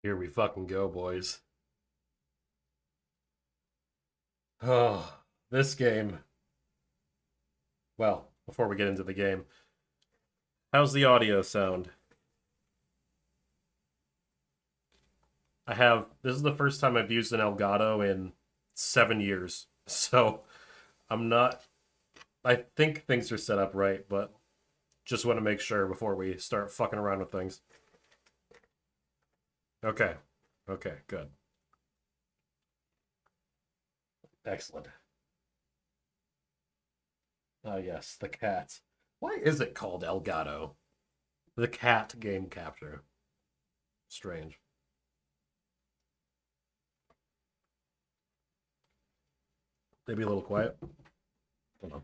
Here we fucking go, boys. Oh, this game. Well, before we get into the game, how's the audio sound? This is the first time I've used an Elgato in 7 years. So I'm not, I think things are set up right, but just want to make sure before we start fucking around with things. Okay. Okay, good. Excellent. Oh, yes, the cat. Why is it called Elgato? The cat game capture. Strange. Maybe a little quiet. Hold on.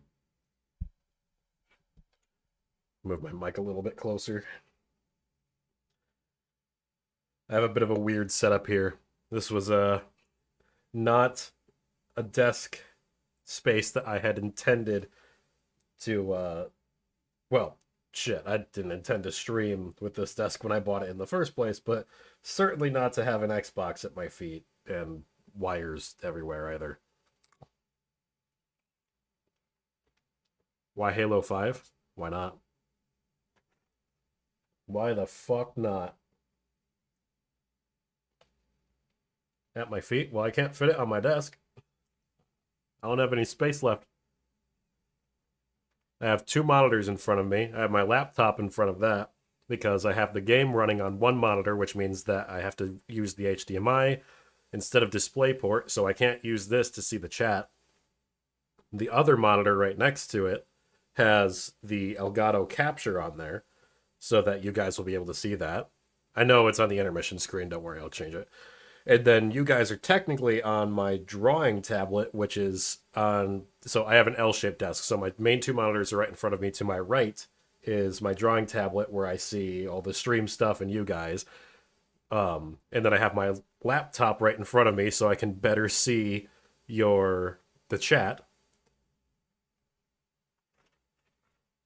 Move my mic a little bit closer. I have a bit of a weird setup here. This was not a desk space that I had intended to well, shit, I didn't intend to stream with this desk when I bought it in the first place, but certainly not to have an Xbox at my feet and wires everywhere either. Why Halo 5? Why not? Why the fuck not? At my feet? Well, I can't fit it on my desk. I don't have any space left. I have two monitors in front of me. I have my laptop in front of that because I have the game running on one monitor, which means that I have to use the HDMI instead of DisplayPort, so I can't use this to see the chat. The other monitor right next to it has the Elgato capture on there so that you guys will be able to see that. I know it's on the intermission screen, don't worry, I'll change it. And then you guys are technically on my drawing tablet, which is on. So I have an L shaped desk. So my main two monitors are right in front of me. To my right is my drawing tablet where I see all the stream stuff and you guys. And then I have my laptop right in front of me so I can better see the chat.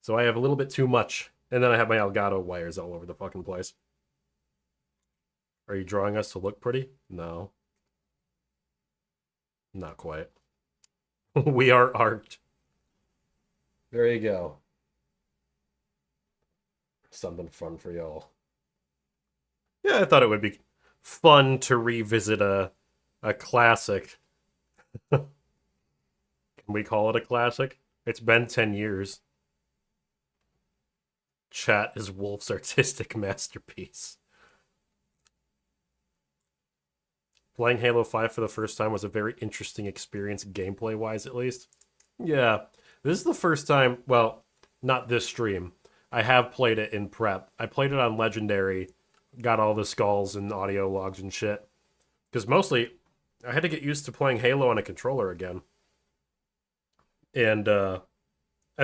So I have a little bit too much. And then I have my Elgato wires all over the fucking place. Are you drawing us to look pretty? No. Not quite. We are art. There you go. Something fun for y'all. Yeah, I thought it would be fun to revisit a classic. Can we call it a classic? It's been 10 years. Chat is Wolf's artistic masterpiece. Playing Halo 5 for the first time was a very interesting experience, gameplay wise at least. Yeah, this is the first time, well, not this stream. I have played it in prep. I played it on Legendary, got all the skulls and audio logs and shit. Because mostly, I had to get used to playing Halo on a controller again. And I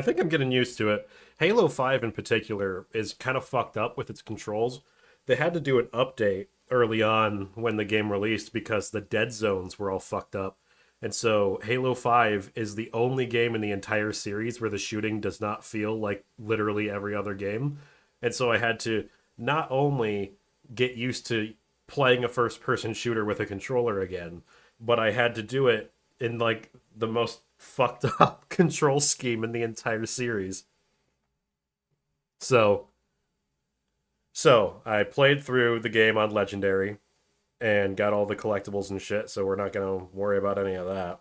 think I'm getting used to it. Halo 5 in particular is kind of fucked up with its controls. They had to do an update early on when the game released because the dead zones were all fucked up. And so Halo 5 is the only game in the entire series where the shooting does not feel like literally every other game. And so I had to not only get used to playing a first person shooter with a controller again, but I had to do it in like the most fucked up control scheme in the entire series. So so I played through the game on Legendary and got all the collectibles and shit, so we're not gonna worry about any of that.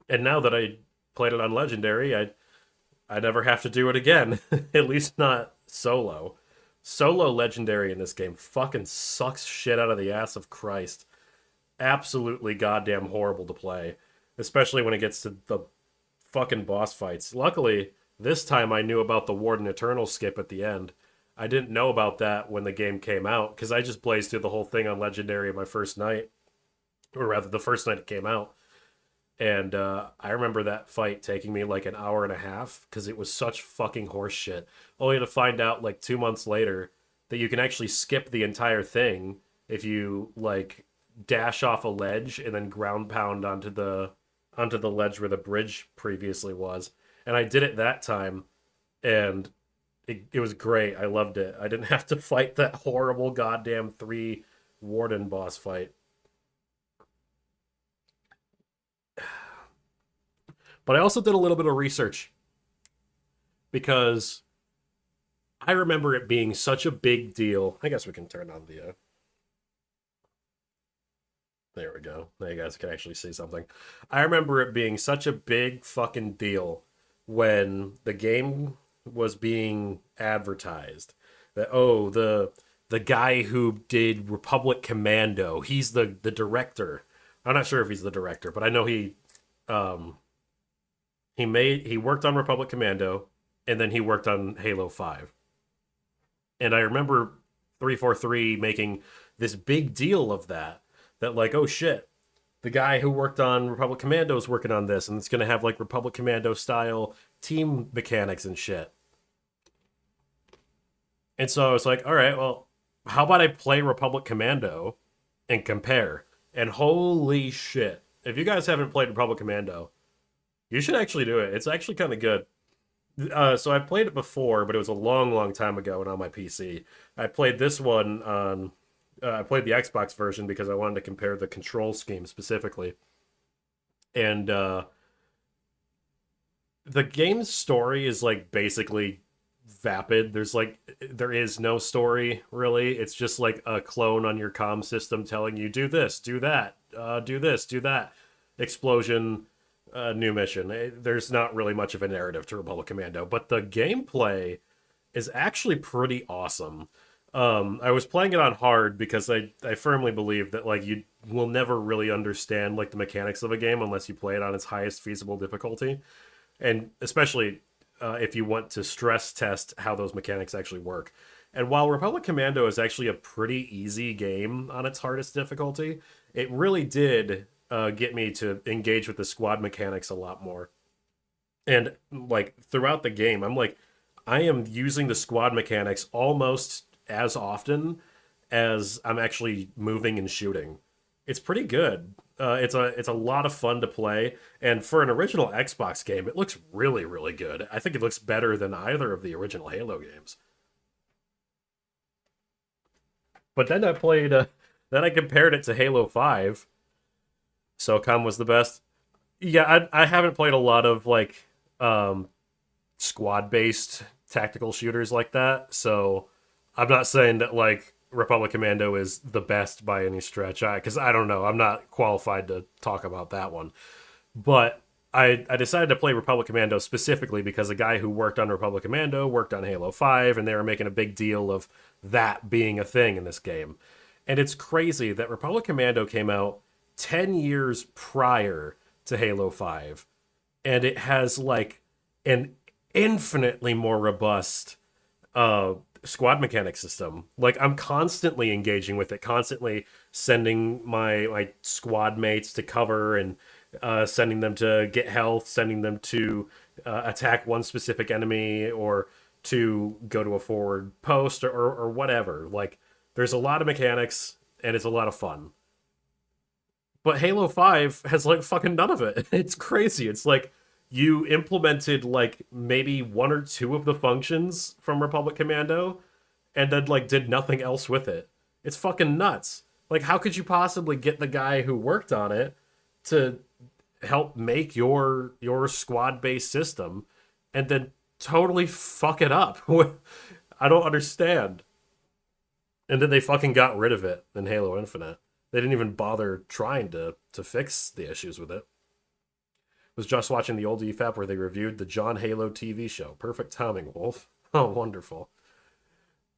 And now that I played it on Legendary, I never have to do it again. At least not solo. Solo Legendary in this game fucking sucks shit out of the ass of Christ. Absolutely goddamn horrible to play. Especially when it gets to the fucking boss fights. Luckily, this time I knew about the Warden Eternal skip at the end. I didn't know about that when the game came out because I just blazed through the whole thing on Legendary my first night, or rather, the first night it came out. And I remember that fight taking me like an hour and a half because it was such fucking horse shit. Only to find out like 2 months later that you can actually skip the entire thing if you like dash off a ledge and then ground pound onto the ledge where the bridge previously was. And I did it that time, and it was great. I loved it. I didn't have to fight that horrible goddamn three warden boss fight. But I also did a little bit of research because I remember it being such a big deal. I guess we can turn on the. There we go. Now you guys can actually see something. I remember it being such a big fucking deal when the game was being advertised that the guy who did Republic Commando, he's the director. I'm not sure if he's the director, but I know um he worked on Republic Commando and then he worked on Halo 5. And I remember 343 making this big deal of that like, oh shit, the guy who worked on Republic Commando is working on this and it's going to have like Republic Commando style team mechanics and shit. And so I was like, all right, well, how about I play Republic Commando and compare? And holy shit, if you guys haven't played Republic Commando, you should actually do it. It's actually kind of good. So I played it before, but it was a long, long time ago and on my PC. I played this one on. I played the Xbox version because I wanted to compare the control scheme specifically. And the game's story is like basically vapid. There is no story really. It's just like a clone on your comm system telling you do this, do that, do this, do that. Explosion, new mission. There's not really much of a narrative to Republic Commando, but the gameplay is actually pretty awesome. I was playing it on hard because I firmly believe that like you will never really understand like the mechanics of a game unless you play it on its highest feasible difficulty, and especially if you want to stress test how those mechanics actually work. And while Republic Commando is actually a pretty easy game on its hardest difficulty, it really did get me to engage with the squad mechanics a lot more. And like throughout the game, I am using the squad mechanics almost as often as I'm actually moving and shooting. It's pretty good. It's a lot of fun to play, and for an original Xbox game, it looks really really good. I think it looks better than either of the original Halo games. But then then I compared it to Halo 5. SOCOM was the best. Yeah, I haven't played a lot of like squad based tactical shooters like that, so I'm not saying that like Republic Commando is the best by any stretch. Because I don't know, I'm not qualified to talk about that one. But I decided to play Republic Commando specifically because a guy who worked on Republic Commando worked on Halo 5, and they were making a big deal of that being a thing in this game. And it's crazy that Republic Commando came out 10 years prior to Halo 5, and it has like an infinitely more robust squad mechanic system. Like I'm constantly engaging with it, constantly sending my squad mates to cover and sending them to get health, sending them to attack one specific enemy or to go to a forward post or whatever. Like there's a lot of mechanics and it's a lot of fun. But Halo 5 has like fucking none of it. It's crazy. It's like you implemented like maybe one or two of the functions from Republic Commando and then like did nothing else with it. It's fucking nuts. Like how could you possibly get the guy who worked on it to help make your squad-based system and then totally fuck it up? I don't understand. And then they fucking got rid of it in Halo Infinite. They didn't even bother trying to fix the issues with it. Was just watching the old EFAP where they reviewed the John Halo TV show. Perfect timing, Wolf. Oh, wonderful.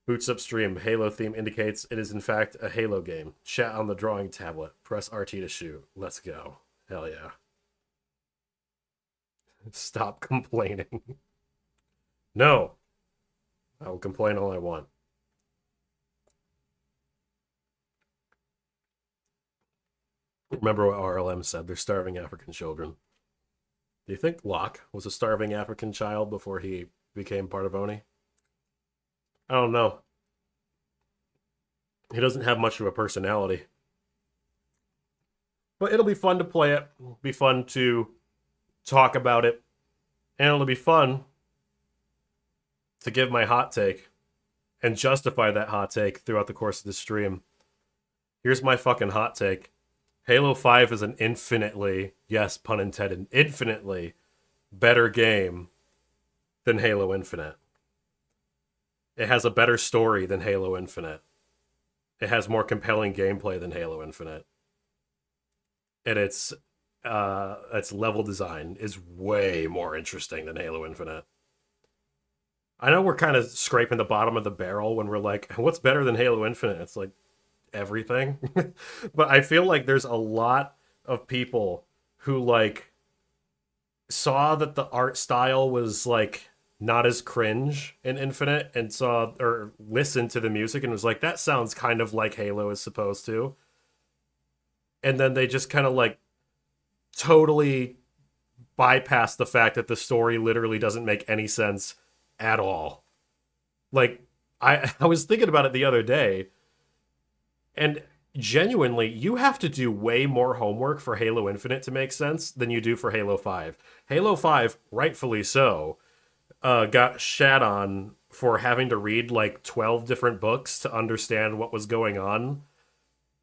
Boots up stream. Halo theme indicates it is in fact a Halo game. Chat on the drawing tablet. Press RT to shoot. Let's go. Hell yeah. Stop complaining. No. I will complain all I want. Remember what RLM said. They're starving African children. Do you think Locke was a starving African child before he became part of Oni? I don't know. He doesn't have much of a personality. But it'll be fun to play it. It'll be fun to talk about it. And it'll be fun to give my hot take and justify that hot take throughout the course of the stream. Here's my fucking hot take. Halo 5 is an infinitely, yes, pun intended, infinitely better game than Halo Infinite. It has a better story than Halo Infinite. It has more compelling gameplay than Halo Infinite. And its level design is way more interesting than Halo Infinite. I know we're kind of scraping the bottom of the barrel when we're like, what's better than Halo Infinite? It's like everything. But I feel like there's a lot of people who like saw that the art style was like not as cringe in Infinite and saw or listened to the music and was like, that sounds kind of like Halo is supposed to. And then they just kind of like totally bypass the fact that the story literally doesn't make any sense at all. Like I was thinking about it the other day, and genuinely, you have to do way more homework for Halo Infinite to make sense than you do for Halo 5. Halo 5, rightfully so, got shat on for having to read like 12 different books to understand what was going on.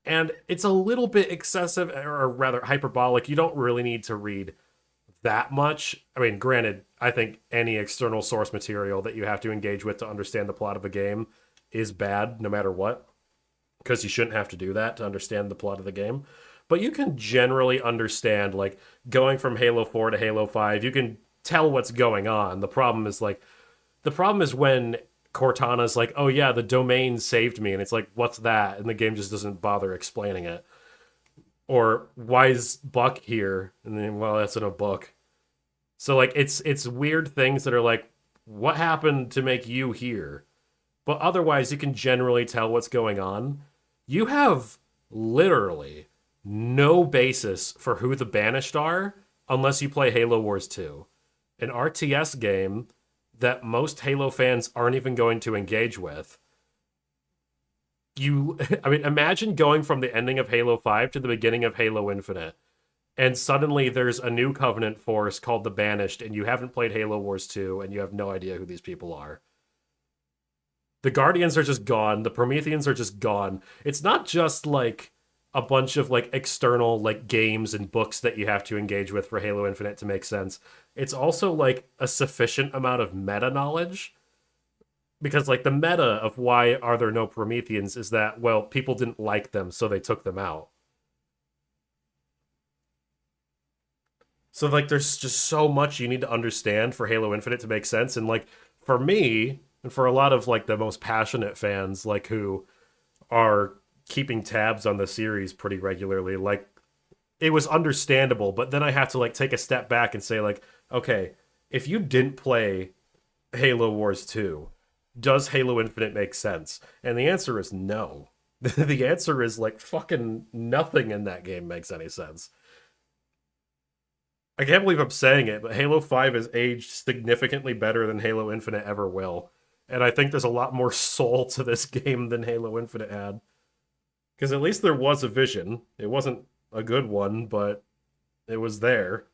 And it's a little bit excessive, or rather hyperbolic. You don't really need to read that much. I mean, granted, I think any external source material that you have to engage with to understand the plot of a game is bad, no matter what, because you shouldn't have to do that to understand the plot of the game. But you can generally understand, like, going from Halo 4 to Halo 5, you can tell what's going on. The problem is when Cortana's like, oh yeah, the domain saved me. And it's like, what's that? And the game just doesn't bother explaining it. Or why is Buck here? And then, well, that's in a book. So like it's weird things that are like, what happened to make you here? But otherwise you can generally tell what's going on. You have literally no basis for who the Banished are unless you play Halo Wars 2, an RTS game that most Halo fans aren't even going to engage with. I mean, imagine going from the ending of Halo 5 to the beginning of Halo Infinite, and suddenly there's a new Covenant force called the Banished, and you haven't played Halo Wars 2, and you have no idea who these people are. The Guardians are just gone. The Prometheans are just gone. It's not just like a bunch of like external like games and books that you have to engage with for Halo Infinite to make sense. It's also like a sufficient amount of meta knowledge, because like the meta of why are there no Prometheans is that, well, people didn't like them, so they took them out. So like there's just so much you need to understand for Halo Infinite to make sense. And like for me, and for a lot of like the most passionate fans, like who are keeping tabs on the series pretty regularly, like it was understandable, but then I have to like take a step back and say, like, okay, if you didn't play Halo Wars 2, does Halo Infinite make sense? And the answer is no. The answer is like fucking nothing in that game makes any sense. I can't believe I'm saying it, but Halo 5 has aged significantly better than Halo Infinite ever will. And I think there's a lot more soul to this game than Halo Infinite had. Because at least there was a vision. It wasn't a good one, but it was there.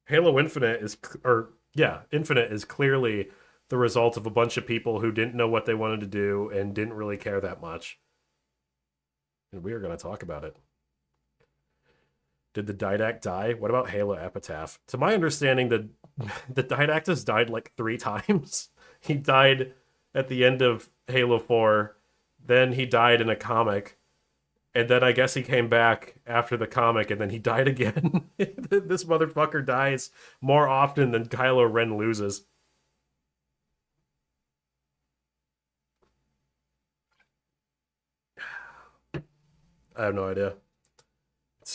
Halo Infinite is, or yeah, Infinite is clearly the result of a bunch of people who didn't know what they wanted to do and didn't really care that much. And we are going to talk about it. Did the Didact die? What about Halo Epitaph? To my understanding, the Didact has died like 3 times. He died at the end of Halo 4, then he died in a comic, and then I guess he came back after the comic, and then he died again. This motherfucker dies more often than Kylo Ren loses. I have no idea.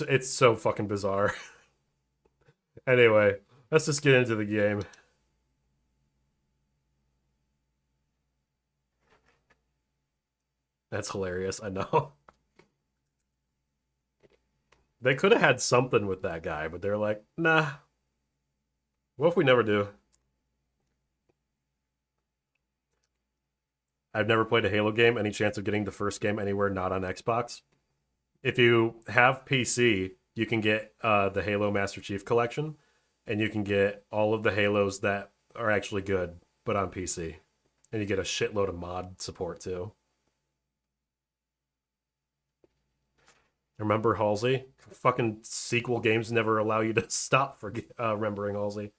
It's so fucking bizarre. Anyway, let's just get into the game. That's hilarious. I know. They could have had something with that guy, but they're like, nah. What if we never do? I've never played a Halo game. Any chance of getting the first game anywhere not on Xbox? If you have PC, you can get the Halo Master Chief Collection, and you can get all of the Halos that are actually good, but on PC. And you get a shitload of mod support too. Remember Halsey? Fucking sequel games never allow you to stop for remembering Halsey.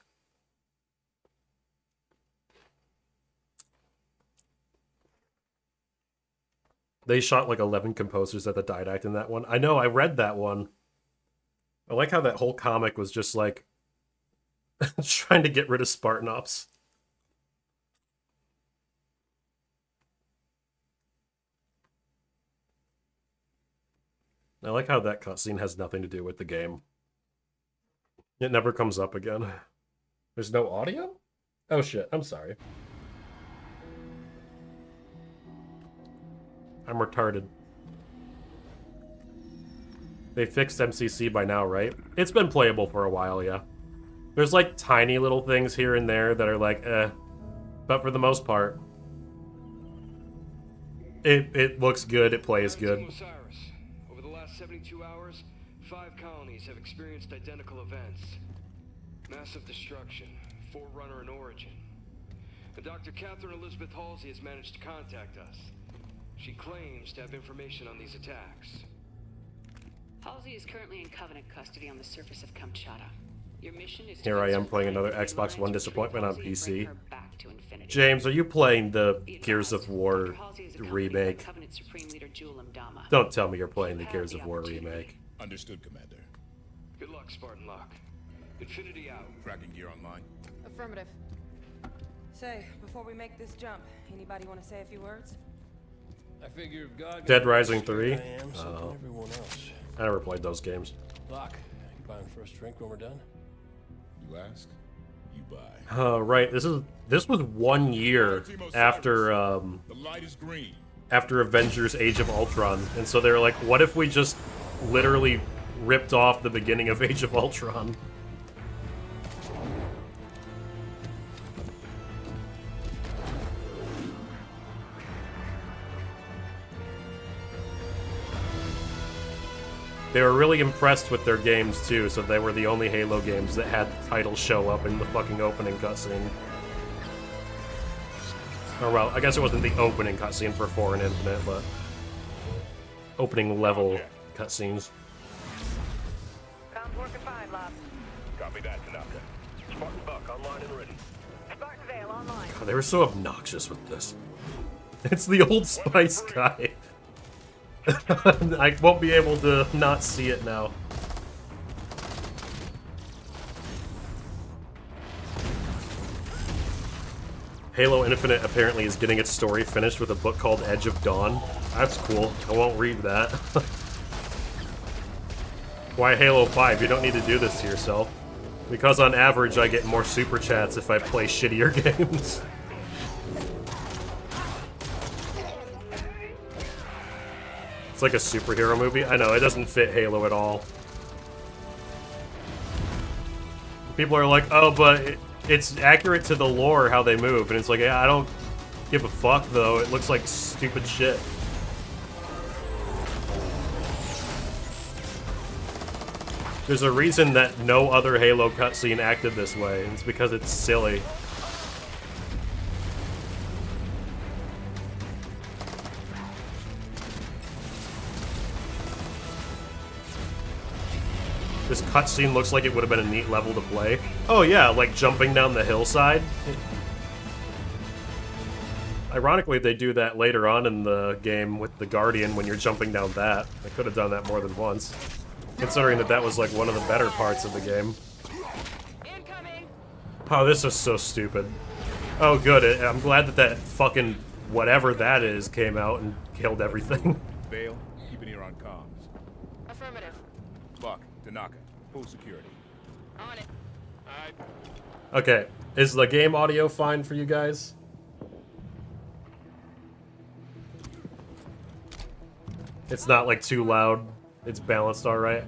They shot like 11 composers at the Didact in that one. I know, I read that one. I like how that whole comic was just like trying to get rid of Spartanops. I like how that cutscene has nothing to do with the game. It never comes up again. There's no audio? Oh shit, I'm sorry. I'm retarded. They fixed MCC by now, right? It's been playable for a while, yeah. There's like tiny little things here and there that are like, eh. But for the most part, it looks good, it plays good. Over the last 72 hours, 5 colonies have experienced identical events. Massive destruction, Forerunner and Origin. And Dr. Catherine Elizabeth Halsey has managed to contact us. She claims to have information on these attacks. Halsey is currently in Covenant custody on the surface of Kamchatka. Your mission is Here I am playing another Xbox One disappointment on PC. James, are you playing the Gears of War remake? Don't tell me you're playing the Gears of War remake. Understood, Commander. Good luck, Spartan Locke. Infinity out. Tracking gear online. Affirmative. Say, before we make this jump, anybody want to say a few words? I figure if God Dead Rising 3? everyone else. I never played those games. Locke, you buying first drink when we're done? You ask, you buy. Right. This was 1 year after The light is green. after Avengers: Age of Ultron, and so they were like, "What if we just literally ripped off the beginning of Age of Ultron?" They were really impressed with their games, too, so they were the only Halo games that had the title show up in the fucking opening cutscene. Or, well, I guess it wasn't the opening cutscene for 4 and Infinite, but opening level cutscenes. Comms working fine, Locke. Copy that, Tanaka. Spartan Buck online and ready. Spartan Vale online. God, they were so obnoxious with this. It's the Old Spice guy. I won't be able to not see it now. Halo Infinite apparently is getting its story finished with a book called Edge of Dawn. That's cool. I won't read that. Why Halo 5? You don't need to do this to yourself. Because on average I get more super chats if I play shittier games. It's like a superhero movie. I know, it doesn't fit Halo at all. People are like, oh, but it's accurate to the lore how they move. And it's like, yeah, I don't give a fuck, though. It looks like stupid shit. There's a reason that no other Halo cutscene acted this way. And it's because it's silly. This cutscene looks like it would have been a neat level to play. Oh yeah, like jumping down the hillside. Ironically, they do that later on in the game with the Guardian when you're jumping down that. They could have done that more than once. Considering that that was like one of the better parts of the game. Incoming. Oh, this is so stupid. Oh good, I'm glad that that fucking whatever that is came out and killed everything. Vale, keep an ear on comms. Affirmative. Buck, Tanaka, full security. On it. Alright. Okay, is the game audio fine for you guys? It's not like too loud. It's balanced alright.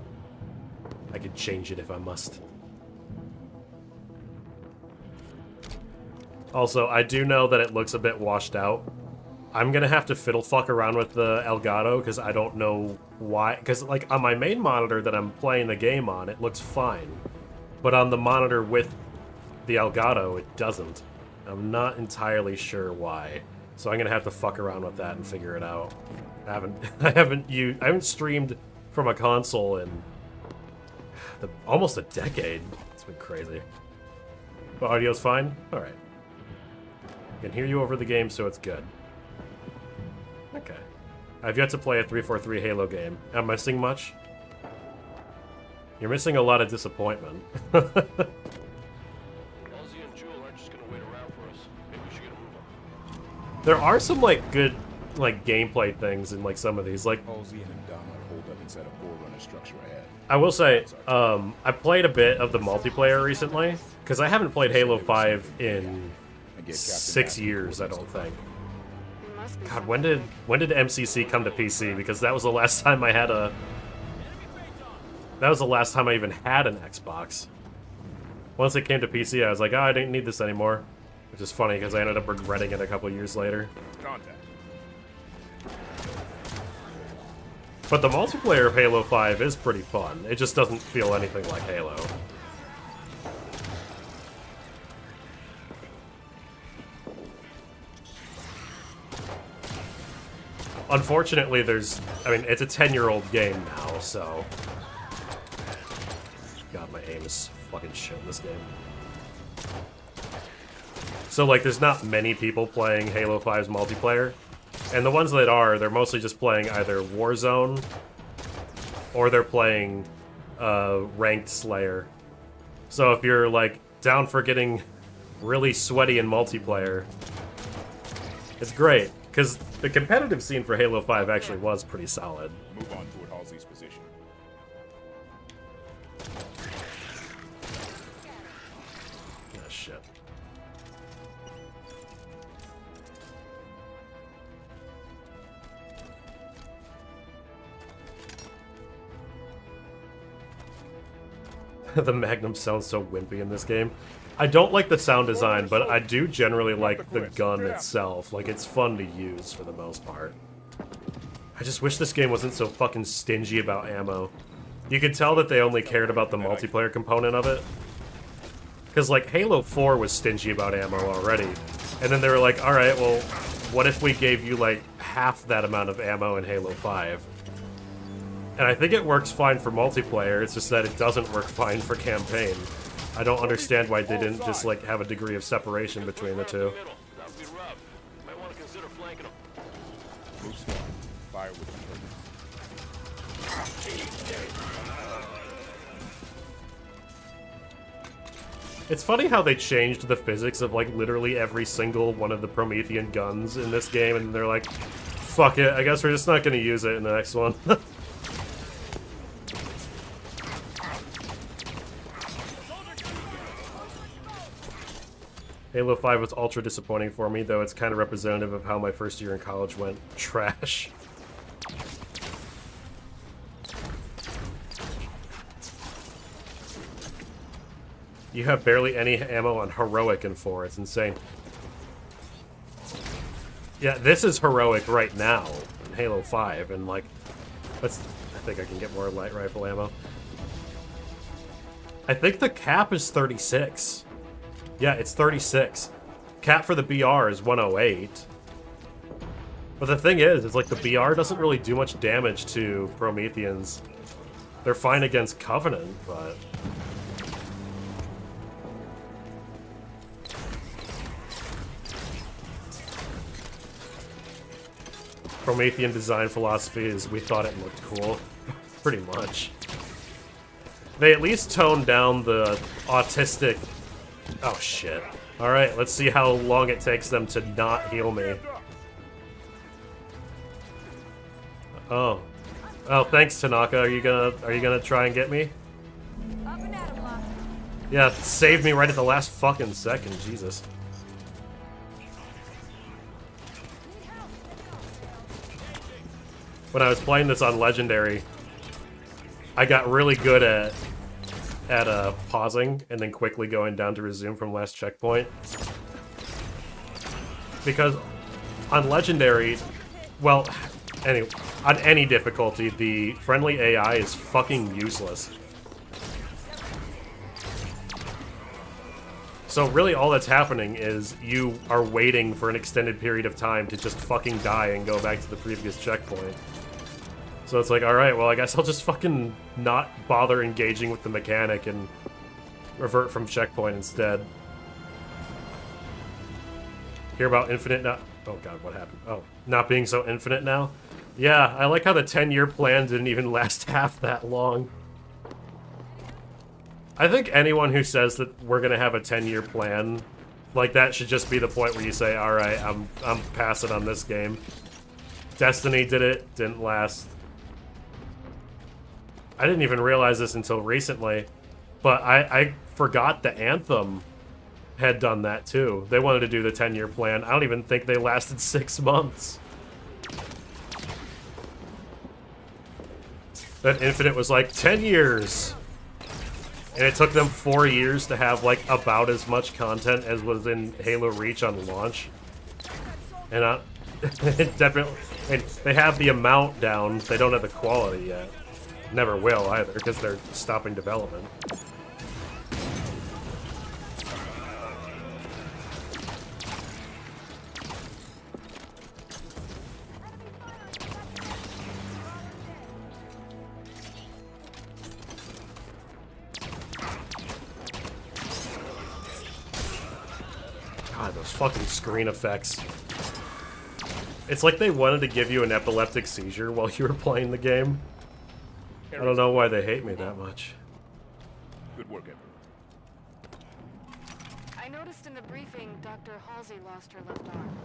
I could change it if I must. Also, I do know that it looks a bit washed out. I'm gonna have to fiddle fuck around with the Elgato because I don't know why. Because like on my main monitor that I'm playing the game on, it looks fine. But on the monitor with the Elgato, it doesn't. I'm not entirely sure why. So I'm gonna have to fuck around with that and figure it out. I haven't streamed from a console in almost a decade. It's been crazy. The audio's fine? Alright. I can hear you over the game, so it's good. Okay. I've yet to play a 343 Halo game. Am I missing much? You're missing a lot of disappointment. Halsey and Jewel aren't just gonna wait around for us. Maybe we should get a move on. There are some, like, good, like, gameplay things in, like, some of these. Like, Halsey and Indama hold up inside a forerunner structure ahead. I will say, I played a bit of the multiplayer recently, because I haven't played Halo 5 in 6 years, I don't think. God, when did MCC come to PC? Because that was the last time I had a... That was the last time I even had an Xbox. Once it came to PC, I was like, oh, I didn't need this anymore. Which is funny, because I ended up regretting it a couple years later. Contact. But the multiplayer of Halo 5 is pretty fun. It just doesn't feel anything like Halo. Unfortunately, I mean, it's a 10-year-old game now, so... God, my aim is fucking shit in this game. So, like, there's not many people playing Halo 5's multiplayer. And the ones that are, they're mostly just playing either Warzone, or they're playing Ranked Slayer. So if you're, like, down for getting really sweaty in multiplayer, it's great. Because the competitive scene for Halo 5 actually was pretty solid. Move on toward Halsey's position. Oh, shit. The Magnum sounds so wimpy in this game. I don't like the sound design, but I do generally like the gun itself. Like, it's fun to use for the most part. I just wish this game wasn't so fucking stingy about ammo. You could tell that they only cared about the multiplayer component of it. Because, like, Halo 4 was stingy about ammo already. And then they were like, alright, well, what if we gave you, like, half that amount of ammo in Halo 5? And I think it works fine for multiplayer, it's just that it doesn't work fine for campaign. I don't understand why they didn't just, like, have a degree of separation between the two. That would be rough. Might want to consider flanking them. Move smart. Fire with control. It's funny how they changed the physics of, like, literally every single one of the Promethean guns in this game, and they're like, fuck it, I guess we're just not gonna use it in the next one. Halo 5 was ultra disappointing for me, though it's kind of representative of how my first year in college went. Trash. You have barely any ammo on Heroic in 4, it's insane. Yeah, this is Heroic right now in Halo 5, and like, I think I can get more light rifle ammo. I think the cap is 36. Yeah, it's 36. Cap for the BR is 108. But the thing is, it's like the BR doesn't really do much damage to Prometheans. They're fine against Covenant, but... Promethean design philosophy is we thought it looked cool. Pretty much. They at least toned down the autistic... Oh, shit. Alright, let's see how long it takes them to not heal me. Oh. Oh, thanks, Tanaka. Are you gonna try and get me? Yeah, save me right at the last fucking second. Jesus. When I was playing this on Legendary, I got really good at pausing and then quickly going down to resume from last checkpoint. Because on Legendary, well, anyway, on any difficulty, the friendly AI is fucking useless. So really all that's happening is you are waiting for an extended period of time to just fucking die and go back to the previous checkpoint. So it's like, alright, well, I guess I'll just fucking not bother engaging with the mechanic and revert from checkpoint instead. Hear about infinite now? Oh god, what happened? Oh, not being so infinite now? Yeah, I like how the 10-year plan didn't even last half that long. I think anyone who says that we're gonna have a 10-year plan, like that should just be the point where you say, alright, I'm passing on this game. Destiny did it, didn't last. I didn't even realize this until recently, but I forgot the Anthem had done that too. They wanted to do the 10-year plan. I don't even think they lasted 6 months. That Infinite was like 10 years. And it took them 4 years to have like about as much content as was in Halo Reach on launch. And it definitely, and they have the amount down, they don't have the quality yet. Never will either, because they're stopping development. God, those fucking screen effects. It's like they wanted to give you an epileptic seizure while you were playing the game. I don't know why they hate me that much. Good work, everyone. I noticed in the briefing Dr. Halsey lost her left arm.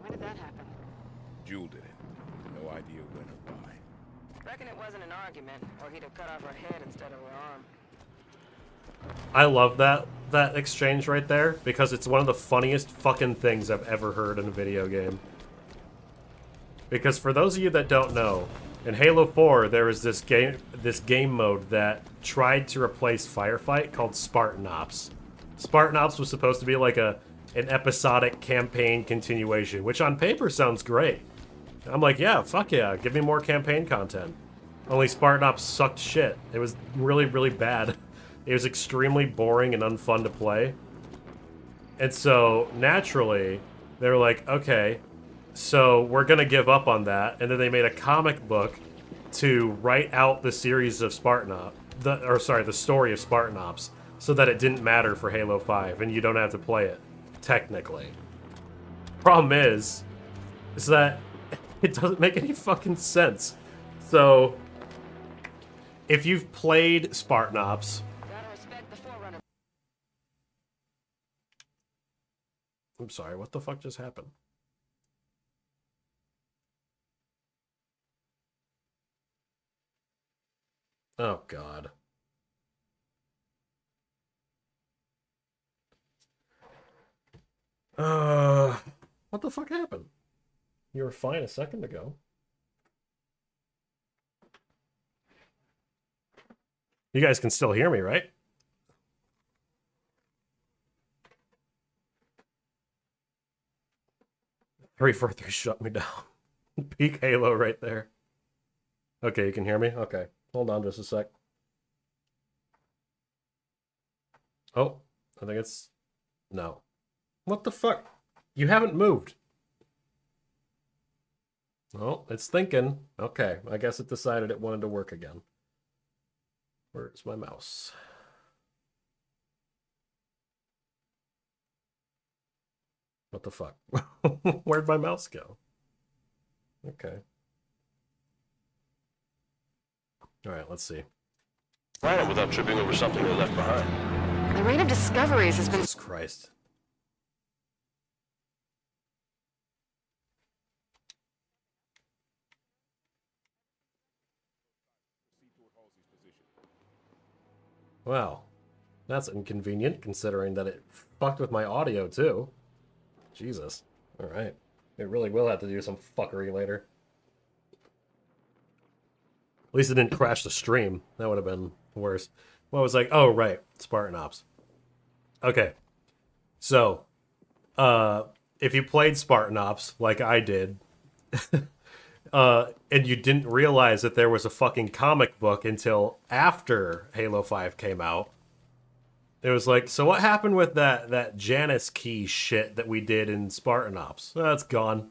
When did that happen? Jewel did it. No idea when or why. Reckon it wasn't an argument, or he'd have cut off her head instead of her arm. I love that exchange right there, because it's one of the funniest fucking things I've ever heard in a video game. Because for those of you that don't know, in Halo 4 there was this game mode that tried to replace Firefight called Spartan Ops. Spartan Ops was supposed to be like an episodic campaign continuation, which on paper sounds great. I'm like, yeah, fuck yeah, give me more campaign content. Only Spartan Ops sucked shit. It was really, really bad. It was extremely boring and unfun to play. And so, naturally, they were like, okay, so we're gonna give up on that. And then they made a comic book to write out the series of Spartan Ops, the story of Spartan Ops, so that it didn't matter for Halo 5, and you don't have to play it, technically. Problem is that it doesn't make any fucking sense. So, if you've played Spartan Ops, I'm sorry, what the fuck just happened? Oh, God. What the fuck happened? You were fine a second ago. You guys can still hear me, right? Three, 4, 3 shut me down. Peak Halo right there. Okay, you can hear me? Okay. Hold on just a sec. Oh, I think it's... No. What the fuck? You haven't moved. Oh, it's thinking. Okay, I guess it decided it wanted to work again. Where's my mouse? What the fuck? Where'd my mouse go? Okay. Alright, let's see. Planet without tripping over something they left behind. The rate of discoveries has been... Jesus Christ. Wow. That's inconvenient, considering that it fucked with my audio, too. Jesus. Alright. It really will have to do some fuckery later. At least it didn't crash the stream. That would have been worse. Well, I was like, oh, right. Spartan Ops. Okay. So, if you played Spartan Ops, like I did, and you didn't realize that there was a fucking comic book until after Halo 5 came out, it was like, so what happened with that Janus key shit that we did in Spartan Ops? That's gone.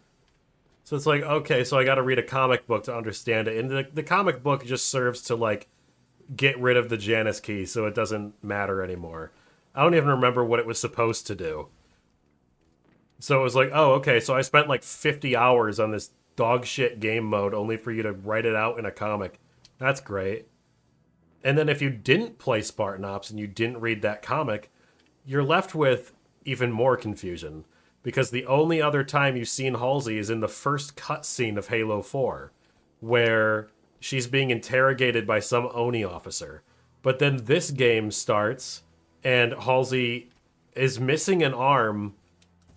So it's like, okay, so I got to read a comic book to understand it. And the comic book just serves to, like, get rid of the Janus key so it doesn't matter anymore. I don't even remember what it was supposed to do. So it was like, oh, okay, so I spent like 50 hours on this dog shit game mode only for you to write it out in a comic. That's great. And then if you didn't play Spartan Ops and you didn't read that comic, you're left with even more confusion. Because the only other time you've seen Halsey is in the first cutscene of Halo 4, where she's being interrogated by some ONI officer. But then this game starts, and Halsey is missing an arm,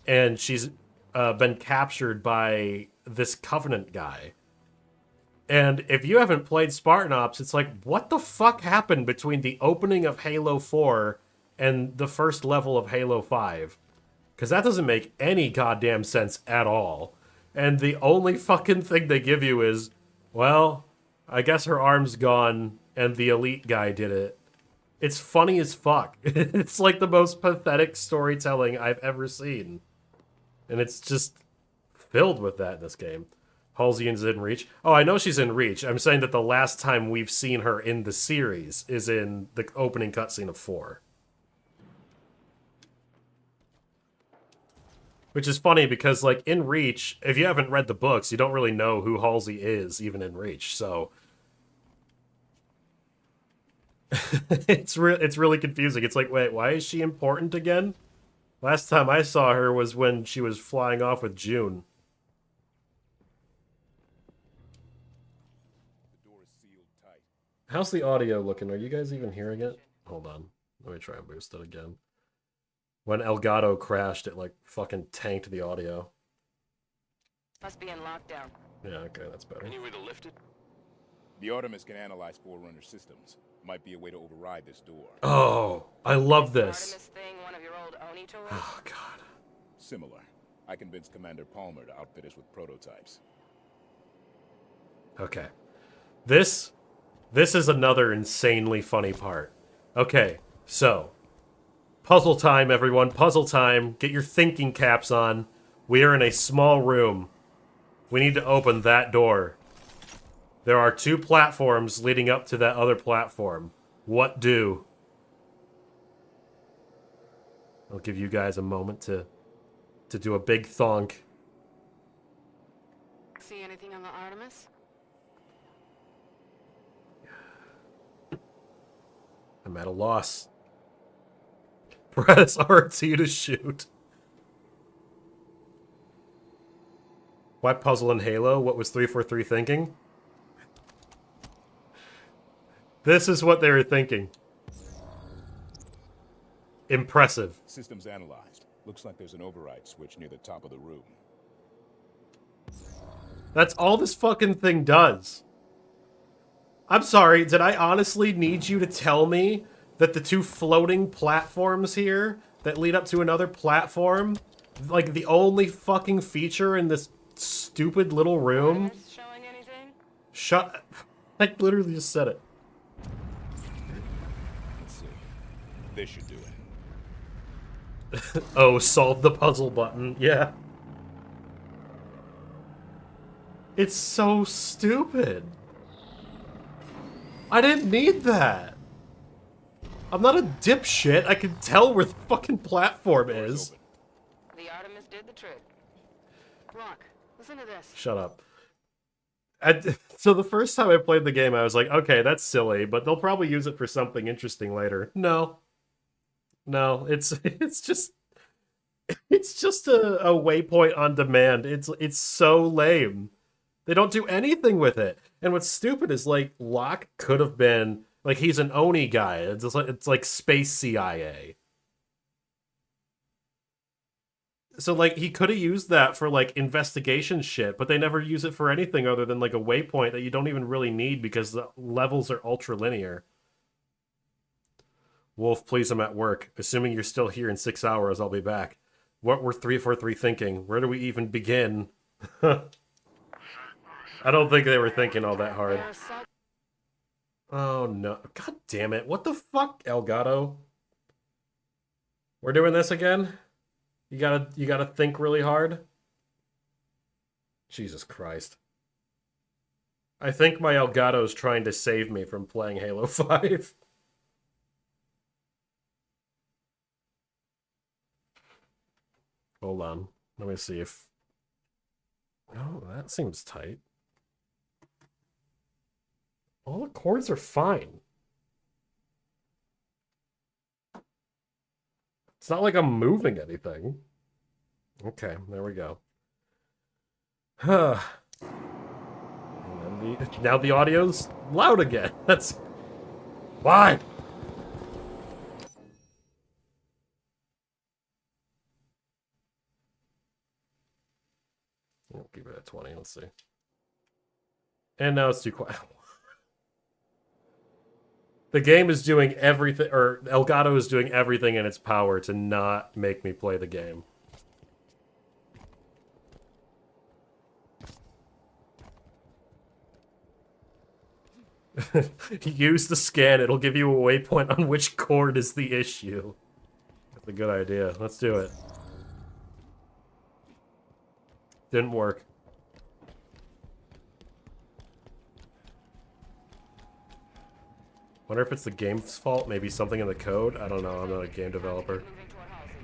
and she's been captured by this Covenant guy. And if you haven't played Spartan Ops, it's like, what the fuck happened between the opening of Halo 4 and the first level of Halo 5? Because that doesn't make any goddamn sense at all. And the only fucking thing they give you is, well, I guess her arm's gone, and the elite guy did it. It's funny as fuck. It's like the most pathetic storytelling I've ever seen. And it's just filled with that in this game. Halsey is in Reach. Oh, I know she's in Reach. I'm saying that the last time we've seen her in the series is in the opening cutscene of 4. Which is funny because, like, in Reach, if you haven't read the books, you don't really know who Halsey is, even in Reach, so... it's really confusing. It's like, wait, why is she important again? Last time I saw her was when she was flying off with June. The door is sealed tight. How's the audio looking? Are you guys even hearing it? Hold on. Let me try and boost it again. When Elgato crashed, it, like, fucking tanked the audio. Must be in lockdown. Yeah, okay, that's better. Any way to lift it? The Artemis can analyze Forerunner systems. Might be a way to override this door. Oh, I love this. Artemis thing, one of your old Oni toys? Oh, God. Similar. I convinced Commander Palmer to outfit us with prototypes. Okay. This is another insanely funny part. Okay, so... puzzle time, everyone. Puzzle time. Get your thinking caps on. We are in a small room. We need to open that door. There are 2 platforms leading up to that other platform. What do? I'll give you guys a moment to do a big thonk. See anything on the Artemis? I'm at a loss. Press RT to shoot. What puzzle in Halo? What was 343 thinking? This is what they were thinking. Impressive. Systems analyzed. Looks like there's an override switch near the top of the room. That's all this fucking thing does. I'm sorry, did I honestly need you to tell me that the 2 floating platforms here that lead up to another platform, like the only fucking feature in this stupid little room? Artemis showing anything? Shut... I literally just said it. Let's see. This should do it. Oh, solve the puzzle button. Yeah. It's so stupid. I didn't need that. I'm not a dipshit. I can tell where the fucking platform is. The Artemis did the trick. Locke, listen to this. Shut up. So the first time I played the game, I was like, okay, that's silly, but they'll probably use it for something interesting later. No. No, it's just a waypoint on demand. It's so lame. They don't do anything with it. And what's stupid is, like, Locke could have been, like, he's an Oni guy. It's like space CIA. So, like, he could have used that for, like, investigation shit, but they never use it for anything other than, like, a waypoint that you don't even really need because the levels are ultra-linear. Wolf, please, I'm at work. Assuming you're still here in 6 hours, I'll be back. What were 343 thinking? Where do we even begin? I don't think they were thinking all that hard. Oh, no. God damn it. What the fuck, Elgato? We're doing this again? You gotta think really hard? Jesus Christ. I think my Elgato's trying to save me from playing Halo 5. Hold on. Let me see if... Oh, that seems tight. All the chords are fine. It's not like I'm moving anything. Okay, there we go. And then now the audio's loud again. That's... Why? I'll keep it at 20, let's see. And now it's too quiet. The game is doing everything, or Elgato is doing everything in its power to not make me play the game. Use the scan, it'll give you a waypoint on which chord is the issue. That's a good idea. Let's do it. Didn't work. Wonder if it's the game's fault, maybe something in the code? I don't know, I'm not a game developer.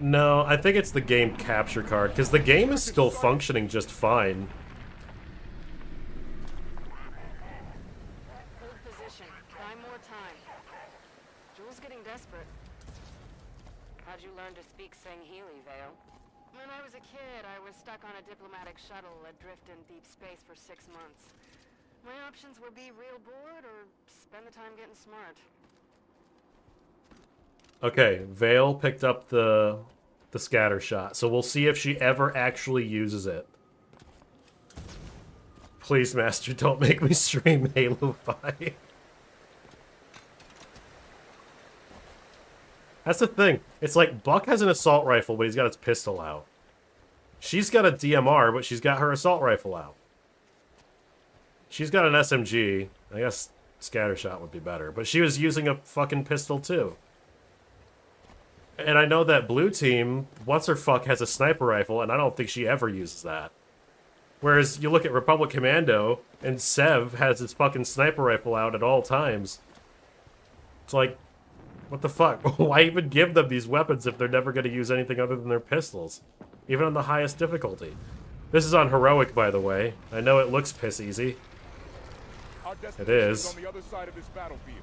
No, I think it's the game capture card, because the game is still functioning just fine. Hold position. Buy more time. Jules getting desperate. How'd you learn to speak Sangheili, Vale? When I was a kid, I was stuck on a diplomatic shuttle adrift in deep space for 6 months. My options were be real bored or spend the time getting smart. Okay, Vale picked up the scatter shot, so we'll see if she ever actually uses it. Please, Master, don't make me stream Halo 5. That's the thing. It's like, Buck has an assault rifle, but he's got his pistol out. She's got a DMR, but she's got her assault rifle out. She's got an SMG. I guess scattershot would be better. But she was using a fucking pistol, too. And I know that blue team, what's-her-fuck, has a sniper rifle, and I don't think she ever uses that. Whereas you look at Republic Commando, and Sev has his fucking sniper rifle out at all times. It's like, what the fuck? Why even give them these weapons if they're never going to use anything other than their pistols? Even on the highest difficulty. This is on heroic, by the way. I know it looks piss easy. It is. On the other side of this battlefield.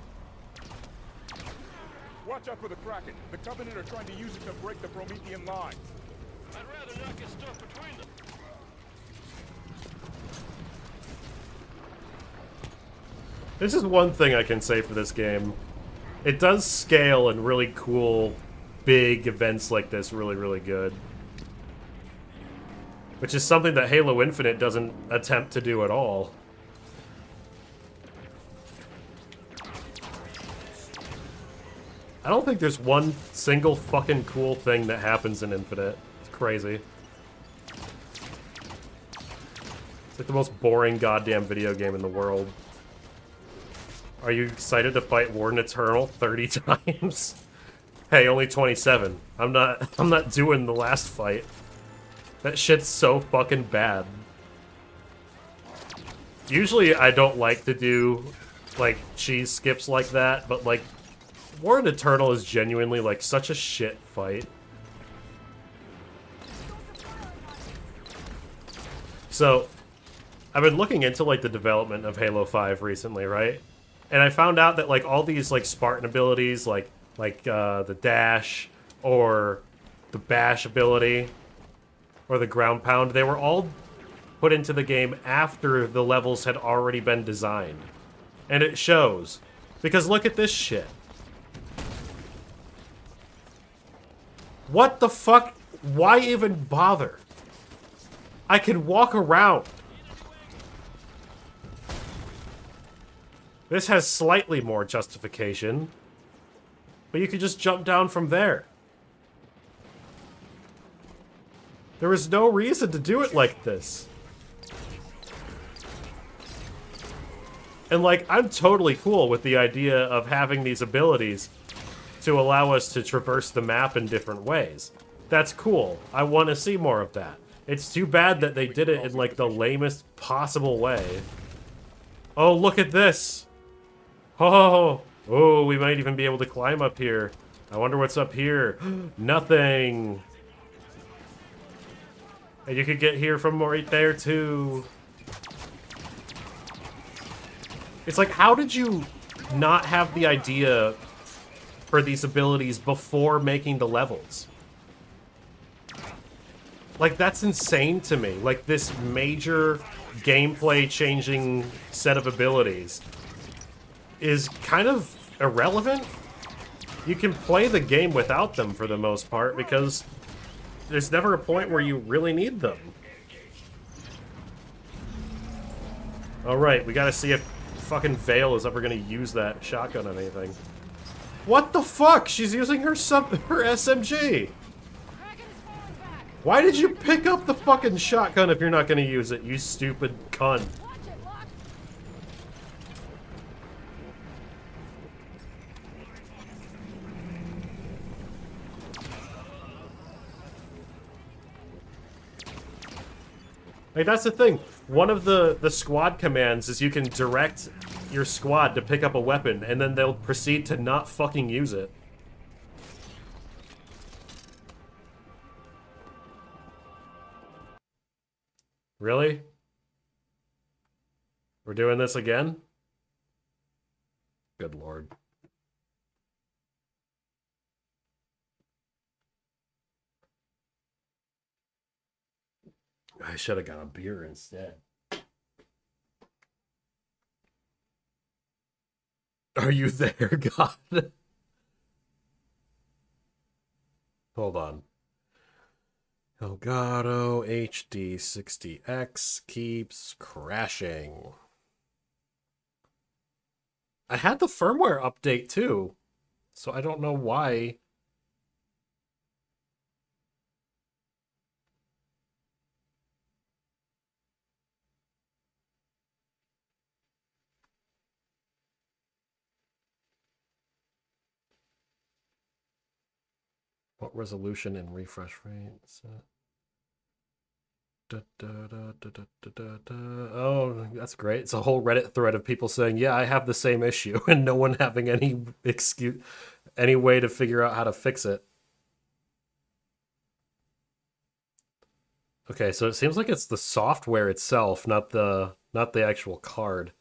Watch out for the Kraken. The Covenant are trying to use it to break the Promethean lines. I'd rather not get stuck between them. This is one thing I can say for this game. It does scale in really cool, big events like this really, really good. Which is something that Halo Infinite doesn't attempt to do at all. I don't think there's one single fucking cool thing that happens in Infinite. It's crazy. It's like the most boring goddamn video game in the world. Are you excited to fight Warden Eternal 30 times? Hey, only 27. I'm not doing the last fight. That shit's so fucking bad. Usually I don't like to do like cheese skips like that, but like Warden Eternal is genuinely like such a shit fight. So I've been looking into like the development of Halo 5 recently, right? And I found out that like all these like Spartan abilities, like the dash or the bash ability or the ground pound, they were all put into the game after the levels had already been designed. And it shows. Because look at this shit. What the fuck? Why even bother? I can walk around. This has slightly more justification. But you could just jump down from there. There was no reason to do it like this. And like, I'm totally cool with the idea of having these abilities to allow us to traverse the map in different ways. That's cool. I want to see more of that. It's too bad that they did it in, like, the lamest possible way. Oh, look at this! Oh, oh, we might even be able to climb up here. I wonder what's up here. Nothing. And you could get here from right there, too. It's like, how did you not have the idea for these abilities before making the levels? Like, that's insane to me. Like, this major gameplay-changing set of abilities is kind of irrelevant. You can play the game without them for the most part because there's never a point where you really need them. Alright, we gotta see if fucking Vale is ever gonna use that shotgun on anything. What the fuck? She's using her SMG! Why did you pick up the fucking shotgun if you're not gonna use it, you stupid cunt? Like, that's the thing. One of the squad commands is you can direct your squad to pick up a weapon, and then they'll proceed to not fucking use it. Really? We're doing this again? Good lord. I should have got a beer instead. Are you there, God? Hold on. Elgato HD 60X keeps crashing. I had the firmware update too, so I don't know why. What resolution and refresh rate? Oh, that's great. It's a whole Reddit thread of people saying, yeah, I have the same issue, and no one having any excuse, any way to figure out how to fix it. Okay, so it seems like it's the software itself, not the actual card.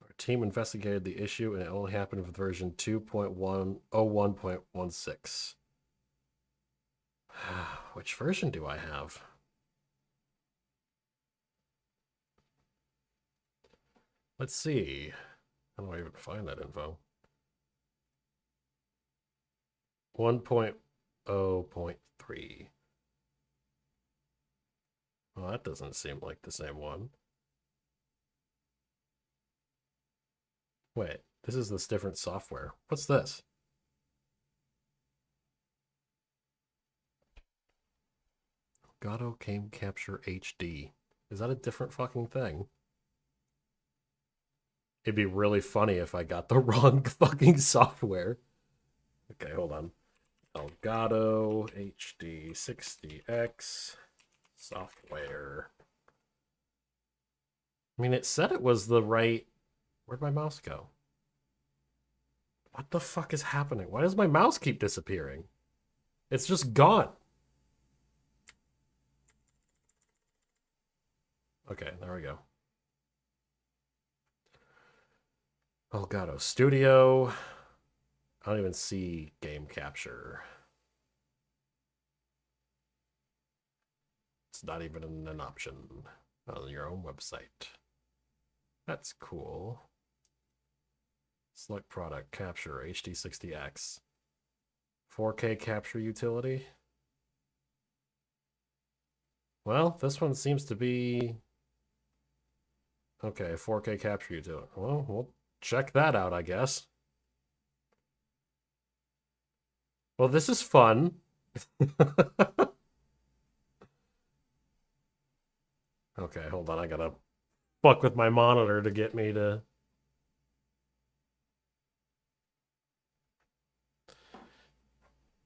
Our team investigated the issue, and it only happened with version 2.101.16. Which version do I have? Let's see. How do I even find that info? 1.0.3. Well, that doesn't seem like the same one. Wait, this is this different software. What's this? Elgato Game Capture HD. Is that a different fucking thing? It'd be really funny if I got the wrong fucking software. Okay, hold on. Elgato HD 60X software. I mean, it said it was the right... Where'd my mouse go? What the fuck is happening? Why does my mouse keep disappearing? It's just gone. Okay, there we go. Elgato Studio. I don't even see game capture. It's not even an option on your own website. That's cool. Select product, capture, HD60X. 4K capture utility. Well, this one seems to be... Okay, 4K capture utility. Well, we'll check that out, I guess. Well, this is fun. Okay, hold on. I gotta fuck with my monitor to get me to...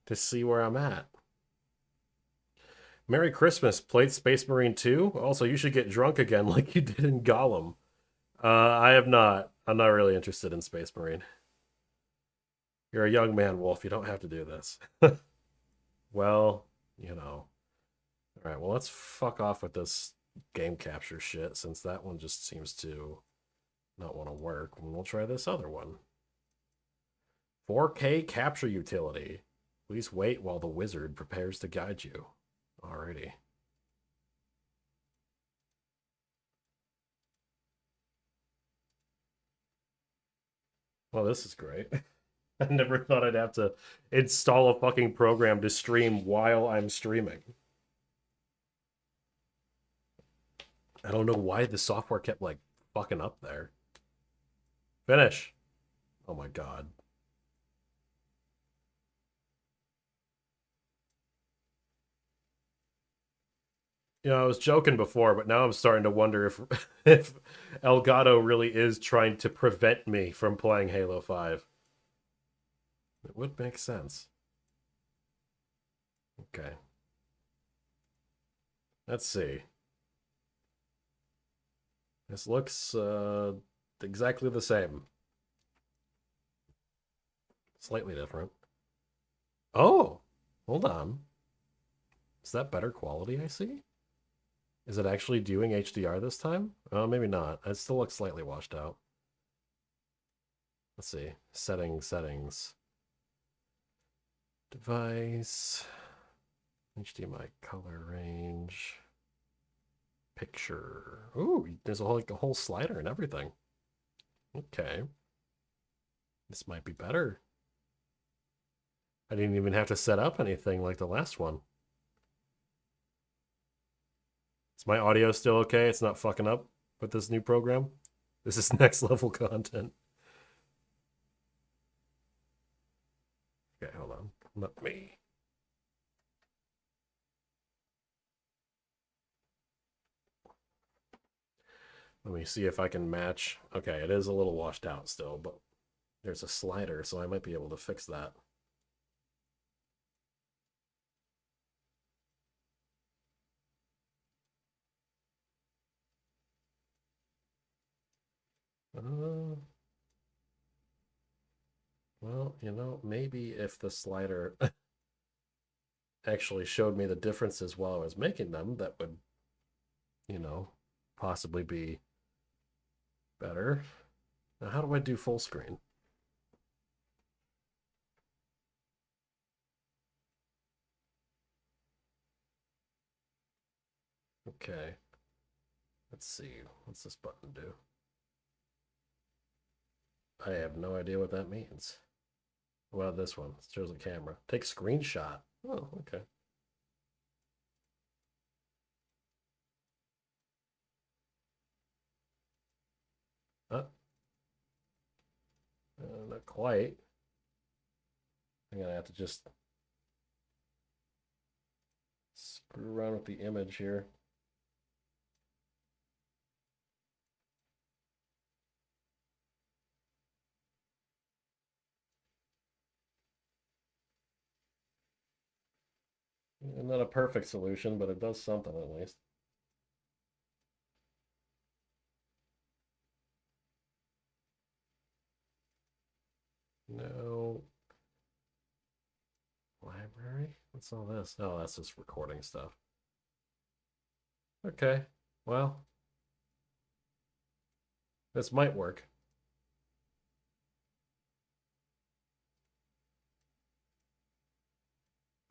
to see where I'm at. Merry Christmas. Played Space Marine 2? Also, you should get drunk again like you did in Gollum. I have not. I'm not really interested in Space Marine. You're a young man, Wolf. You don't have to do this. Well, you know. Alright, well, let's fuck off with this game capture shit, since that one just seems to not want to work. And we'll try this other one. 4K capture utility. Please wait while the wizard prepares to guide you. Alrighty. Well, this is great. I never thought I'd have to install a fucking program to stream while I'm streaming. I don't know why the software kept, like, fucking up there. Finish. Oh my god. You know, I was joking before, but now I'm starting to wonder if if Elgato really is trying to prevent me from playing Halo 5. It would make sense. Okay. Let's see. This looks exactly the same. Slightly different. Oh! Hold on. Is that better quality I see? Is it actually doing HDR this time? Oh, maybe not. It still looks slightly washed out. Let's see. Settings. Device. HDMI color range. Picture. Ooh, there's like a whole slider and everything. Okay. This might be better. I didn't even have to set up anything like the last one. Is my audio still okay? It's not fucking up with this new program? This is next level content. Okay, hold on. Let me... Let me see if I can match. Okay, it is a little washed out still, but there's a slider, so I might be able to fix that. Well, you know, maybe if the slider actually showed me the differences while I was making them, that would, you know, possibly be better. Now, how do I do full screen? Okay. Let's see. What's this button do? I have no idea what that means. What about this one? It shows a camera. Take screenshot. Oh, okay. Not quite. I'm gonna have to just screw around with the image here. Not a perfect solution, but it does something at least. No. Library? What's all this? Oh, that's just recording stuff. Okay. Well, this might work.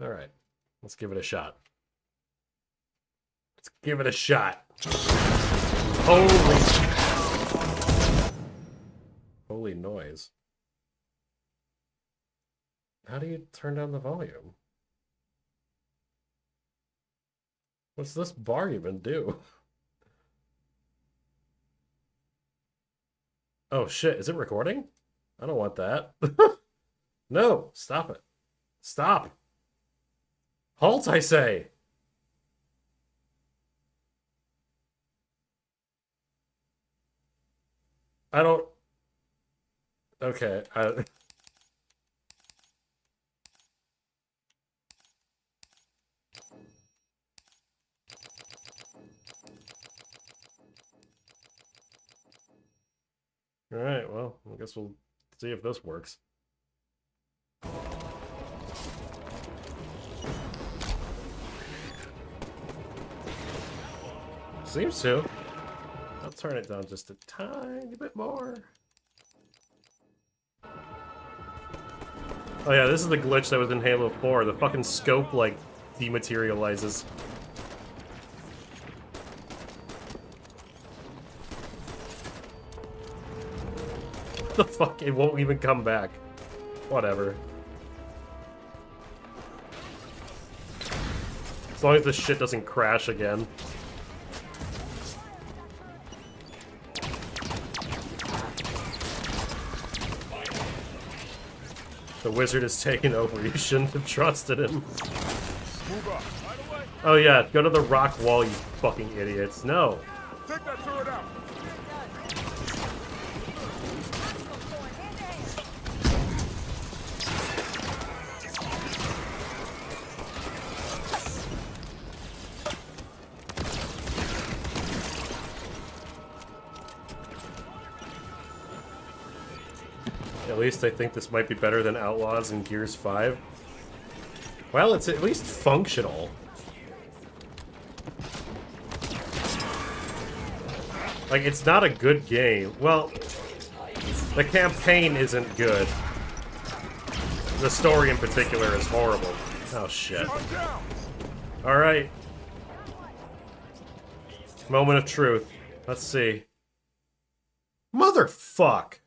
All right. Let's give it a shot. Let's give it a shot. Holy noise. How do you turn down the volume? What's this bar even do? Oh shit, is it recording? I don't want that. No, stop it. Stop. Halt, I say. I don't... Okay, Alright, well, I guess we'll see if this works. Seems to. I'll turn it down just a tiny bit more. Oh yeah, this is the glitch that was in Halo 4. The fucking scope, like, dematerializes. What the fuck? It won't even come back. Whatever. As long as this shit doesn't crash again. The wizard is taking over. You shouldn't have trusted him. Oh yeah, go to the rock wall, you fucking idiots. No. Take that turret out. At least I think this might be better than Outlaws and Gears 5. Well, it's at least functional. Like, it's not a good game. Well, the campaign isn't good. The story in particular is horrible. Oh, shit. Alright. Moment of truth. Let's see. Motherfuck!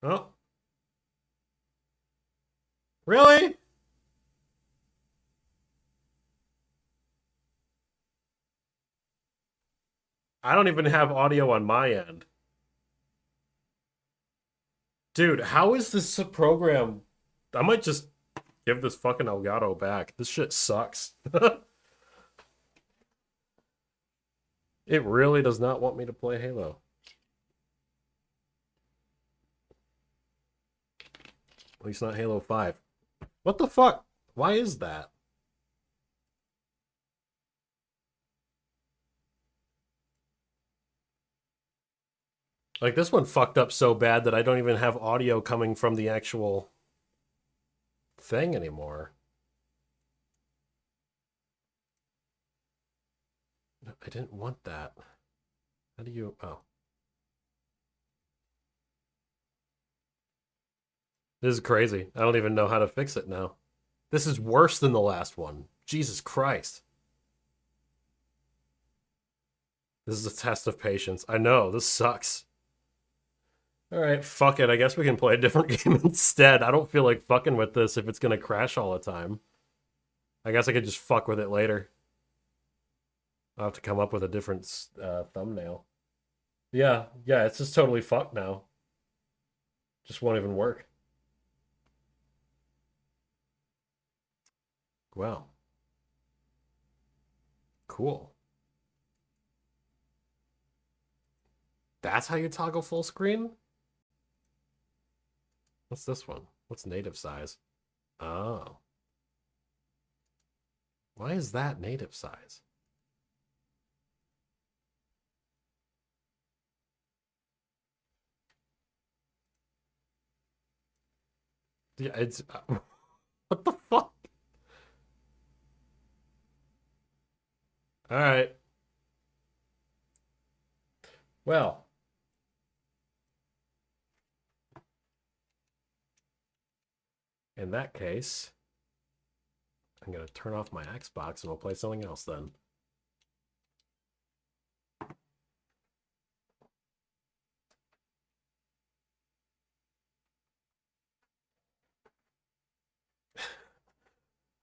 Oh. Really? I don't even have audio on my end. Dude, how is this a program? I might just give this fucking Elgato back. This shit sucks. It really does not want me to play Halo. At least not Halo 5. What the fuck? Why is that? Like, this one fucked up so bad that I don't even have audio coming from the actual thing anymore. I didn't want that. How do you... Oh. This is crazy. I don't even know how to fix it now. This is worse than the last one. Jesus Christ. This is a test of patience. I know, this sucks. Alright, fuck it. I guess we can play a different game instead. I don't feel like fucking with this if it's gonna crash all the time. I guess I could just fuck with it later. I'll have to come up with a different thumbnail. Yeah, it's just totally fucked now. Just won't even work. Wow. Cool. That's how you toggle full screen? What's this one? What's native size? Oh. Why is that native size? Yeah, it's... what the fuck? Alright. Well. In that case, I'm going to turn off my Xbox and we'll play something else then.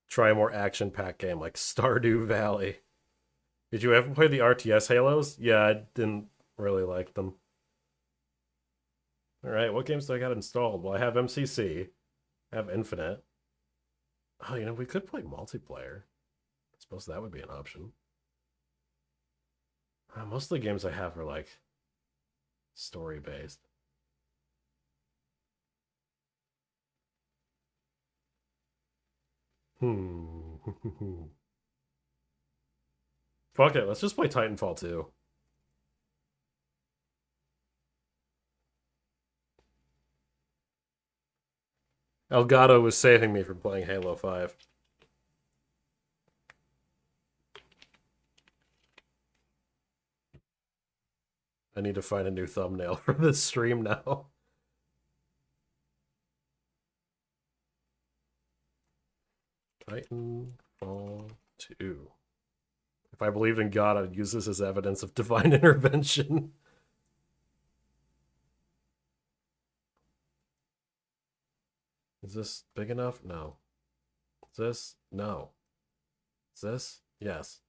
Try a more action-packed game like Stardew Valley. Did you ever play the RTS Halos? Yeah, I didn't really like them. Alright, what games do I got installed? Well, I have MCC. I have Infinite. Oh, you know, we could play multiplayer. I suppose that would be an option. Most of the games I have are, like, story-based. Fuck it, let's just play Titanfall 2. Elgato was saving me from playing Halo 5. I need to find a new thumbnail for this stream now. Titanfall 2. If I believed in God, I'd use this as evidence of divine intervention. Is this big enough? No. Is this? No. Is this? Yes.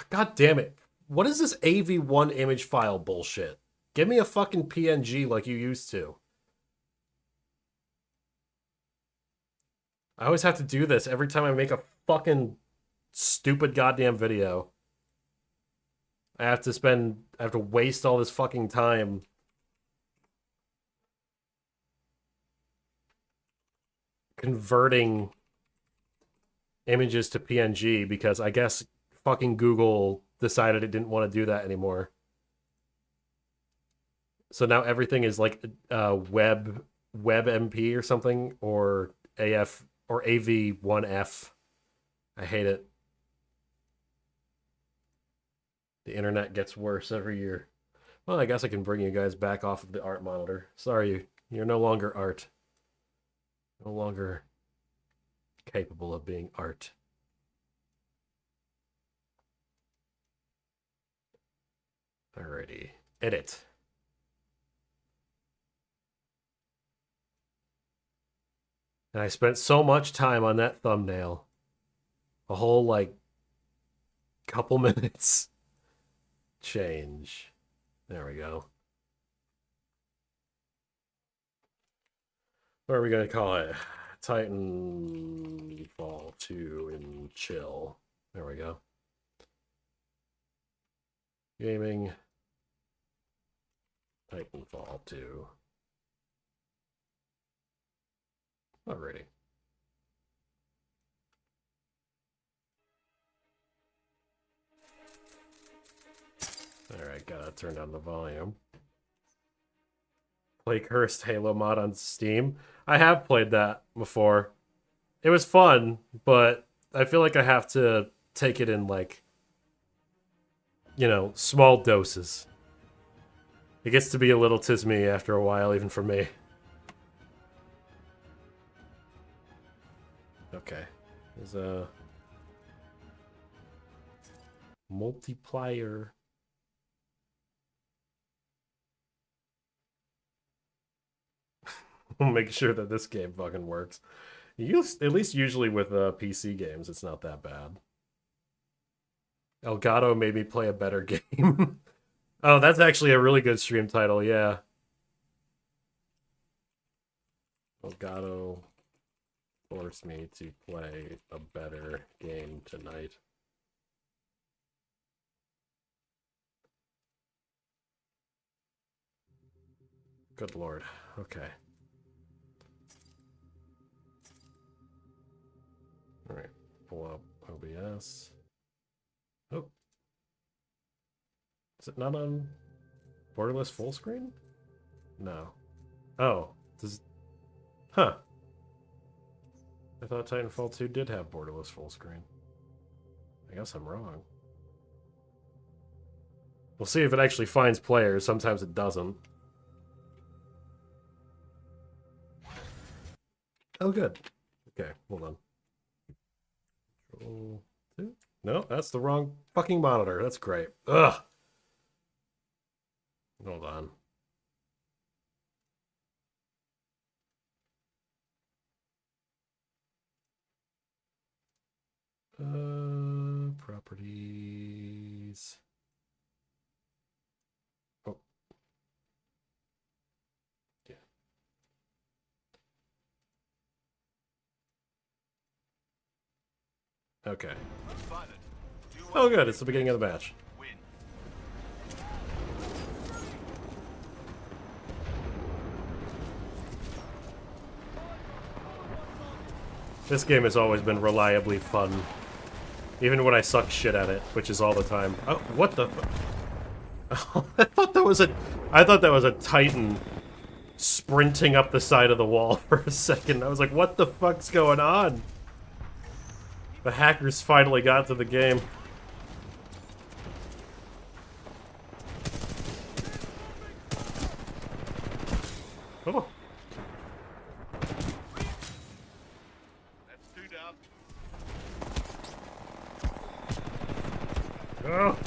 God damn it. What is this AV1 image file bullshit? Give me a fucking PNG like you used to. I always have to do this every time I make a fucking stupid goddamn video. I have to waste all this fucking time converting images to PNG because I guess fucking Google decided it didn't want to do that anymore. So now everything is like WebMP or something, or AF or AV1F. I hate it. The internet gets worse every year. Well, I guess I can bring you guys back off of the art monitor. Sorry, you're no longer art. No longer capable of being art. Alrighty. Edit. And I spent so much time on that thumbnail. A whole, like, couple minutes. Change. There we go. What are we going to call it? Titanfall 2 and chill. There we go. Gaming. Titanfall 2. Alrighty. Alright, gotta turn down the volume. Play Cursed Halo mod on Steam. I have played that before. It was fun, but I feel like I have to take it in, like, you know, small doses. It gets to be a little tismy after a while, even for me. Okay. There's a multiplier. Make sure that this game fucking works. At least usually with PC games, it's not that bad. Elgato made me play a better game. Oh, that's actually a really good stream title, yeah. Elgato forced me to play a better game tonight. Good lord. Okay. Alright, pull up OBS. Oh. Is it not on borderless full screen? No. Oh. Huh. I thought Titanfall 2 did have borderless full screen. I guess I'm wrong. We'll see if it actually finds players. Sometimes it doesn't. Oh, good. Okay, hold on. Control 2? No, that's the wrong fucking monitor. That's great. Ugh. Hold on. Properties. Oh. Yeah. Okay. Oh, good. It's the beginning of the match. This game has always been reliably fun. Even when I suck shit at it, which is all the time. Oh, what the I thought that was a Titan sprinting up the side of the wall for a second. I was like, what the fuck's going on? The hackers finally got to the game. Oh. That's two down. Oh.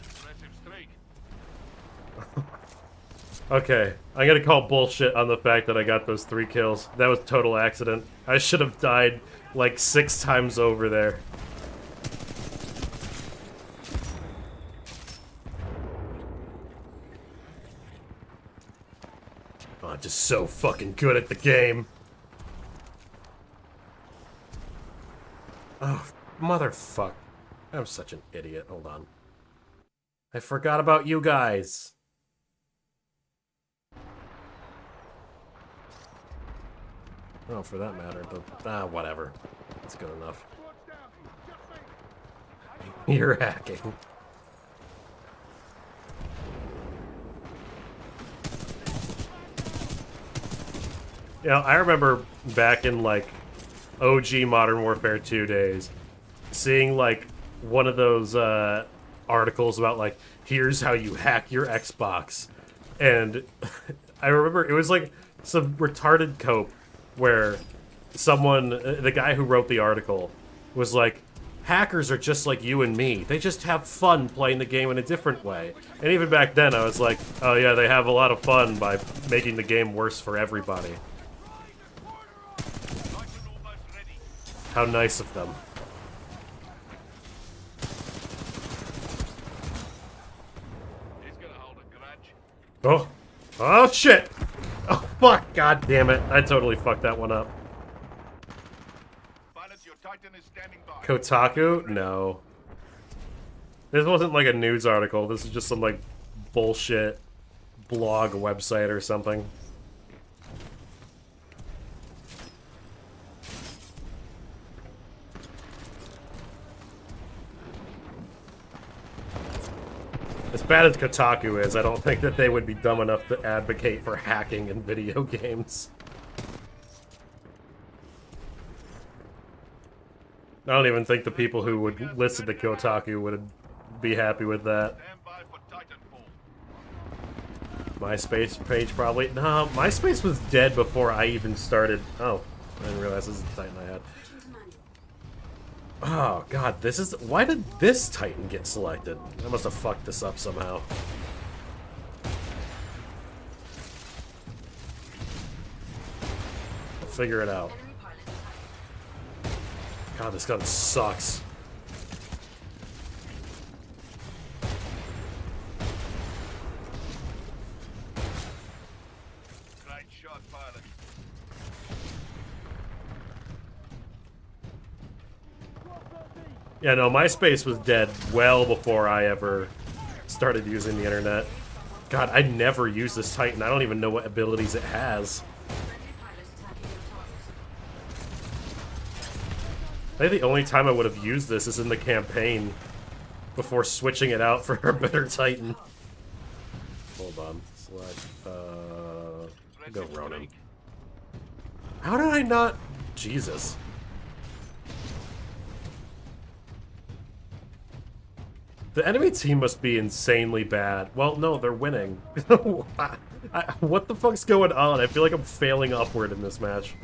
Aggressive streak. Okay, I'm gonna call bullshit on the fact that I got those 3 kills. That was total accident. I should have died like 6 times over there. Oh, I'm just so fucking good at the game. Oh, motherfuck. I'm such an idiot. Hold on. I forgot about you guys. Oh, for that matter, but whatever. It's good enough. You're hacking. You know, I remember back in, like, OG Modern Warfare 2 days, seeing, like, one of those, articles about, like, here's how you hack your Xbox. And I remember it was, like, some retarded cope where someone, the guy who wrote the article, was like, hackers are just like you and me. They just have fun playing the game in a different way. And even back then, I was like, oh yeah, they have a lot of fun by making the game worse for everybody. How nice of them. He's gonna hold a grudge. Oh. Oh, shit! Oh, fuck! God damn it. I totally fucked that one up. Pilots, your Titan is standing by. Kotaku? No. This wasn't like a news article. This is just some, like, bullshit blog website or something. As bad as Kotaku is, I don't think that they would be dumb enough to advocate for hacking in video games. I don't even think the people who would listen to Kotaku would be happy with that. Stand by for Titanfall. MySpace page probably. No, MySpace was dead before I even started. Oh, I didn't realize this is the Titan I had. Oh god, this is. Why did this Titan get selected? I must have fucked this up somehow. I'll figure it out. God, this gun sucks. Great shot, pilot. Yeah, no, MySpace was dead well before I ever started using the internet. God, I never use this Titan. I don't even know what abilities it has. I think the only time I would have used this is in the campaign before switching it out for a better Titan. Hold on. Select, go Ronin. How did I not... Jesus. The enemy team must be insanely bad. Well, no, they're winning. What the fuck's going on? I feel like I'm failing upward in this match.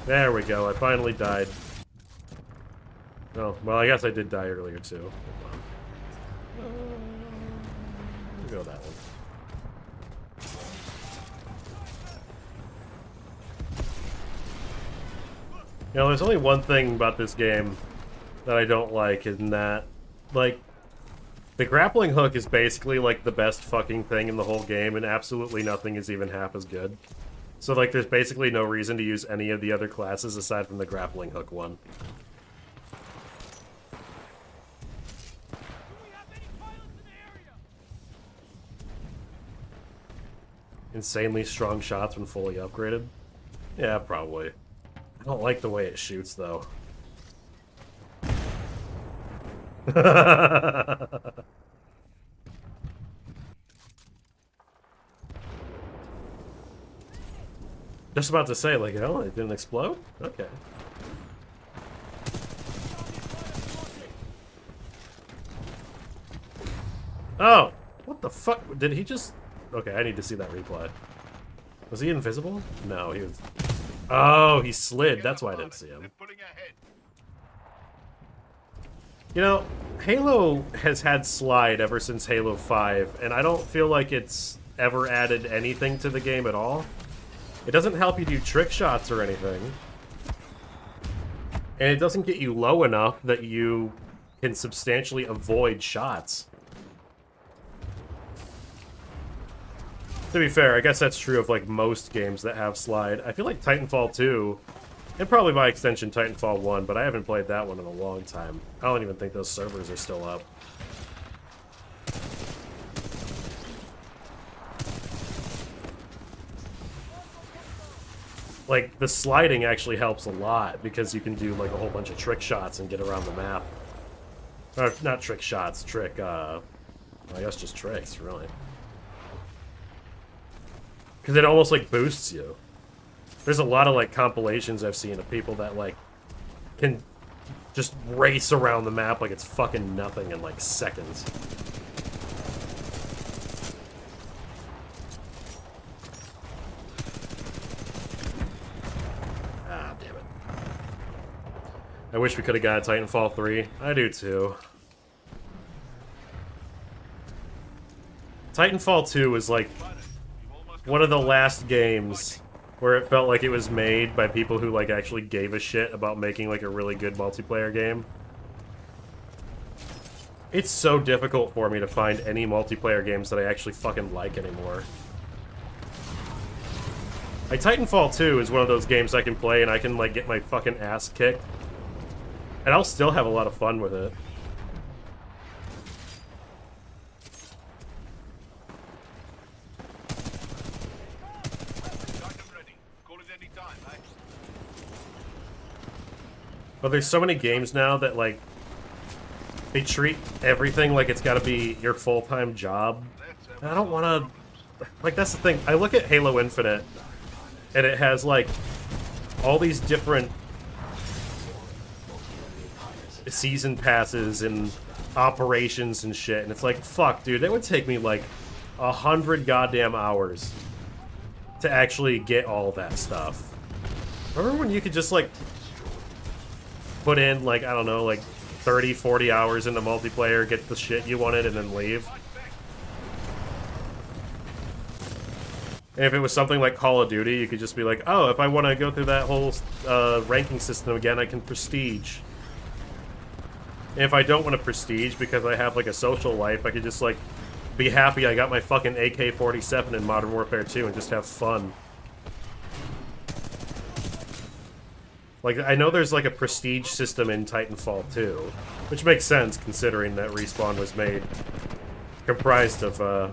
There we go, I finally died. Oh, well, I guess I did die earlier, too. We'll go that one. You know, there's only one thing about this game that I don't like, in that, like, the grappling hook is basically, like, the best fucking thing in the whole game, and absolutely nothing is even half as good. So, like, there's basically no reason to use any of the other classes aside from the grappling hook one. Insanely strong shots when fully upgraded? Yeah, probably. I don't like the way it shoots, though. Just about to say, like, oh, it didn't explode? Okay. Oh! What the fuck? Did he just... Okay, I need to see that replay. Was he invisible? No, he was... Oh, he slid. That's why I didn't see him. You know, Halo has had slide ever since Halo 5, and I don't feel like it's ever added anything to the game at all. It doesn't help you do trick shots or anything. And it doesn't get you low enough that you can substantially avoid shots. To be fair, I guess that's true of like most games that have slide. I feel like Titanfall 2, and probably by extension Titanfall 1, but I haven't played that one in a long time. I don't even think those servers are still up. Like, the sliding actually helps a lot, because you can do, like, a whole bunch of trick shots and get around the map. Or, not trick shots, I guess just tricks, really. Because it almost, like, boosts you. There's a lot of, like, compilations I've seen of people that, like, can just race around the map like it's fucking nothing in, like, seconds. I wish we could have got Titanfall 3. I do too. Titanfall 2 was like one of the last games where it felt like it was made by people who like actually gave a shit about making like a really good multiplayer game. It's so difficult for me to find any multiplayer games that I actually fucking like anymore. Like Titanfall 2 is one of those games I can play and I can like get my fucking ass kicked. And I'll still have a lot of fun with it. But there's so many games now that, like, they treat everything like it's gotta be your full-time job. And I don't wanna... Like, that's the thing. I look at Halo Infinite, and it has, like, all these different season passes and operations and shit, and it's like, fuck, dude, that would take me like 100 goddamn hours to actually get all that stuff. Remember when you could just like put in like, I don't know, like 30, 40 hours into multiplayer, get the shit you wanted, and then leave? And if it was something like Call of Duty, you could just be like, oh, if I want to go through that whole ranking system again, I can prestige. And if I don't want to prestige because I have, like, a social life, I could just, like, be happy I got my fucking AK-47 in Modern Warfare 2 and just have fun. Like, I know there's, like, a prestige system in Titanfall 2, which makes sense considering that Respawn was made comprised of,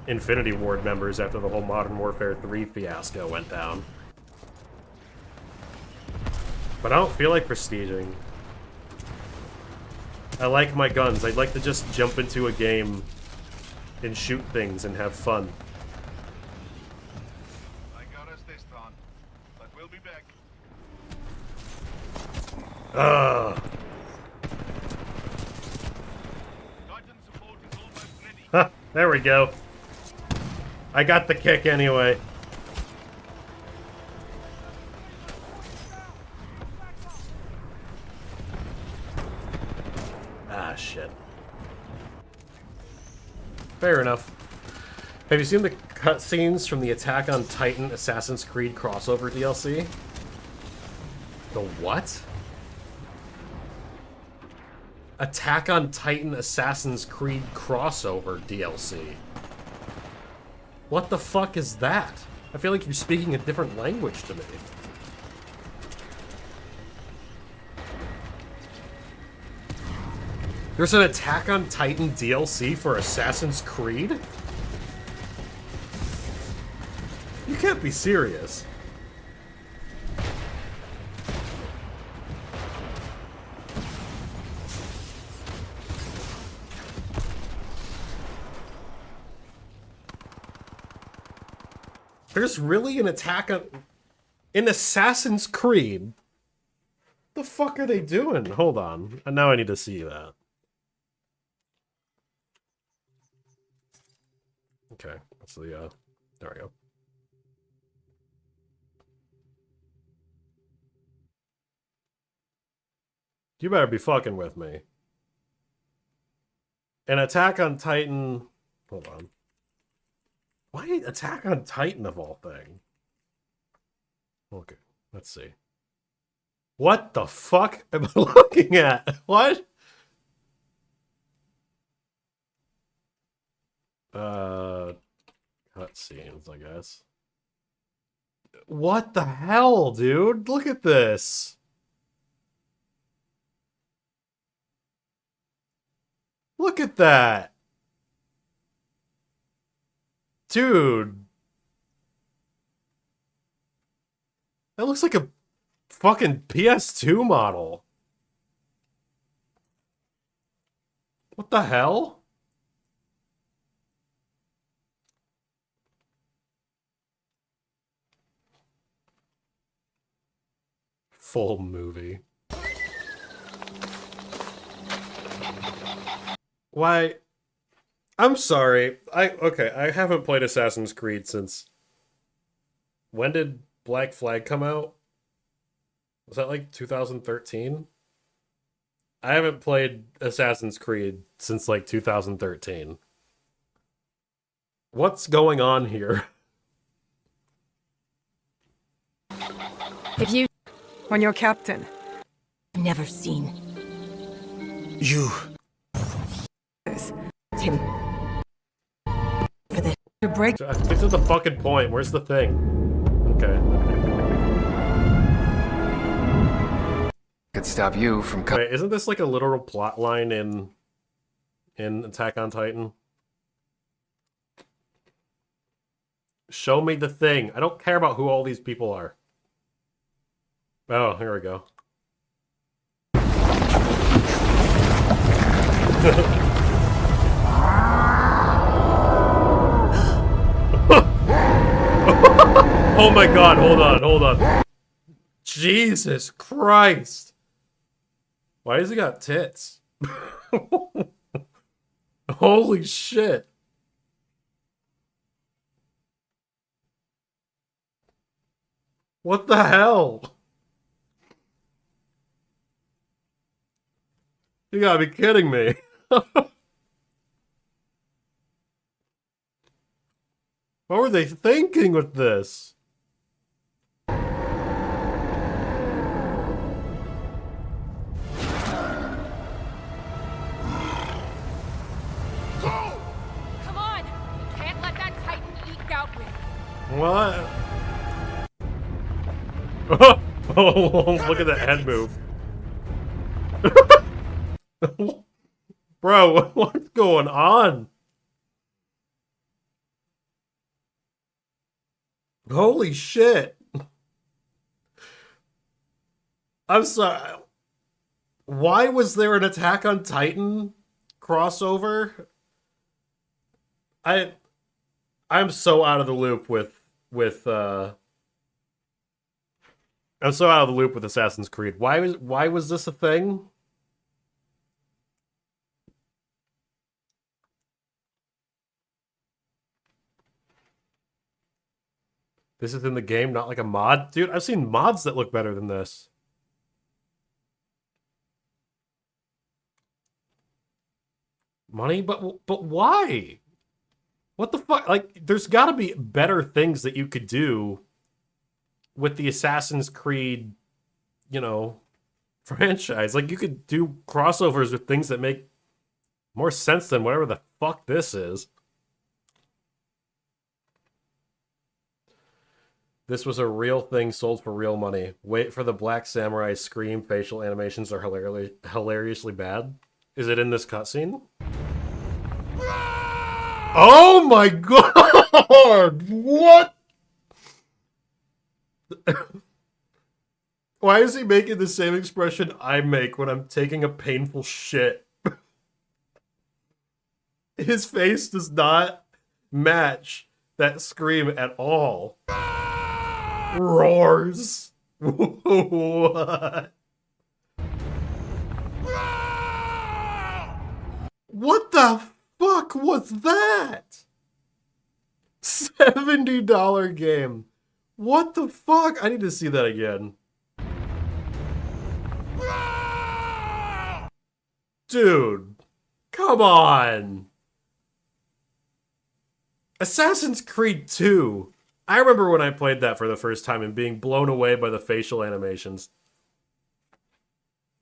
Infinity Ward members after the whole Modern Warfare 3 fiasco went down. But I don't feel like prestiging. I like my guns. I'd like to just jump into a game and shoot things and have fun. I got us this time, but we'll be back. Ugh. Titan support is almost ready. Ha, there we go. I got the kick anyway. Ah, shit. Fair enough. Have you seen the cutscenes from the Attack on Titan Assassin's Creed crossover DLC? The what? Attack on Titan Assassin's Creed crossover DLC. What the fuck is that? I feel like you're speaking a different language to me. There's an Attack on Titan DLC for Assassin's Creed? You can't be serious. There's really an attack on... In Assassin's Creed? The fuck are they doing? Hold on. Now I need to see that. Okay, that's the, there we go. You better be fucking with me. An Attack on Titan... Hold on. Why Attack on Titan of all things? Okay, let's see. What the fuck am I looking at? What? Cutscenes, I guess. What the hell, dude? Look at this. Look at that. Dude. That looks like a fucking PS2 model. What the hell? Full movie. Why? I'm sorry. Okay, I haven't played Assassin's Creed since... When did Black Flag come out? Was that like 2013? I haven't played Assassin's Creed since like 2013. What's going on here? If you... When you're captain. Never seen. You. Him. For the... To break... Get to the fucking point. Where's the thing? Okay. Could stop you from Wait, isn't this like a literal plot line in Attack on Titan? Show me the thing. I don't care about who all these people are. Oh, here we go. Oh my god, hold on. Jesus Christ. Why does he got tits? Holy shit. What the hell? You gotta be kidding me. What were they thinking with this? What? Oh, look at that head move. Bro, what's going on? Holy shit. I'm sorry. Why was there an Attack on Titan crossover? I'm so out of the loop with I'm so out of the loop with Assassin's Creed. Why was this a thing? This is in the game, not like a mod? Dude, I've seen mods that look better than this. Money? But why? What the fuck? Like, there's gotta be better things that you could do with the Assassin's Creed, you know, franchise. Like, you could do crossovers with things that make more sense than whatever the fuck this is. This was a real thing sold for real money. Wait for the Black Samurai scream. Facial animations are hilariously bad. Is it in this cutscene? Oh my god! What? Why is he making the same expression I make when I'm taking a painful shit? His face does not match that scream at all. Roars. What? What the fuck was that? $70 game. What the fuck? I need to see that again. Dude, come on. Assassin's Creed 2. I remember when I played that for the first time and being blown away by the facial animations.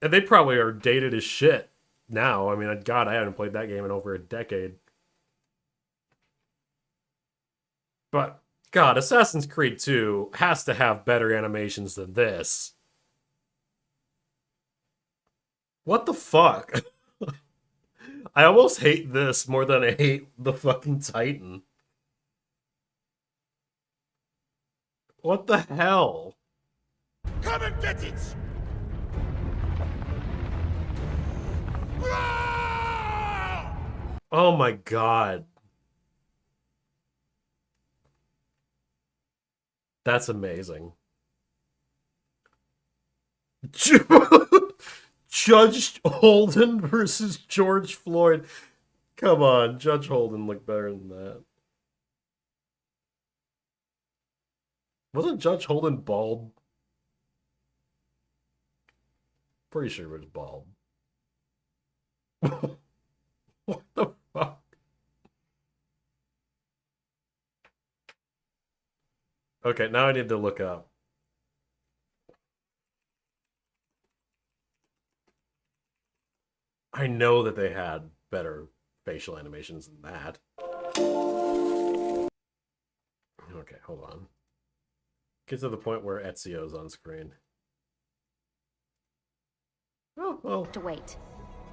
And they probably are dated as shit now. I mean, God, I haven't played that game in over a decade. But, God, Assassin's Creed 2 has to have better animations than this. What the fuck? I almost hate this more than I hate the fucking Titan. What the hell? Come and get it! Oh my god. That's amazing. Judge Holden versus George Floyd. Come on, Judge Holden looked better than that. Wasn't Judge Holden bald? Pretty sure it was bald. What the fuck? Okay, now I need to look up. I know that they had better facial animations than that. Okay, hold on. Get to the point where Ezio's on screen. Oh, well. To wait.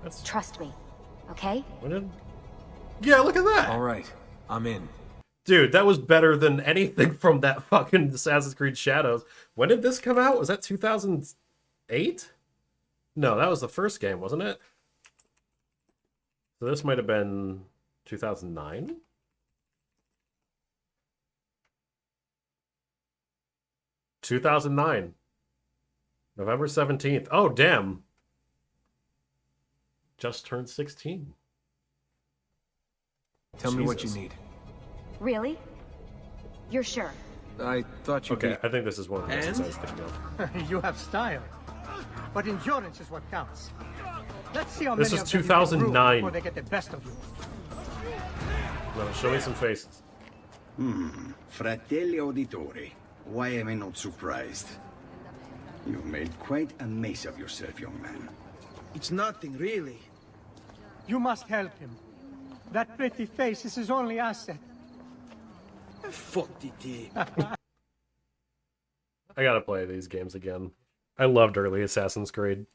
That's... Trust me, okay? Yeah, look at that! Alright, I'm in. Dude, that was better than anything from that fucking Assassin's Creed Shadows. When did this come out? Was that 2008? No, that was the first game, wasn't it? So this might have been 2009? ...2009. November 17th. Oh, damn. Just turned 16. Tell me what you need. Really? You're sure? I thought you'd Okay, I think this is one of the places I was thinking of. You have style, but endurance is what counts. Let's see how This many was of them you can 2009. before they get the best of you. No, show me some faces. Fratelli Auditori, why am I not surprised? You made quite a mess of yourself, young man. It's nothing, really. You must help him. That pretty face is his only asset. Fuck it. I gotta play these games again. I loved early Assassin's Creed.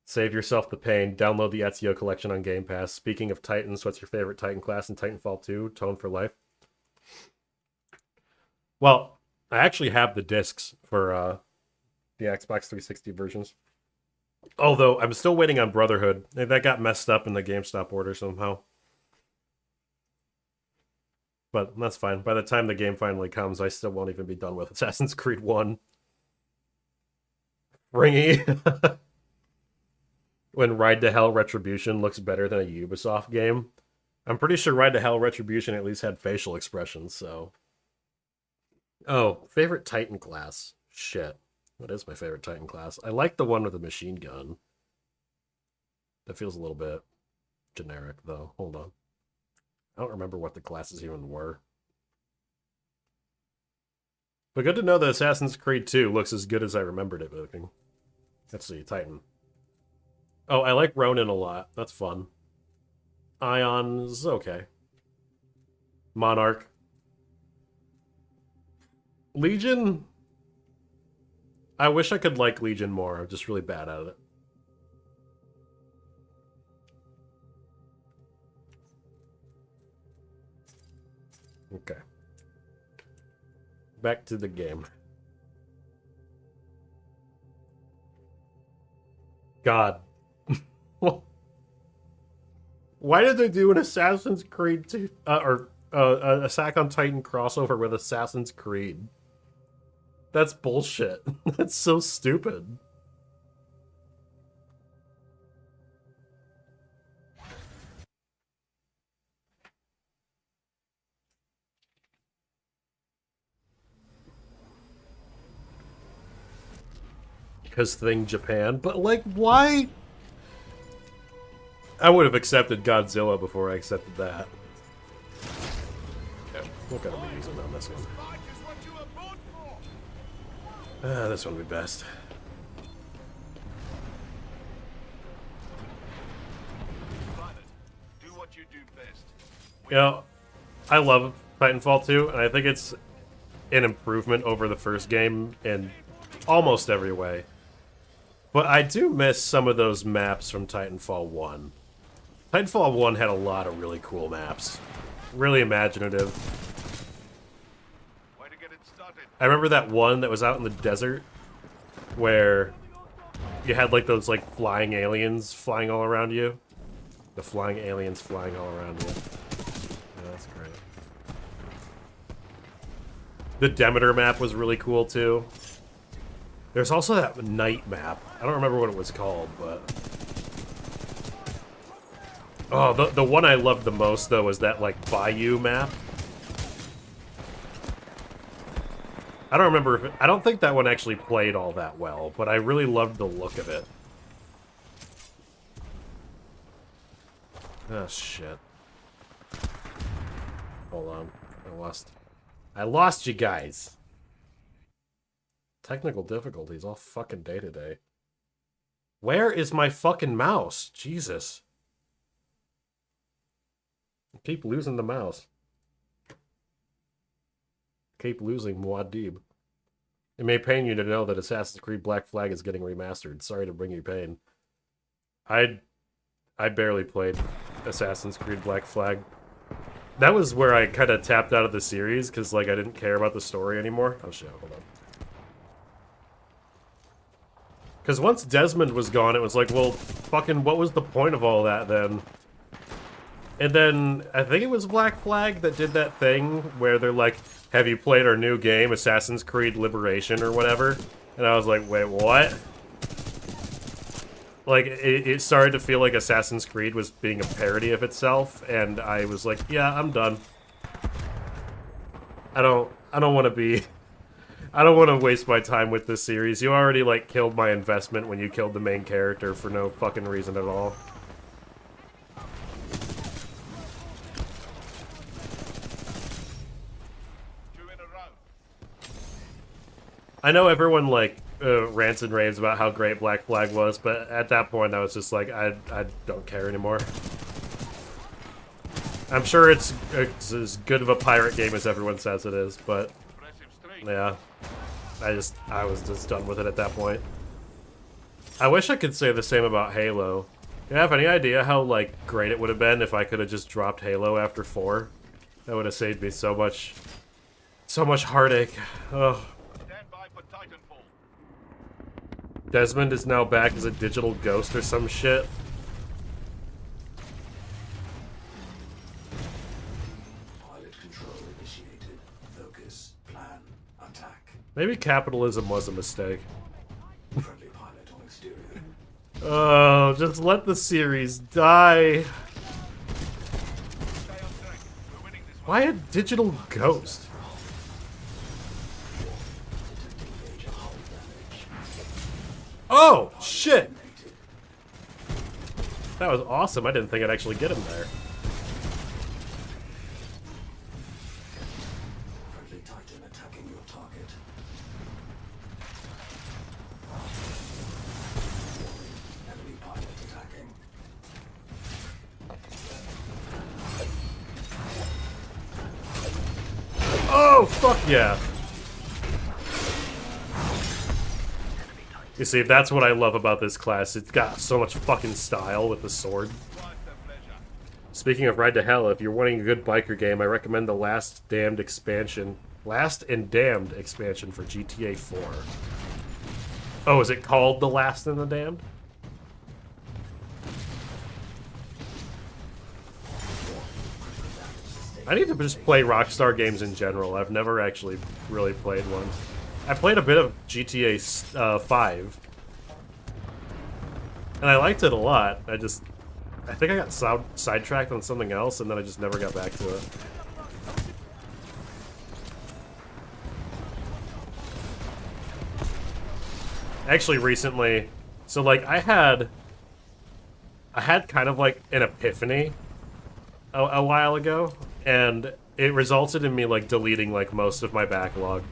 Save yourself the pain. Download the Ezio collection on Game Pass. Speaking of Titans, what's your favorite Titan class in Titanfall 2? Tone for life. Well, I actually have the discs for the Xbox 360 versions. Although, I'm still waiting on Brotherhood. That got messed up in the GameStop order somehow. But that's fine. By the time the game finally comes, I still won't even be done with Assassin's Creed 1. Ringy. When Ride to Hell Retribution looks better than a Ubisoft game. I'm pretty sure Ride to Hell Retribution at least had facial expressions, so... Oh, favorite Titan class. Shit. What is my favorite Titan class? I like the one with the machine gun. That feels a little bit generic, though. Hold on. I don't remember what the classes even were. But good to know that Assassin's Creed 2 looks as good as I remembered it looking. Let's see, Titan. Oh, I like Ronin a lot. That's fun. Ion's okay. Monarch. Legion? I wish I could like Legion more. I'm just really bad at it. Okay. Back to the game. God. Why did they do an Assassin's Creed 2, or Attack on Titan crossover with Assassin's Creed. That's bullshit. That's so stupid. Because thing Japan, but like, why? I would have accepted Godzilla before I accepted that. Okay, what gotta be using on this one? This one would be best. Do what you do best. You know, I love Titanfall 2, and I think it's an improvement over the first game in almost every way. But I do miss some of those maps from Titanfall 1. Titanfall 1 had a lot of really cool maps. Really imaginative. Way to get it started. I remember that one that was out in the desert where you had like those like flying aliens flying all around you. The flying aliens flying all around you. Yeah, that's great. The Demeter map was really cool too. There's also that night map. I don't remember what it was called, but... Oh, the one I loved the most, though, was that, like, Bayou map. I don't remember if... I don't think that one actually played all that well, but I really loved the look of it. Oh, shit. Hold on. I lost you guys. Technical difficulties all fucking day today. Where is my fucking mouse? Jesus. I keep losing the mouse. Keep losing Muad'Dib. It may pain you to know that Assassin's Creed Black Flag is getting remastered. Sorry to bring you pain. I barely played Assassin's Creed Black Flag. That was where I kind of tapped out of the series, because like I didn't care about the story anymore. Oh shit, hold on. Because once Desmond was gone, it was like, well, fucking what was the point of all that then? And then, I think it was Black Flag that did that thing where they're like, have you played our new game, Assassin's Creed Liberation or whatever? And I was like, wait, what? Like, it started to feel like Assassin's Creed was being a parody of itself, and I was like, yeah, I'm done. I don't want to be... I don't want to waste my time with this series. You already, like, killed my investment when you killed the main character for no fucking reason at all. I know everyone, like, rants and raves about how great Black Flag was, but at that point I was just like, I don't care anymore. I'm sure it's as good of a pirate game as everyone says it is, but... yeah. I was just done with it at that point. I wish I could say the same about Halo. You have any idea how, like, great it would have been if I could have just dropped Halo after 4? That would have saved me so much heartache. Ugh. Desmond is now back as a digital ghost or some shit. Pilot control initiated. Focus. Plan. Attack. Maybe capitalism was a mistake. Friendly pilot on exterior. Oh, just let the series die. Why a digital ghost? Oh, shit! That was awesome. I didn't think I'd actually get him there. Friendly Titan attacking your target. Enemy pilot attacking. Oh, fuck yeah. You see, that's what I love about this class. It's got so much fucking style with the sword. Speaking of Ride to Hell, if you're wanting a good biker game, I recommend the Last and Damned expansion for GTA 4. Oh, is it called The Last and the Damned? I need to just play Rockstar games in general. I've never actually really played one. I played a bit of GTA 5. And I liked it a lot. I think I got sidetracked on something else, and then I just never got back to it. Actually, recently, so like I had kind of like an epiphany a while ago, and it resulted in me like deleting like most of my backlog.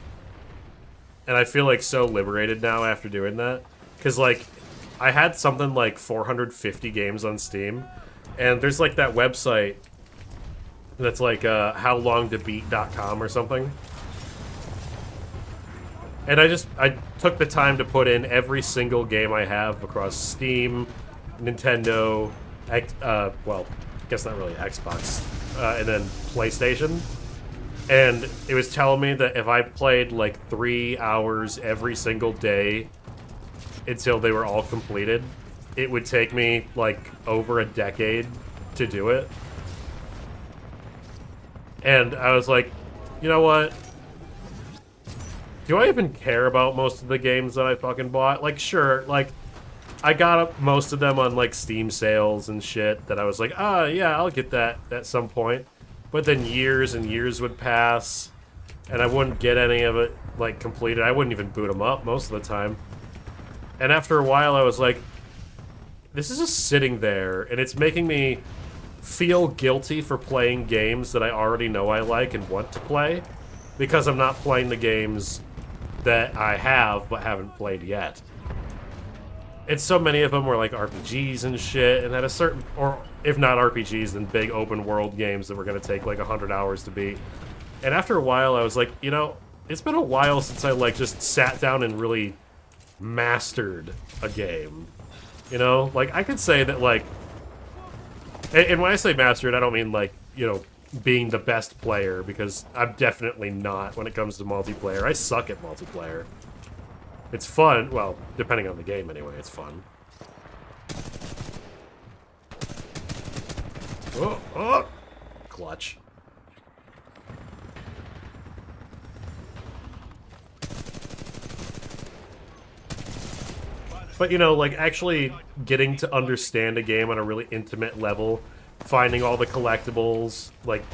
And I feel like so liberated now after doing that, because like I had something like 450 games on Steam, and there's like that website that's like howlongtobeat.com or something. And I took the time to put in every single game I have across Steam, Nintendo, well, I guess not really Xbox, and then PlayStation. And it was telling me that if I played like 3 hours every single day until they were all completed, it would take me like over a decade to do it. And I was like, you know what? Do I even care about most of the games that I fucking bought? Like, sure, like, I got most of them on, like, Steam sales and shit that I was like, ah, yeah, I'll get that at some point. But then years and years would pass, and I wouldn't get any of it, like, completed. I wouldn't even boot them up most of the time. And after a while, I was like, this is just sitting there, and it's making me feel guilty for playing games that I already know I like and want to play, because I'm not playing the games that I have but haven't played yet. And so many of them were like RPGs and shit, and at a certain, or if not RPGs, then big open world games that were going to take like 100 hours to beat. And after a while I was like, you know, it's been a while since I like just sat down and really mastered a game. You know, like I could say that like, and when I say mastered, I don't mean like, you know, being the best player, because I'm definitely not when it comes to multiplayer. I suck at multiplayer. It's fun, well, depending on the game anyway, it's fun. Oh, oh! Clutch. But, you know, like, actually getting to understand a game on a really intimate level, finding all the collectibles, like,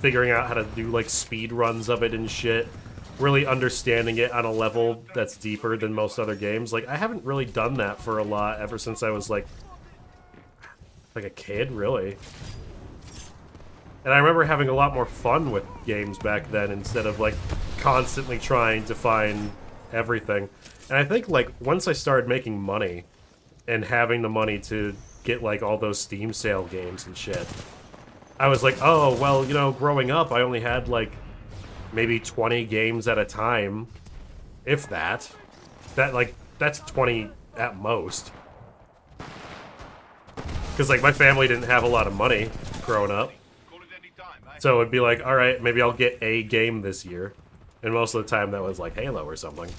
figuring out how to do, like, speed runs of it and shit, really understanding it on a level that's deeper than most other games. Like, I haven't really done that for a lot ever since I was, like a kid, really. And I remember having a lot more fun with games back then instead of, like, constantly trying to find everything. And I think, like, once I started making money and having the money to get, like, all those Steam sale games and shit, I was like, oh, well, you know, growing up, I only had, like, maybe 20 games at a time, if that. Like, that's 20 at most. Because, like, my family didn't have a lot of money growing up. So it'd be like, alright, maybe I'll get a game this year. And most of the time that was, like, Halo or something.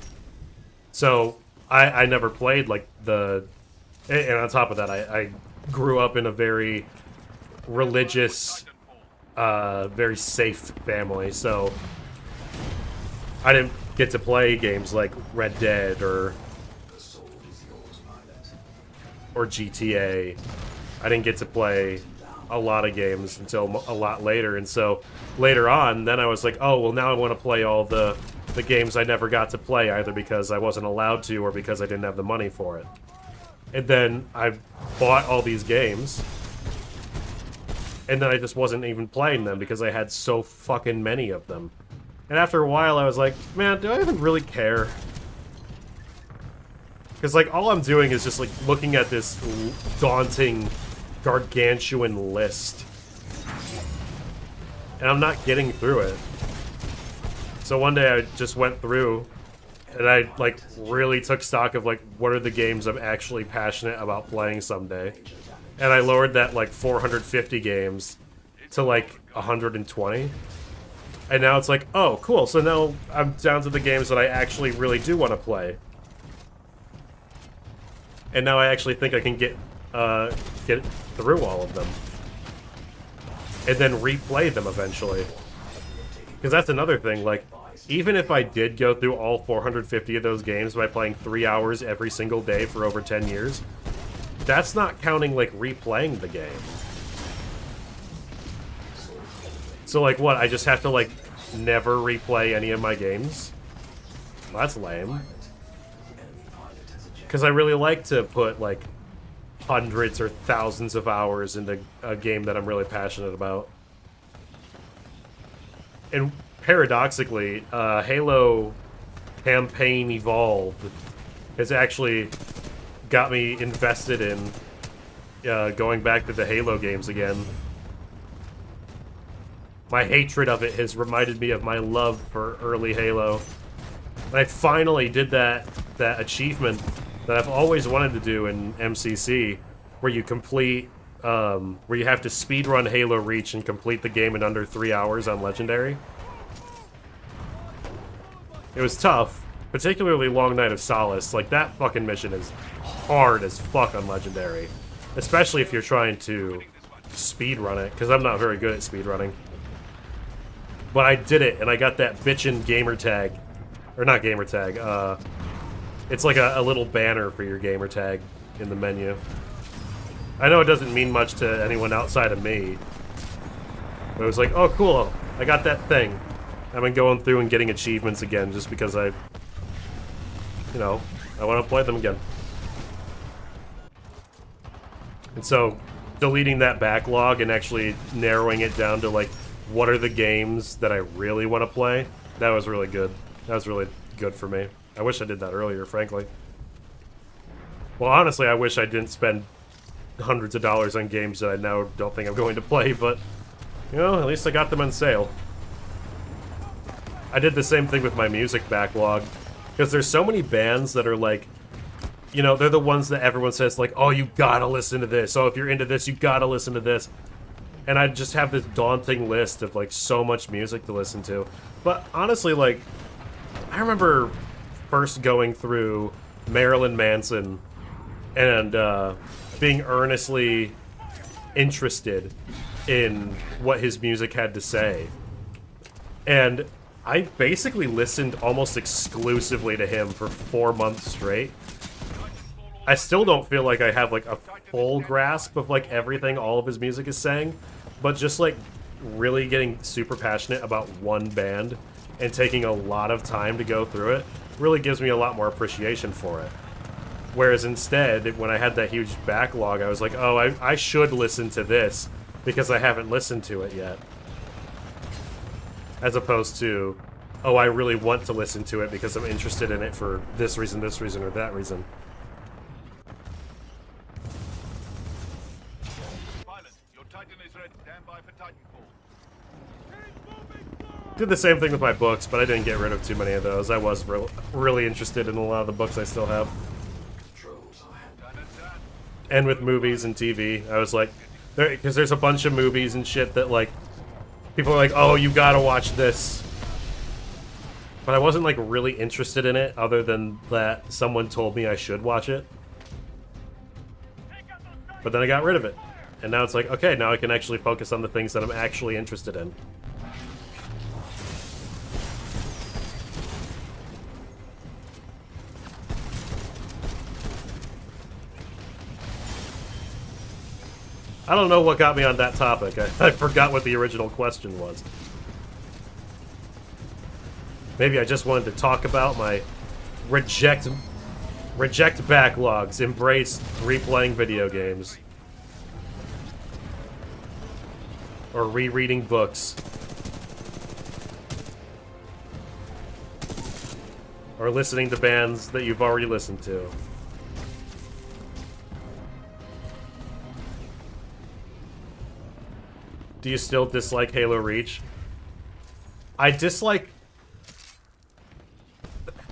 So, I never played, like, the... And on top of that, I grew up in a very religious, very safe family, so I didn't get to play games like Red Dead or GTA. I didn't get to play a lot of games until a lot later, and so later on, then I was like, oh, well, now I want to play all the games I never got to play, either because I wasn't allowed to or because I didn't have the money for it. And then I bought all these games, and then I just wasn't even playing them because I had so fucking many of them. And after a while, I was like, man, do I even really care? Because, like, all I'm doing is just, like, looking at this daunting, gargantuan list. And I'm not getting through it. So one day I just went through, and I, like, really took stock of, like, what are the games I'm actually passionate about playing someday. And I lowered that, like, 450 games to, like, 120. And now it's like, oh, cool, so now I'm down to the games that I actually really do want to play. And now I actually think I can get through all of them. and then replay them eventually. Because that's another thing, like, even if I did go through all 450 of those games by playing 3 hours every single day for over 10 years, that's not counting, like, replaying the game. So, like, what, I just have to, like, never replay any of my games? Well, that's lame. Because I really like to put, like, hundreds or thousands of hours into a game that I'm really passionate about. And paradoxically, Halo Campaign Evolved has actually got me invested in going back to the Halo games again. My hatred of it has reminded me of my love for early Halo. And I finally did that achievement that I've always wanted to do in MCC, where you complete, where you have to speedrun Halo Reach and complete the game in under 3 hours on Legendary. It was tough, particularly Long Night of Solace. Like, that fucking mission is hard as fuck on Legendary. Especially if you're trying to speedrun it, because I'm not very good at speedrunning. But I did it, and I got that bitchin' gamer tag. Or not gamer tag, it's like a little banner for your gamer tag in the menu. I know it doesn't mean much to anyone outside of me. But it was like, oh cool, I got that thing. I've been going through and getting achievements again just because I want to play them again. And so, deleting that backlog and actually narrowing it down to, like, what are the games that I really want to play, that was really good. That was really good for me. I wish I did that earlier, frankly. Well, honestly, I wish I didn't spend hundreds of dollars on games that I now don't think I'm going to play, but, you know, at least I got them on sale. I did the same thing with my music backlog, because there's so many bands that are like, you know, they're the ones that everyone says, like, oh, you gotta listen to this. Oh, if you're into this, you gotta listen to this. And I just have this daunting list of, like, so much music to listen to. But honestly, like, I remember first going through Marilyn Manson and being earnestly interested in what his music had to say. And I basically listened almost exclusively to him for 4 months straight. I still don't feel like I have, like, a full grasp of, like, everything all of his music is saying, but just, like, really getting super passionate about one band and taking a lot of time to go through it really gives me a lot more appreciation for it. Whereas instead, when I had that huge backlog, I was like, oh, I should listen to this because I haven't listened to it yet. As opposed to, oh, I really want to listen to it because I'm interested in it for this reason, or that reason. Did the same thing with my books, but I didn't get rid of too many of those. I was really interested in a lot of the books I still have. And with movies and TV, I was like, because there's a bunch of movies and shit that, like, people are like, oh, you gotta watch this. But I wasn't, like, really interested in it, other than that someone told me I should watch it. But then I got rid of it. And now it's like, okay, now I can actually focus on the things that I'm actually interested in. I don't know what got me on that topic. I forgot what the original question was. Maybe I just wanted to talk about my reject backlogs, embrace replaying video games. Or rereading books. Or listening to bands that you've already listened to. Do you still dislike Halo Reach? I dislike...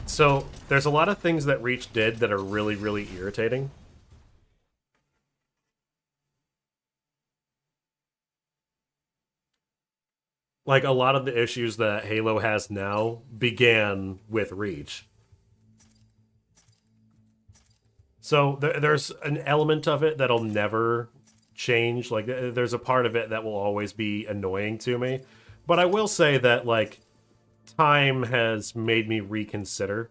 So, there's a lot of things that Reach did that are really, really irritating. Like, a lot of the issues that Halo has now began with Reach. So, there's an element of it that'll never change. Like, there's a part of it that will always be annoying to me. But I will say that, like, time has made me reconsider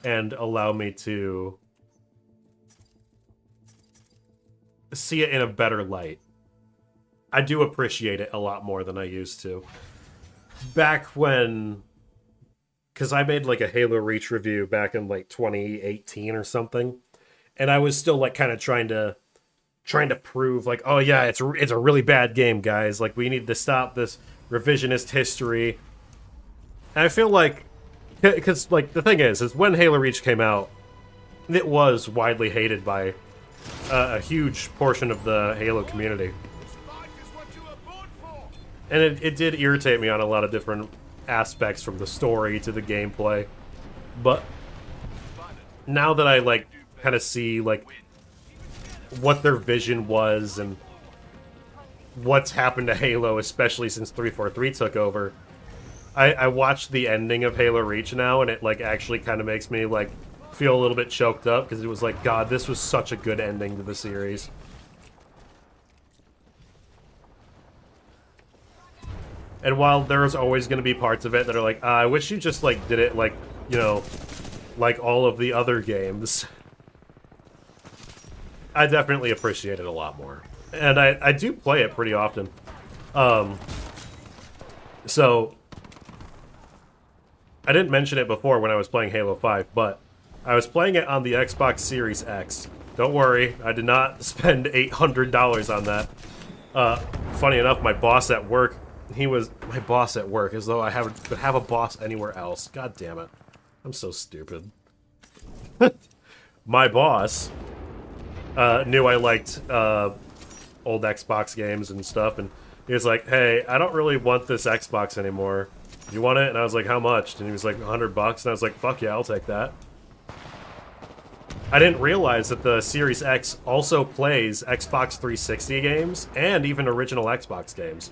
and allow me to see it in a better light. I do appreciate it a lot more than I used to. Back when... Because I made, like, a Halo Reach review back in, like, 2018 or something. And I was still, like, kind of trying to prove, like, oh, yeah, it's a really bad game, guys. Like, we need to stop this revisionist history. And I feel like... Because, like, the thing is when Halo Reach came out, it was widely hated by a huge portion of the Halo community. And it did irritate me on a lot of different aspects, from the story to the gameplay. But now that I, like, kind of see, like, what their vision was and what's happened to Halo, especially since 343 took over, I watched the ending of Halo Reach now, and it, like, actually kind of makes me, like, feel a little bit choked up, because it was like, God, this was such a good ending to the series. And while there's always going to be parts of it that are like, I wish you just, like, did it, like, you know, like all of the other games, I definitely appreciate it a lot more. And I do play it pretty often. So, I didn't mention it before when I was playing Halo 5, but I was playing it on the Xbox Series X. Don't worry, I did not spend $800 on that. Funny enough, my boss at work, my boss at work, as though I would have a boss anywhere else. God damn it. I'm so stupid. My boss knew I liked old Xbox games and stuff, and he was like, hey, I don't really want this Xbox anymore. You want it? And I was like, how much? And he was like, $100, and I was like, fuck yeah, I'll take that. I didn't realize that the Series X also plays Xbox 360 games and even original Xbox games.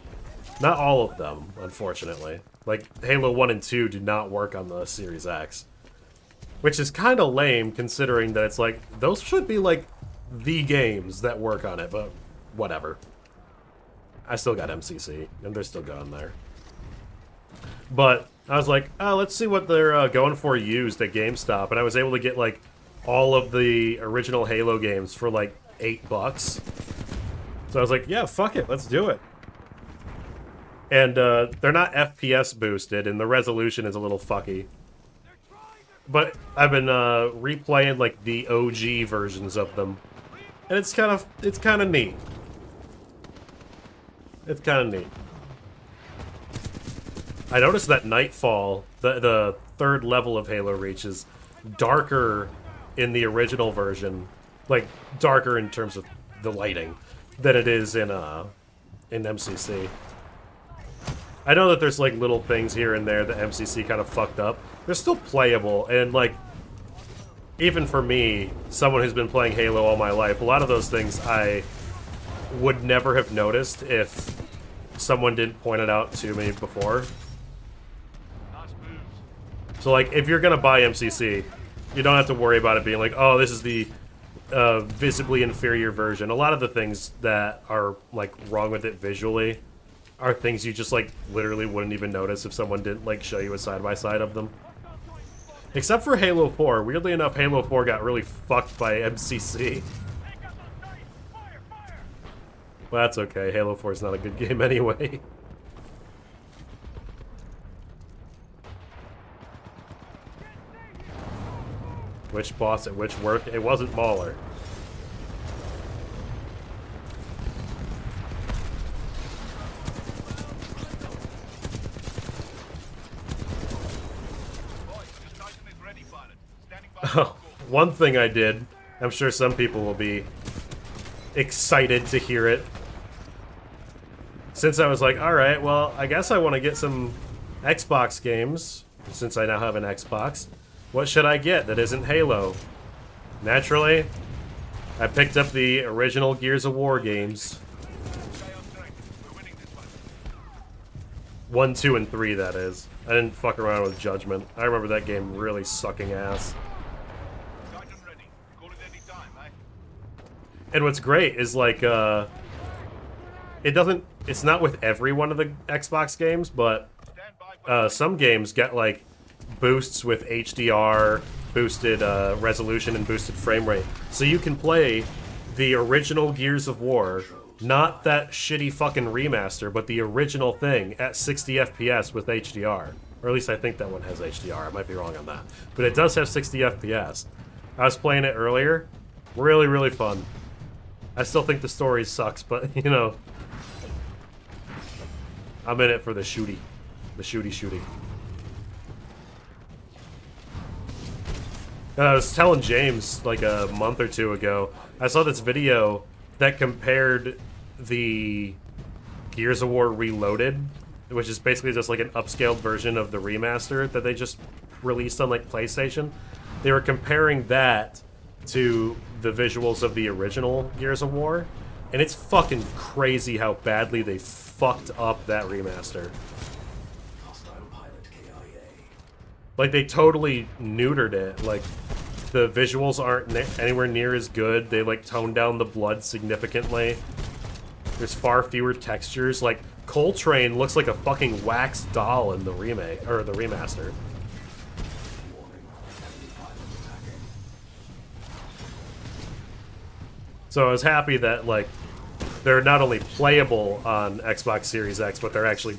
Not all of them, unfortunately. Like, Halo 1 and 2 do not work on the Series X. Which is kind of lame, considering that it's like, those should be, like, the games that work on it, but whatever. I still got MCC, and they're still going there. But I was like, oh, let's see what they're going for used at GameStop, and I was able to get, like, all of the original Halo games for, like, $8. So I was like, yeah, fuck it, let's do it. And they're not FPS boosted, and the resolution is a little fucky. But I've been replaying, like, the OG versions of them, and it's kind of neat. It's kind of neat. I noticed that Nightfall, the third level of Halo Reach, is darker in the original version, like, darker in terms of the lighting, than it is in MCC. I know that there's, like, little things here and there that MCC kind of fucked up. They're still playable, and, like, even for me, someone who's been playing Halo all my life, a lot of those things I would never have noticed if someone didn't point it out to me before. So, like, if you're gonna buy MCC, you don't have to worry about it being like, oh, this is the visibly inferior version. A lot of the things that are, like, wrong with it visually are things you just, like, literally wouldn't even notice if someone didn't, like, show you a side-by-side of them. Except for Halo 4. Weirdly enough, Halo 4 got really fucked by MCC. Well, that's okay. Halo 4 is not a good game anyway. Which boss at which work? It wasn't Mauler. Oh, one thing I did, I'm sure some people will be excited to hear it. Since I was like, alright, well, I guess I want to get some Xbox games, since I now have an Xbox. What should I get that isn't Halo? Naturally, I picked up the original Gears of War games. 1, 2, and 3, that is. I didn't fuck around with Judgment. I remember that game really sucking ass. And what's great is, like, it doesn't. It's not with every one of the Xbox games, but some games get like boosts with HDR, boosted resolution, and boosted frame rate, so you can play the original Gears of War, not that shitty fucking remaster, but the original thing at 60 FPS with HDR. Or at least I think that one has HDR. I might be wrong on that, but it does have 60 FPS. I was playing it earlier. Really, really fun. I still think the story sucks, but, you know, I'm in it for the shooty. The shooty. And I was telling James, like, a month or two ago, I saw this video that compared the Gears of War Reloaded, which is basically just, like, an upscaled version of the remaster that they just released on, like, PlayStation. They were comparing that to the visuals of the original Gears of War, and it's fucking crazy how badly they fucked up that remaster. Like, they totally neutered it. Like, the visuals aren't anywhere near as good. They, like, toned down the blood significantly. There's far fewer textures. Like, Coltrane looks like a fucking wax doll in the remake, or the remaster. So I was happy that, like, they're not only playable on Xbox Series X, but they're actually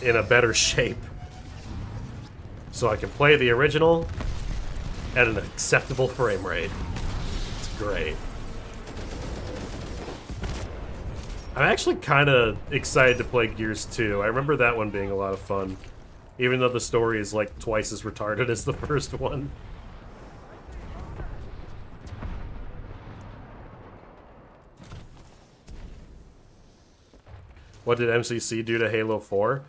in a better shape. So I can play the original at an acceptable frame rate. It's great. I'm actually kind of excited to play Gears 2. I remember that one being a lot of fun, even though the story is like twice as retarded as the first one. What did MCC do to Halo 4?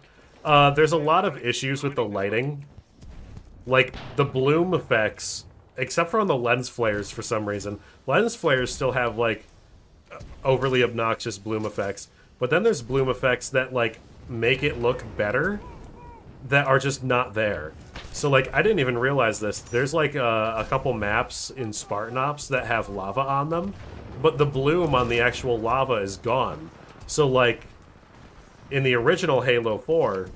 There's a lot of issues with the lighting. Like, the bloom effects, except for on the lens flares for some reason. Lens flares still have, like, overly obnoxious bloom effects. But then there's bloom effects that, like, make it look better that are just not there. So, like, I didn't even realize this. There's, like, a couple maps in Spartan Ops that have lava on them, but the bloom on the actual lava is gone. So, like, in the original Halo 4,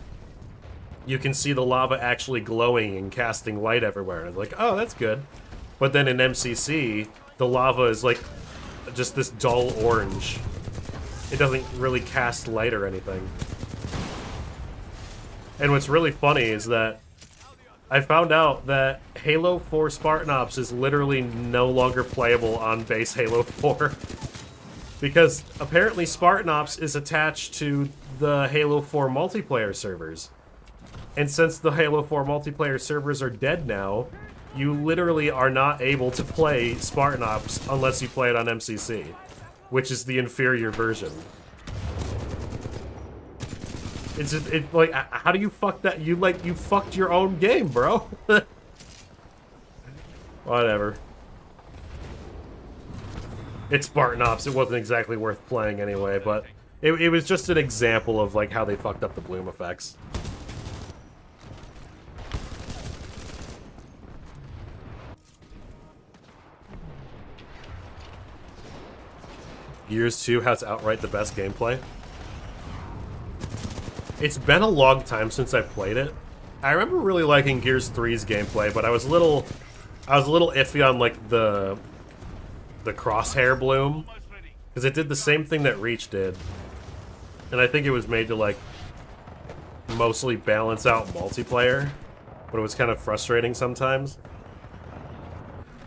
you can see the lava actually glowing and casting light everywhere. And like, oh, that's good. But then in MCC, the lava is like just this dull orange. It doesn't really cast light or anything. And what's really funny is that I found out that Halo 4 Spartan Ops is literally no longer playable on base Halo 4. Because apparently Spartan Ops is attached to the Halo 4 multiplayer servers. And since the Halo 4 multiplayer servers are dead now, you literally are not able to play Spartan Ops unless you play it on MCC, which is the inferior version. It's just, like, how do you fuck that? You fucked your own game, bro. Whatever. It's Spartan Ops. It wasn't exactly worth playing anyway, but it was just an example of, like, how they fucked up the bloom effects. Gears 2 has outright the best gameplay. It's been a long time since I played it. I remember really liking Gears 3's gameplay, but I was a little iffy on, like, the crosshair bloom, because it did the same thing that Reach did, and I think it was made to, like, mostly balance out multiplayer, but it was kind of frustrating sometimes.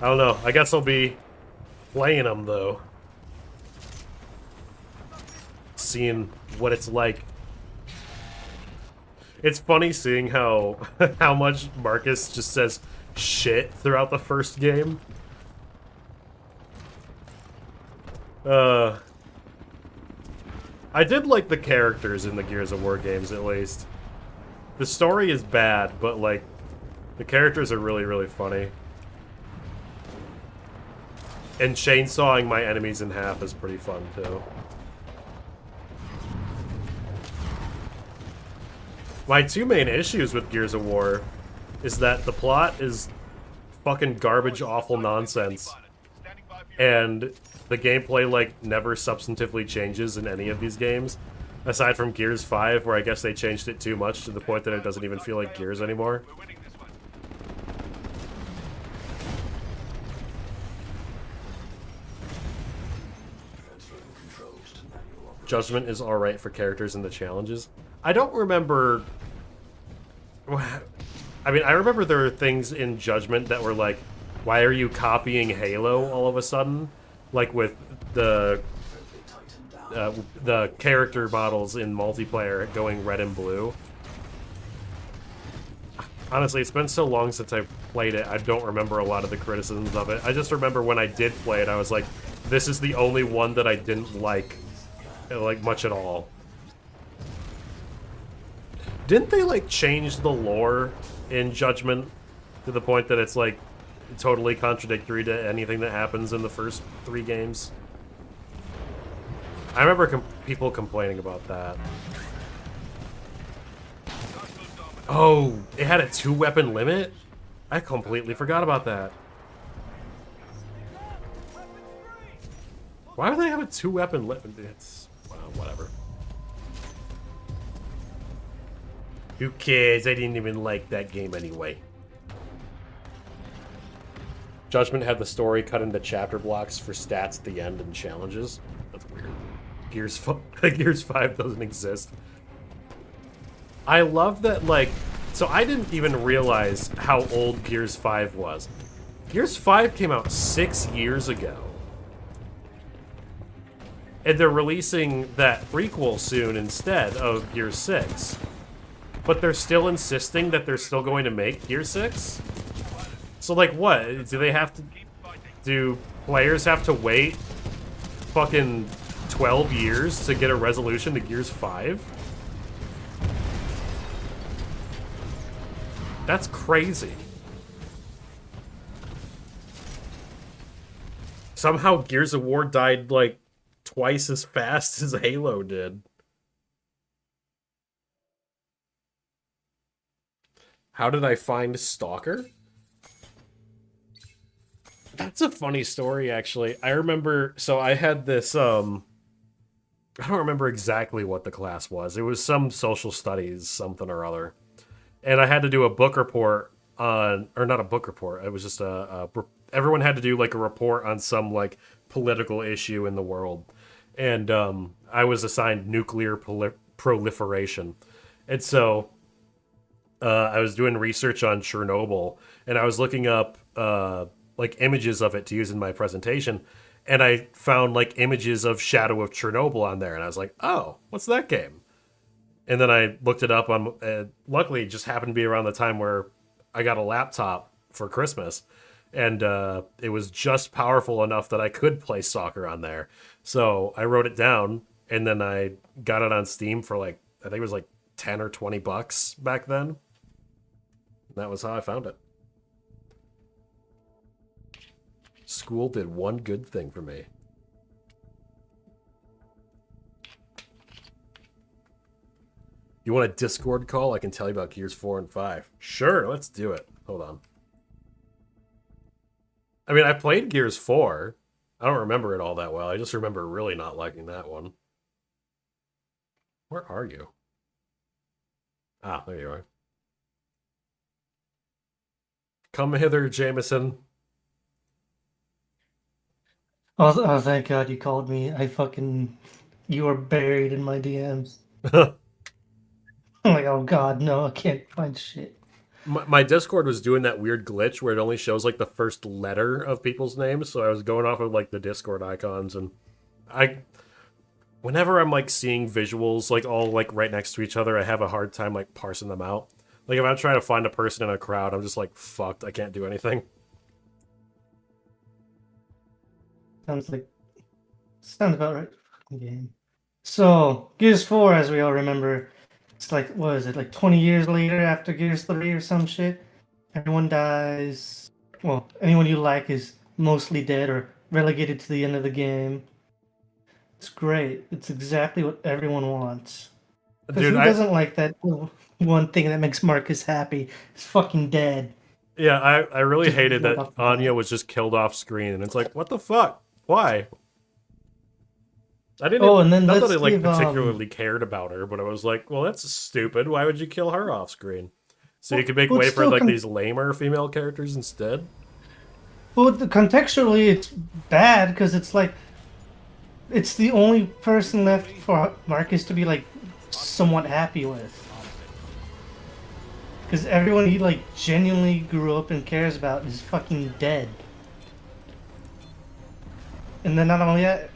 I don't know. I guess I'll be playing them though, seeing what it's like. It's funny seeing how how much Marcus just says shit throughout the first game. I did like the characters in the Gears of War games, at least. The story is bad, but, like, the characters are really, really funny. And chainsawing my enemies in half is pretty fun, too. My two main issues with Gears of War is that the plot is fucking garbage, awful nonsense. And the gameplay like never substantively changes in any of these games, aside from Gears 5, where I guess they changed it too much to the point that it doesn't even feel like Gears anymore. Judgment is alright for characters in the challenges. I don't remember... I mean, I remember there were things in Judgment that were like, why are you copying Halo all of a sudden? Like with the character models in multiplayer going red and blue. Honestly, it's been so long since I've played it, I don't remember a lot of the criticisms of it. I just remember when I did play it, I was like, this is the only one that I didn't like much at all. Didn't they, like, change the lore in Judgment to the point that it's, like, totally contradictory to anything that happens in the first 3 games? I remember people complaining about that. Oh, it had a 2-weapon limit? I completely forgot about that. Why would they have a 2-weapon limit? It's... well, whatever. Who cares? I didn't even like that game anyway. Judgment had the story cut into chapter blocks for stats at the end and challenges. That's weird. Gears 5 doesn't exist. I love that, like... so I didn't even realize how old Gears 5 was. Gears 5 came out 6 years ago. And they're releasing that prequel soon instead of Gears 6. But they're still insisting that they're still going to make Gear 6? So, like, what? Do they have to... do players have to wait fucking 12 years to get a resolution to Gears 5? That's crazy. Somehow Gears of War died, like, twice as fast as Halo did. How did I find Stalker? That's a funny story, actually. I remember... so I had this, I don't remember exactly what the class was. It was some social studies, something or other. And I had to do a book report on... or not a book report. It was just everyone had to do, like, a report on some, like, political issue in the world. And I was assigned nuclear proliferation. And so... I was doing research on Chernobyl, and I was looking up like images of it to use in my presentation, and I found like images of Shadow of Chernobyl on there, and I was like, "Oh, what's that game?" And then I looked it up on. Luckily, it just happened to be around the time where I got a laptop for Christmas, and it was just powerful enough that I could play soccer on there. So I wrote it down, and then I got it on Steam for like I think it was like $10 or $20 back then. That was how I found it. School did one good thing for me. You want a Discord call? I can tell you about Gears 4 and 5. Sure, let's do it. Hold on. I mean, I played Gears 4. I don't remember it all that well. I just remember really not liking that one. Where are you? Ah, there you are. Come hither, Jameson. Oh, thank God you called me. You were buried in my DMs. I'm like, oh God, no, I can't find shit. My Discord was doing that weird glitch where it only shows like the first letter of people's names, so I was going off of like the Discord icons, and whenever I'm like seeing visuals like all like right next to each other, I have a hard time like parsing them out. Like, if I'm trying to find a person in a crowd, I'm just like, fucked, I can't do anything. Sounds about right. Game. So, Gears 4, as we all remember, it's like, what is it, like 20 years later after Gears 3 or some shit? Everyone dies. Well, anyone you like is mostly dead or relegated to the end of the game. It's great. It's exactly what everyone wants. Dude, who doesn't like that one thing that makes Marcus happy? Is fucking dead. Yeah, I really hated that Anya was just killed off screen, and it's like, what the fuck? Why? I didn't. Oh, and then not that let's I like give, particularly cared about her, but I was like, well, that's stupid. Why would you kill her off screen? So you could make well, way it's for still like these lamer female characters instead. Well, contextually, it's bad because it's like it's the only person left for Marcus to be like somewhat happy with. Because everyone he like genuinely grew up and cares about is fucking dead. And then not only that,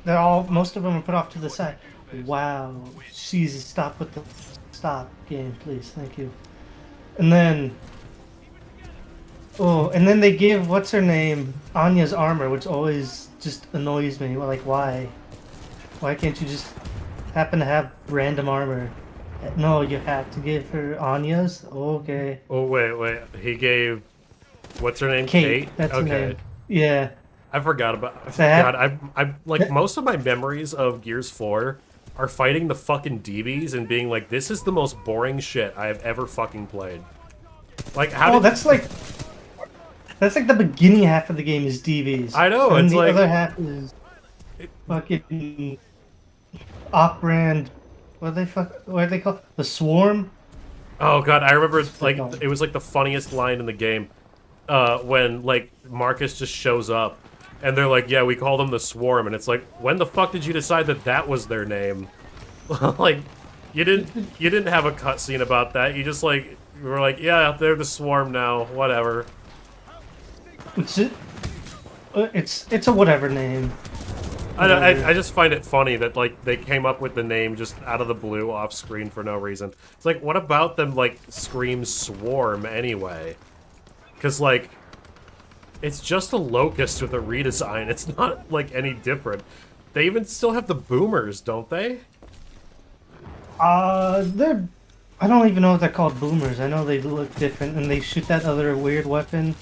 most of them are put off to the side. Wow, Jesus, stop game, please, thank you. And then, and then they give what's her name Anya's armor, which always just annoys me. Well, like why? Why can't you just happen to have random armor? No, you have to give her Anya's? Okay. Oh, wait. He gave... What's her name? Kate. That's okay. her name. Yeah. I forgot about... God, I'm like, most of my memories of Gears 4 are fighting the fucking DBs and being like, this is the most boring shit I have ever fucking played. Like, how did... that's like the beginning half of the game is DBs. I know, and it's the like... other half is fucking off-brand... What are they called? The Swarm? Oh god, I remember like it was like the funniest line in the game. When like Marcus just shows up and they're like, yeah, we call them the Swarm, and it's like, when the fuck did you decide that that was their name? Like, you didn't have a cutscene about that. You just like were like, yeah, they're the Swarm now, whatever. It's a whatever name. I just find it funny that like they came up with the name just out of the blue off screen for no reason. It's like, what about them like screams Swarm anyway? Because like it's just a locust with a redesign. It's not like any different. They even still have the boomers, don't they? I don't even know if they're called boomers. I know they look different and they shoot that other weird weapon.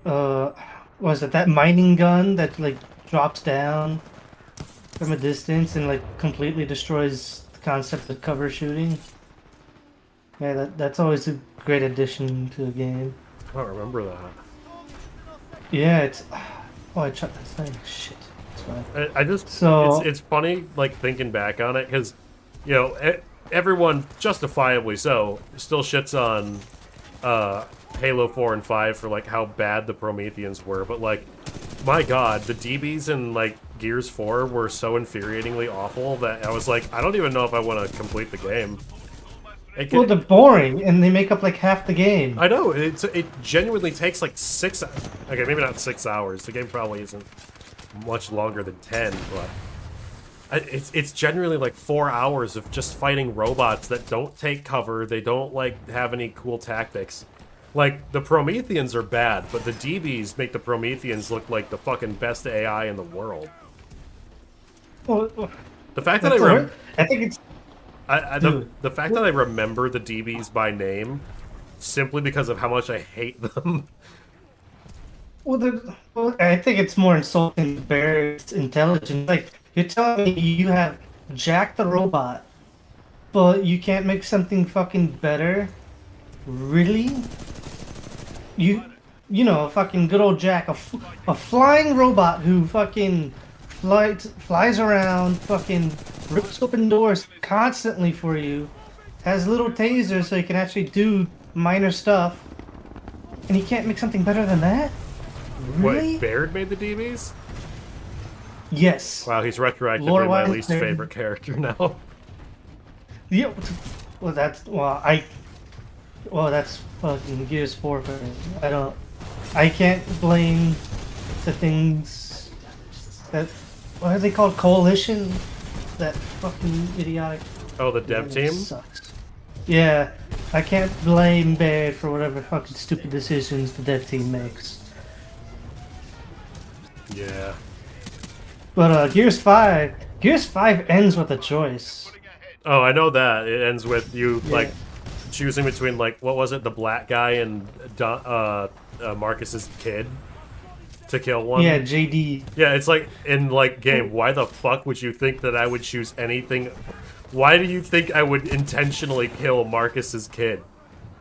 Was it that mining gun that like drops down from a distance and like completely destroys the concept of cover shooting? Yeah, that's always a great addition to the game. I don't remember that. Yeah, it's... Oh, I shot that thing. Shit. It's fine. I just... So... It's funny, like, thinking back on it, because, you know, everyone, justifiably so, still shits on Halo 4 and 5 for, like, how bad the Prometheans were, but, like, my god, the DBs in, like, Gears 4 were so infuriatingly awful that I was like, I don't even know if I want to complete the game. Well, they're boring, and they make up like half the game. I know, it genuinely takes like 6... Okay, maybe not 6 hours. The game probably isn't much longer than 10, but... It's genuinely like 4 hours of just fighting robots that don't take cover, they don't like have any cool tactics. Like, the Prometheans are bad, but the DBs make the Prometheans look like the fucking best AI in the world. Well, the fact that I think it's... the fact that I remember the DBs by name simply because of how much I hate them. Well, I think it's more insulting to Barrett's intelligence. Like, you're telling me you have Jack the robot, but you can't make something fucking better? Really? You know, fucking good old Jack, a flying robot who fucking flies around, fucking rips open doors constantly for you, has little tasers so he can actually do minor stuff, and you can't make something better than that? Really? What, Baird made the DBs? Yes. Wow, he's retroactively my least favorite character now. Yeah, that's fucking Gears 4 for me. I can't blame the things that, what are they called, Coalition? That fucking idiotic... Oh, the dev team? Sucks. Yeah, I can't blame Baird for whatever fucking stupid decisions the dev team makes. Yeah. But Gears 5 ends with a choice. Oh, I know that. It ends with you, like, choosing between, like, what was it, the black guy and Marcus's kid to kill one? Yeah, JD. Yeah, it's like, in, like, game, why the fuck would you think that I would choose anything? Why do you think I would intentionally kill Marcus's kid?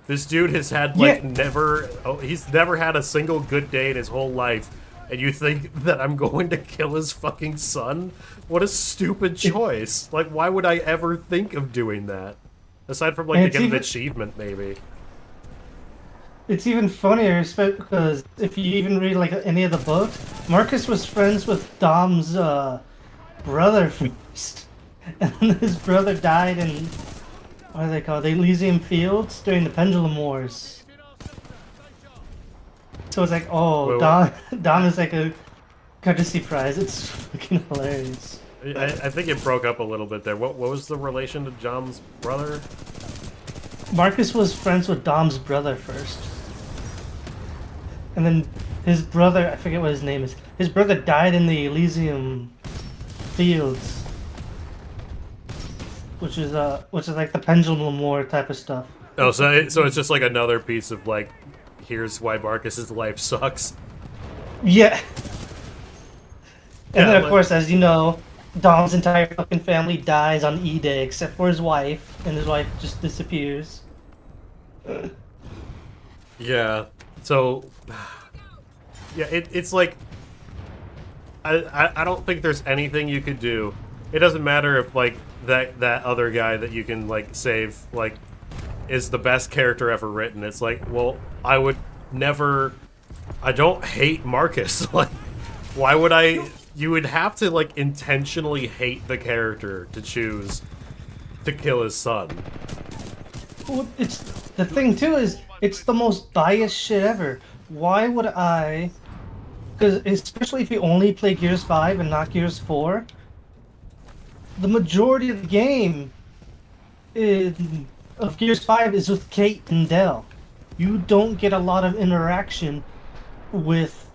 This dude has had, like, he's never had a single good day in his whole life, and you think that I'm going to kill his fucking son? What a stupid choice. Like, why would I ever think of doing that? Aside from, like, to get an achievement, maybe. It's even funnier, because if you even read, like, any of the books, Marcus was friends with Dom's, brother first. And then his brother died in, what are they called? The Elysium Fields during the Pendulum Wars. So it's like, oh, Dom is like a courtesy prize. It's fucking hilarious. I think it broke up a little bit there. What was the relation to Dom's brother? Marcus was friends with Dom's brother first. And then his brother, I forget what his name is. His brother died in the Elysium Fields. Which is like the Pendulum War type of stuff. Oh, so it's just like another piece of, like, here's why Marcus's life sucks. Yeah. And then, of like, course, as you know, Dom's entire fucking family dies on E-Day except for his wife, and his wife just disappears. Yeah. So, yeah, it's like, I don't think there's anything you could do. It doesn't matter if, like, that other guy that you can, like, save, like, is the best character ever written. It's like, well, I would never... I don't hate Marcus. Like, why would I... You would have to, like, intentionally hate the character to choose to kill his son. Well, it's... The thing, too, is it's the most biased shit ever. Why would I... Because, especially if you only play Gears 5 and not Gears 4... The majority of the game of Gears 5 is with Kate and Del. You don't get a lot of interaction with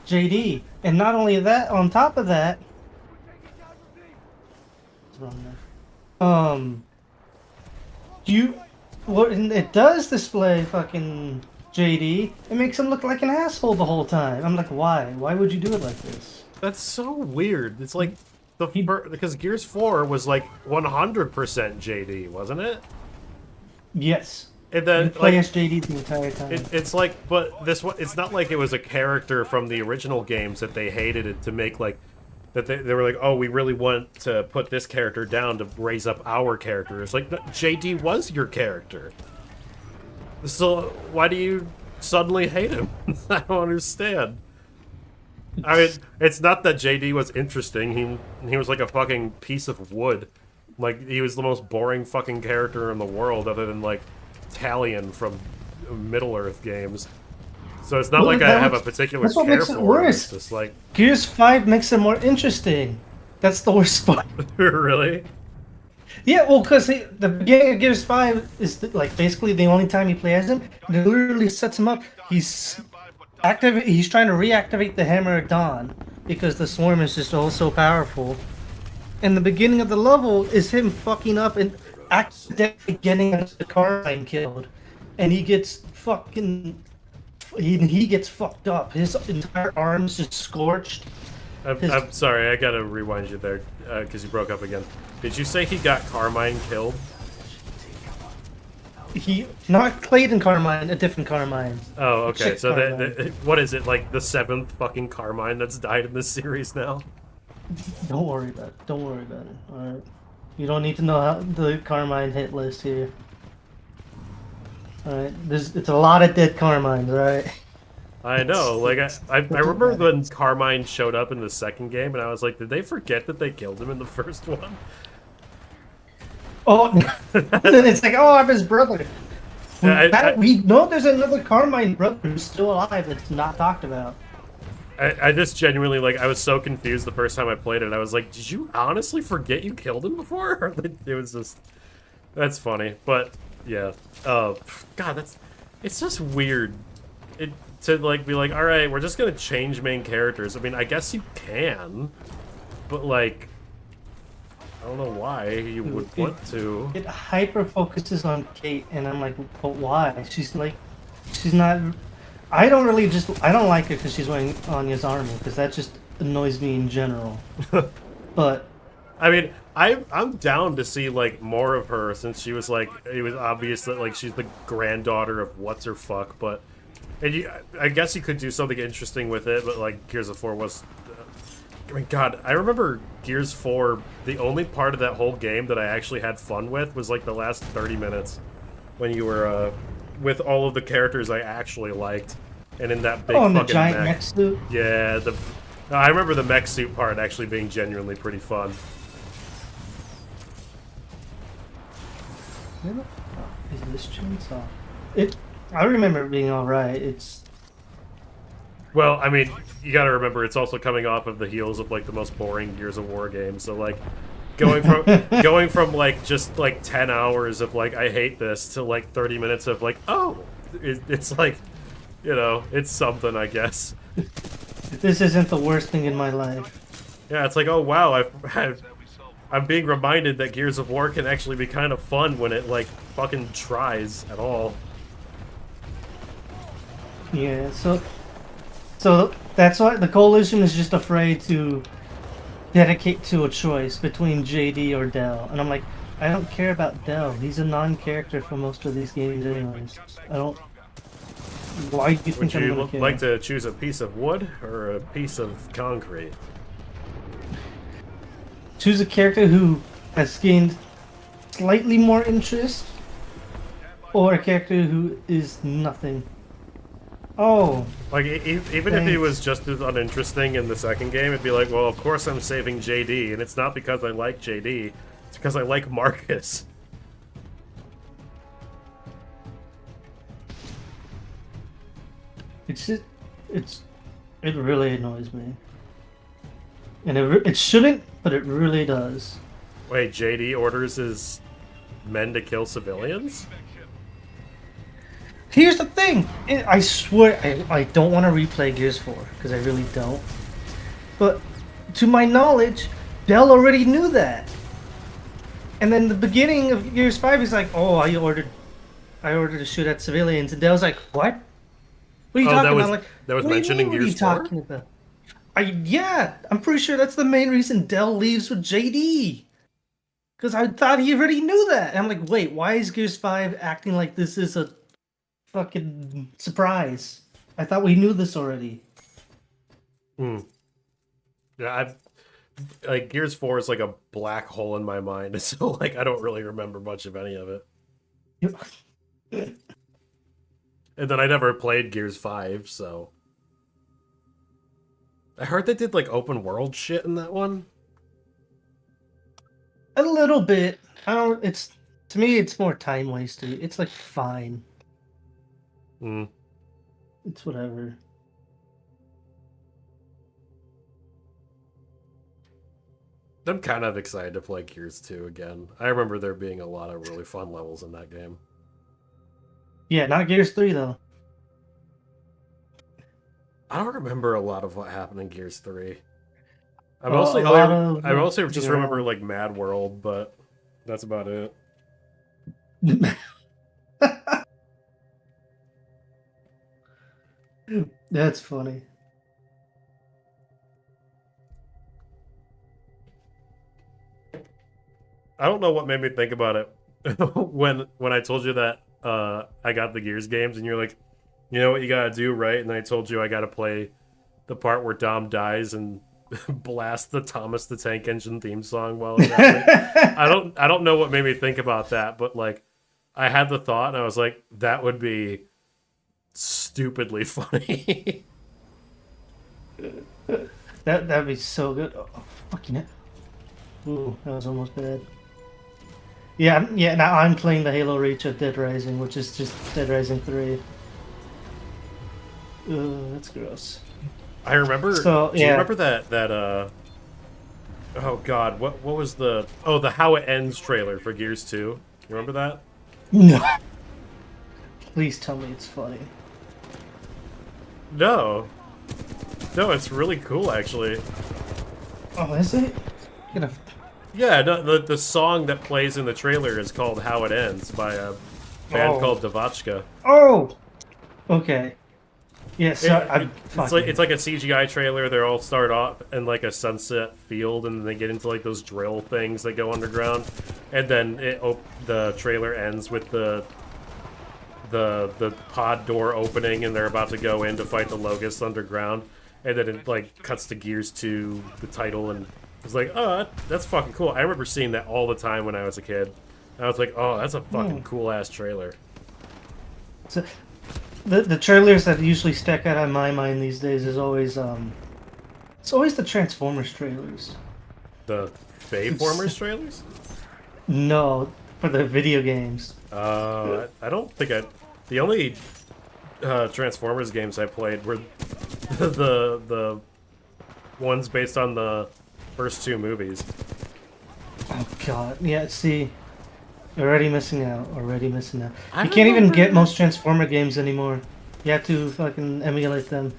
JD. And not only that, on top of that... What's wrong there? It does display fucking JD. It makes him look like an asshole the whole time. I'm like, why? Why would you do it like this? That's so weird. It's like... Because Gears 4 was like 100% JD, wasn't it? Yes. And then, you play like, as JD the entire time. It's like, but this one, it's not like it was a character from the original games that they hated it to make, like, that they were like, oh, we really want to put this character down to raise up our character. It's like, no, JD was your character. So why do you suddenly hate him? I don't understand. I mean, it's not that JD was interesting. He was like a fucking piece of wood. Like, he was the most boring fucking character in the world, other than, like, Talion from Middle-earth games. So it's not like I have a particular care makes for it him. worse. It's just like... Gears 5 makes it more interesting. That's the worst part. Really? Yeah, well, because the beginning of Gears 5 is, like, basically the only time you play as him. And it literally sets him up. He's trying to reactivate the Hammer of Dawn because the swarm is just so powerful. And the beginning of the level is him fucking up and accidentally getting the Carmine killed, and he gets fucking he gets fucked up. His entire arm's just scorched. I'm sorry, I gotta rewind you there because you broke up again. Did you say he got Carmine killed? Not Clayton Carmine, a different Carmine. Oh, okay. So Carmine. What is it, like the 7th fucking Carmine that's died in this series now? Don't worry about it. Don't worry about it. All right. You don't need to know how the Carmine hit list here. All right. It's a lot of dead Carmines. All right. I know. Like I remember when Carmine showed up in the second game, and I was like, did they forget that they killed him in the first one? Oh, then it's like, oh, I'm his brother. We know there's another Carmine brother who's still alive that's not talked about. I just genuinely, like, I was so confused the first time I played it. I was like, did you honestly forget you killed him before? It was just... That's funny. But, yeah. God, it's just weird. To, like, be like, alright, we're just gonna change main characters. I mean, I guess you can. But, like... I don't know why you would want to. It hyper focuses on Kate, and I'm like, but why? She's not. I don't like her because she's wearing Anya's armor, because that just annoys me in general. But I mean, I'm down to see, like, more of her, since she was like, it was obvious that, like, she's the granddaughter of what's her fuck, but And I guess you could do something interesting with it, but like Gears of 4 was. I mean, God, I remember Gears 4. The only part of that whole game that I actually had fun with was like the last 30 minutes, when you were with all of the characters I actually liked, and in that big and fucking the giant mech suit. Yeah, I remember the mech suit part actually being genuinely pretty fun. Where the fuck is this chainsaw? I remember it being alright. It's. Well, I mean, you gotta remember it's also coming off of the heels of like the most boring Gears of War game. So like, going from like just like 10 hours of like I hate this to like 30 minutes of like it's like, you know, it's something, I guess. This isn't the worst thing in my life. Yeah, it's like, oh wow, I'm being reminded that Gears of War can actually be kind of fun when it like fucking tries at all. Yeah, so that's why the Coalition is just afraid to dedicate to a choice between JD or Dell. And I'm like, I don't care about Dell. He's a non-character for most of these games anyways. I don't... Why do you think I'm gonna care? Would you like to choose a piece of wood or a piece of concrete? Choose a character who has gained slightly more interest, or a character who is nothing. Oh. Like, even if he was just as uninteresting in the second game, it'd be like, well, of course I'm saving JD, and it's not because I like JD, it's because I like Marcus. It really annoys me. And it shouldn't, but it really does. Wait, JD orders his men to kill civilians? Here's the thing! I swear, I don't want to replay Gears 4, because I really don't. But, to my knowledge, Dell already knew that. And then the beginning of Gears 5 is like, oh, I ordered to shoot at civilians, and Dell's like, what? What are you talking about? Like, that was mentioning Gears 4? Talking about? Yeah, I'm pretty sure that's the main reason Dell leaves with JD. Because I thought he already knew that. And I'm like, wait, why is Gears 5 acting like this is a fucking surprise? I thought we knew this already. Yeah, like Gears 4 is like a black hole in my mind, so like I don't really remember much of any of it. And then I never played Gears 5, so I heard they did like open world shit in that one. A little bit. To me it's more time wasted. It's like fine. It's whatever. I'm kind of excited to play Gears 2 again. I remember there being a lot of really fun levels in that game. Yeah, not Gears 3 though. I don't remember a lot of what happened in Gears 3. I mostly just remember like Mad World, but that's about it. That's funny. I don't know what made me think about it when I told you that I got the Gears games, and you're like, you know what you gotta do, right? And then I told you I gotta play the part where Dom dies and blast the Thomas the Tank Engine theme song while it's happening. I don't know what made me think about that, but like I had the thought and I was like, that would be stupidly funny. That'd be so good. Oh, fucking it. Ooh, that was almost bad. Yeah, now I'm playing the Halo Reach of Dead Rising, which is just Dead Rising 3. That's gross. I remember. So, do you remember that? Oh God, what was the How It Ends trailer for Gears 2? You remember that? No. Please tell me it's funny. No, it's really cool actually. Oh, is it? Yeah, no, the song that plays in the trailer is called "How It Ends" by a band called Devachka. Oh, okay. Yes, yeah, it's like a CGI trailer. They all start off in like a sunset field, and then they get into like those drill things that go underground, and then the trailer ends with the the pod door opening and they're about to go in to fight the Locusts underground, and then it like cuts to Gears 2, the title, and it's like, oh, that's fucking cool. I remember seeing that all the time when I was a kid. I was like, oh, that's a fucking cool ass trailer. So, the trailers that usually stick out in my mind these days is always it's always the Transformers trailers. The Bayformers trailers? No, for the video games. I don't think the only Transformers games I played were the ones based on the first 2 movies. Oh god, yeah. See, already missing out. Already missing out. I You can't even remember- get most Transformer games anymore. You have to fucking emulate them.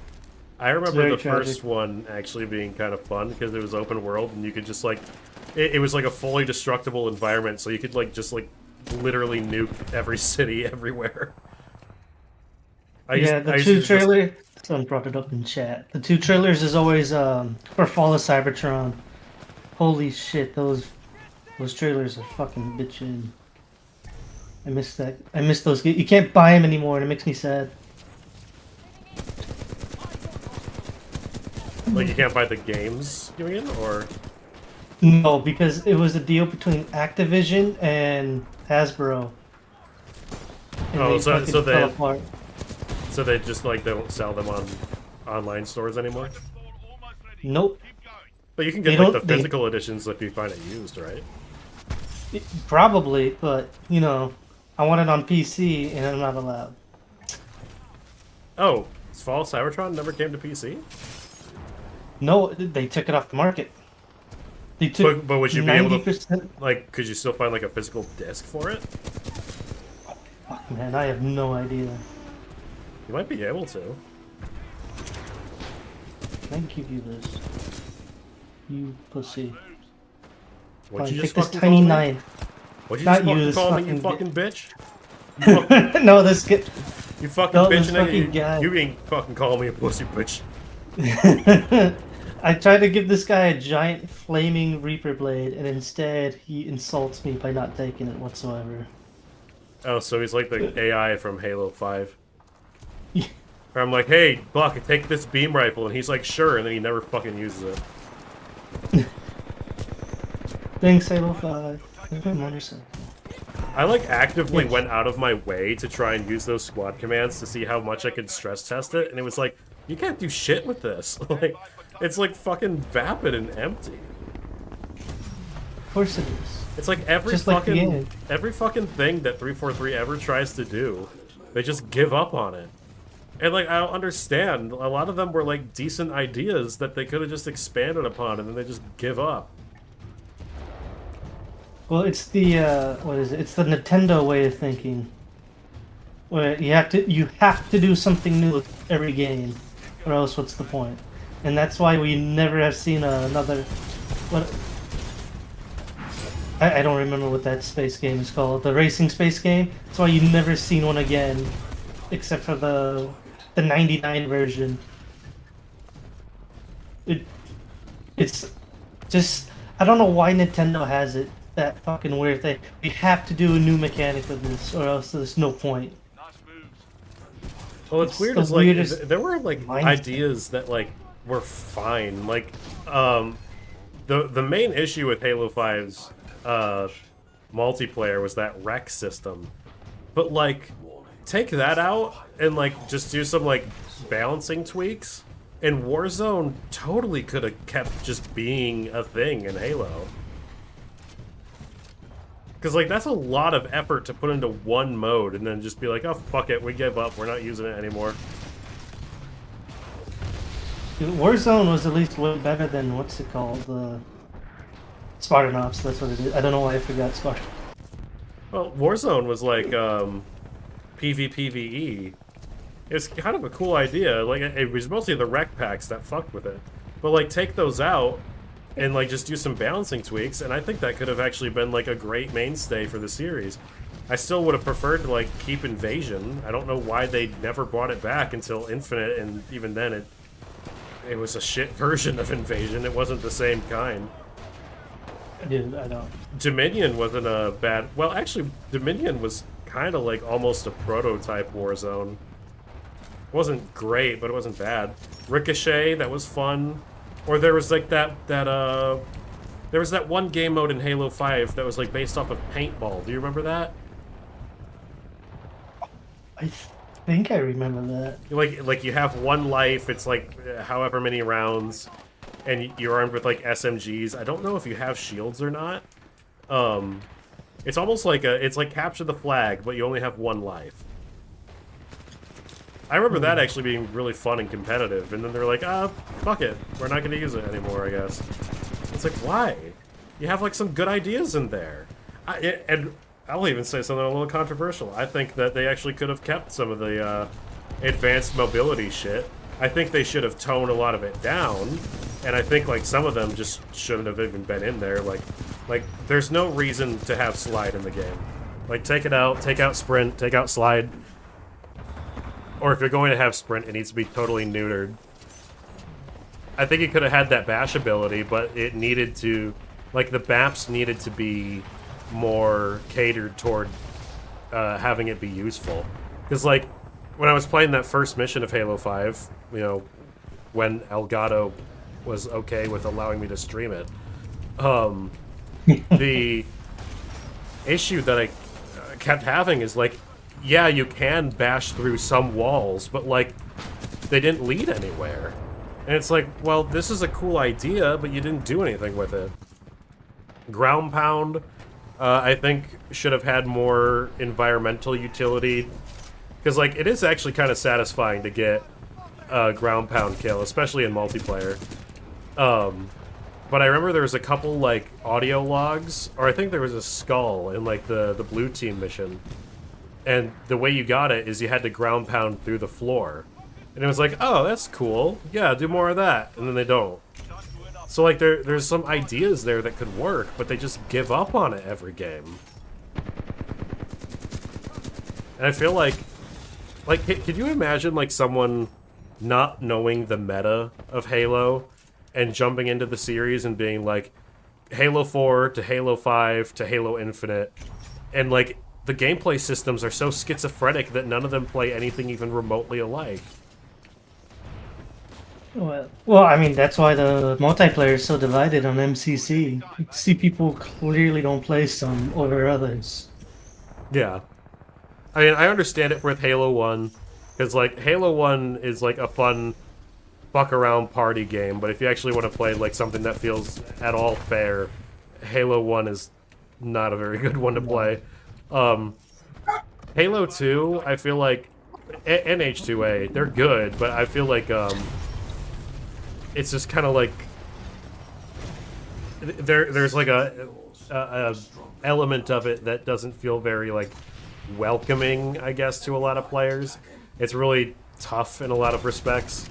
I remember very the tragic. first one actually being kind of fun because it was open world and you could just like, it was like a fully destructible environment, so you could like just like literally nuke every city everywhere. The two trailer. Someone brought it up in chat. The 2 trailers is always for Fall of Cybertron. Holy shit, those trailers are fucking bitchin'. I miss that. I miss those. You can't buy them anymore, and it makes me sad. Like you can't buy the games, you mean, or? No, because it was a deal between Activision and Hasbro. And Oh, they so fucking fell they apart. so they just like don't sell them on online stores anymore. Nope. But you can They get like don't- the they- physical editions if you find it used, right? Probably, but you know, I want it on PC, and I'm not allowed. Oh, Fall Cybertron never came to PC. No, they took it off the market. They took But would you be able 90%. to like? Could you still find like a physical disc for it? Man, I have no idea. You might be able to. Can I give you this? You pussy. What'd Fine, you take just this fucking tiny call me? knife. What'd you Not just you, fucking this call me, you fucking fucking bitch? No, this kid. You fucking No, bitch, this and fucking you, guy. you ain't fucking calling me a pussy bitch. I tried to give this guy a giant flaming Reaper blade, and instead he insults me by not taking it whatsoever. Oh, so he's like the AI from Halo 5. Where I'm like, hey, Buck, take this beam rifle, and he's like, sure, and then he never fucking uses it. Thanks, Halo 5. Motorcycle. I like actively went out of my way to try and use those squad commands to see how much I could stress test it, and it was like, you can't do shit with this. Like, it's like fucking vapid and empty. Of course it is. It's like every Just like the fucking end. every fucking thing that 343 ever tries to do, they just give up on it. And like I don't understand, a lot of them were like decent ideas that they could have just expanded upon, and then they just give up. Well, it's the what is it? It's the Nintendo way of thinking. Where you have to do something new with every game, or else what's the point? And that's why we never have seen another. What? I don't remember what that space game is called. The racing space game. That's why you've never seen one again, except for the '99 version. It's just I don't know why Nintendo has it. That fucking weird thing. We have to do a new mechanic with this, or else there's no point. Well, it's weird. the It's like weirdest there were like mindset. ideas that like were fine. Like, the main issue with Halo 5's multiplayer was that wreck system. But like, take that out and like just do some like balancing tweaks, and Warzone totally could have kept just being a thing in Halo. Because, like, that's a lot of effort to put into one mode and then just be like, oh, fuck it, we give up, we're not using it anymore. Warzone was at least way better than what's it called, the Spartan Ops. That's what it is. I don't know why I forgot Spartan. Well, Warzone was like PvPvE. It's kind of a cool idea. Like, it was mostly the rec packs that fucked with it. But like, take those out and like just do some balancing tweaks, and I think that could have actually been like a great mainstay for the series. I still would have preferred to like keep Invasion. I don't know why they never brought it back until Infinite, and even then it was a shit version of Invasion. It wasn't the same kind. Dude, I don't. Dominion wasn't a bad... Well, actually, Dominion was kind of like almost a prototype Warzone. It wasn't great, but it wasn't bad. Ricochet, that was fun. Or there was like there was that one game mode in Halo 5 that was like based off of paintball. Do you remember that? I think I remember that. Like you have one life, it's like however many rounds, and you're armed with like SMGs. I don't know if you have shields or not. It's almost like it's like capture the flag, but you only have one life. I remember that actually being really fun and competitive, and then they're like, fuck it, we're not gonna use it anymore, I guess. It's like, why? You have like some good ideas in there. And I'll even say something a little controversial. I think that they actually could have kept some of the advanced mobility shit. I think they should have toned a lot of it down, and I think like some of them just shouldn't have even been in there. Like there's no reason to have slide in the game. Like take it out, take out sprint, take out slide. Or if you're going to have sprint, it needs to be totally neutered. I think it could have had that bash ability, but it needed to, like the BAPs needed to be more catered toward having it be useful. Because like, when I was playing that first mission of Halo 5, you know, when Elgato was okay with allowing me to stream it, the issue that I kept having is like, yeah, you can bash through some walls, but like, they didn't lead anywhere. And it's like, well, this is a cool idea, but you didn't do anything with it. Ground pound, I think, should have had more environmental utility. Because, like, it is actually kind of satisfying to get a ground pound kill, especially in multiplayer. But I remember there was a couple, like, audio logs, or I think there was a skull in, like, the blue team mission. And the way you got it is you had to ground pound through the floor. And it was like, oh, that's cool. Yeah, do more of that. And then they don't. So, like, there's some ideas there that could work, but they just give up on it every game. And I feel like, could you imagine, like, someone not knowing the meta of Halo and jumping into the series and being like, Halo 4 to Halo 5 to Halo Infinite, and, like, the gameplay systems are so schizophrenic that none of them play anything even remotely alike. Well, I mean, that's why the multiplayer is so divided on MCC. You see people clearly don't play some over others. Yeah. I mean, I understand it with Halo 1, because, like, Halo 1 is, like, a fun fuck-around party game, but if you actually want to play, like, something that feels at all fair, Halo 1 is not a very good one to play. Halo 2, I feel like, and H2A, they're good, but I feel like, it's just kind of like, there's like a element of it that doesn't feel very, like, welcoming, I guess, to a lot of players. It's really tough in a lot of respects.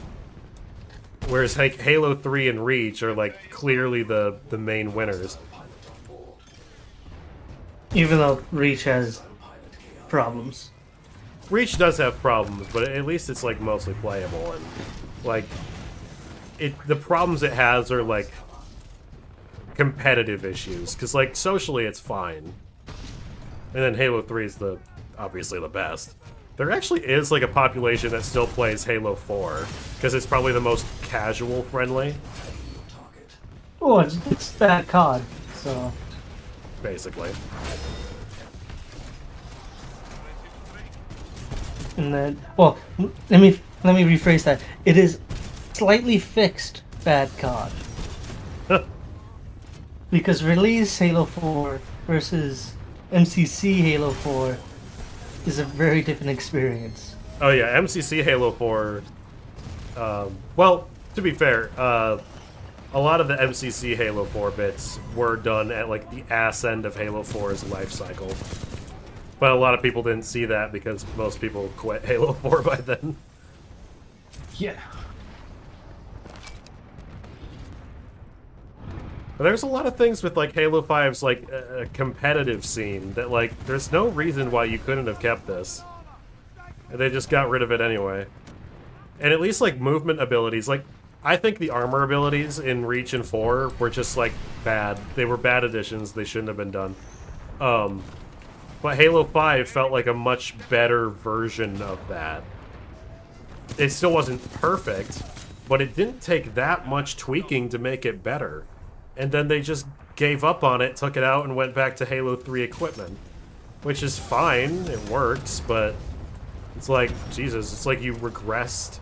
Whereas, like, Halo 3 and Reach are, like, clearly the main winners. Even though Reach has problems. Reach does have problems, but at least it's, like, mostly playable, and, like, the problems it has are, like, competitive issues, because, like, socially it's fine. And then Halo 3 is obviously the best. There actually is, like, a population that still plays Halo 4, because it's probably the most casual friendly. Oh, it's that COD, so... Basically. And then, well, let me rephrase that. It is slightly fixed bad COD. Because release Halo 4 versus MCC Halo 4 is a very different experience. Oh yeah, MCC Halo 4... well, to be fair, a lot of the MCC Halo 4 bits were done at, like, the ass end of Halo 4's life cycle. But a lot of people didn't see that because most people quit Halo 4 by then. Yeah. But there's a lot of things with, like, Halo 5's, like, competitive scene that, like, there's no reason why you couldn't have kept this. And they just got rid of it anyway. And at least, like, movement abilities, like, I think the armor abilities in Reach and 4 were just, like, bad. They were bad additions. They shouldn't have been done. But Halo 5 felt like a much better version of that. It still wasn't perfect, but it didn't take that much tweaking to make it better. And then they just gave up on it, took it out, and went back to Halo 3 equipment. Which is fine, it works, but it's like, Jesus, it's like you regressed.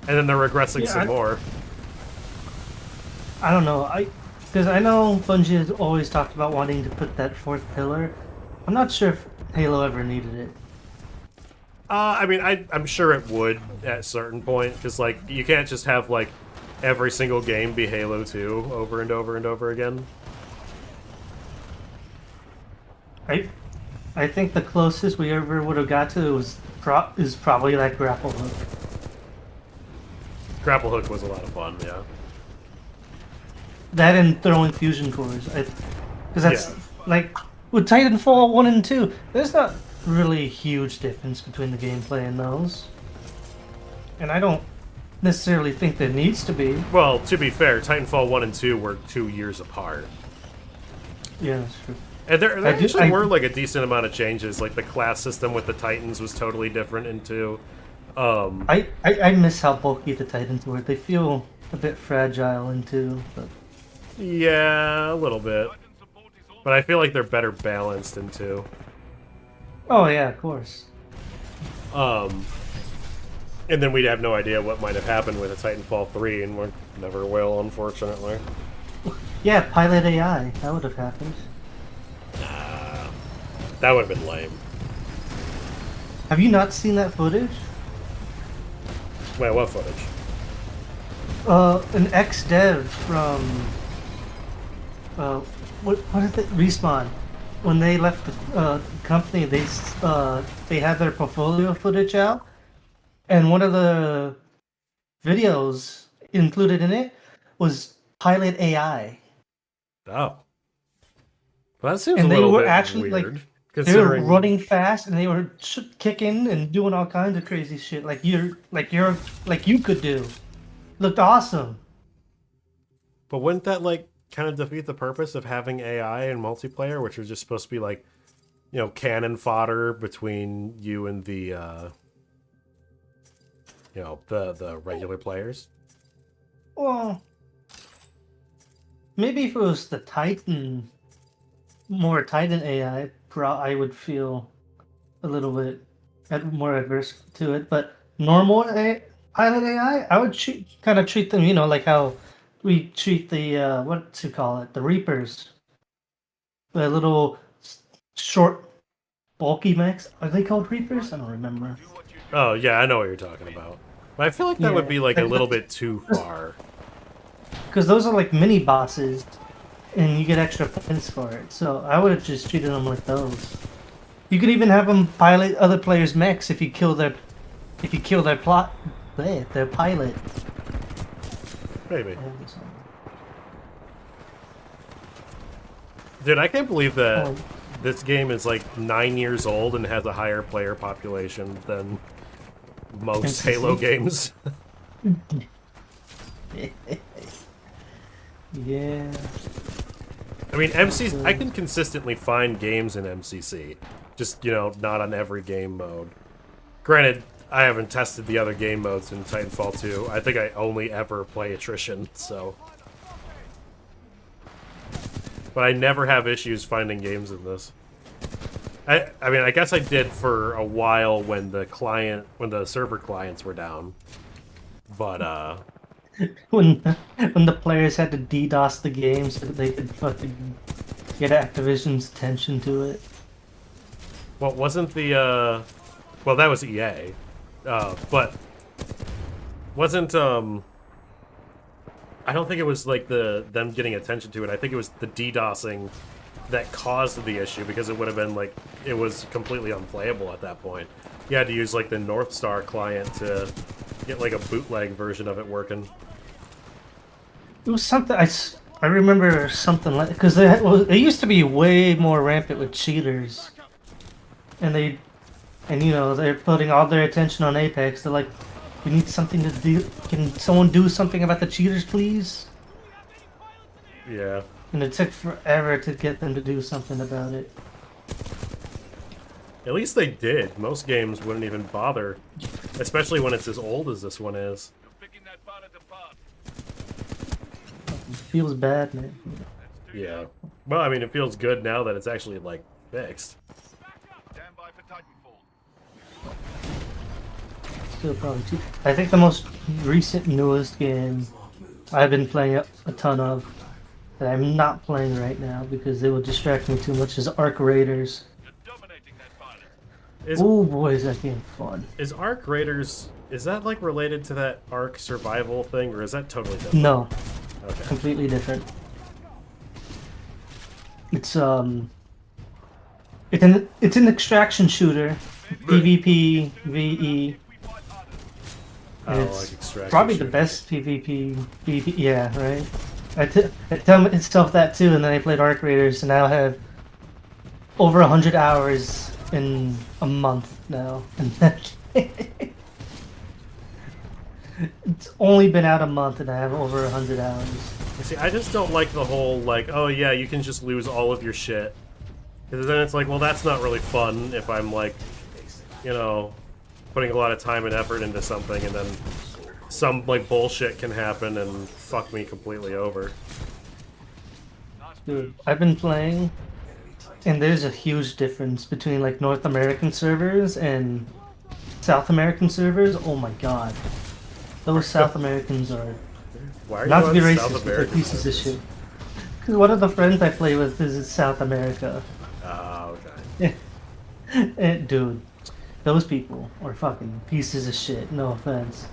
And then they're regressing some more. I don't know, because I know Bungie has always talked about wanting to put that fourth pillar. I'm not sure if Halo ever needed it. I mean, I'm sure it would at a certain point, because, like, you can't just have, like, every single game be Halo 2 over and over and over again. I think the closest we ever would have got to is probably that grapple hook. Grapple hook was a lot of fun, yeah. That and throwing fusion cores. Because that's, like, with Titanfall 1 and 2, there's not really a huge difference between the gameplay in those. And I don't necessarily think there needs to be. Well, to be fair, Titanfall 1 and 2 were 2 years apart. Yeah, that's true. And there actually were, like, a decent amount of changes. Like, the class system with the Titans was totally different in 2. I miss how bulky the Titans were. They feel a bit fragile in 2. But... yeah, a little bit. But I feel like they're better balanced in 2. Oh, yeah, of course. And then we'd have no idea what might have happened with a Titanfall 3, and we never will, unfortunately. Yeah, pilot AI. That would have happened. That would have been lame. Have you not seen that footage? Wait, what footage? An ex-dev from... what is it? Respawn. When they left the company, they had their portfolio footage out, and one of the videos included in it was pilot AI. Oh. Well, that seems and a little they were bit actually weird, like considering... they were running fast and they were kicking and doing all kinds of crazy shit like you could do. Looked awesome. But wouldn't that, like, kind of defeat the purpose of having AI in multiplayer, which was just supposed to be, like, you know, cannon fodder between you and the, you know, the regular players? Well, maybe if it was the more Titan AI, I would feel a little bit more adverse to it. But normal pilot AI, I would kind of treat them, you know, like how we treat the, what to call it, the Reapers. The little short, bulky mechs. Are they called Reapers? I don't remember. Oh, yeah, I know what you're talking about. But I feel like that would be, like, a little bit too far. Because those are, like, mini bosses, and you get extra points for it. So I would have just treated them like those. You could even have them pilot other players' mechs if you kill their pilot. Maybe. Dude, I can't believe that this game is like 9 years old and has a higher player population than most Halo games. Yeah. I mean, I can consistently find games in MCC. Just, you know, not on every game mode. Granted, I haven't tested the other game modes in Titanfall 2. I think I only ever play attrition, so... But I never have issues finding games in this. I mean, I guess I did for a while when the server clients were down. But, when the players had to DDoS the game so that they could fucking get Activision's attention to it. Well, wasn't the, well, that was EA. But wasn't, I don't think it was, like, them getting attention to it. I think it was the DDoSing that caused the issue, because it would have been, like, it was completely unplayable at that point. You had to use, like, the North Star client to get, like, a bootleg version of it working. It was something, I remember something like, because it used to be way more rampant with cheaters. And you know, they're putting all their attention on Apex. They're like, We need something to do. Can someone do something about the cheaters, please? Yeah. And it took forever to get them to do something about it. At least they did. Most games wouldn't even bother. Especially when it's as old as this one is. It feels bad, man. Yeah. Well, I mean, it feels good now that it's actually, like, fixed. Still probably too. I think the most recent, newest game I've been playing a ton of, that I'm not playing right now because it will distract me too much, is Arc Raiders. Oh boy, is that game fun. Is Arc Raiders, is that like related to that Ark survival thing, or is that totally different? No. Okay. Completely different. It's it's an extraction shooter, PvP, VE. And Oh, it's like extraction probably shooter. the best PvP, PvP, yeah, right? I tell myself that too, and then I played Arc Raiders, and now I have over 100 hours in a month now. It's only been out a month, and I have over 100 hours. See, I just don't like the whole, like, oh yeah, you can just lose all of your shit. Because then it's like, well, that's not really fun if I'm, like, you know, putting a lot of time and effort into something, and then some, like, bullshit can happen and fuck me completely over. Dude, I've been playing, and there's a huge difference between, like, North American servers and South American servers. Oh my god. Those South Americans are... Why are not you to be on racist, South but they're American pieces of servers? shit. Because one of the friends I play with is in South America. Oh, okay. And, dude, those people are fucking pieces of shit. No offense.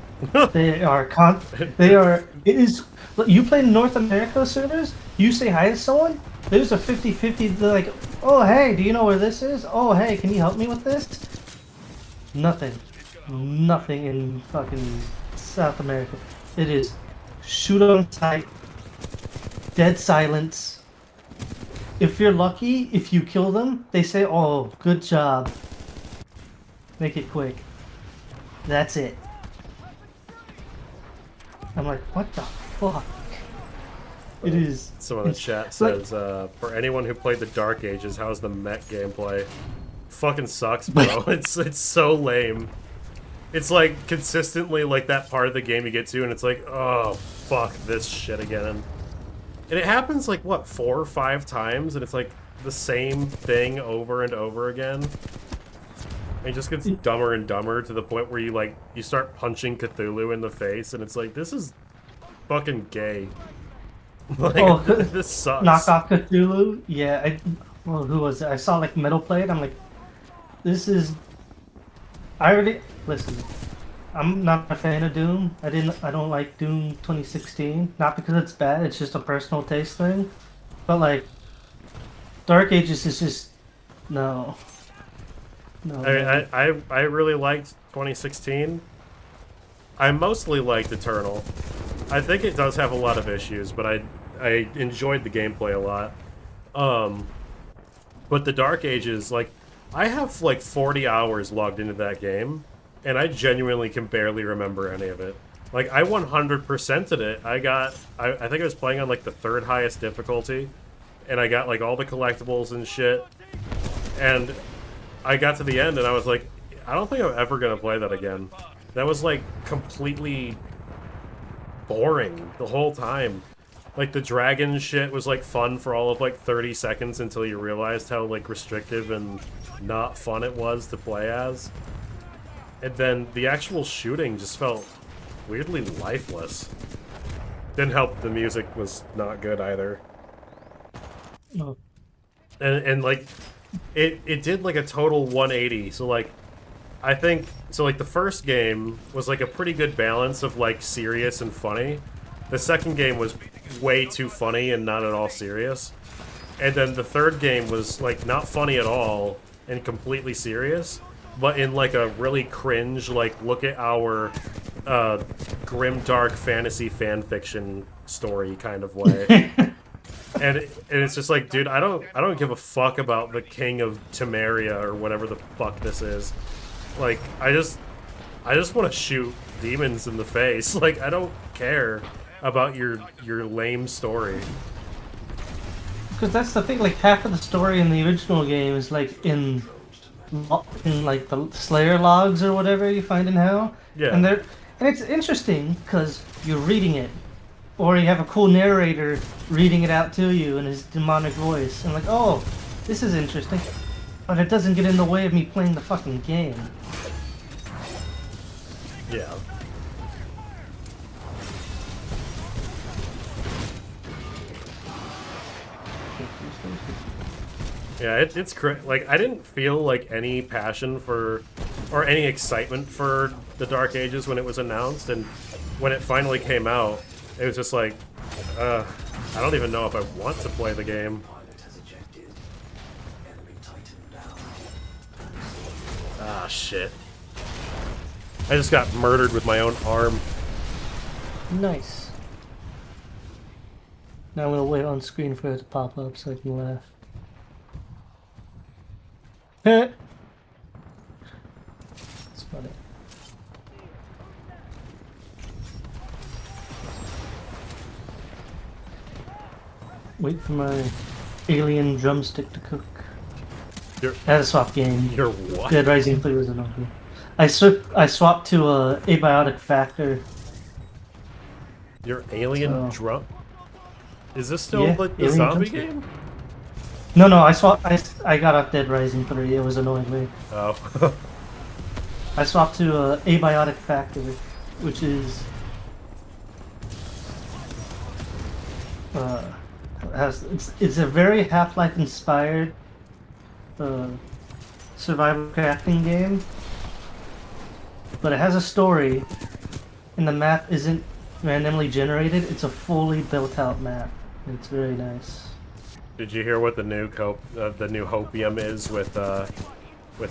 They are it is... You play North America servers, you say hi to someone, there's a 50-50, they're like, oh hey, do you know where this is? Oh hey, can you help me with this? Nothing. Nothing in fucking South America. It is shoot on sight, dead silence. If you're lucky, if you kill them, they say, oh, good job. Make it quick. That's it. I'm like, what the fuck? It is... Someone in the chat says, for anyone who played the Dark Ages, how's the mech gameplay? Fucking sucks, bro. It's so lame. It's like consistently like that part of the game you get to and it's like, oh, fuck this shit again. And it happens like, what, 4 or 5 times? And it's like the same thing over and over again. And it just gets dumber and dumber to the point where you start punching Cthulhu in the face and it's like, this is fucking gay. Like, this sucks. Knock off Cthulhu? Yeah, well, who was it? I saw like Metal play it, I'm like, this is... Listen, I'm not a fan of Doom. I don't like Doom 2016. Not because it's bad, it's just a personal taste thing. But like, Dark Ages is just... No. No. I really liked 2016. I mostly liked Eternal. I think it does have a lot of issues, but I enjoyed the gameplay a lot. But the Dark Ages, like, I have like 40 hours logged into that game, and I genuinely can barely remember any of it. Like, I 100%ed it. I think I was playing on like the 3rd highest difficulty, and I got like all the collectibles and shit. And I got to the end, and I was like, I don't think I'm ever gonna play that again. That was like completely boring the whole time. Like, the dragon shit was like fun for all of like 30 seconds until you realized how like restrictive and not fun it was to play as. And then the actual shooting just felt weirdly lifeless. Didn't help the music was not good either. No. And like, it did like a total 180, so like, I think, so like the first game was like a pretty good balance of like serious and funny. The second game was way too funny and not at all serious. And then the third game was like not funny at all and completely serious, but in like a really cringe, like, look at our grim dark fantasy fan fiction story kind of way. And it's just like, dude, I don't give a fuck about the King of Temeria or whatever the fuck this is. Like, I just want to shoot demons in the face. Like, I don't care about your lame story. Because that's the thing, like, half of the story in the original game is, like, in like, the Slayer logs or whatever you find in Hell. Yeah. And it's interesting, because you're reading it. Or you have a cool narrator reading it out to you in his demonic voice. And like, oh, this is interesting. But it doesn't get in the way of me playing the fucking game. Yeah. Yeah, it's like, I didn't feel like any passion for, or any excitement for the Dark Ages when it was announced, and when it finally came out, it was just like, I don't even know if I want to play the game. Ah, shit. I just got murdered with my own arm. Nice. Now I'm gonna wait on screen for it to pop up so I can laugh. It's funny. Wait for my alien drumstick to cook. That's a swap game. You're what? Dead Rising 3 was an game. I swapped to a abiotic factor. Your alien drum? Is this still the zombie game? No, I got off Dead Rising 3. It was annoying me. Oh. I swapped to a abiotic factor, which is it's a very Half-Life inspired survival crafting game, but it has a story, and the map isn't randomly generated. It's a fully built out map. It's very nice. Did you hear what the new hopium is with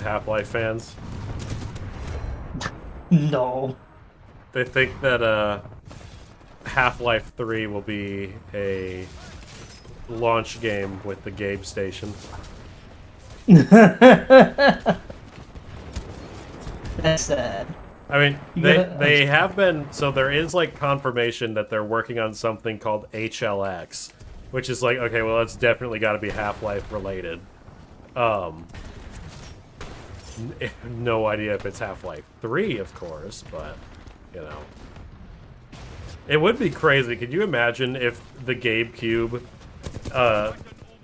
Half-Life fans? No. They think that Half-Life 3 will be a launch game with the Gabe station. That's sad. I mean, they have been, so there is like confirmation that they're working on something called HLX, which is like, okay, well, it's definitely got to be Half-Life related. No idea if it's Half-Life 3, of course, but, you know. It would be crazy. Could you imagine if the GameCube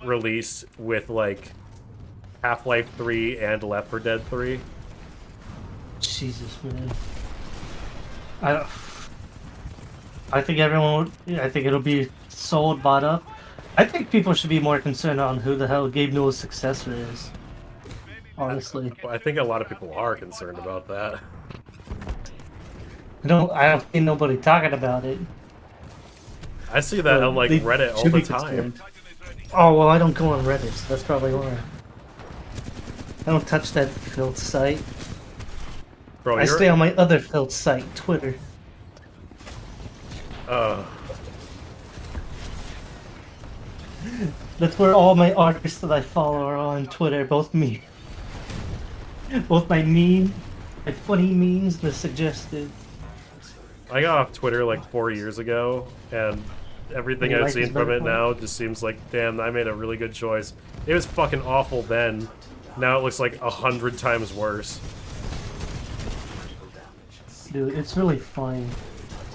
released with, like, Half-Life 3 and Left 4 Dead 3? Jesus, man. I think everyone would, I think it'll be sold, bought up. I think people should be more concerned on who the hell Gabe Newell's successor is. Honestly. Well, I think a lot of people are concerned about that. I don't see nobody talking about it. I see that on, like, Reddit all the time. Oh, well, I don't go on Reddit, so that's probably why. I don't touch that filth site. Bro, I stay on my other filth site, Twitter. That's where all my artists that I follow are on Twitter, both me. Both my funny memes, the suggested. I got off Twitter like 4 years ago, and everything I've seen from it now just seems like, damn, I made a really good choice. It was fucking awful then. Now it looks like 100 times worse. Dude, it's really funny.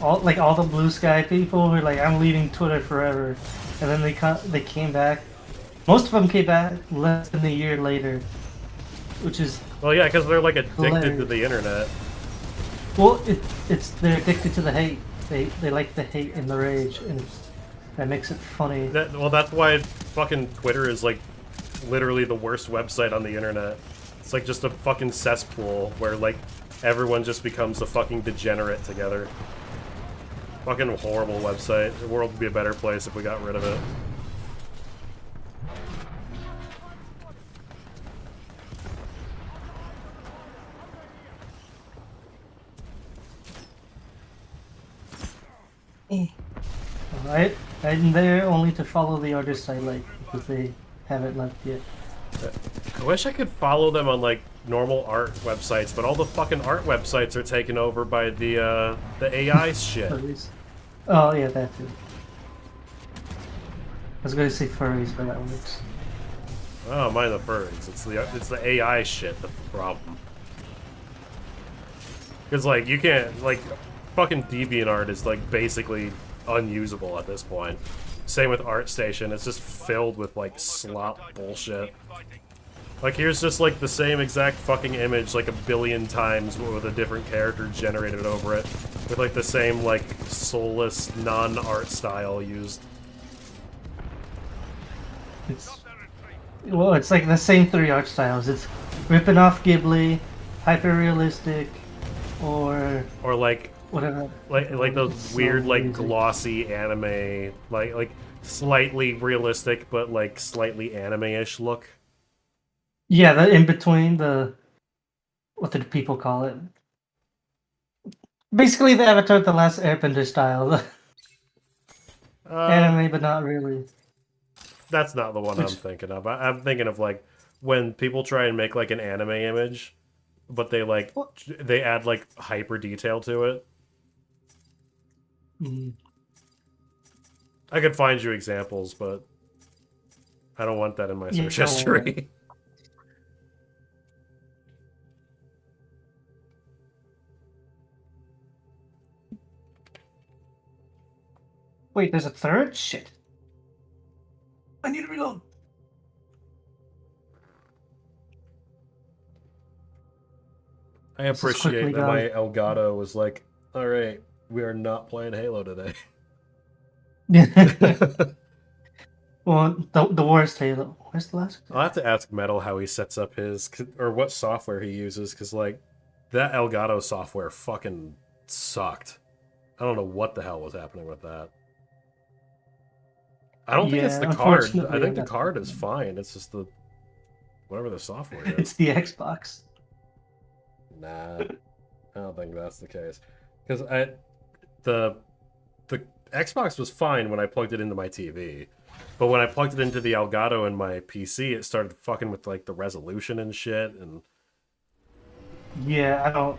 All the Blue Sky people were like, I'm leaving Twitter forever. And then they came back. Most of them came back less than a year later. Which is... Well, yeah, because they're like addicted to the internet. Well, they're addicted to the hate. They like the hate and the rage, and that makes it funny. Well, that's why fucking Twitter is like literally the worst website on the internet. It's like just a fucking cesspool where like everyone just becomes a fucking degenerate together. Fucking horrible website. The world would be a better place if we got rid of it. I'm there only to follow the artists I like, because they haven't left yet. I wish I could follow them on like normal art websites, but all the fucking art websites are taken over by the AI shit. Oh yeah, that too. I was going to say furries, but that works. Oh, mind the furries. It's the AI shit the problem. Because like you can't like fucking DeviantArt is like basically unusable at this point. Same with ArtStation. It's just filled with like slop bullshit. Like here's just like the same exact fucking image like a billion times with a different character generated over it. With like the same like soulless non-art style used. It's like the same 3 art styles. It's ripping off Ghibli, hyper-realistic, or like whatever. Like those weird like glossy anime like slightly realistic but like slightly anime-ish look. Yeah, the in between the what did people call it? Basically, the Avatar: The Last Airbender style. Anime, but not really. That's not the one I'm thinking of. I'm thinking of like when people try and make like an anime image, but they add like hyper detail to it. Mm. I could find you examples, but I don't want that in my search history. Wait, there's a third? Shit. I need to reload. I appreciate that my Elgato was like, alright, we are not playing Halo today. Well, the worst Halo. Where's the last? I'll have to ask Metal how he sets up his, or what software he uses, because like, that Elgato software fucking sucked. I don't know what the hell was happening with that. I don't think it's the card. I think the card is fine. It's just the whatever the software is. It's the Xbox. Nah, I don't think that's the case. Because the Xbox was fine when I plugged it into my TV, but when I plugged it into the Elgato in my PC, it started fucking with like the resolution and shit. And yeah,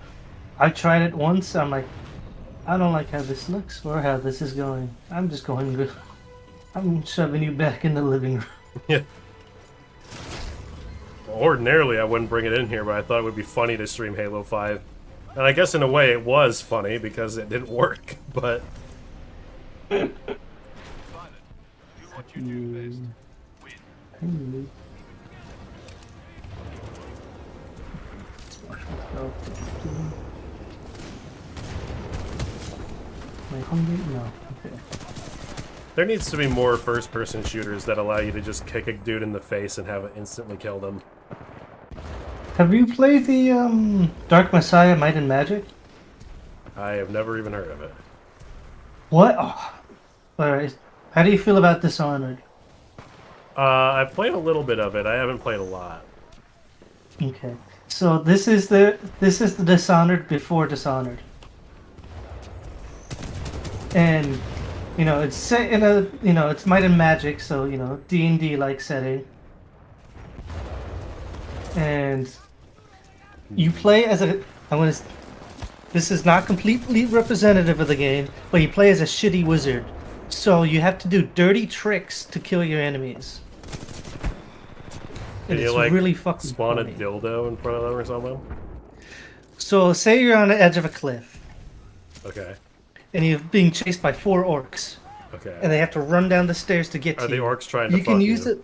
I tried it once. I'm like, I don't like how this looks or how this is going. I'm just going good. I'm shoving you back in the living room. Yeah. Ordinarily, I wouldn't bring it in here, but I thought it would be funny to stream Halo 5. And I guess in a way it was funny because it didn't work, but... Pilot, do what you do best. Win. Am I hungry? No. Okay. There needs to be more first-person shooters that allow you to just kick a dude in the face and have it instantly kill them. Have you played the Dark Messiah Might and Magic? I have never even heard of it. What? Oh. Alright. How do you feel about Dishonored? I've played a little bit of it. I haven't played a lot. Okay. So this is the Dishonored before Dishonored. And you know, it's set in a, you know, it's Might and Magic, so, you know, D&D like setting. And you play as a, this is not completely representative of the game, but you play as a shitty wizard. So you have to do dirty tricks to kill your enemies. And it's like really fucking spawn funny. a dildo in front of them or something? So say you're on the edge of a cliff. Okay. And you're being chased by 4 orcs. Okay. And they have to run down the stairs to get to you. Are the orcs trying to you can fuck use you?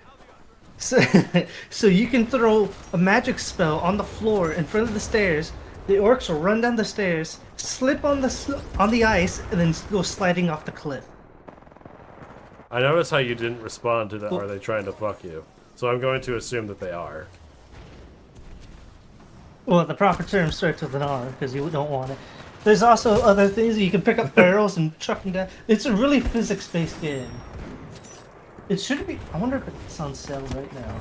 it. So you can throw a magic spell on the floor in front of the stairs. The orcs will run down the stairs, slip on the ice, and then go sliding off the cliff. I noticed how you didn't respond to that. Are they trying to fuck you? So I'm going to assume that they are. Well, the proper term starts with an R because you don't want it. There's also other things. You can pick up barrels and chuck them down. It's a really physics-based game. It should be. I wonder if it's on sale right now.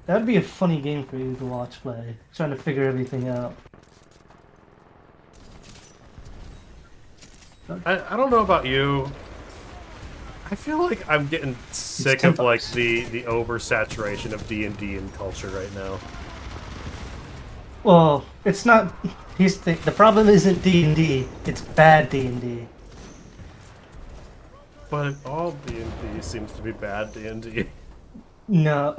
That would be a funny game for you to watch play, trying to figure everything out. I don't know about you, I feel like I'm getting sick of like the oversaturation of D&D in culture right now. Well, it's not. The problem isn't D&D. It's bad D&D. But all D&D seems to be bad D&D. No,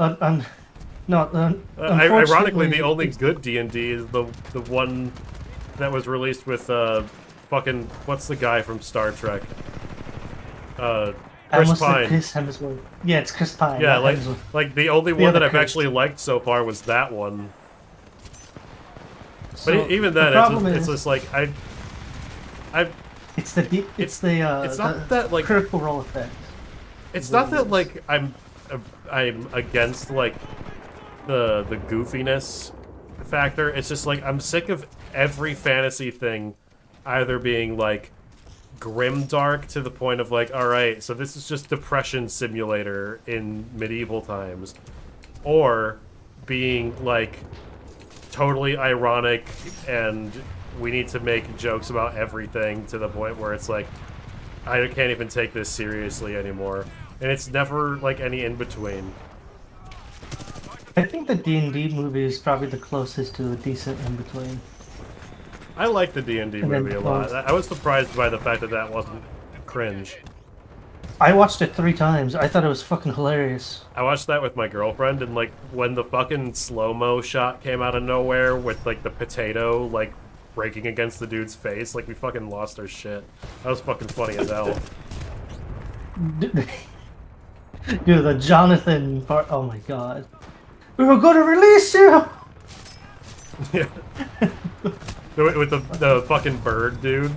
Ironically, the only good D&D is the one that was released with fucking what's the guy from Star Trek? Chris Pine. Chris Hemsworth. Yeah, it's Chris Pine. Yeah, Hemsworth. like the only one that I've actually liked so far was that one. So, but even then, it's just like I. It's not that like critical role effect. It's not that like I'm against like the goofiness factor. It's just like I'm sick of every fantasy thing either being like grim dark to the point of like, all right, so this is just depression simulator in medieval times, or being like totally ironic and we need to make jokes about everything to the point where it's like I can't even take this seriously anymore. And it's never like any in between. I think the D&D movie is probably the closest to a decent in between. I like the D&D movie a lot. I was surprised by the fact that that wasn't cringe. I watched it 3 times. I thought it was fucking hilarious. I watched that with my girlfriend, and like when the fucking slow-mo shot came out of nowhere with like the potato like breaking against the dude's face, like we fucking lost our shit. That was fucking funny as hell. Dude, the Jonathan part. Oh my god. We were gonna release you! Yeah. With the fucking bird, dude.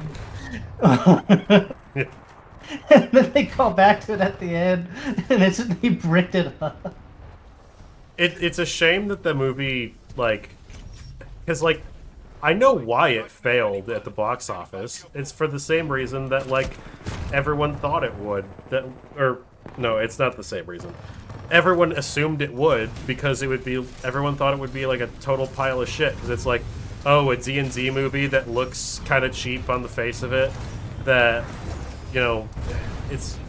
Yeah. And then they go back to it at the end, and he bricked it up. It's a shame that the movie, like... Because, like, I know why it failed at the box office. It's for the same reason that, like, everyone thought it would. No, it's not the same reason. Everyone assumed it would, because it would be... Everyone thought it would be, like, a total pile of shit. Because it's like, oh, a D&D movie that looks kind of cheap on the face of it. That, you know, it's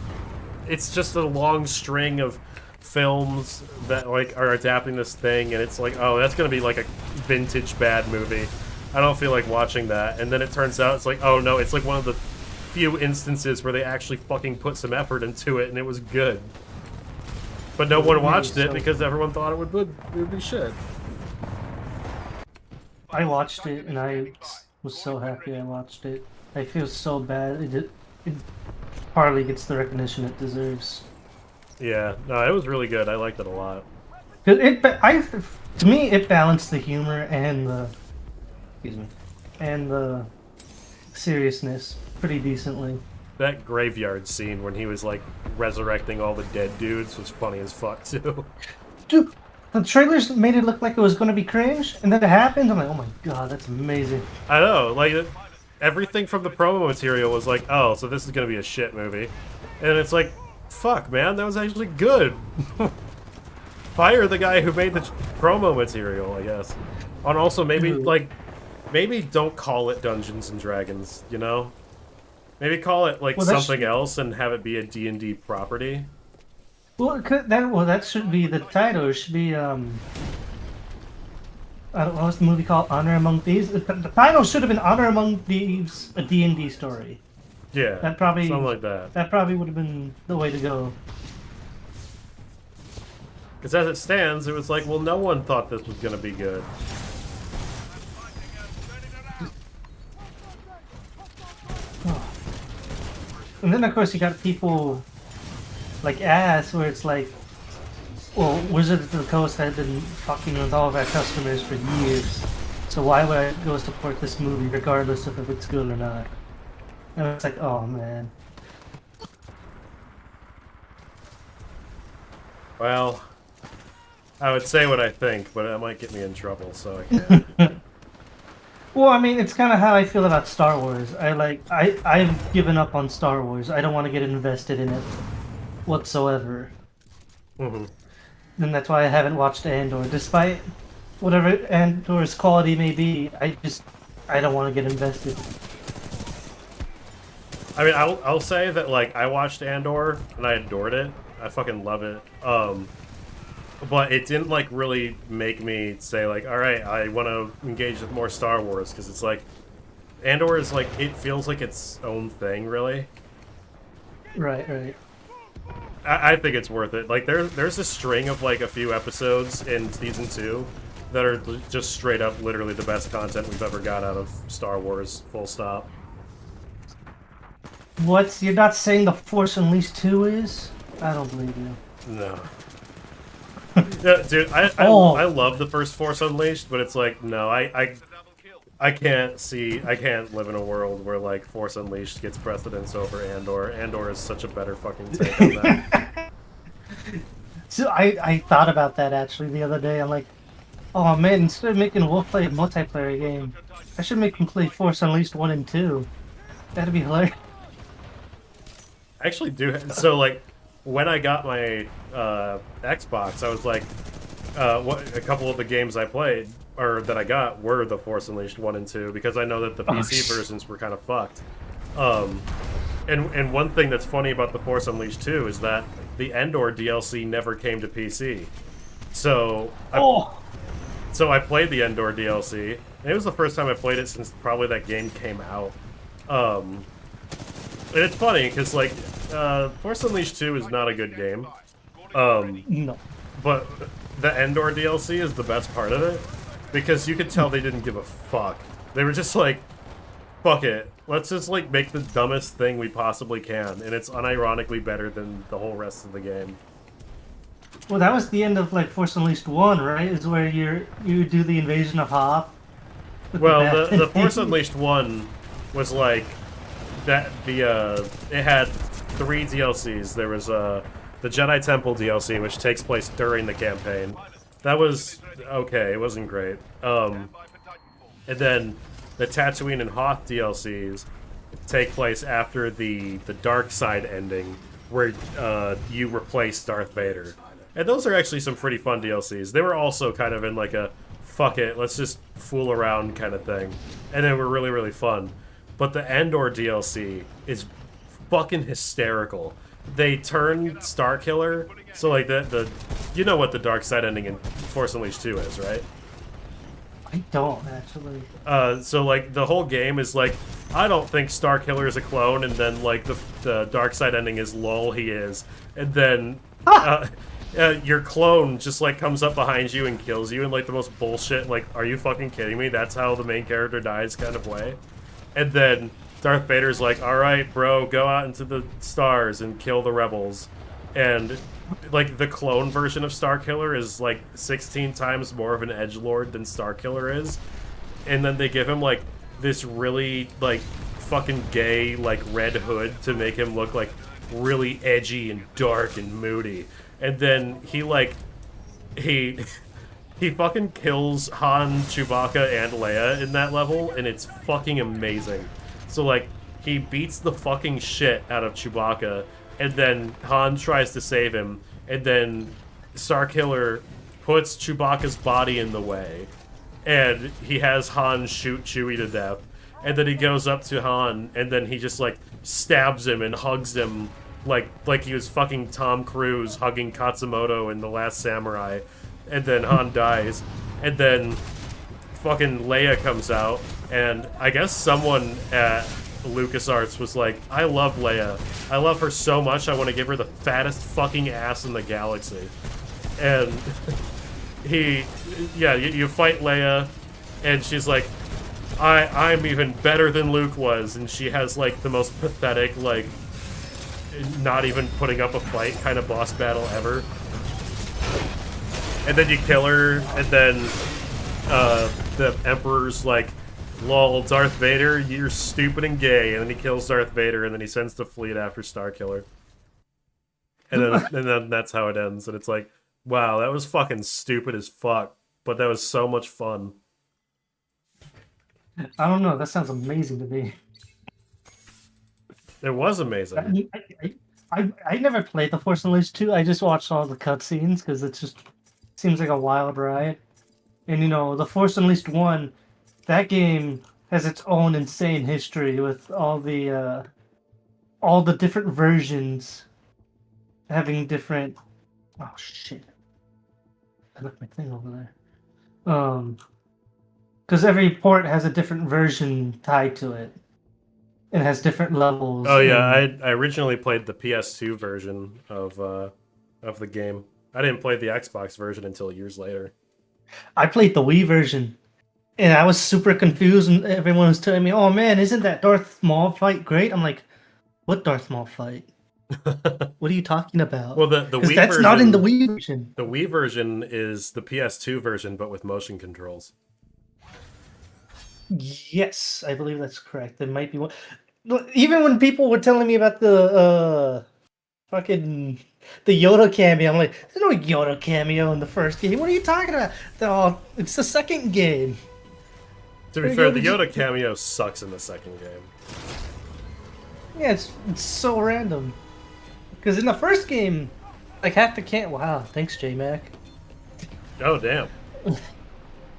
just a long string of films that, like, are adapting this thing. And it's like, oh, that's going to be, like, a vintage bad movie. I don't feel like watching that. And then it turns out it's like, oh, no, it's, like, one of the few instances where they actually fucking put some effort into it, and it was good. But no one watched it because everyone thought it would be shit. I watched it and I was so happy I watched it. I feel so bad. It hardly gets the recognition it deserves. Yeah, no, it was really good. I liked it a lot. To me, it balanced the humor and the seriousness pretty decently. That graveyard scene when he was like resurrecting all the dead dudes was funny as fuck too. Dude, the trailers made it look like it was going to be cringe, and then it happened. I'm like, oh my god, that's amazing. I know, like everything from the promo material was like, oh, so this is going to be a shit movie, and it's like, fuck, man, that was actually good. Fire the guy who made the promo material, I guess. And also maybe maybe don't call it Dungeons and Dragons, you know? Maybe call it like something else and have it be a D&D property. Well, that should be the title. It should be I don't know, what's the movie called? Honor Among Thieves. The title should have been Honor Among Thieves, a D&D story. Yeah, something like that. That probably would have been the way to go. Because as it stands, it was like, well, no one thought this was going to be good. And then, of course, you got people like Ass, where it's like, well, Wizards of the Coast had been fucking with all of our customers for years, so why would I go support this movie regardless of if it's good or not? And it's like, oh man. Well, I would say what I think, but it might get me in trouble, so I can't. Well, I mean, it's kind of how I feel about Star Wars. I've given up on Star Wars. I don't want to get invested in it whatsoever. Mm-hmm. And that's why I haven't watched Andor. Despite whatever Andor's quality may be, I don't want to get invested. I mean, I'll say that like I watched Andor and I adored it. I fucking love it. But it didn't like really make me say like, all right, I want to engage with more Star Wars because it's like Andor is like it feels like its own thing, really. Right, right. I think it's worth it. Like there's a string of like a few episodes in season 2 that are just straight up, literally the best content we've ever got out of Star Wars. Full stop. What? You're not saying The Force Unleashed 2 is? I don't believe you. No. Yeah, dude, I love the first Force Unleashed, but it's like no, I can't live in a world where like Force Unleashed gets precedence over Andor. Andor is such a better fucking take on that. So I thought about that actually the other day. I'm like, oh man, instead of making Wolf play a multiplayer game, I should make him play Force Unleashed 1 and 2. That'd be hilarious. I actually do. So like when I got my Xbox, I was like, a couple of the games I played or that I got were the Force Unleashed 1 and 2 because I know that the PC versions were kind of fucked. And one thing that's funny about the Force Unleashed 2 is that the Endor DLC never came to PC. So I played the Endor DLC, and it was the first time I played it since probably that game came out. And it's funny because like Force Unleashed 2 is not a good game. No. But the Endor DLC is the best part of it because you could tell they didn't give a fuck. They were just like, fuck it. Let's just like make the dumbest thing we possibly can, and it's unironically better than the whole rest of the game. Well, that was the end of like Force Unleashed 1, right? Is where you do the invasion of Hoth. Well, the Force Unleashed 1 was like that. It had 3 DLCs. There was the Jedi Temple DLC, which takes place during the campaign. That was okay. It wasn't great. And then the Tatooine and Hoth DLCs take place after the dark side ending, where you replace Darth Vader. And those are actually some pretty fun DLCs. They were also kind of in like a fuck it, let's just fool around kind of thing. And they were really, really fun. But the Endor DLC is fucking hysterical. They turn Starkiller, so like the you know what the dark side ending in Force Unleashed 2 is, right? I don't actually. So like the whole game is like, I don't think Starkiller is a clone, and then like the dark side ending is lol he is, and then your clone just like comes up behind you and kills you in like the most bullshit like, are you fucking kidding me? That's how the main character dies kind of way. And then Darth Vader's like, all right, bro, go out into the stars and kill the rebels. And like the clone version of Starkiller is like 16 times more of an edgelord than Starkiller is. And then they give him like this really like fucking gay like red hood to make him look like really edgy and dark and moody. And then he fucking kills Han, Chewbacca, and Leia in that level, and it's fucking amazing. So like he beats the fucking shit out of Chewbacca, and then Han tries to save him, and then Starkiller puts Chewbacca's body in the way, and he has Han shoot Chewie to death, and then he goes up to Han, and then he just like stabs him and hugs him like he was fucking Tom Cruise hugging Katsumoto in The Last Samurai, and then Han dies, and then fucking Leia comes out, and I guess someone at LucasArts was like, I love Leia. I love her so much, I want to give her the fattest fucking ass in the galaxy. And you fight Leia, and she's like, I'm even better than Luke was, and she has like the most pathetic, like, not even putting up a fight kind of boss battle ever. And then you kill her, and then the Emperor's like, lol, Darth Vader, you're stupid and gay. And then he kills Darth Vader, and then he sends the fleet after Starkiller. And then that's how it ends. And it's like, wow, that was fucking stupid as fuck, but that was so much fun. I don't know, that sounds amazing to me. It was amazing. I never played The Force Unleashed 2, I just watched all the cutscenes, because it just seems like a wild ride. And you know, The Force Unleashed 1, that game has its own insane history with all the all the different versions having different. Oh shit! I left my thing over there. Because every port has a different version tied to it. It has different levels. Oh yeah, I originally played the PS2 version of the game. I didn't play the Xbox version until years later. I played the Wii version, and I was super confused. And everyone was telling me, "Oh man, isn't that Darth Maul fight great?" I'm like, "What Darth Maul fight? What are you talking about?" Well, the Wii that's version, not in the Wii version. The Wii version is the PS2 version, but with motion controls. Yes, I believe that's correct. There might be one. Even when people were telling me about the fucking the Yoda cameo, I'm like, "There's no Yoda cameo in the first game. What are you talking about?" Oh, it's the second game. To be fair, the Yoda cameo sucks in the second game. Yeah, it's so random. Because in the first game, like half the camp. Wow, thanks, J-Mac. Oh damn.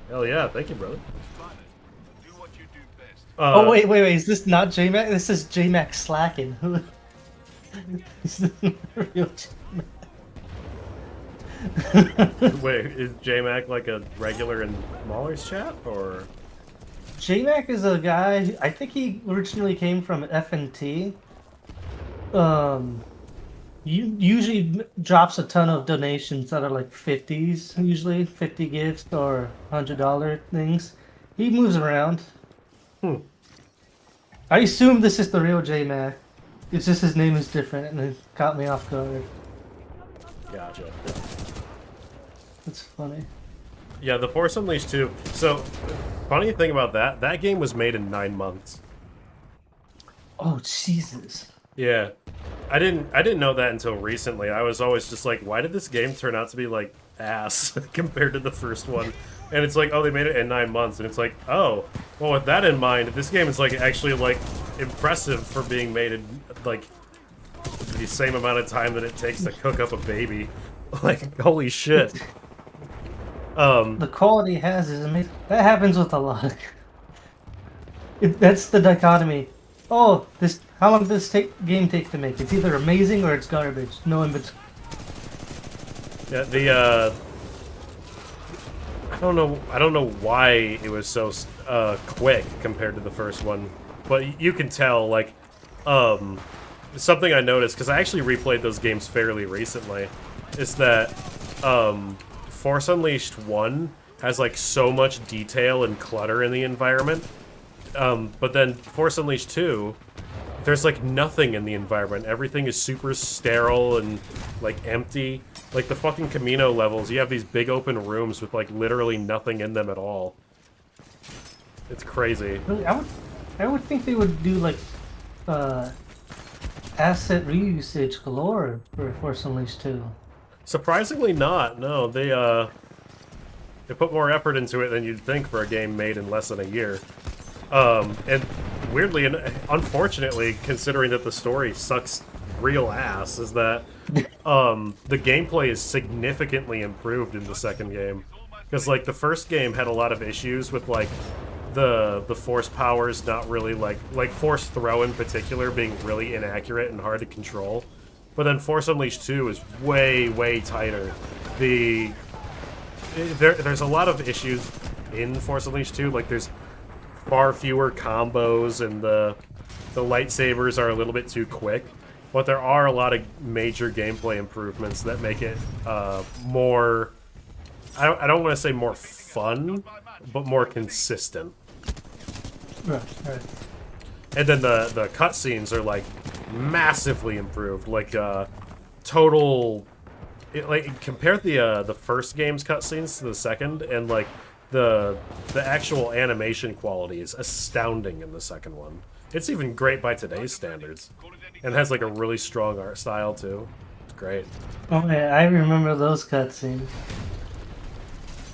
Hell yeah, thank you, brother. Oh wait, is this not J-Mac? This is J-Mac slacking. Is this not real J-Mac? Wait, is J-Mac like a regular in Mahler's chat, or? J-Mac is a guy, I think he originally came from F&T. Usually drops a ton of donations that are like 50s, usually 50 gifts or $100 things. He moves around. I assume this is the real J-Mac. It's just his name is different and it caught me off guard. Gotcha. That's funny. Yeah, The Force Unleashed 2. So, funny thing about that game was made in 9 months. Oh, Jesus. Yeah. I didn't know that until recently. I was always just like, why did this game turn out to be like ass compared to the first one? And it's like, oh, they made it in 9 months, and it's like, oh, well, with that in mind, this game is like actually like impressive for being made in like the same amount of time that it takes to cook up a baby. Like, holy shit. The quality it has is amazing. That happens with a lot. That's the dichotomy. Oh, how long does this game take to make? It's either amazing or it's garbage. No in between. Yeah, I don't know why it was so quick compared to the first one, but you can tell, like, something I noticed, because I actually replayed those games fairly recently, is that Force Unleashed 1 has like so much detail and clutter in the environment, but then Force Unleashed 2, there's like nothing in the environment. Everything is super sterile and like empty. Like the fucking Camino levels, you have these big open rooms with like literally nothing in them at all. It's crazy. Really, I would think they would do like asset reusage galore for Force Unleashed 2. Surprisingly not. No, they put more effort into it than you'd think for a game made in less than a year. And weirdly and unfortunately, considering that the story sucks real ass, is that the gameplay is significantly improved in the second game. Because like the first game had a lot of issues with like the force powers not really like force throw in particular being really inaccurate and hard to control. But then Force Unleashed 2 is way tighter. There's a lot of issues in Force Unleashed 2. Like there's far fewer combos and the lightsabers are a little bit too quick. But there are a lot of major gameplay improvements that make it more... I don't want to say more fun, but more consistent. Right. And then the cutscenes are like massively improved. Like total... compare the first game's cutscenes to the second, and like the actual animation quality is astounding in the second one. It's even great by today's standards. And has like a really strong art style too. It's great. Oh yeah, I remember those cutscenes.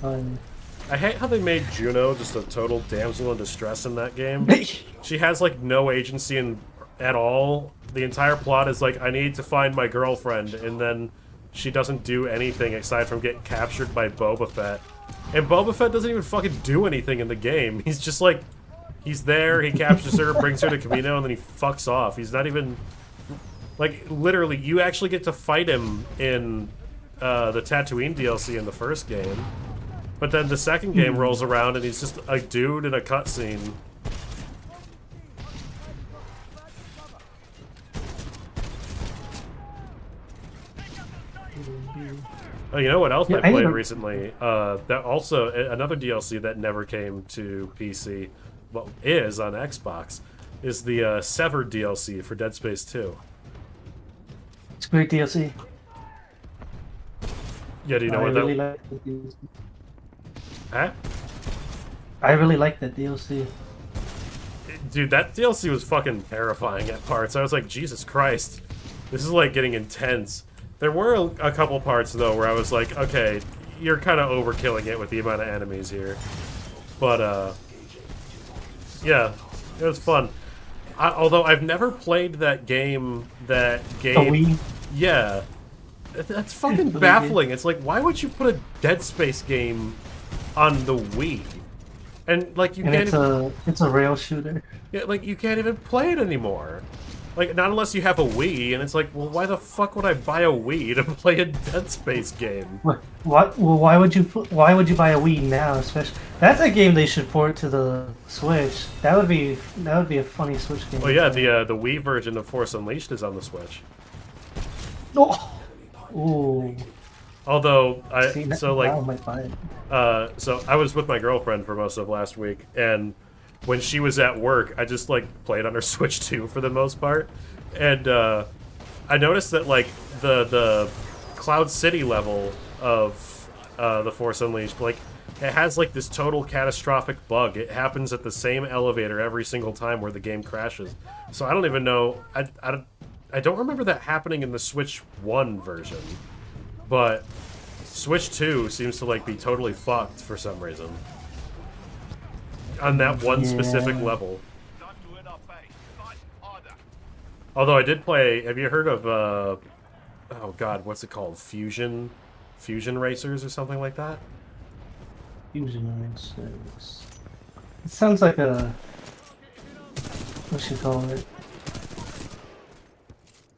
I hate how they made Juno just a total damsel in distress in that game. She has like no agency at all. The entire plot is like, I need to find my girlfriend, and then she doesn't do anything aside from get captured by Boba Fett. And Boba Fett doesn't even fucking do anything in the game. He's just like, he's there, he captures her, brings her to Camino, and then he fucks off. He's not even Like, literally, you actually get to fight him in the Tatooine DLC in the first game. But then the second game rolls around and he's just a dude in a cutscene. Oh, you know what else I played recently? That also, another DLC that never came to PC, but is on Xbox, is the Severed DLC for Dead Space 2. It's a great DLC. Yeah, do you know what really that... like the DLC. Huh? I really like that DLC. Dude, that DLC was fucking terrifying at parts. I was like, Jesus Christ. This is like getting intense. There were a couple parts, though, where I was like, okay, you're kind of overkilling it with the amount of enemies here. But, yeah, it was fun. Although I've never played that game The Wii? Yeah. That's fucking baffling. It's like, why would you put a Dead Space game on the Wii? And, like, you can't it's a rail shooter. Yeah, like, you can't even play it anymore. Like, not unless you have a Wii, and it's like, well, why the fuck would I buy a Wii to play a Dead Space game? What? Well, why would you buy a Wii now? Especially that's a game they should port to the Switch. That would be a funny Switch game. Oh yeah, the Wii version of Force Unleashed is on the Switch. Oh. Ooh. Although now I might buy it. So I was with my girlfriend for most of last week, and when she was at work, I just like played on her Switch 2 for the most part, and I noticed that like the Cloud City level of the Force Unleashed, like it has like this total catastrophic bug. It happens at the same elevator every single time where the game crashes. So I don't even know. I don't remember that happening in the Switch 1 version, but Switch 2 seems to like be totally fucked for some reason. On that one specific level. Although I did play, have you heard of, oh god, what's it called? Fusion Racers or something like that? Fusion Racers. It sounds like a, what you call it?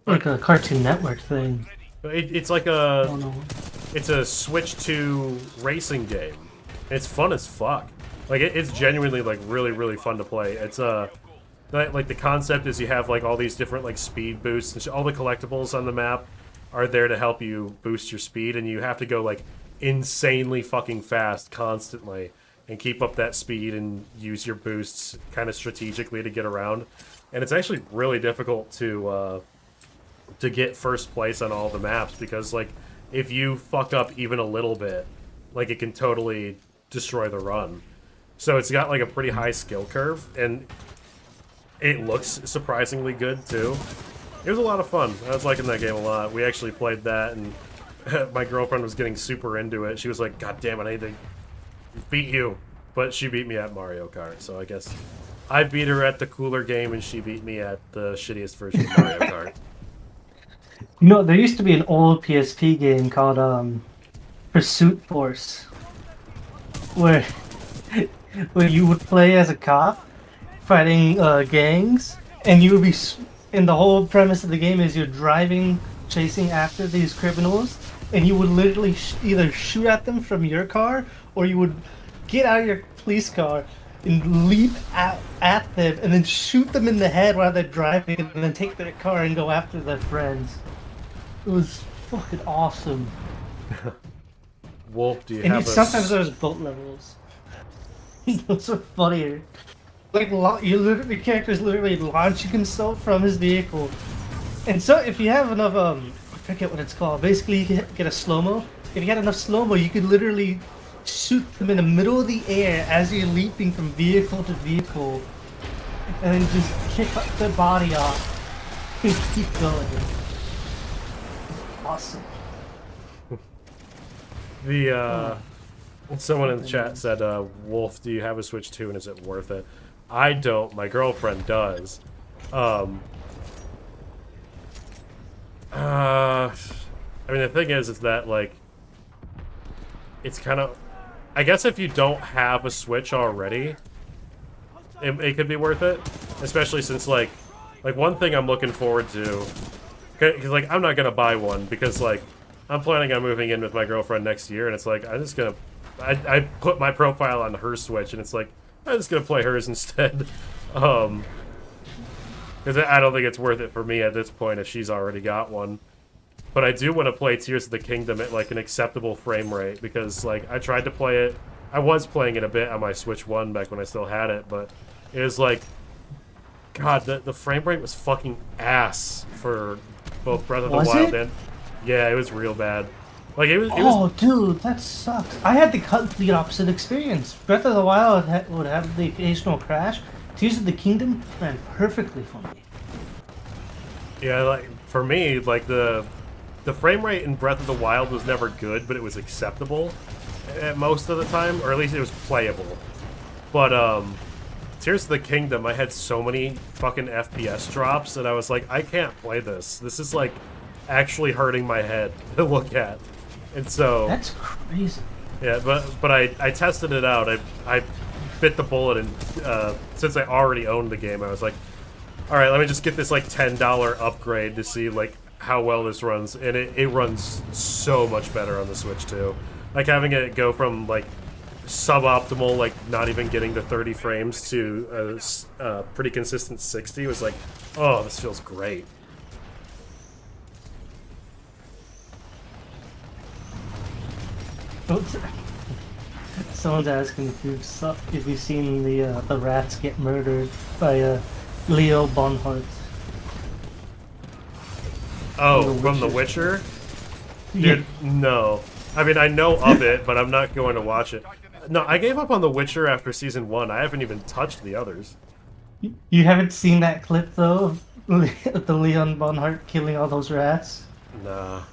Like a Cartoon Network thing. It's like it's a Switch 2 racing game. It's fun as fuck. Like, it's genuinely, like, really, really fun to play. It's, like, the concept is you have, like, all these different, like, speed boosts, and all the collectibles on the map are there to help you boost your speed, and you have to go, like, insanely fucking fast constantly and keep up that speed and use your boosts kind of strategically to get around. And it's actually really difficult to get first place on all the maps, because, like, if you fuck up even a little bit, like, it can totally destroy the run. So it's got like a pretty high skill curve, and it looks surprisingly good too. It was a lot of fun. I was liking that game a lot. We actually played that, and my girlfriend was getting super into it. She was like, God damn it, I need to beat you. But she beat me at Mario Kart, so I guess I beat her at the cooler game, and she beat me at the shittiest version of Mario Kart. You know, there used to be an old PSP game called Pursuit Force, where you would play as a cop fighting gangs, and you would be, and the whole premise of the game is you're driving, chasing after these criminals, and you would literally either shoot at them from your car, or you would get out of your police car and leap at them, and then shoot them in the head while they're driving, and then take their car and go after their friends. It was fucking awesome. Wolf, do you and have sometimes there's boat levels. Those are funnier. Like, the character's literally launching himself from his vehicle. And so, if you have enough, I forget what it's called. Basically, you can get a slow-mo. If you had enough slow-mo, you could literally shoot them in the middle of the air as you're leaping from vehicle to vehicle. And then just kick up their body off. And keep going. Awesome. Someone in the chat said, Wolf, do you have a Switch 2 and is it worth it? I don't. My girlfriend does. I mean, the thing is that, like, it's kind of... I guess if you don't have a Switch already, it could be worth it. Especially since, like one thing I'm looking forward to, Because like I'm not gonna buy one because like I'm planning on moving in with my girlfriend next year, and it's like I'm just gonna I put my profile on her Switch, and it's like I'm just gonna play hers instead. Because I don't think it's worth it for me at this point if she's already got one. But I do want to play Tears of the Kingdom at like an acceptable frame rate because like I tried to play it. I was playing it a bit on my Switch 1 back when I still had it, but it was like, God, the frame rate was fucking ass for both Breath of the Wild and yeah, it was real bad. Like it was. Dude, that sucks. I had the complete opposite experience. Breath of the Wild would have the occasional crash. Tears of the Kingdom ran perfectly for me. Yeah, like for me, like the frame rate in Breath of the Wild was never good, but it was acceptable at most of the time, or at least it was playable. But Tears of the Kingdom, I had so many fucking FPS drops, and I was like, I can't play this. This is like actually hurting my head to look at. And so that's crazy. Yeah, but I tested it out. I bit the bullet, and since I already owned the game, I was like, all right, let me just get this like $10 upgrade to see like how well this runs, and it runs so much better on the Switch too. Like having it go from like suboptimal, like not even getting to 30 frames to a pretty consistent 60 was like, oh, this feels great. Someone's asking if you've seen the rats get murdered by Leo Bonhart. Oh, from The Witcher? Dude, no. I mean, I know of it, but I'm not going to watch it. No, I gave up on The Witcher after season 1. I haven't even touched the others. You haven't seen that clip though, of the Leon Bonhart killing all those rats? Nah.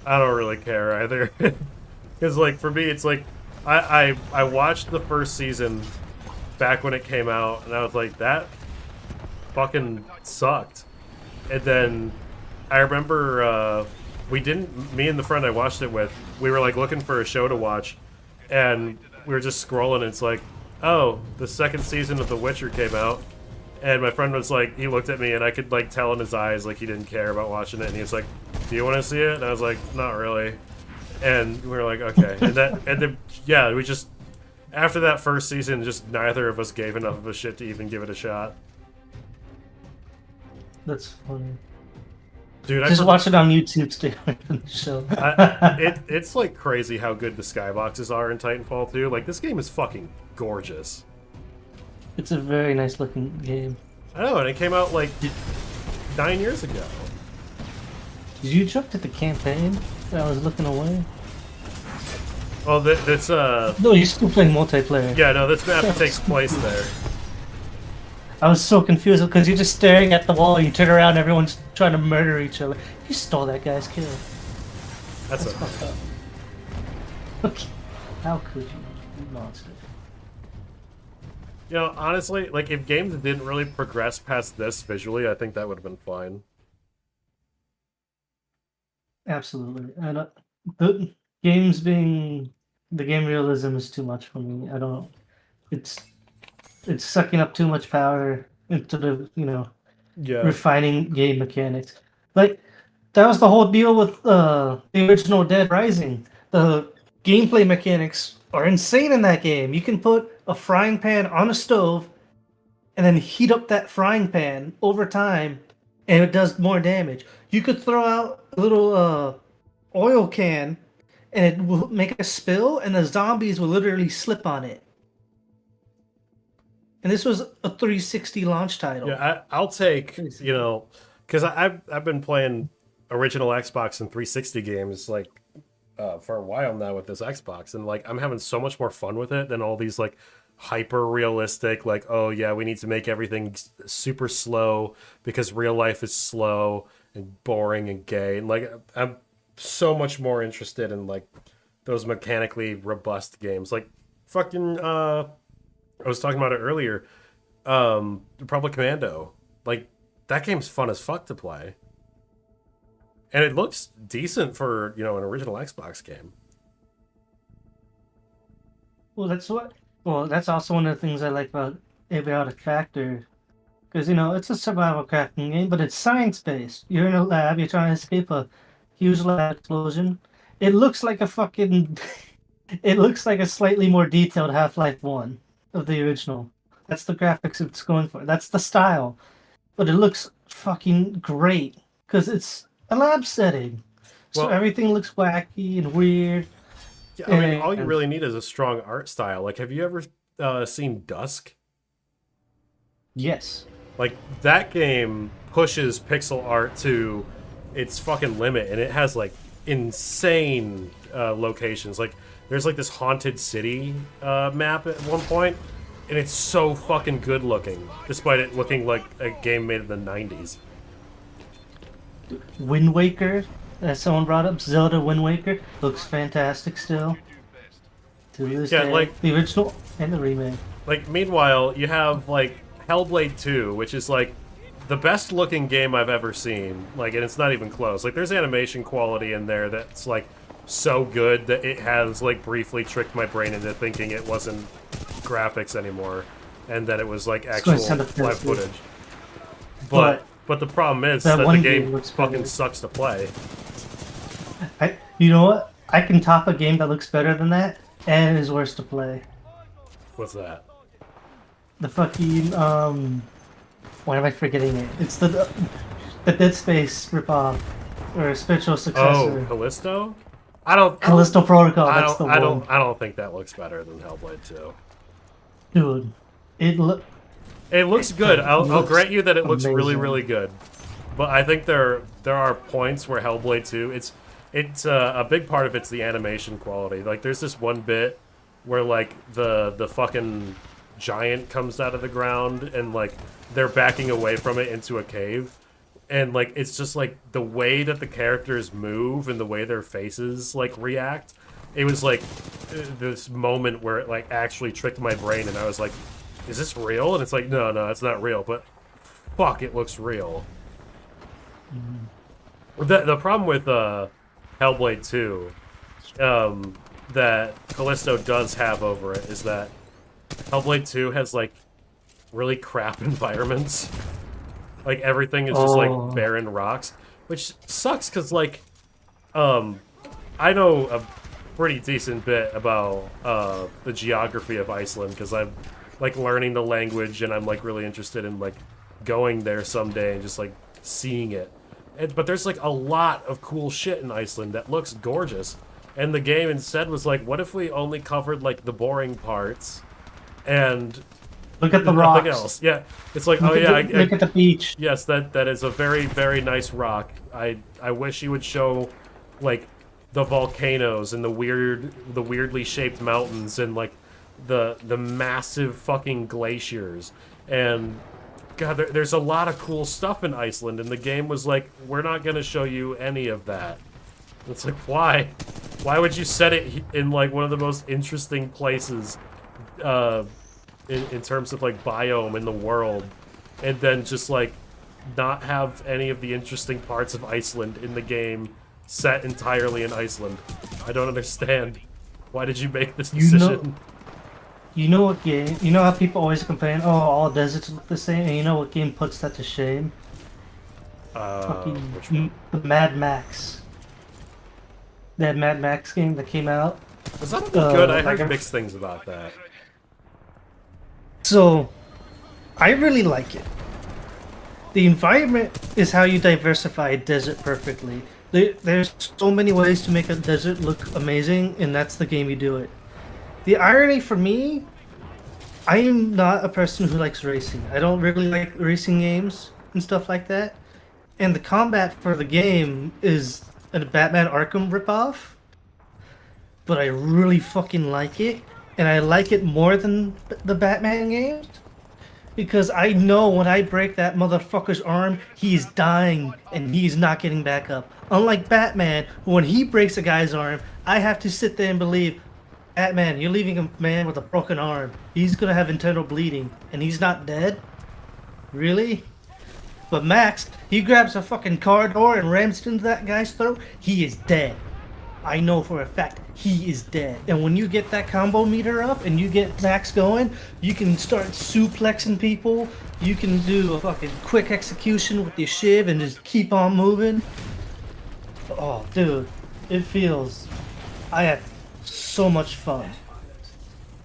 I don't really care either. Because, like, for me, it's like, I watched the first season back when it came out, and I was like, that fucking sucked. And then I remember me and the friend I watched it with, we were like looking for a show to watch, and we were just scrolling, and it's like, oh, the second season of The Witcher came out, and my friend was like, he looked at me, and I could like tell in his eyes like he didn't care about watching it, and he was like, do you want to see it? And I was like, not really. And we were like, okay. And then yeah, we just, after that first season, just neither of us gave enough of a shit to even give it a shot. That's funny. Dude, just watch it on YouTube, stay away from the show. It's like crazy how good the skyboxes are in Titanfall 2. Like, this game is fucking gorgeous. It's a very nice looking game. I know, and it came out like 9 years ago. Did you jump to the campaign? I was looking away. Well, that's No, you're still playing multiplayer. Yeah, no, this map takes place there. I was so confused because you're just staring at the wall, you turn around, and everyone's trying to murder each other. You stole that guy's kill. That's fucked up. How could you, you monster? You know, honestly, like, if games didn't really progress past this visually, I think that would have been fine. Absolutely. And the games being... The game realism is too much for me. I don't... It's sucking up too much power into the, you know, refining game mechanics. Like, that was the whole deal with the original Dead Rising. The gameplay mechanics are insane in that game. You can put a frying pan on a stove and then heat up that frying pan over time, and it does more damage. You could throw out a little oil can and it will make a spill, and the zombies will literally slip on it. And this was a 360 launch title. Yeah, I'll take, you know, because I've been playing original Xbox and 360 games like for a while now with this Xbox, and like I'm having so much more fun with it than all these like hyper realistic, like, oh yeah, we need to make everything super slow because real life is slow and boring and gay, and like I'm so much more interested in like those mechanically robust games, like fucking I was talking about it earlier, Republic Commando. Like, that game's fun as fuck to play. And it looks decent for, you know, an original Xbox game. Well, that's also one of the things I like about Aviatic Factor. Because, it's a survival crafting game, but it's science-based. You're in a lab, you're trying to escape a huge lab explosion. It looks like a fucking... It looks like a slightly more detailed Half-Life 1 of the original. That's the graphics it's going for. That's the style. But it looks fucking great. Because it's a lab setting. So everything looks wacky and weird. Yeah, I mean, all you really need is a strong art style. Like, have you ever seen Dusk? Yes. Like, that game pushes pixel art to its fucking limit, and it has, like, insane locations. Like, there's, like, this haunted city map at one point, and it's so fucking good looking, despite it looking like a game made in the 90s. Wind Waker, as someone brought up, Zelda Wind Waker, looks fantastic still. To this day, like the original and the remake. Like, meanwhile, you have, like, Hellblade 2, which is, like, the best looking game I've ever seen. Like, and it's not even close. Like, there's animation quality in there that's, like, so good that it has, like, briefly tricked my brain into thinking it wasn't graphics anymore, and that it was, like, actual live footage. But the problem is that the game fucking sucks to play. You know what? I can top a game that looks better than that, and is worse to play. What's that? The fucking, why am I forgetting it? It's the Dead Space ripoff, or spiritual successor. Oh, Callisto? Callisto Protocol, that's the one. I don't think that looks better than Hellblade 2. Dude, it looks good. I'll grant you that it looks really, really good. But I think there are points where Hellblade 2, it's a big part of it's the animation quality. Like, there's this one bit where, like, the fucking giant comes out of the ground, and, like, they're backing away from it into a cave. And, like, it's just, like, the way that the characters move and the way their faces, like, react. It was, like, this moment where it, like, actually tricked my brain, and I was like, is this real? And it's like, no, it's not real, but fuck, it looks real. The problem with Hellblade 2 that Callisto does have over it is that Hellblade 2 has, like, really crap environments. Like, everything is just, like, barren rocks, which sucks, because, like, I know a pretty decent bit about the geography of Iceland, because I'm, like, learning the language, and I'm, like, really interested in, like, going there someday and just, like, seeing it. But there's, like, a lot of cool shit in Iceland that looks gorgeous. And the game instead was like, what if we only covered, like, the boring parts and look at the nothing rocks. else? Yeah, it's like, Look at the beach. Yes, that is a very, very nice rock. I wish you would show, like, the volcanoes and the weirdly shaped mountains and, like, the massive fucking glaciers. And God, there's a lot of cool stuff in Iceland, and the game was like, we're not gonna show you any of that. It's like, why? Why would you set it in, like, one of the most interesting places in terms of, like, biome in the world, and then just, like, not have any of the interesting parts of Iceland in the game set entirely in Iceland? I don't understand. Why did you make this decision? You know what game? You know how people always complain, oh, all deserts look the same, and you know what game puts that to shame? Fucking the Mad Max. That Mad Max game that came out. Was that good? I heard mixed things about that. So, I really like it. The environment is how you diversify a desert perfectly. There's so many ways to make a desert look amazing, and that's the game you do it. The irony for me, I am not a person who likes racing. I don't really like racing games and stuff like that. And the combat for the game is a Batman Arkham ripoff. But I really fucking like it. And I like it more than the Batman games. Because I know when I break that motherfucker's arm, he's dying and he's not getting back up. Unlike Batman, when he breaks a guy's arm, I have to sit there and believe, Batman, you're leaving a man with a broken arm. He's gonna have internal bleeding, and he's not dead? Really? But Max, he grabs a fucking car door and rams it into that guy's throat, he is dead. I know for a fact he is dead. And when you get that combo meter up and you get Max going, you can start suplexing people. You can do a fucking quick execution with your shiv and just keep on moving. Oh, dude, it feels... I have so much fun.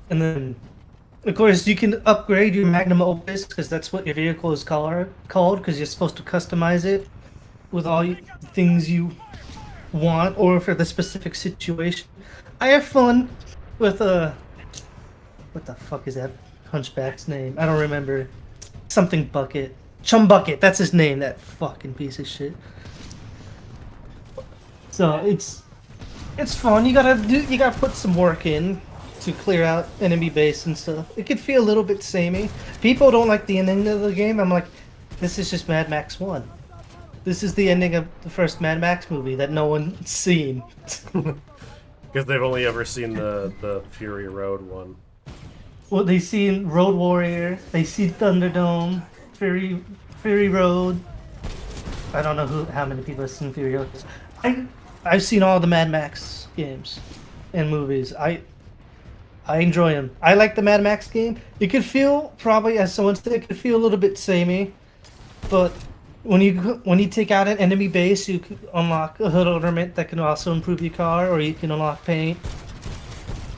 And then, of course, you can upgrade your Magnum Opus, because that's what your vehicle is called, because you're supposed to customize it with all the things you want or for the specific situation. I have fun with what the fuck is that hunchback's name? I don't remember. Something Bucket. Chum Bucket, that's his name, that fucking piece of shit. So it's fun. You gotta put some work in to clear out enemy base and stuff. It could feel a little bit samey. People don't like the ending of the game. I'm like, this is just Mad Max 1. This is the ending of the first Mad Max movie that no one's seen. Because they've only ever seen the Fury Road one. Well, they seen Road Warrior, they see Thunderdome, Fury Road. I don't know how many people have seen Fury Road. I've seen all the Mad Max games and movies. I enjoy them. I like the Mad Max game. It could feel, probably as someone said, it could feel a little bit samey, but when you take out an enemy base, you can unlock a hood ornament that can also improve your car, or you can unlock paint.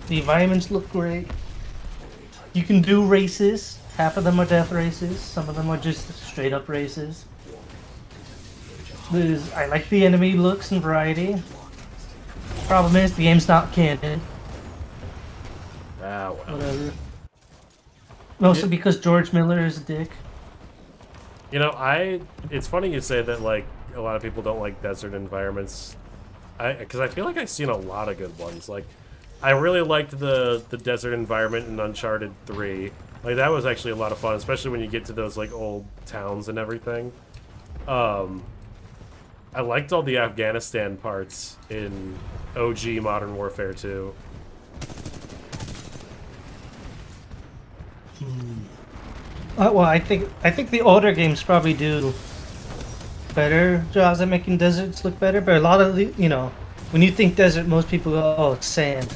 The environments look great. You can do races. Half of them are death races. Some of them are just straight up races. I like the enemy looks and variety. Problem is, the game's not canon. Ah, well. Whatever. Mostly because George Miller is a dick. You know, it's funny you say that, like, a lot of people don't like desert environments. Because I feel like I've seen a lot of good ones. Like, I really liked the desert environment in Uncharted 3. Like, that was actually a lot of fun, especially when you get to those, like, old towns and everything. I liked all the Afghanistan parts in OG Modern Warfare 2. Well, I think the older games probably do better jobs at making deserts look better, but a lot of the, when you think desert, most people go, oh, it's sand.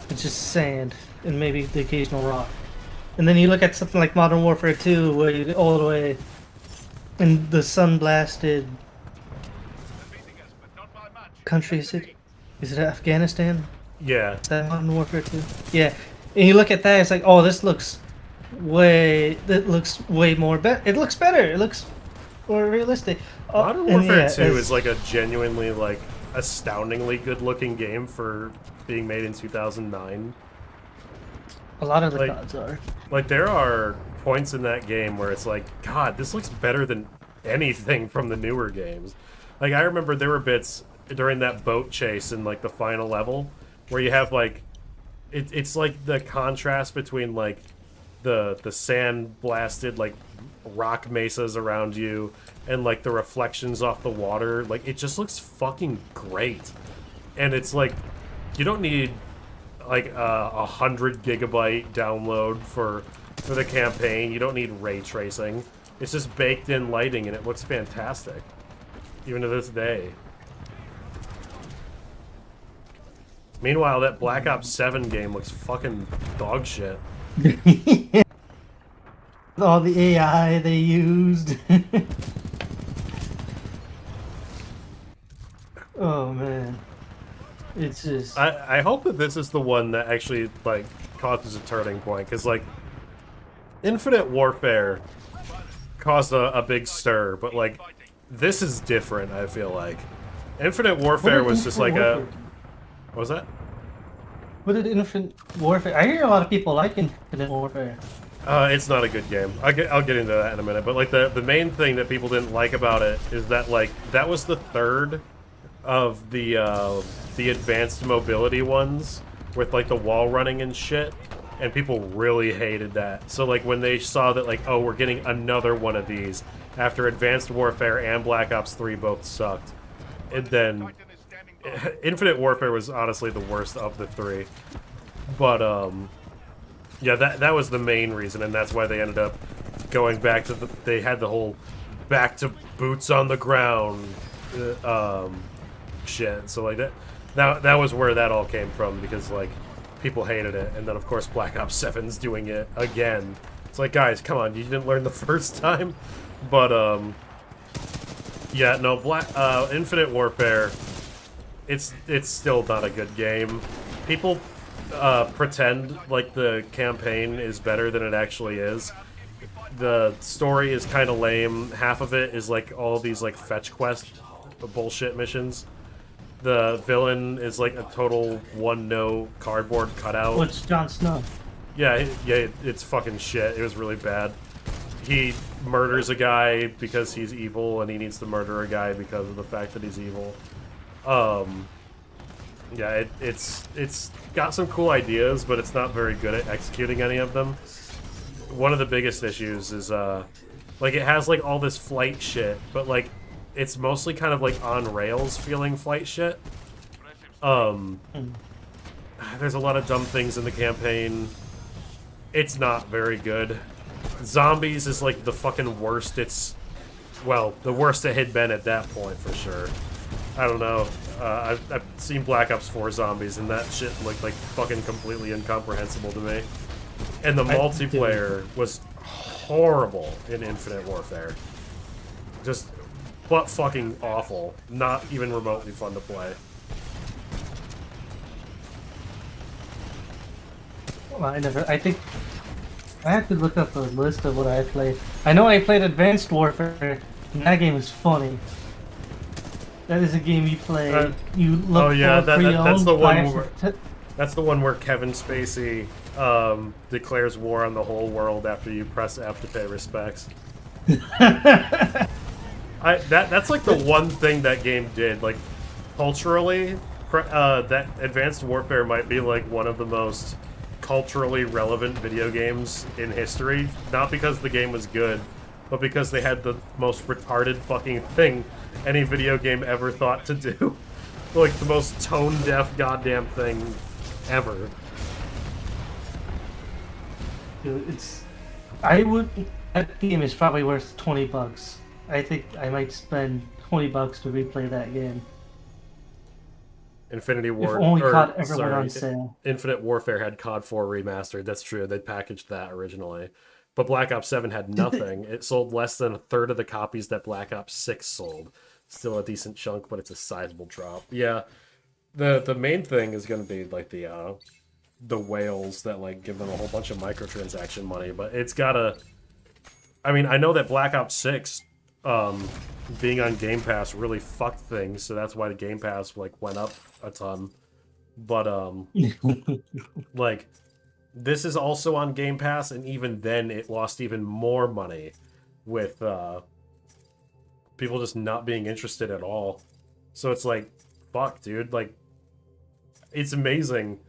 It's just sand, and maybe the occasional rock. And then you look at something like Modern Warfare 2, where you get all the way in the sun-blasted country. Is it Afghanistan? Yeah. Is that Modern Warfare 2? Yeah. And you look at that, it's like, oh, this looks way more better. It looks better. It looks more realistic. Modern Warfare 2 is like a genuinely, like, astoundingly good-looking game for being made in 2009. A lot of the gods are. Like, there are points in that game where it's like, God, this looks better than anything from the newer games. Like, I remember there were bits during that boat chase in, like, the final level where you have, like, it's like the contrast between, like, the sand-blasted, like, rock mesas around you and, like, the reflections off the water. Like, it just looks fucking great. And it's like, you don't need, like, 100 gigabyte download for the campaign. You don't need ray tracing. It's just baked in lighting and it looks fantastic. Even to this day. Meanwhile, that Black Ops 7 game looks fucking dog shit. All the AI they used. Oh man. It's just... I hope that this is the one that actually, like, causes a turning point, because, like, Infinite Warfare caused a big stir, but, like, this is different, I feel like. Infinite Warfare was just like a... What was that? What did Infinite Warfare... I hear a lot of people like Infinite Warfare. It's not a good game. I'll get into that in a minute, but, like, the main thing that people didn't like about it is that, like, that was the third of the advanced mobility ones with, like, the wall running and shit, and people really hated that. So, like, when they saw that, like, oh, we're getting another one of these after Advanced Warfare and Black Ops 3 both sucked, and then Infinite Warfare was honestly the worst of the three. But, yeah, that was the main reason, and that's why they ended up going back to they had the whole back to boots on the ground shit. So, like, That was where that all came from, because like people hated it, and then of course Black Ops 7's doing it again. It's like, guys, come on, you didn't learn the first time. But yeah, no, Infinite Warfare, it's still not a good game. People pretend like the campaign is better than it actually is. The story is kind of lame. Half of it is like all these like fetch quest bullshit missions. The villain is like a total one-no cardboard cutout. What's Jon Snow? Yeah, it's fucking shit. It was really bad. He murders a guy because he's evil, and he needs to murder a guy because of the fact that he's evil. Yeah, it's got some cool ideas, but it's not very good at executing any of them. One of the biggest issues is like it has like all this flight shit, but like it's mostly kind of like on rails feeling flight shit. There's a lot of dumb things in the campaign. It's not very good. Zombies is like the fucking worst well, the worst it had been at that point for sure. I don't know. I've seen Black Ops 4 zombies, and that shit looked like fucking completely incomprehensible to me. And the multiplayer was horrible in Infinite Warfare. Just butt fucking awful. Not even remotely fun to play. Well, I think I have to look up a list of what I played. I know I played Advanced Warfare, and that game is funny. That is a game you play. You look oh yeah, for that's the one. where, that's the one where Kevin Spacey declares war on the whole world after you press F to pay respects. That's like the one thing that game did. Like culturally, that Advanced Warfare might be like one of the most culturally relevant video games in history. Not because the game was good, but because they had the most retarded fucking thing any video game ever thought to do. Like the most tone-deaf goddamn thing ever. Dude, that game is probably worth $20. I think I might spend $20 to replay that game. Infinity War. If only COD ever went on sale. Infinite Warfare had COD 4 remastered. That's true. They packaged that originally. But Black Ops 7 had nothing. It sold less than a third of the copies that Black Ops 6 sold. Still a decent chunk, but it's a sizable drop. Yeah, the main thing is going to be like the whales that like give them a whole bunch of microtransaction money. But it's gotta. I mean, I know that Black Ops 6 being on Game Pass really fucked things, so that's why the Game Pass like went up a ton. But like. This is also on Game Pass, and even then it lost even more money with people just not being interested at all. So it's like, fuck, dude. Like, it's amazing.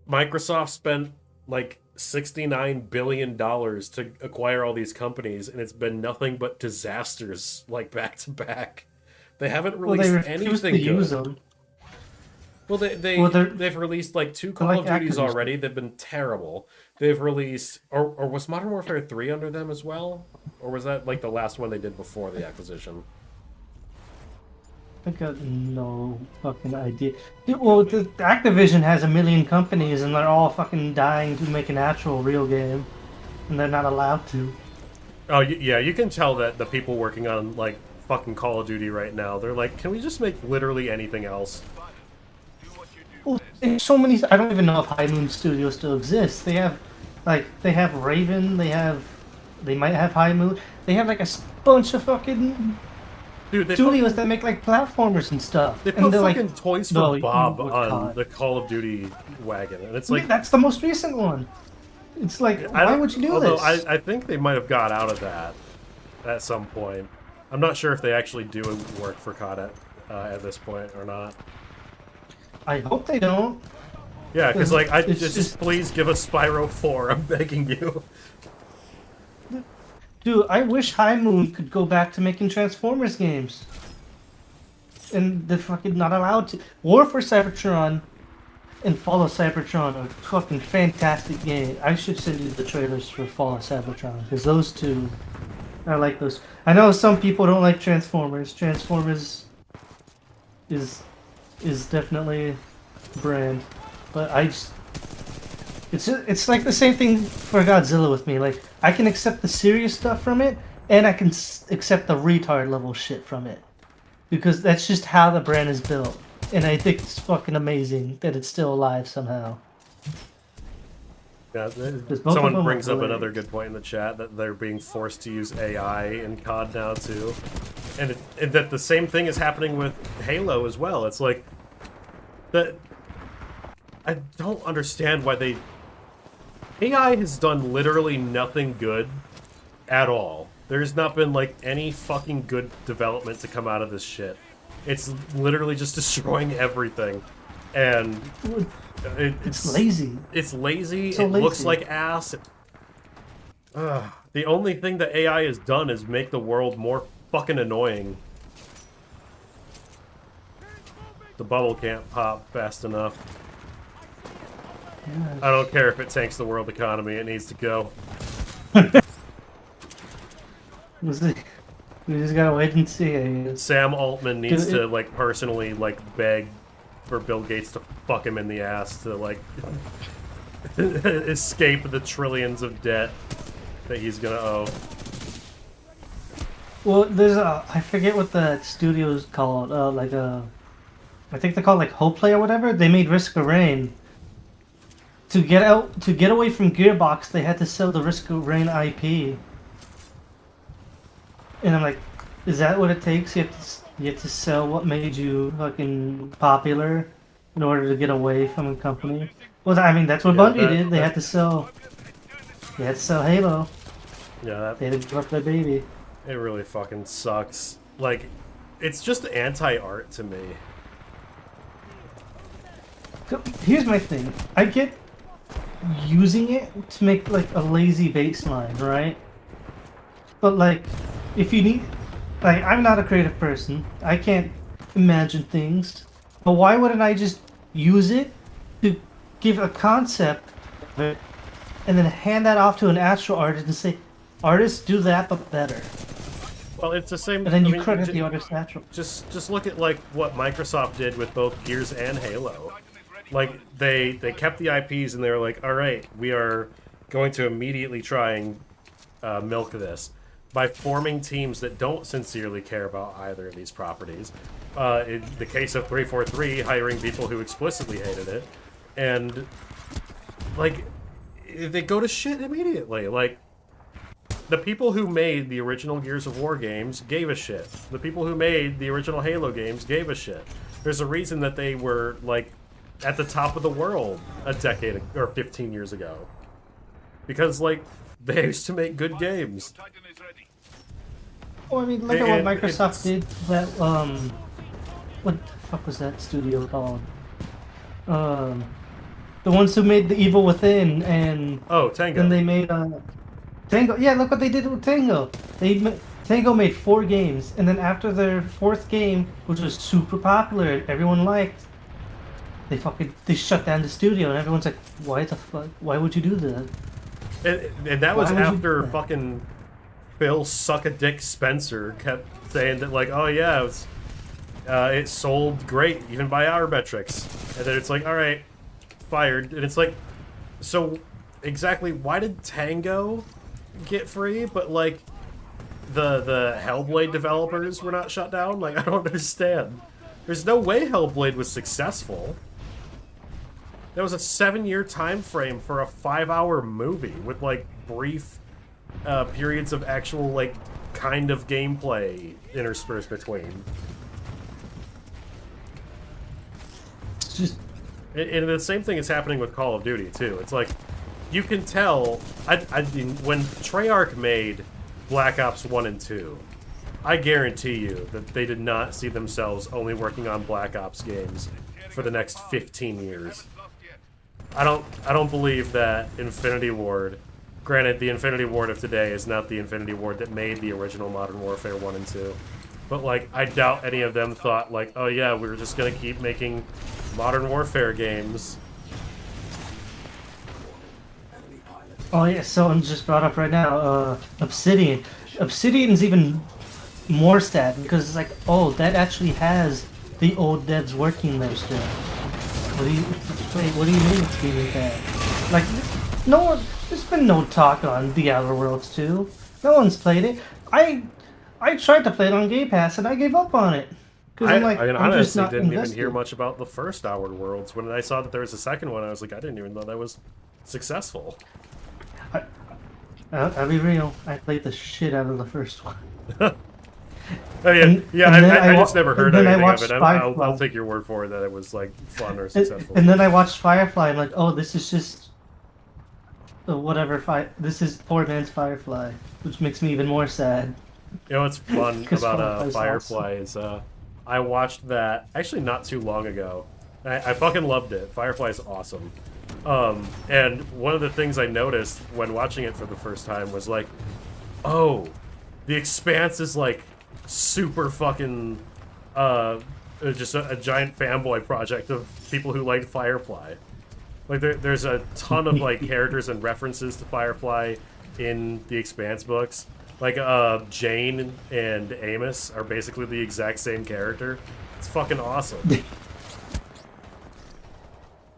Microsoft spent like $69 billion to acquire all these companies, and it's been nothing but disasters, like back to back. They haven't released anything good. Well, they've released like 2 Call of Duties already. They've been terrible. They've released, or was Modern Warfare 3 under them as well, or was that like the last one they did before the acquisition? I got no fucking idea. Dude, well, the Activision has a million companies, and they're all fucking dying to make an actual real game, and they're not allowed to. Oh yeah, you can tell that the people working on like fucking Call of Duty right now, they're like, can we just make literally anything else? Well, there's so many. I don't even know if High Moon Studio still exists. They have Raven. They might have High Moon. They have like a bunch of fucking studios that make like platformers and stuff. They put fucking like, Toys for Bob on the Call of Duty wagon, and it's like that's the most recent one. It's like, why would you do this? I think they might have got out of that at some point. I'm not sure if they actually do work for COD at this point or not. I hope they don't. Yeah, because like, just please give us Spyro 4. I'm begging you. Dude, I wish High Moon could go back to making Transformers games. And they're fucking not allowed to. War for Cybertron and Fall of Cybertron are fucking fantastic games. I should send you the trailers for Fall of Cybertron, because those two are like those. I know some people don't like Transformers. Transformers is is definitely a brand, but I just it's like the same thing for Godzilla with me. Like I can accept the serious stuff from it, and I can accept the retard level shit from it, because that's just how the brand is built. And I think it's fucking amazing that it's still alive somehow. Yeah, someone brings up another good point in the chat that they're being forced to use AI in COD now too, and that the same thing is happening with Halo as well. It's like that. I don't understand why they. AI has done literally nothing good at all. There's not been like any fucking good development to come out of this shit. It's literally just destroying everything, and. It's lazy. It's lazy. So it lazy. Looks like ass. The only thing that AI has done is make the world more fucking annoying. The bubble can't pop fast enough. Yes. I don't care if it tanks the world economy. It needs to go. We just gotta wait and see. I guess. Sam Altman needs to like personally like beg for Bill Gates to fuck him in the ass to like escape the trillions of debt that he's gonna owe. Well, there's I forget what the studio's called. I think they're called like Hoplay or whatever. They made Risk of Rain. To get away from Gearbox, they had to sell the Risk of Rain IP. And I'm like, is that what it takes? You have to sell what made you fucking popular in order to get away from a company. Well, I mean, that's what Bungie did. They had to sell. They had to sell Halo. Yeah, they had to give up their baby. It really fucking sucks. Like, it's just anti-art to me. Here's my thing. I get using it to make like a lazy baseline, right? But like, if you need. Like, I'm not a creative person. I can't imagine things. But why wouldn't I just use it to give a concept of it and then hand that off to an actual artist and say, artist, do that but better. Well, it's the same. And then you credit the artist natural. Just look at like what Microsoft did with both Gears and Halo. Like they kept the IPs and they were like, all right, we are going to immediately try and milk this by forming teams that don't sincerely care about either of these properties. In the case of 343, hiring people who explicitly hated it, and like they go to shit immediately. Like the people who made the original Gears of War games gave a shit. The people who made the original Halo games gave a shit. There's a reason that they were like at the top of the world a decade or 15 years ago, because like they used to make good games. Oh, I mean, look at what Microsoft did. That what the fuck was that studio called? The ones who made The Evil Within and Tango. Then they made Tango. Yeah, look what they did with Tango. Tango made 4 games, and then after their 4th game, which was super popular, everyone liked. They shut down the studio, and everyone's like, why the fuck? Why would you do that? And that was after fucking Phil Suck-a-Dick Spencer kept saying that, like, oh yeah, it sold great, even by our metrics. And then it's like, alright, fired. And it's like, so exactly why did Tango get free, but like the Hellblade developers were not shut down? Like, I don't understand. There's no way Hellblade was successful. That was a 7-year time frame for a 5-hour movie with like brief periods of actual like kind of gameplay interspersed between. It's just, and the same thing is happening with Call of Duty too. It's like you can tell. I mean, when Treyarch made Black Ops 1 and 2, I guarantee you that they did not see themselves only working on Black Ops games for the next 15 years. I don't believe that Infinity Ward, granted the Infinity Ward of today is not the Infinity Ward that made the original Modern Warfare 1 and 2. But like, I doubt any of them thought like, oh yeah, we're just gonna keep making Modern Warfare games. oh yeah, someone just brought up right now, Obsidian. Obsidian's even more sad because it's like, oh, that actually has the old devs working there still. What do you mean it's being bad? Like, no one, there's been no talk on The Outer Worlds 2. No one's played it. I tried to play it on Game Pass and I gave up on it. Because I'm like, I I'm just honestly not didn't even invested. hear much about the first Outer Worlds. When I saw that there was a second one, I was like, I didn't even know that was successful. I'll be real. I played the shit out of the first one. I mean, I just never heard anything of it. Firefly. I'll take your word for it that it was like fun or successful. And then I watched Firefly. I'm like, oh, this is just this is poor man's Firefly, which makes me even more sad. You know what's fun about Firefly awesome. is I watched that actually not too long ago. I fucking loved it. Firefly is awesome. And one of the things I noticed when watching it for the first time was like, oh, The Expanse is like super fucking just a giant fanboy project of people who liked Firefly. Like there's a ton of like characters and references to Firefly in the Expanse books. Like Jane and Amos are basically the exact same character. It's fucking awesome.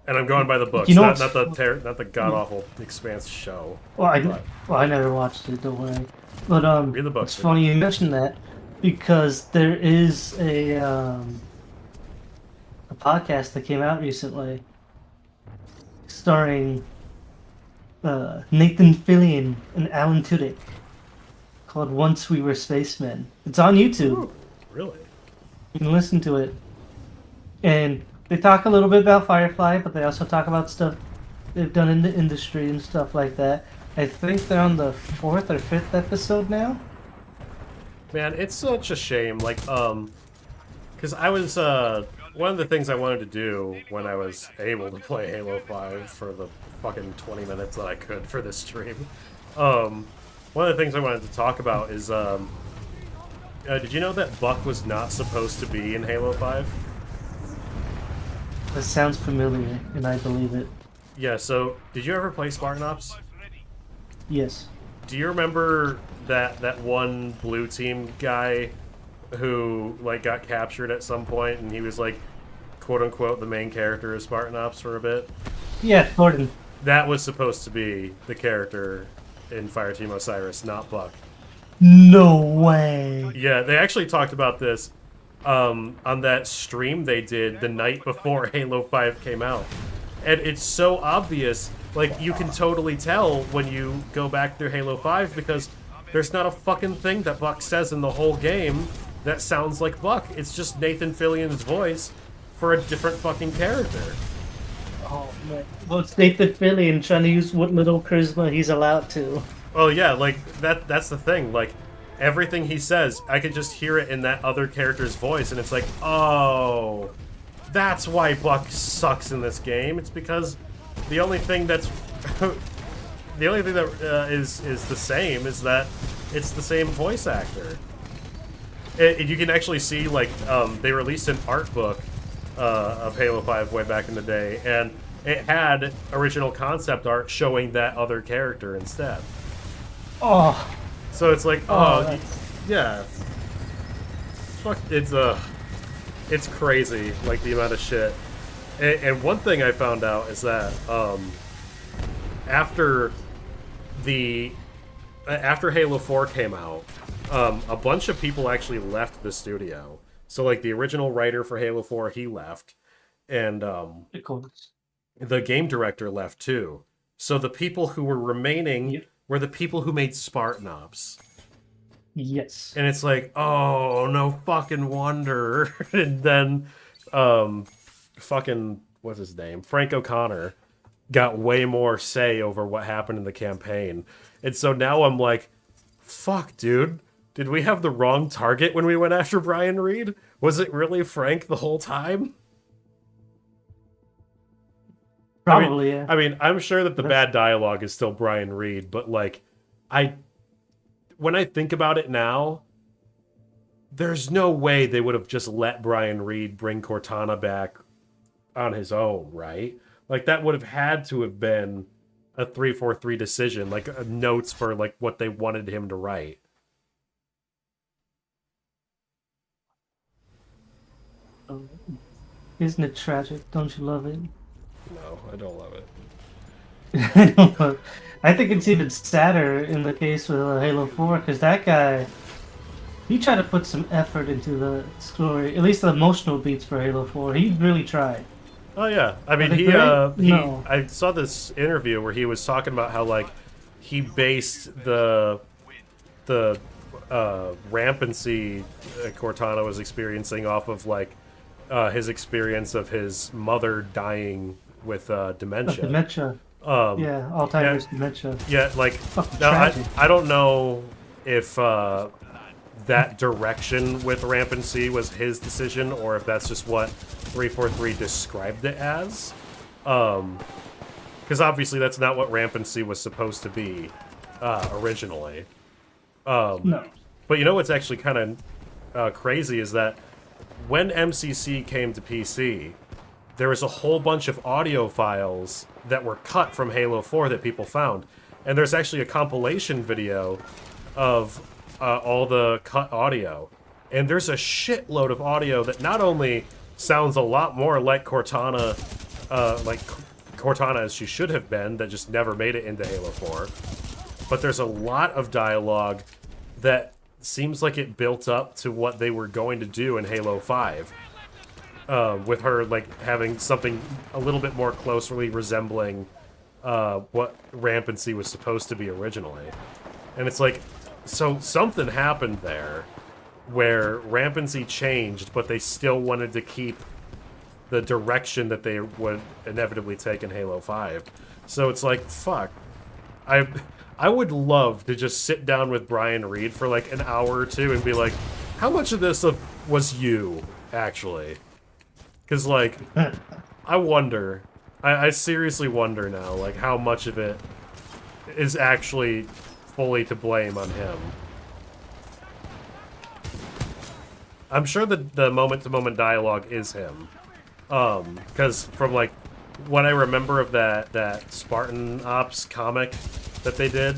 And I'm going by the books, not the god awful Expanse show. Well, I never watched it. Don't worry. But read the books. It's funny you mentioned that because there is a podcast that came out recently starring Nathan Fillion and Alan Tudyk called "Once We Were Spacemen." It's on YouTube. Ooh, really? You can listen to it, and they talk a little bit about Firefly, but they also talk about stuff they've done in the industry and stuff like that. I think they're on the 4th or 5th episode now. Man, it's such a shame. Like, because I was one of the things I wanted to do when I was able to play Halo 5 for the fucking 20 minutes that I could for this stream. One of the things I wanted to talk about is, did you know that Buck was not supposed to be in Halo 5? That sounds familiar, and I believe it. Yeah, so, did you ever play Spartan Ops? Yes. Do you remember that one blue team guy who, like, got captured at some point, and he was, like, quote-unquote the main character of Spartan Ops for a bit? Yeah, Gordon. That was supposed to be the character in Fireteam Osiris, not Buck. No way. Yeah, they actually talked about this on that stream they did the night before Halo 5 came out. And it's so obvious, like, you can totally tell when you go back through Halo 5 because there's not a fucking thing that Buck says in the whole game that sounds like Buck. It's just Nathan Fillion's voice for a different fucking character. Oh, man. Well, it's Nathan Fillion trying to use what little charisma he's allowed to. Oh, yeah, like, that's the thing. Like, everything he says, I could just hear it in that other character's voice, and it's like, oh, that's why Buck sucks in this game. It's because the only thing that's the only thing that is the same is that it's the same voice actor. You can actually see, like, they released an art book of Halo 5 way back in the day, and it had original concept art showing that other character instead. Oh. So it's like, yeah. Fuck, it's crazy, like, the amount of shit. And one thing I found out is that after Halo 4 came out, a bunch of people actually left the studio. So, like, the original writer for Halo 4, he left, and the game director left too. So the people who were remaining were the people who made Spartan Ops. Yes. And it's like, oh, no fucking wonder. And then, fucking, what's his name? Frank O'Connor got way more say over what happened in the campaign. And so now I'm like, fuck, dude. Did we have the wrong target when we went after Brian Reed? Was it really Frank the whole time? Probably, yeah. I mean, I'm sure that the bad dialogue is still Brian Reed, but, like, when I think about it now, there's no way they would have just let Brian Reed bring Cortana back on his own, right? Like, that would have had to have been a 343 decision, like, notes for, like, what they wanted him to write. Isn't it tragic? Don't you love it? No, I don't love it. I don't know. I think it's even sadder in the case with Halo 4, because that guy, he tried to put some effort into the story, at least the emotional beats for Halo 4. He really tried. Oh yeah, I mean No. I saw this interview where he was talking about how like he based the rampancy Cortana was experiencing off of like his experience of his mother dying with dementia. Dementia. Yeah, Alzheimer's dementia. Yeah, like now Tragic. I don't know if that direction with rampancy was his decision or if that's just what 343 described it as. Because obviously that's not what rampancy was supposed to be originally. No. But you know what's actually kind of crazy is that when MCC came to PC, there was a whole bunch of audio files that were cut from Halo 4 that people found. And there's actually a compilation video of all the cut audio. And there's a shitload of audio that not only sounds a lot more like Cortana as she should have been, that just never made it into Halo 4, but there's a lot of dialogue that seems like it built up to what they were going to do in Halo 5. With her like having something a little bit more closely resembling what rampancy was supposed to be originally. And it's like, so something happened there where rampancy changed, but they still wanted to keep the direction that they would inevitably take in Halo 5. So it's like, fuck. I would love to just sit down with Brian Reed for like an hour or two and be like, how much of this was you, actually? Because, like, I wonder, I seriously wonder now, like, how much of it is actually fully to blame on him. I'm sure that the moment-to-moment dialogue is him. Because from, like, what I remember of that Spartan Ops comic that they did,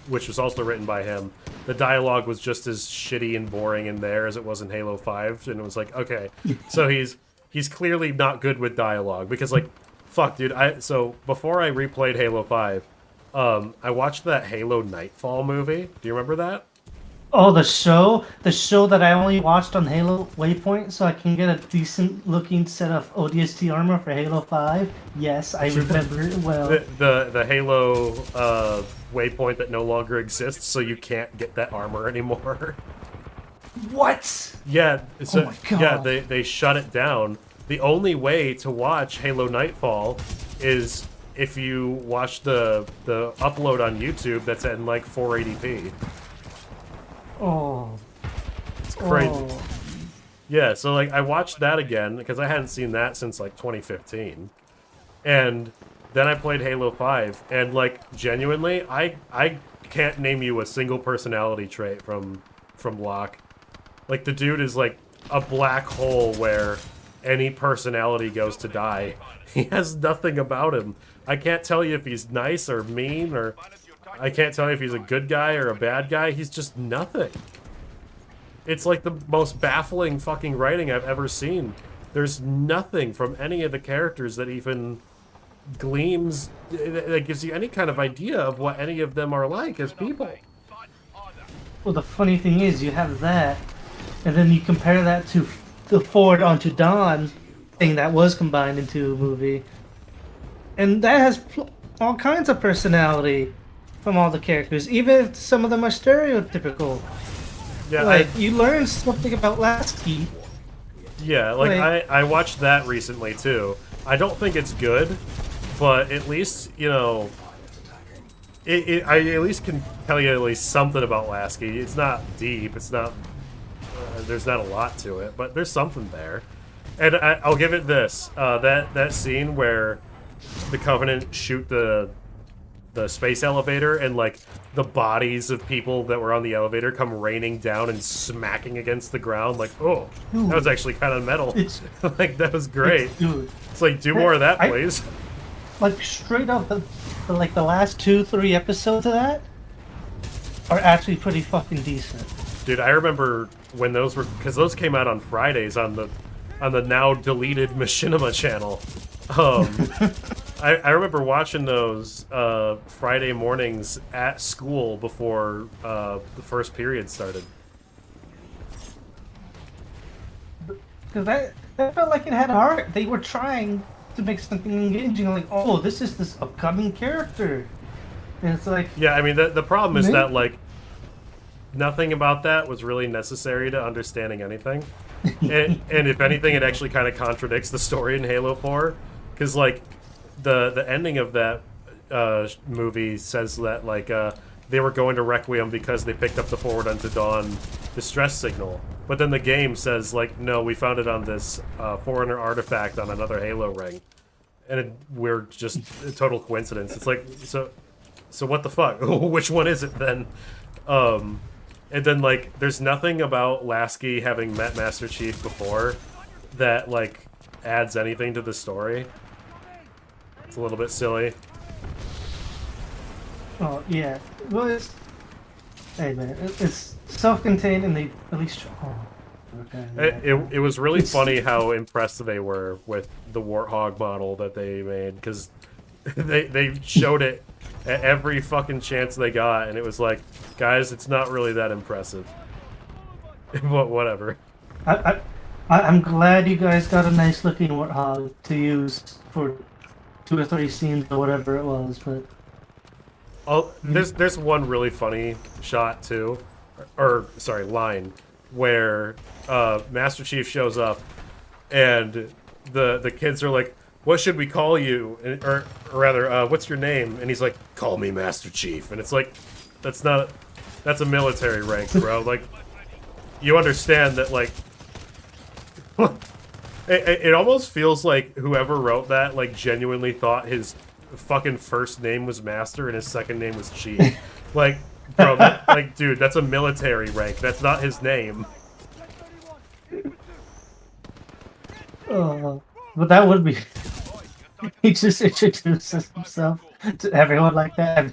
which was also written by him, the dialogue was just as shitty and boring in there as it was in Halo 5, and it was like, okay, so he's clearly not good with dialogue, because, like, fuck, dude, so before I replayed Halo 5, I watched that Halo Nightfall movie. Do you remember that? Oh, the show that I only watched on Halo Waypoint, so I can get a decent looking set of ODST armor for Halo 5. Yes, I remember it well. The Halo Waypoint that no longer exists, so you can't get that armor anymore. What? Yeah, so, oh my God. Yeah, they shut it down. The only way to watch Halo Nightfall is if you watch the upload on YouTube that's in like 480p. Oh. It's crazy. Oh. Yeah, so like I watched that again because I hadn't seen that since like 2015. And then I played Halo 5 and like genuinely I can't name you a single personality trait from Locke. Like the dude is like a black hole where any personality goes to die. He has nothing about him. I can't tell you if he's nice or mean, or I can't tell you if he's a good guy or a bad guy. He's just nothing. It's like the most baffling fucking writing I've ever seen. There's nothing from any of the characters that even gleams, that gives you any kind of idea of what any of them are like as people. Well, the funny thing is, you have that, and then you compare that to the Forward Onto Dawn thing that was combined into a movie, and that has all kinds of personality from all the characters, even if some of them are stereotypical. Yeah, like you learn something about Lasky. Yeah, like I watched that recently too. I don't think it's good, but at least, you know, I at least can tell you at least something about Lasky. It's not deep. It's not. There's not a lot to it, but there's something there. And I'll give it this: that scene where the Covenant shoot the space elevator and like the bodies of people that were on the elevator come raining down and smacking against the ground. Like, oh, dude, that was actually kind of metal. Like that was great. It's like do more of that, please. Like straight up, like the last 2-3 episodes of that are actually pretty fucking decent. Dude, I remember when those were, because those came out on Fridays on on the now deleted Machinima channel. I remember watching those Friday mornings at school before the first period started. Because that felt like it had heart. They were trying to make something engaging. Like, oh, this is this upcoming character. And it's like... Yeah, I mean, the problem is that, like, nothing about that was really necessary to understanding anything. And if anything, it actually kind of contradicts the story in Halo 4. Because, like, the ending of that movie says that, like, they were going to Requiem because they picked up the Forward Unto Dawn distress signal. But then the game says, like, no, we found it on this Forerunner artifact on another Halo ring. And we're just a total coincidence. It's like, so what the fuck? Which one is it then? And then, like, there's nothing about Lasky having met Master Chief before that, like, adds anything to the story. It's a little bit silly. Oh, yeah. Well, it's... Hey, man, it's self-contained and they at least... Oh, okay. It was really funny how impressed they were with the Warthog model that they made, because they showed it at every fucking chance they got, and it was like, guys, it's not really that impressive. But whatever. I'm glad you guys got a nice looking Warthog to use for 2 or 3 scenes or whatever it was, but... Oh, there's one really funny shot too, or sorry, line, where Master Chief shows up, and the kids are like, "What should we call you?" Or rather, "What's your name?" And he's like, "Call me Master Chief." And it's like, that's a military rank, bro. Like, you understand that, like, it almost feels like whoever wrote that, like, genuinely thought his fucking first name was Master and his second name was Chief. Like, bro, like, dude, that's a military rank. That's not his name. But that would be... He just introduces himself to everyone like that.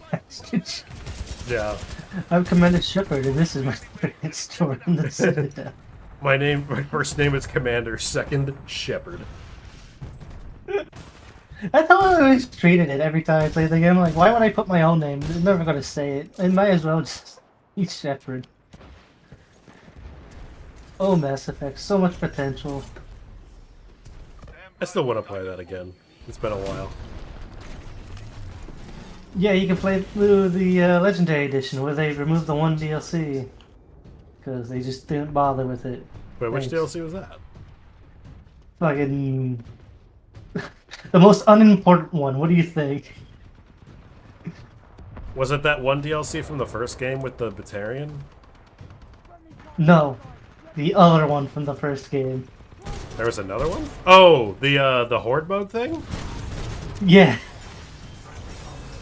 Yeah. I'm Commander Shepard, and this is my favorite story in the Citadel. My first name is Commander, second Shepard. I thought I always treated it every time I played the game. Like, why would I put my own name? I'm never gonna say it. I might as well just eat Shepard. Oh, Mass Effect, so much potential. I still want to play that again. It's been a while. Yeah, you can play through the Legendary Edition where they removed the one DLC. Because they just didn't bother with it. Wait, which DLC was that? Fucking... the most unimportant one, what do you think? Was it that one DLC from the first game with the Batarian? No. The other one from the first game. There was another one? Oh, the Horde mode thing? Yeah.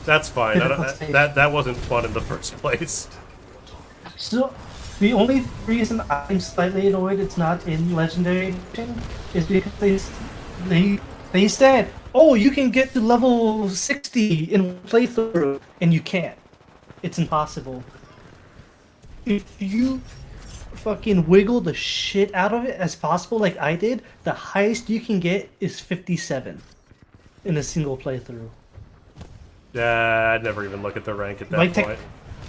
That's fine. That wasn't fun in the first place. So, the only reason I'm slightly annoyed it's not in Legendary Edition is because they said, oh, you can get to level 60 in playthrough, and you can't. It's impossible. If you fucking wiggle the shit out of it as possible like I did, the highest you can get is 57 in a single playthrough. I'd never even look at the rank at that point.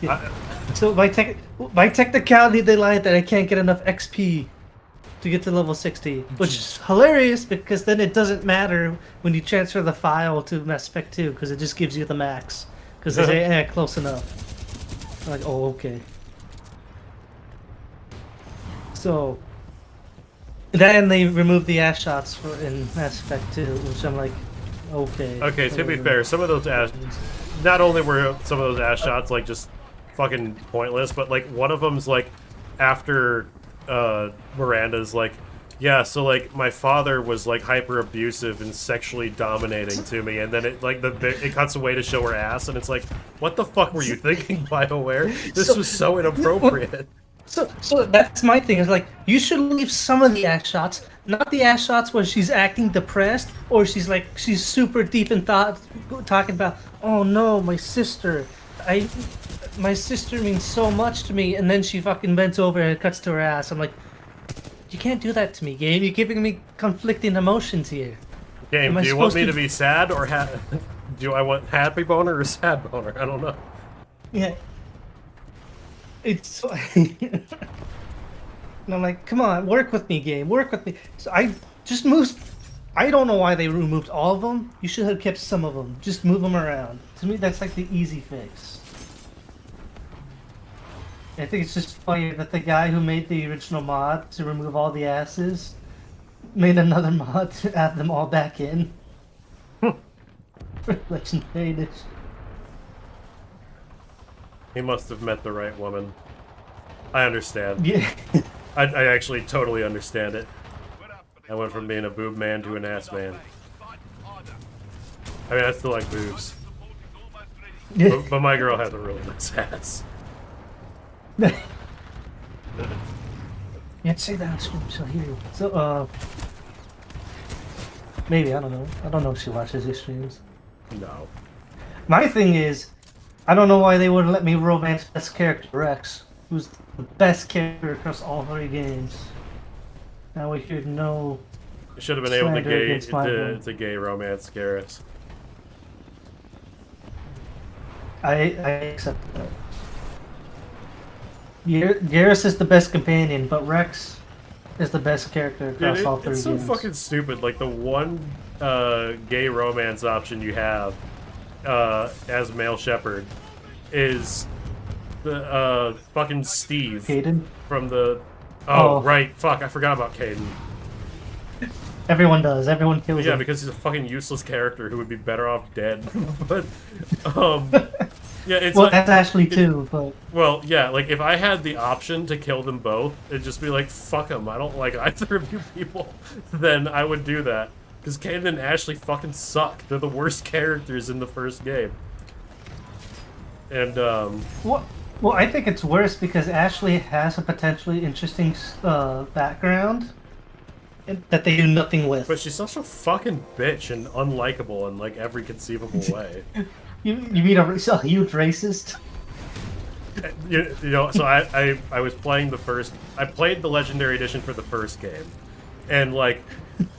Yeah. So by technicality, they lied that I can't get enough XP to get to level 60, which is hilarious because then it doesn't matter when you transfer the file to Mass Effect 2 because it just gives you the max. Because they say, eh, close enough. I'm like, oh, okay. So, then they removed the ass shots in Mass Effect 2, which I'm like, okay. Okay, to be fair, some of those ass... Not only were some of those ass shots, like, just fucking pointless, but, like, one of them's, like, after Miranda's, like, yeah, so, like, my father was, like, hyper-abusive and sexually dominating to me, and then it, like, it cuts away to show her ass, and it's like, what the fuck were you thinking, BioWare? This was so inappropriate. So that's my thing, is like, you should leave some of the ass shots, not the ass shots where she's acting depressed, or she's super deep in thought, talking about, oh no, my sister means so much to me, and then she fucking bends over and cuts to her ass. I'm like, You can't do that to me, Gabe. You're giving me conflicting emotions here. Game, Am I do you want supposed me to be sad or do I want happy boner or sad boner? I don't know. Yeah. It's and I'm like, come on, work with me, game, work with me. So I just moved. I don't know why they removed all of them. You should have kept some of them. Just move them around. To me, that's like the easy fix. I think it's just funny that the guy who made the original mod to remove all the asses made another mod to add them all back in. For Legendary Edition. He must have met the right woman. I understand. Yeah. I actually totally understand it. I went from being a boob man to an ass man. I mean, I still like boobs. But my girl has a really nice ass. Yeah, say that on stream, she'll hear you. So, maybe, I don't know. I don't know if she watches his streams. No. My thing is, I don't know why they wouldn't let me romance best character Rex, who's the best character across all 3 games. Now we should know. You should have been able to gay romance Garrus. I accept that. Garrus is the best companion, but Rex is the best character across all 3 It's games. so fucking stupid. Like, the one gay romance option you have as male shepherd is the fucking Steve. Caden? From the... Oh, right. Fuck, I forgot about Caden. Everyone does. Everyone kills him. Yeah, because he's a fucking useless character who would be better off dead. But, yeah, it's well, like, that's Ashley too, but... Well, yeah, like, if I had the option to kill them both, it'd just be like, fuck them, I don't like either of you people, then I would do that. Because Caden and Ashley fucking suck. They're the worst characters in the first game. And, Well, I think it's worse because Ashley has a potentially interesting background that they do nothing with. But she's such a fucking bitch and unlikable in, like, every conceivable way. You mean a huge racist? You know, so I was playing I played the Legendary Edition for the first game. And, like,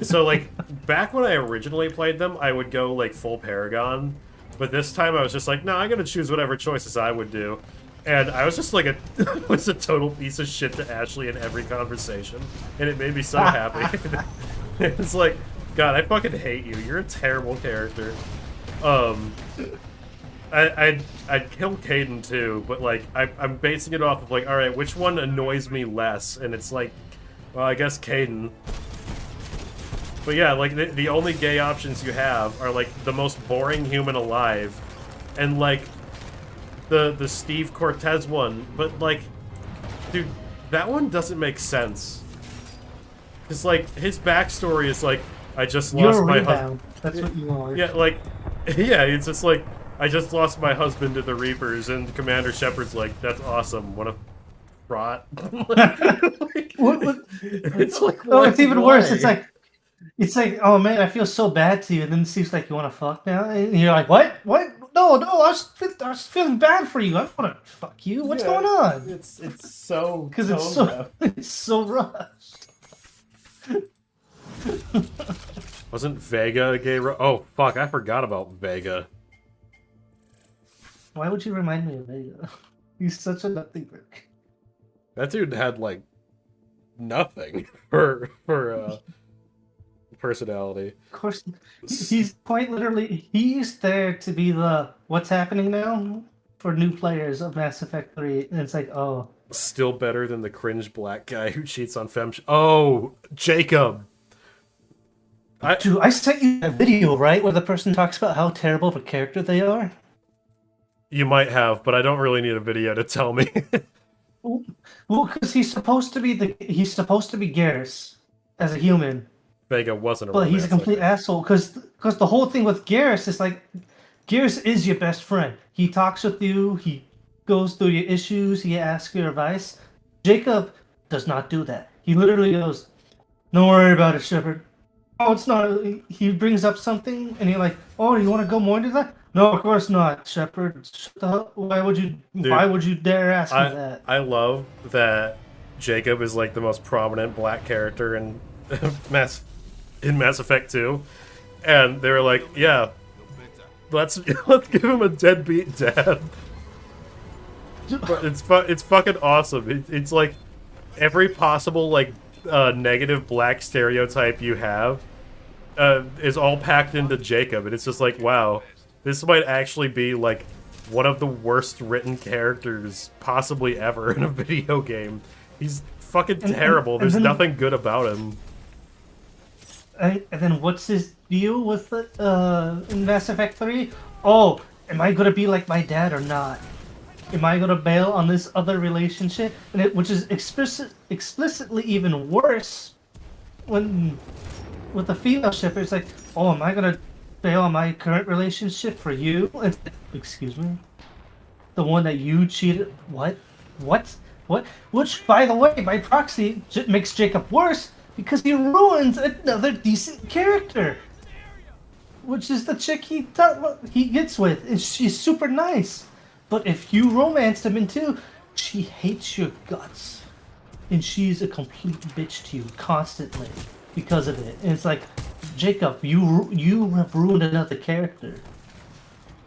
so, like, back when I originally played them, I would go, like, full Paragon. But this time I was just like, no, I'm gonna choose whatever choices I would do. And I was just like was a total piece of shit to Ashley in every conversation. And it made me so happy. It's like, God, I fucking hate you. You're a terrible character. I'd kill Caden too, but like I'm basing it off of like, alright, which one annoys me less? And it's like, well, I guess Caden. But yeah, like the only gay options you have are like the most boring human alive, and like the Steve Cortez one. But like, dude, that one doesn't make sense. Cause like his backstory is like, I just lost my husband. That's what you want. Yeah, like, yeah, it's just like, I just lost my husband to the Reapers, and Commander Shepard's like, that's awesome. What a fraud. It's like, oh, it's even worse. It's like, oh man, I feel so bad to you, and then it seems like you want to fuck now, and you're like, what? No, I was feeling bad for you. I want to fuck you. What's going on? It's so because it's so rushed. Wasn't Vega a gay? Oh fuck, I forgot about Vega. Why would you remind me of Vega? He's such a nothing brick. That dude had like nothing for personality. Of course, he's quite literally, he's there to be the what's happening now for new players of Mass Effect 3, and it's like, oh. Still better than the cringe black guy who cheats on femme. Oh, Jacob. Dude, I sent you a video, right, where the person talks about how terrible of a character they are? You might have, but I don't really need a video to tell me. Well, because he's supposed to be Garrus as a human. Vega wasn't a But he's a complete asshole, because the whole thing with Garrus is like, Garrus is your best friend. He talks with you, he goes through your issues, he asks your advice. Jacob does not do that. He literally goes, don't worry about it, Shepard. Oh, it's not. He brings up something, and you're like, oh, you want to go more into that? No, of course not, Shepard. Why would you dare ask me that? I love that Jacob is like the most prominent black character in Mass Effect 2, and they were like, yeah, let's give him a deadbeat dad. But it's fucking awesome. It's like every possible like negative black stereotype you have is all packed into Jacob, and it's just like, wow, this might actually be like one of the worst written characters possibly ever in a video game. He's fucking terrible. There's nothing good about him. And then what's his deal with in Mass Effect 3? Oh, am I gonna be like my dad or not? Am I gonna bail on this other relationship? Which is explicitly even worse when with the female shipper. It's like, oh, am I gonna bail on my current relationship for you? Excuse me? The one that you cheated? What? Which, by the way, by proxy, makes Jacob worse because he ruins another decent character. Which is the chick he gets with, and she's super nice. But if you romanced him into, she hates your guts. And she's a complete bitch to you constantly because of it. And it's like, Jacob, you have ruined another character.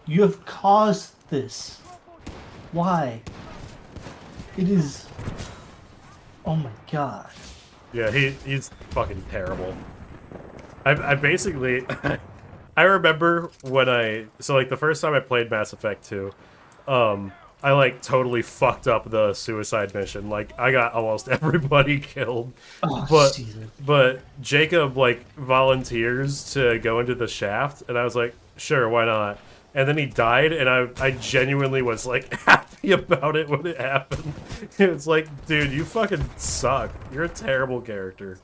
You have caused this. Why? It is... Oh my god. Yeah, he's fucking terrible. I basically... I remember when so like the first time I played Mass Effect 2, I like totally fucked up the suicide mission. Like I got almost everybody killed. Oh, but Jacob like volunteers to go into the shaft, and I was like, sure, why not? And then he died, and I genuinely was like happy about it when it happened. It's like, dude, you fucking suck. You're a terrible character.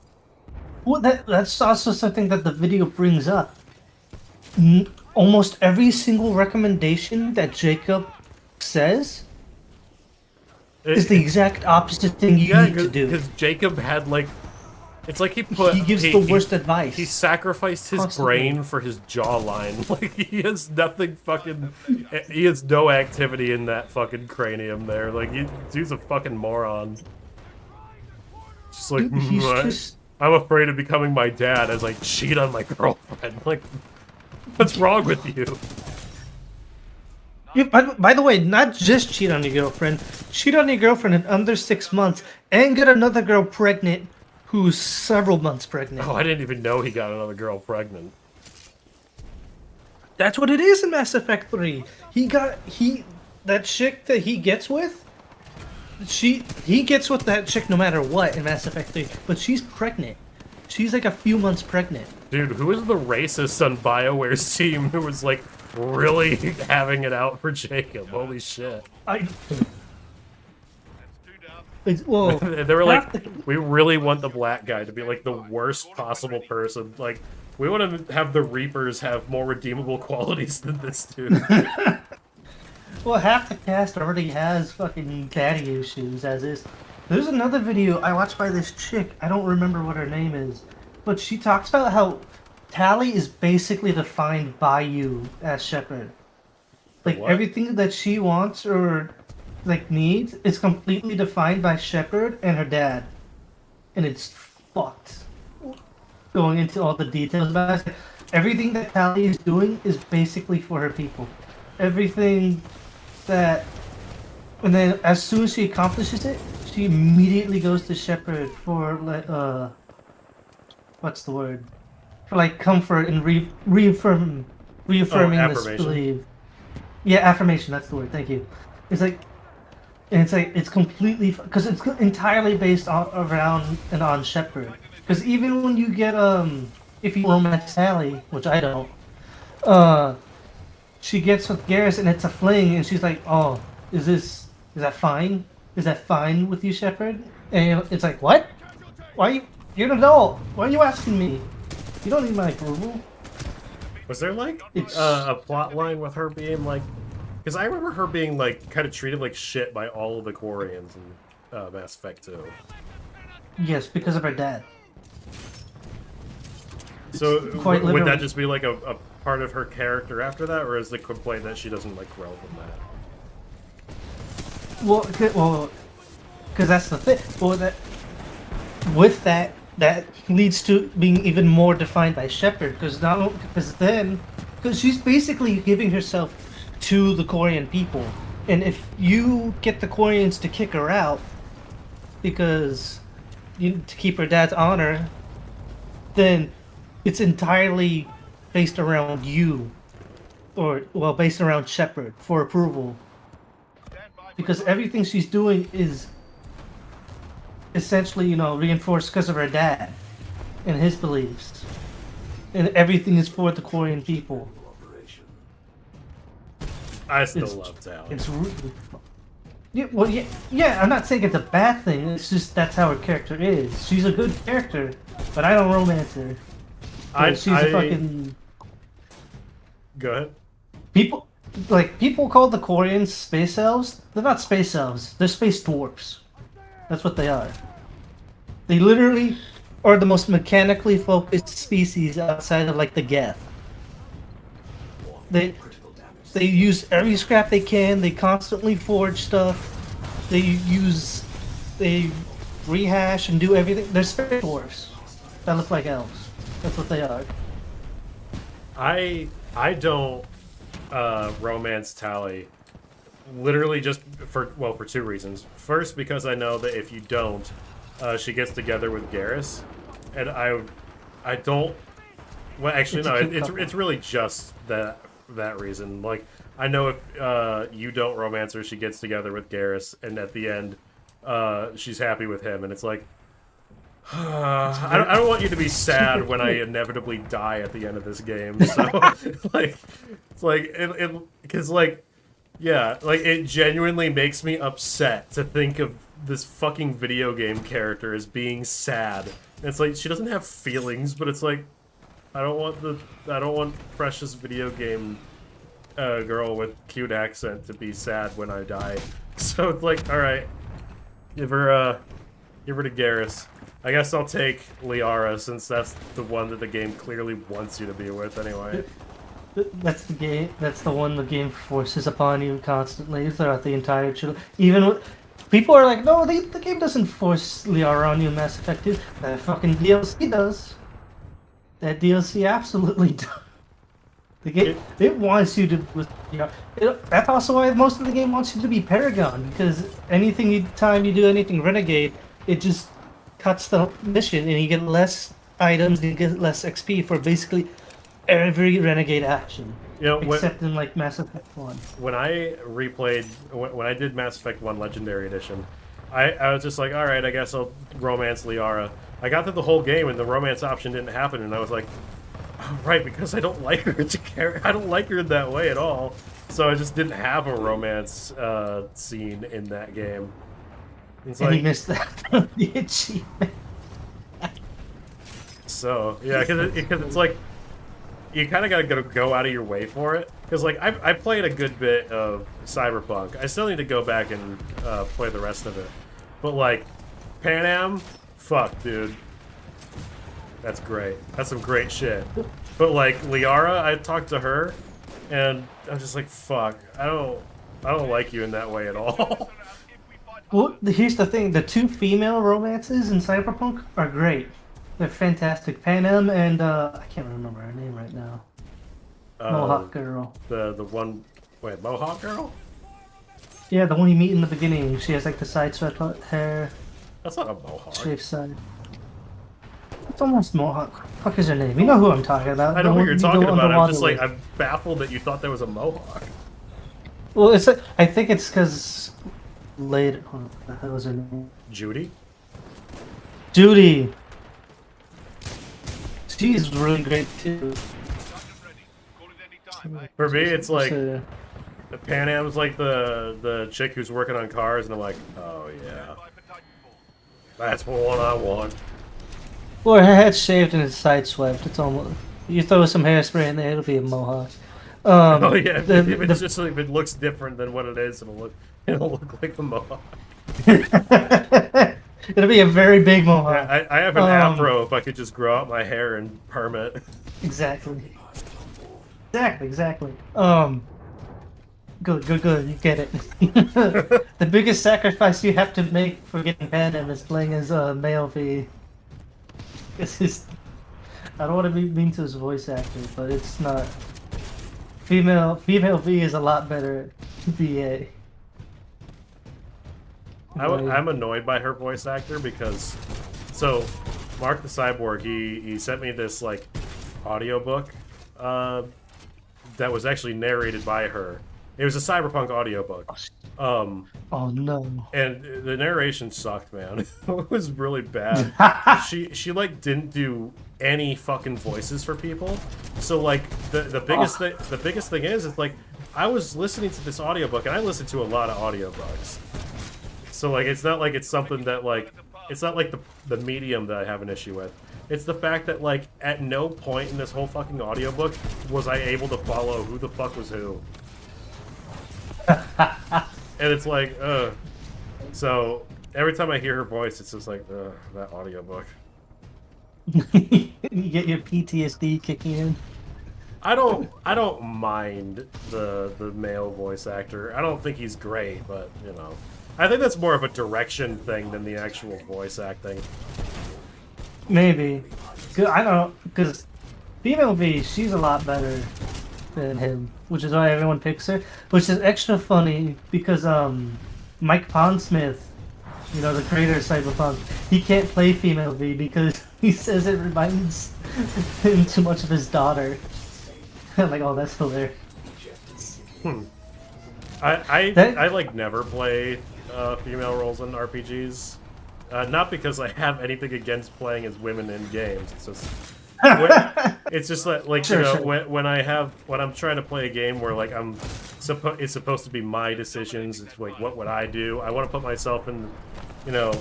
Well, that's also something that the video brings up. Almost every single recommendation that Jacob says is the exact opposite thing you need to do. Because Jacob had like, it's like he gives the worst advice. He sacrificed his brain for his jawline. Like he has nothing fucking. He has no activity in that fucking cranium there. Like dude's a fucking moron. Just like I'm afraid of becoming my dad as I cheat on my girlfriend. Like, what's wrong with you? Yeah, by the way, not just cheat on your girlfriend, cheat on your girlfriend in under 6 months and get another girl pregnant who's several months pregnant. Oh, I didn't even know he got another girl pregnant. That's what it is in Mass Effect 3. That chick that he gets with, he gets with that chick no matter what in Mass Effect 3, but she's pregnant. She's like a few months pregnant. Dude, who is the racist on BioWare's team who was like really having it out for Jacob? Holy shit. Well, they were like, we really want the black guy to be like the worst possible person. Like, we want to have the Reapers have more redeemable qualities than this dude. Well, half the cast already has fucking daddy issues, as is. There's another video I watched by this chick. I don't remember what her name is. But she talks about how Tali is basically defined by you as Shepard. Like, everything that she wants or, like, needs is completely defined by Shepard and her dad. And it's fucked. Going into all the details about it. Everything that Tali is doing is basically for her people. Everything that... And then, as soon as she accomplishes it, she immediately goes to Shepard for, like, what's the word? For, like, comfort and reaffirming this belief. Yeah, affirmation, that's the word, thank you. It's like, it's completely, because it's entirely based around and on Shepard. Because even when you get, if you romance Tali, which I don't, she gets with Garrus and it's a fling, and she's like, oh, is that fine? Is that fine with you, Shepard? And it's like, what? Why you're an adult. Why are you asking me? You don't need my approval. Was there like a plot line with her being like, because I remember her being like kind of treated like shit by all of the Quarians in Mass Effect 2. Yes, because of her dad. So would that just be like a part of her character after that, or is the complaint that she doesn't like grow from that? Well, because that's the thing. Well, that leads to being even more defined by Shepard, because she's basically giving herself to the Korean people, and if you get the Koreans to kick her out because to keep her dad's honor, then it's entirely based around you, or well, based around Shepard for approval, because everything she's doing is essentially, reinforced because of her dad and his beliefs, and everything is for the Korean people. I still love Tally. It's really fun. Yeah, well, yeah. I'm not saying it's a bad thing. It's just that's how her character is. She's a good character, but I don't romance her. She's a fucking. Go ahead. People call the Koreans space elves. They're not space elves. They're space dwarfs. That's what they are. They literally are the most mechanically focused species outside of like the Geth. They use every scrap they can. They constantly forge stuff. They rehash and do everything. They're space dwarfs that look like elves. That's what they are. I don't romance Tally. Literally just for two reasons. First, because I know that if you don't, she gets together with Garrus, and I don't. Well, actually, no. It's really just that reason. Like, I know if you don't romance her, she gets together with Garrus, and at the end, she's happy with him, and it's like, I don't want you to be sad when I inevitably die at the end of this game. So, it genuinely makes me upset to think of this fucking video game character as being sad. And it's like, she doesn't have feelings, but it's like, I don't want precious video game girl with cute accent to be sad when I die. So it's like, all right, give her to Garrus. I guess I'll take Liara, since that's the one that the game clearly wants you to be with anyway. That's the game. That's the one the game forces upon you constantly throughout the entire trilogy. Even with, people are like, no, the game doesn't force Liara on you in Mass Effect 2. That fucking DLC does. That DLC absolutely does. The game, it wants you to. That's also why most of the game wants you to be Paragon, because time you do anything Renegade, it just cuts the mission, and you get less items, and you get less XP for basically every Renegade action. Except in like Mass Effect 1. When I replayed, when I did Mass Effect 1 Legendary Edition, I was just like, alright, I guess I'll romance Liara. I got through the whole game and the romance option didn't happen, and I was like, oh, right, because I don't like her I don't like her in that way at all. So I just didn't have a romance scene in that game. It's and you missed that the achievement. So, yeah, because it's like, you kind of gotta go out of your way for it. Because, like, I played a good bit of Cyberpunk. I still need to go back and play the rest of it. But, like, Pan Am, fuck, dude. That's great. That's some great shit. But, like, Liara, I talked to her, and I'm just like, fuck, I don't like you in that way at all. Well, here's the thing. The two female romances in Cyberpunk are great. They're fantastic. Pan Am and, I can't remember her name right now. Mohawk Girl. The one... Wait, Mohawk Girl? Yeah, the one you meet in the beginning. She has, like, the side swept hair. That's not a Mohawk. Shaved side. It's almost Mohawk. Fuck is her name? You know who I'm talking about. I know who you're talking about. I'm just like, I'm baffled that you thought that was a Mohawk. Well, I think it's because later... What the hell was her name? Judy? Judy! She's really great too. For me, it's like Pan Am's like the chick who's working on cars, and I'm like, oh yeah, that's what I want. Well, her head's shaved and it's side swept. It's almost, you throw some hairspray in there, it'll be a mohawk. Oh yeah, if it looks different than what it is, it'll look like a mohawk. It'll be a very big mohawk. Yeah, I have an afro. If I could just grow out my hair and perm it. Exactly. Good, good, good. You get it. The biggest sacrifice you have to make for getting Panem is playing as a male V. It's his. I don't want to be mean to his voice actor, but it's not. Female V is a lot better at VA. I'm annoyed by her voice actor because, so, Mark the Cyborg, he sent me this like audiobook that was actually narrated by her. It was a cyberpunk audiobook. Oh no. And the narration sucked, man. It was really bad. she like didn't do any fucking voices for people. So like the biggest thing is like I was listening to this audiobook and I listen to a lot of audiobooks. So like it's not like it's something that like it's not like the medium that I have an issue with. It's the fact that like at no point in this whole fucking audiobook was I able to follow who the fuck was who. And it's like, so every time I hear her voice, it's just like, that audiobook. You get your PTSD kicking in. I don't mind the male voice actor. I don't think he's great, but you know, I think that's more of a direction thing than the actual voice acting. Maybe. I don't know, because female V, she's a lot better than him, which is why everyone picks her. Which is extra funny because Mike Pondsmith, you know, the creator of Cyberpunk, he can't play female V because he says it reminds him too much of his daughter. I'm like, oh, that's hilarious. I like never play female roles in RPGs. Not because I have anything against playing as women in games. It's just it's just like sure, you know sure. when I'm trying to play a game where like it's supposed to be my decisions. It's like what would I do? I want to put myself in, you know,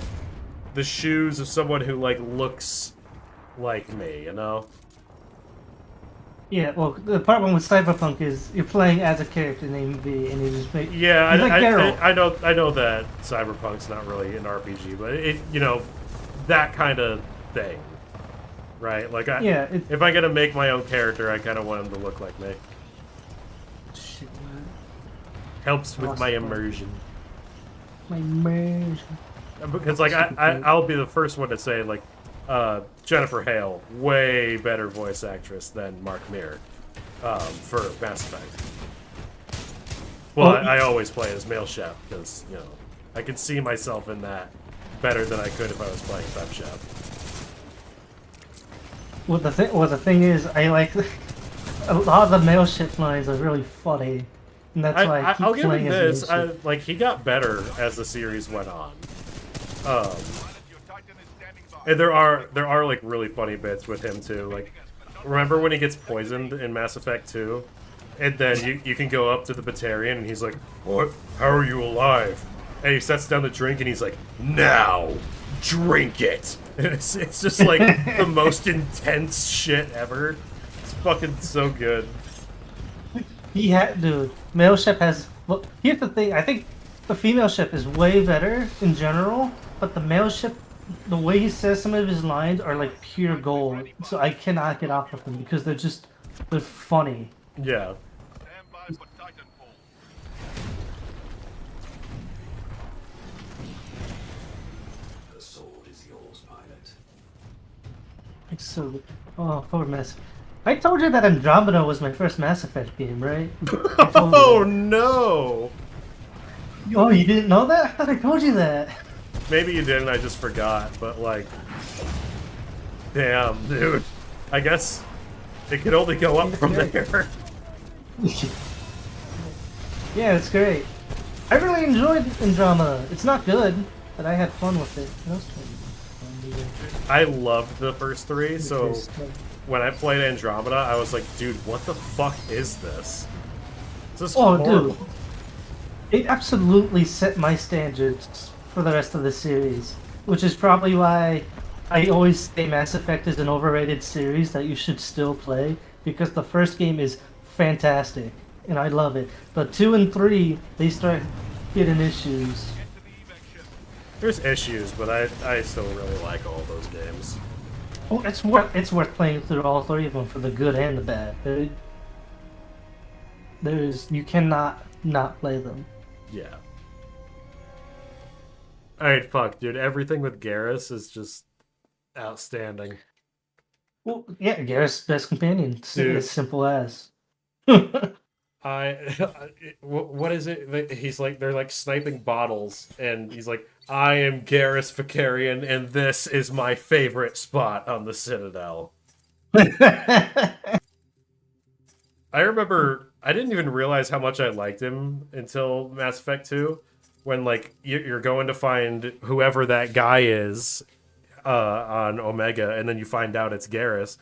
the shoes of someone who like looks like me. You know. Yeah, well, the problem with Cyberpunk is you're playing as a character named V, and you just make Yeah, he's like Geralt. I know that Cyberpunk's not really an RPG, but it you know that kind of thing, right? Like if I'm gonna make my own character, I kind of want him to look like me. Shit, man. Helps with my immersion. My immersion. Because like I'll be the first one to say like. Jennifer Hale, way better voice actress than Mark Meer for Mass Effect. Well, I always play as male chef because, you know, I can see myself in that better than I could if I was playing Fem Chef. Well, the thing is, I like a lot of the male ship lines are really funny, and that's why I keep I'll give playing him as this. male ship. Like he got better as the series went on. And there are like really funny bits with him too. Like, remember when he gets poisoned in Mass Effect 2? And then you can go up to the Batarian and he's like, "What? How are you alive?" And he sets down the drink and he's like, "Now, drink it." And it's just like the most intense shit ever. It's fucking so good. Dude, male ship has. Well, here's the thing. I think the female ship is way better in general, but the male ship, the way he says some of his lines are like pure gold, so I cannot get off of them because they're funny. Yeah. The sword is yours, pilot. It's so good. Oh, poor Mass. I told you that Andromeda was my first Mass Effect game, right? Oh no! Oh, you didn't know that? I thought I told you that. Maybe you didn't, I just forgot, but like... Damn, dude. I guess it could only go up from there. Yeah, it's great. I really enjoyed Andromeda. It's not good, but I had fun with it. I loved the first three, so when I played Andromeda, I was like, dude, what the fuck is this? This is horrible. Dude. It absolutely set my standards for the rest of the series, which is probably why I always say Mass Effect is an overrated series that you should still play, because the first game is fantastic and I love it, but 2 and 3 they start getting issues. There's issues, but I still really like all those games. Oh, it's worth playing through all 3 of them for the good and the bad. You cannot not play them. Yeah. Alright, fuck, dude. Everything with Garrus is just outstanding. Well, yeah, Garrus best companion. It's Dude. as simple as. What is it? He's like, they're like sniping bottles, and he's like, I am Garrus Vakarian, and this is my favorite spot on the Citadel. I remember, I didn't even realize how much I liked him until Mass Effect 2, when like you're going to find whoever that guy is on Omega, and then you find out it's Garrus.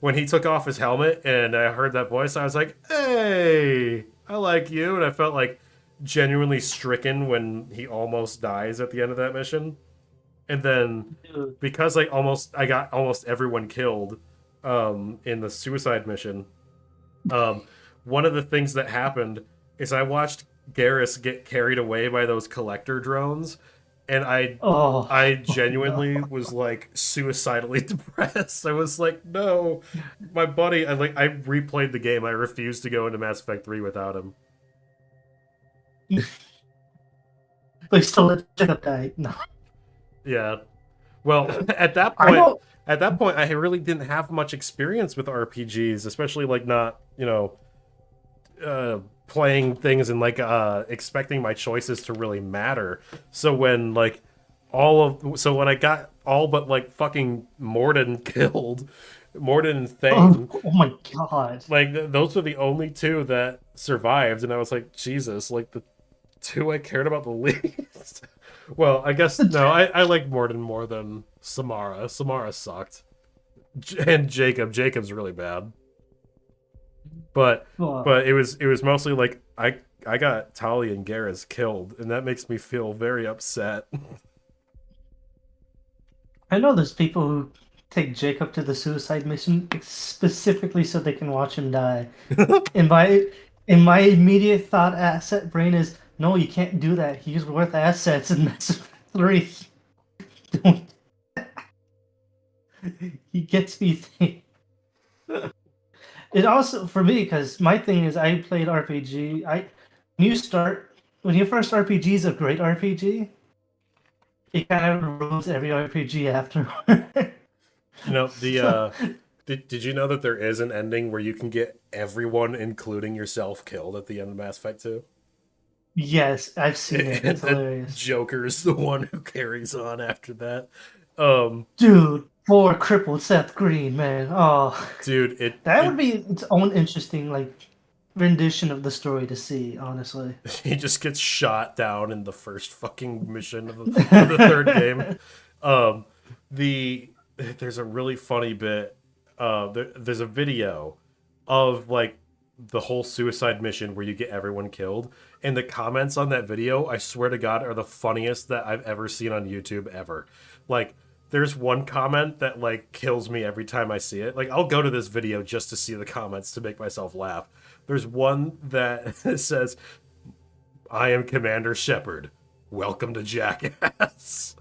When he took off his helmet and I heard that voice, I was like, hey, I like you. And I felt like genuinely stricken when he almost dies at the end of that mission. And then because I got almost everyone killed in the suicide mission, one of the things that happened is I watched Garrus get carried away by those collector drones. And I genuinely was like suicidally depressed. I was like, no, my buddy. I replayed the game. I refused to go into Mass Effect 3 without him. But still legit died. No. Yeah. Well, at that point, I really didn't have much experience with RPGs, especially like not, playing things and like expecting my choices to really matter. So when like when I got all but like fucking Morden killed, Morden and Thane. Oh my god! Like those are the only two that survived, and I was like, Jesus, like the two I cared about the least. Well, I guess no, I like Morden more than Samara. Samara sucked, and Jacob's really bad. But it was mostly like I got Talia and Garrus killed, and that makes me feel very upset. I know there's people who take Jacob to the suicide mission specifically so they can watch him die. And in my immediate thought asset brain is, no, you can't do that. He's worth assets in Mass Effect 3. He gets me thinking. It also, for me, because my thing is I played RPG. When your first RPG is a great RPG, it kind of ruins every RPG afterward. Did you know that there is an ending where you can get everyone, including yourself, killed at the end of Mass Effect 2? Yes, I've seen it. It's hilarious. Joker's the one who carries on after that. Dude, poor crippled Seth Green, man. Oh, dude, that would be its own interesting rendition of the story to see. Honestly, he just gets shot down in the first fucking mission of the third game. There's a really funny bit. There's a video of like the whole suicide mission where you get everyone killed, and the comments on that video, I swear to God, are the funniest that I've ever seen on YouTube ever. Like, there's one comment that like kills me every time I see it. Like, I'll go to this video just to see the comments to make myself laugh. There's one that says, "I am Commander Shepard. Welcome to Jackass."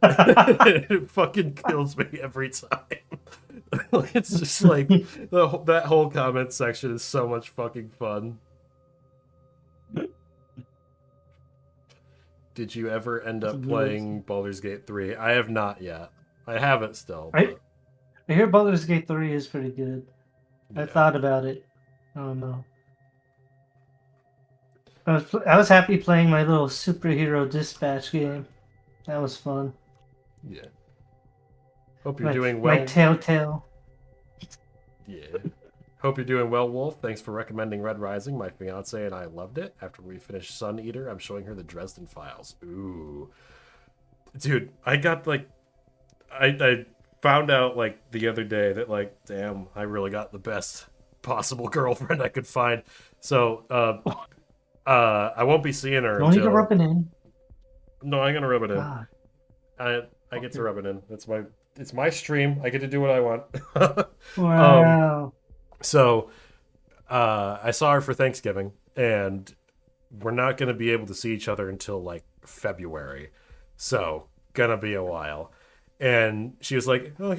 It fucking kills me every time. It's just like that whole comment section is so much fucking fun. Did you ever end up playing Baldur's Gate 3? I have not yet. I have it still. But... I hear Baldur's Gate 3 is pretty good. Yeah. I thought about it. I don't know. I was happy playing my little superhero dispatch game. That was fun. Yeah. Hope you're doing well. My Telltale. Yeah. Hope you're doing well, Wolf. Thanks for recommending Red Rising. My fiance and I loved it. After we finished Sun Eater, I'm showing her the Dresden Files. Ooh. Dude, I got like... I found out like the other day that like, damn, I really got the best possible girlfriend I could find. So, I won't be seeing her Don't need to rub it in. No, I'm gonna rub it in. God. I get to rub it in. It's my stream. I get to do what I want. Wow. So, I saw her for Thanksgiving, and we're not going to be able to see each other until, like, February. So, gonna be a while. And she was like, oh,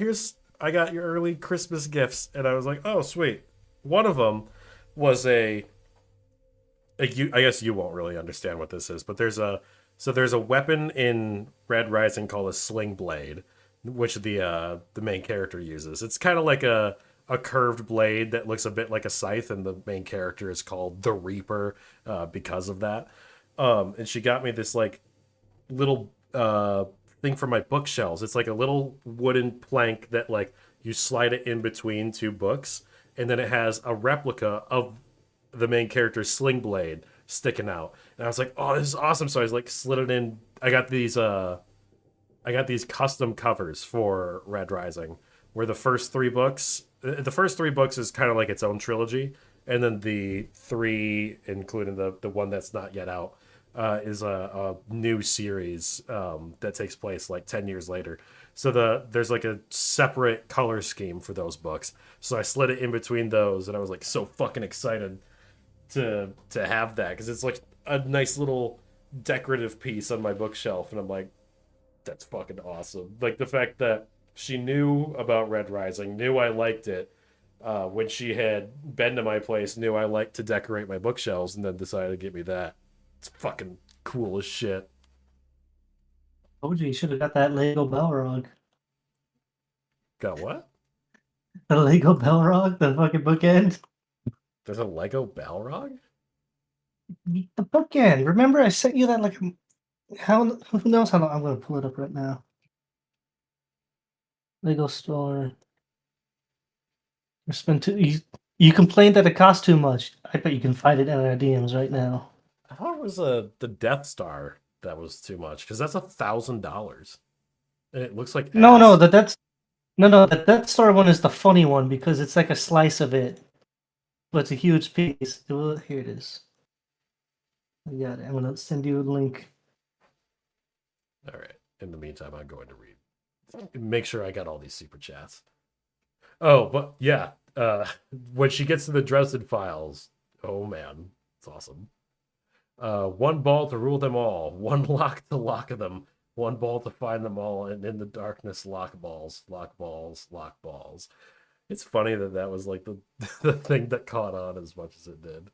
I got your early Christmas gifts. And I was like, oh, sweet. One of them was a I guess you won't really understand what this is, but there's a weapon in Red Rising called a sling blade, which the main character uses. It's kind of like a curved blade that looks a bit like a scythe, and the main character is called the Reaper because of that. And she got me this like little thing for my bookshelves. It's like a little wooden plank that like you slide it in between two books, and then it has a replica of the main character's sling blade sticking out. And I was like, "Oh, this is awesome!" So I was like, slid it in. I got these custom covers for Red Rising, where the first three books is kind of like its own trilogy, and then the three, including the one that's not yet out, is a new series that takes place like 10 years later. So there's like a separate color scheme for those books. So I slid it in between those, and I was like so fucking excited to have that because it's like a nice little decorative piece on my bookshelf, and I'm like, that's fucking awesome. Like the fact that she knew about Red Rising, knew I liked it, when she had been to my place, knew I liked to decorate my bookshelves, and then decided to get me that. It's fucking cool as shit. Told you should have got that Lego Balrog. Got what? The Lego Balrog, the fucking bookend. There's a Lego Balrog? The bookend. Remember I sent you that like who knows how long I'm gonna pull it up right now. Lego store. You complained that it cost too much. I bet you can find it in our DMs right now. I thought it was the Death Star that was too much because that's $1,000, and it looks like No, ass. the Death Star one is the funny one because it's like a slice of it, but it's a huge piece. Here it is. I got it. I'm gonna send you a link. All right. In the meantime, I'm going to read. Make sure I got all these super chats. Oh, but yeah. When she gets to the Dresden Files, oh man, it's awesome. One ball to rule them all, one lock to lock them, one ball to find them all, and in the darkness, lock balls, lock balls, lock balls. It's funny that was like the the thing that caught on as much as it did.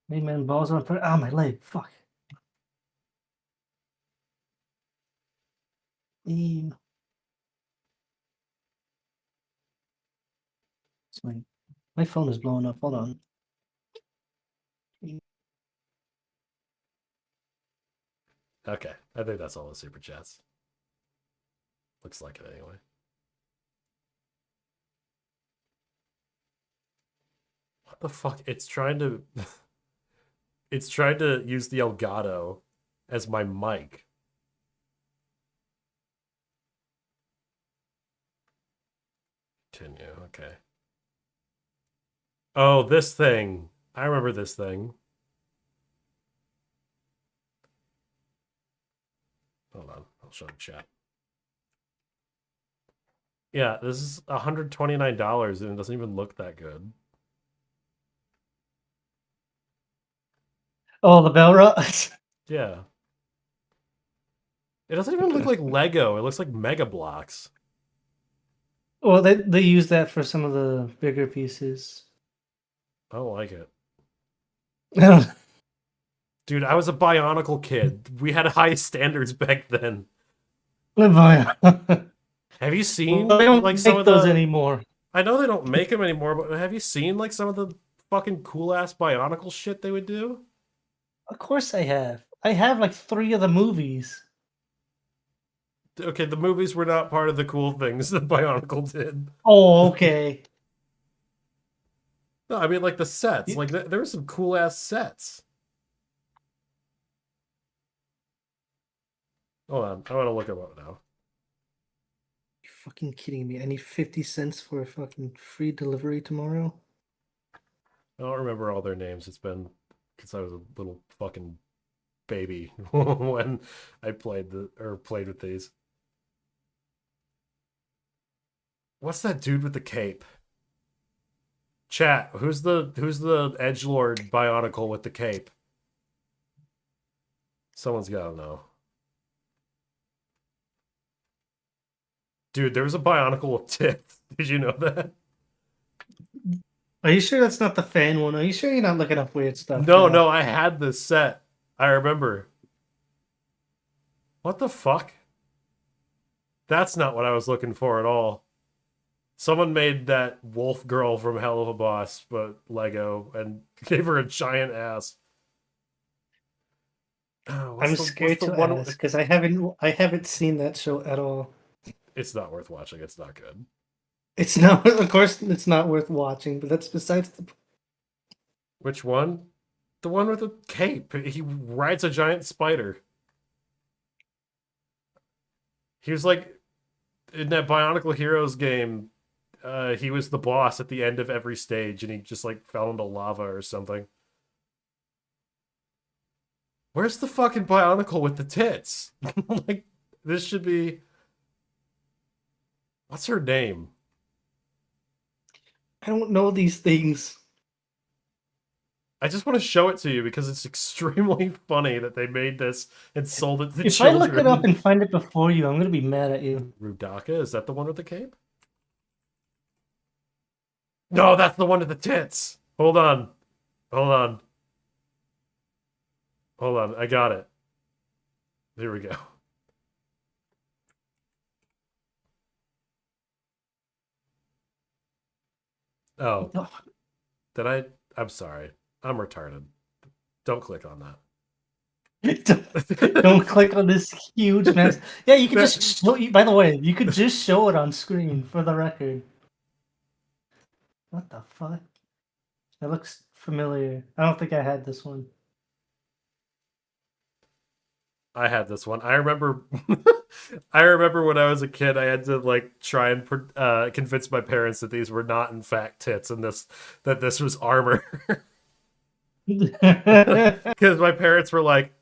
Hey man, balls on fire. Ah, my leg. Fuck. It's my phone is blowing up. Hold on. Okay, I think that's all the super chats. Looks like it anyway. What the fuck? It's trying to it's trying to use the Elgato as my mic. Continue, okay. Oh, this thing. I remember this thing. Hold on, I'll show the chat. Yeah, this is $129 and it doesn't even look that good. Oh, the Balrog? Yeah. It doesn't even look like Lego. It looks like Mega Blocks. Well, they use that for some of the bigger pieces. I don't like it. Dude, I was a Bionicle kid. We had high standards back then. Have you seen Well, they don't like make some of those the anymore. I know they don't make them anymore, but have you seen like some of the fucking cool ass Bionicle shit they would do? Of course I have. I have like 3 of the movies. Okay, the movies were not part of the cool things that Bionicle did. Oh, okay. No, I mean like the sets. Like there were some cool ass sets. Hold on, I want to look them up now. You fucking kidding me? I need 50 cents for a fucking free delivery tomorrow? I don't remember all their names. It's been because I was a little fucking baby when I played with these. What's that dude with the cape? Chat, who's the edgelord Bionicle with the cape? Someone's gotta know. Dude, there was a Bionicle with tits. Did you know that? Are you sure that's not the fan one? Are you sure you're not looking up weird stuff? No, now? no, I had this set. I remember. What the fuck? That's not what I was looking for at all. Someone made that wolf girl from Hell of a Boss, but Lego, and gave her a giant ass. Oh, I'm scared to ask because I haven't seen that show at all. It's not worth watching. It's not good. It's not, of course, it's not worth watching, but that's besides the. Which one? The one with the cape. He rides a giant spider. He was like in that Bionicle Heroes game. He was the boss at the end of every stage, and he just like fell into lava or something. Where's the fucking Bionicle with the tits? Like, this should be. What's her name? I don't know these things. I just want to show it to you because it's extremely funny that they made this and sold it to If children. I look it up and find it before you, I'm gonna be mad at you. Rudaka, is that the one with the cape? No, that's the one with the tits. Hold on. Hold on. Hold on. I got it. Here we go. Oh. Did I? I'm sorry. I'm retarded. Don't click on that. Don't click on this huge mess. Yeah, you can just show you. By the way, you could just show it on screen for the record. What the fuck? That looks familiar. I don't think I had this one. I had this one. I remember I remember when I was a kid, I had to like try and convince my parents that these were not in fact tits and that this was armor. Because my parents were like,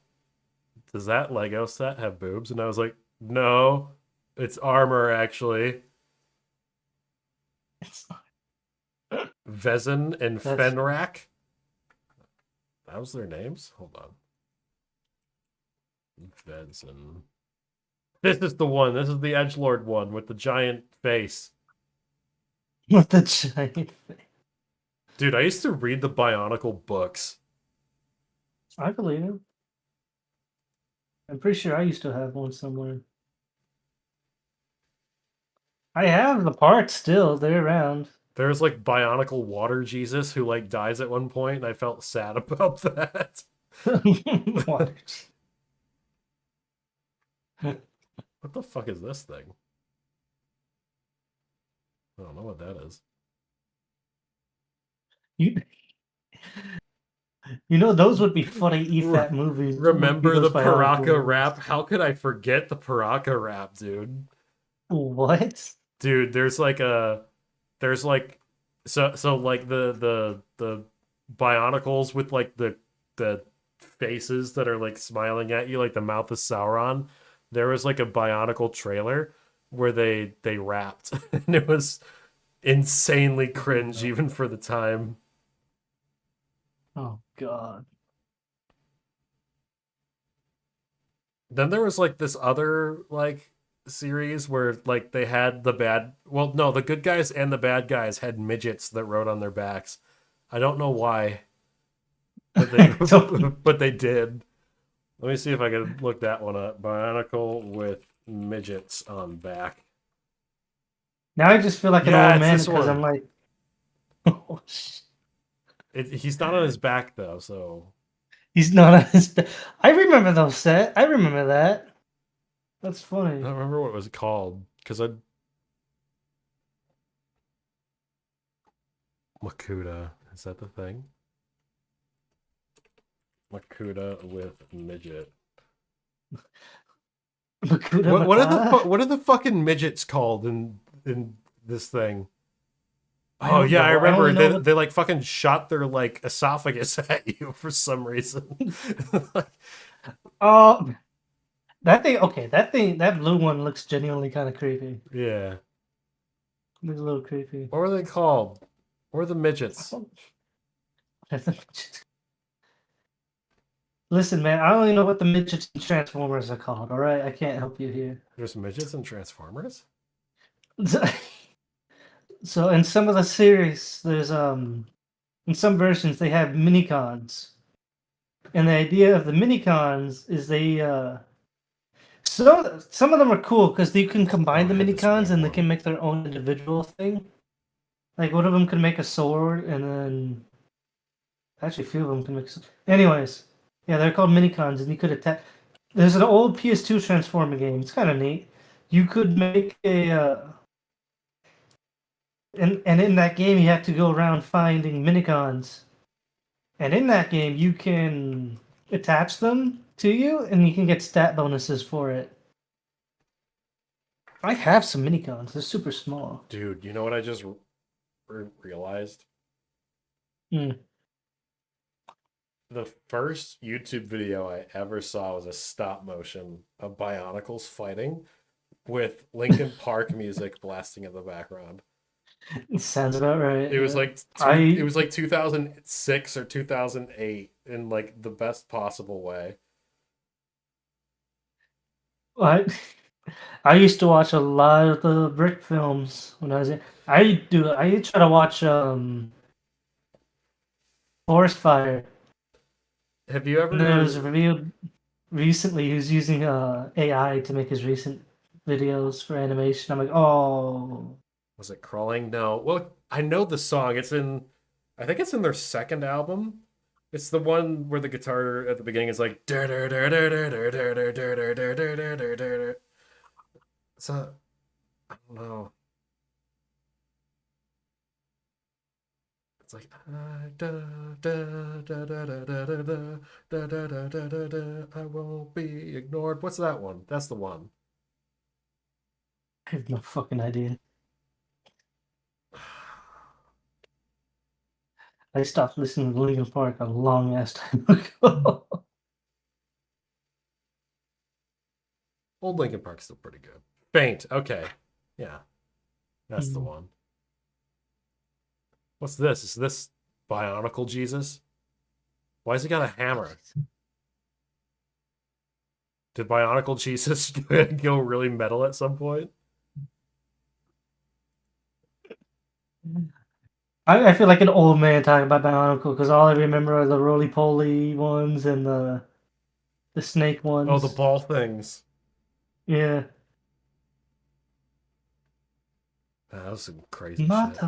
does that Lego set have boobs? And I was like, no, it's armor actually. Vezin and Fenrak. That was their names? Hold on. Vezin. This is the one. This is the edgelord one with the giant face. With the giant face. Dude, I used to read the Bionicle books. I believe it. I'm pretty sure I used to have one somewhere. I have the parts still. They're around. There's like Bionicle Water Jesus who like dies at one point, and I felt sad about that. Water. What the fuck is this thing? I don't know what that is. You know, those would be funny EFAT movies. Remember the Paraka rap? How could I forget the Paraka rap, dude? What? Dude, there's like so like the Bionicles with like the faces that are like smiling at you like the mouth of Sauron. There was like a Bionicle trailer where they rapped and it was insanely cringe even for the time. Oh god. Then there was like this other like series where like they had the good guys and the bad guys had midgets that rode on their backs. I don't know why. But they but they did. Let me see if I can look that one up. Bionicle with midgets on back. Now I just feel like an old man because I'm like, oh shit. He's not on his back though, so he's not on his back. I remember those set. I remember that. That's funny. I don't remember what it was called because Makuta. Is that the thing? Makuta with midget. What are the fucking midgets called in this thing? Oh yeah, I remember they like fucking shot their like esophagus at you for some reason. Oh, that thing, that blue one looks genuinely kind of creepy. Yeah, looks a little creepy. What were they called? What are the midgets? Listen, man, I only know what the midgets and Transformers are called. All right, I can't help you here. There's midgets and Transformers. So in some of the series, there's in some versions they have minicons, and the idea of the minicons is they some of them are cool because you can combine the minicons and they can make their own individual thing. Like one of them can make a sword, and then actually a few of them can make. Anyways, yeah, they're called minicons, and you could attack. There's an old PS2 Transformer game. It's kind of neat. You could make a and in that game you have to go around finding minicons. And in that game you can attach them to you and you can get stat bonuses for it. I have some minicons. They're super small. Dude, you know what I just realized? Hmm. The first YouTube video I ever saw was a stop motion of Bionicles fighting with Linkin Park music blasting in the background. It sounds about right. It was yeah. like it was like 2006 or 2008 in like the best possible way. I used to watch a lot of the Brick films when I was in. I try to watch Forest Fire. Have you ever? And then it was revealed recently he was using AI to make his recent videos for animation. I'm like, oh. Was it Crawling? No. Well, I know the song. I think it's in their second album. It's the one where the guitar at the beginning is like. So, I don't know. It's like I won't be ignored. What's that one? That's the one. I have no fucking idea. I stopped listening to Linkin Park a long ass time ago. Old Linkin Park's still pretty good. Faint. Okay. Yeah. That's the one. What's this? Is this Bionicle Jesus? Why has he got a hammer? Did Bionicle Jesus go really metal at some point? I feel like an old man talking about Bionicle because all I remember are the roly-poly ones and the snake ones. Oh, the ball things. Yeah. That was some crazy shit.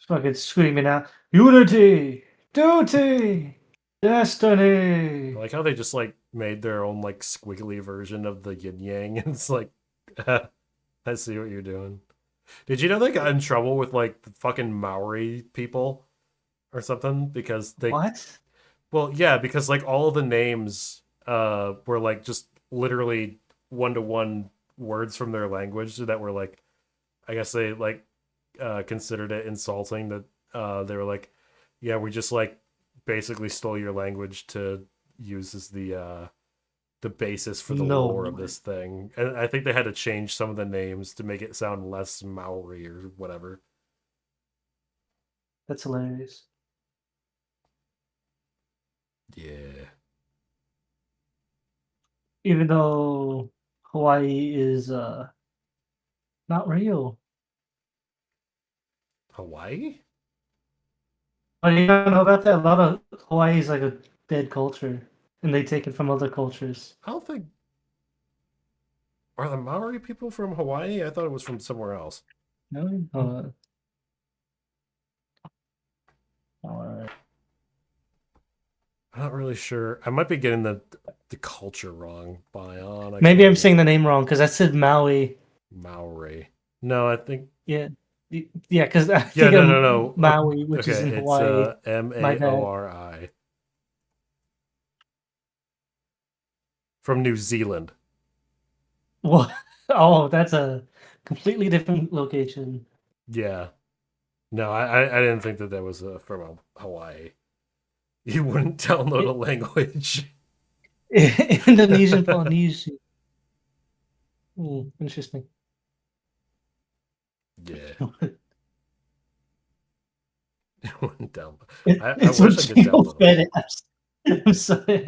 Fucking screaming out, unity, duty, destiny. I like how they just like made their own like squiggly version of the yin yang. It's like, I see what you're doing. Did you know they got in trouble with like the fucking Maori people or something because they? What? Well, yeah, because like all of the names were like just literally one-to-one words from their language that were like, I guess they like considered it insulting that they were like, yeah, we just like basically stole your language to use as the basis for the lore of this thing. And I think they had to change some of the names to make it sound less Maori or whatever. That's hilarious. Yeah. Even though Hawaii is not real. Hawaii? Oh, you don't know about that? A lot of Hawaii is like a dead culture, and they take it from other cultures. I don't think. Are the Maori people from Hawaii? I thought it was from somewhere else. No? Alright. I'm not really sure. I might be getting the culture wrong. Bionic. Maybe I'm saying the name wrong because I said Maui. Maori. No, I think. Yeah. Yeah, because I yeah, think no. Maui, which is in Hawaii. It's Maori. From New Zealand. What? Oh, that's a completely different location. Yeah. No, I didn't think that was from Hawaii. You wouldn't download a language. Indonesian Polynesian. Interesting. Yeah. I wouldn't download. I It's wish what I could Jango download Fett is. I'm sorry.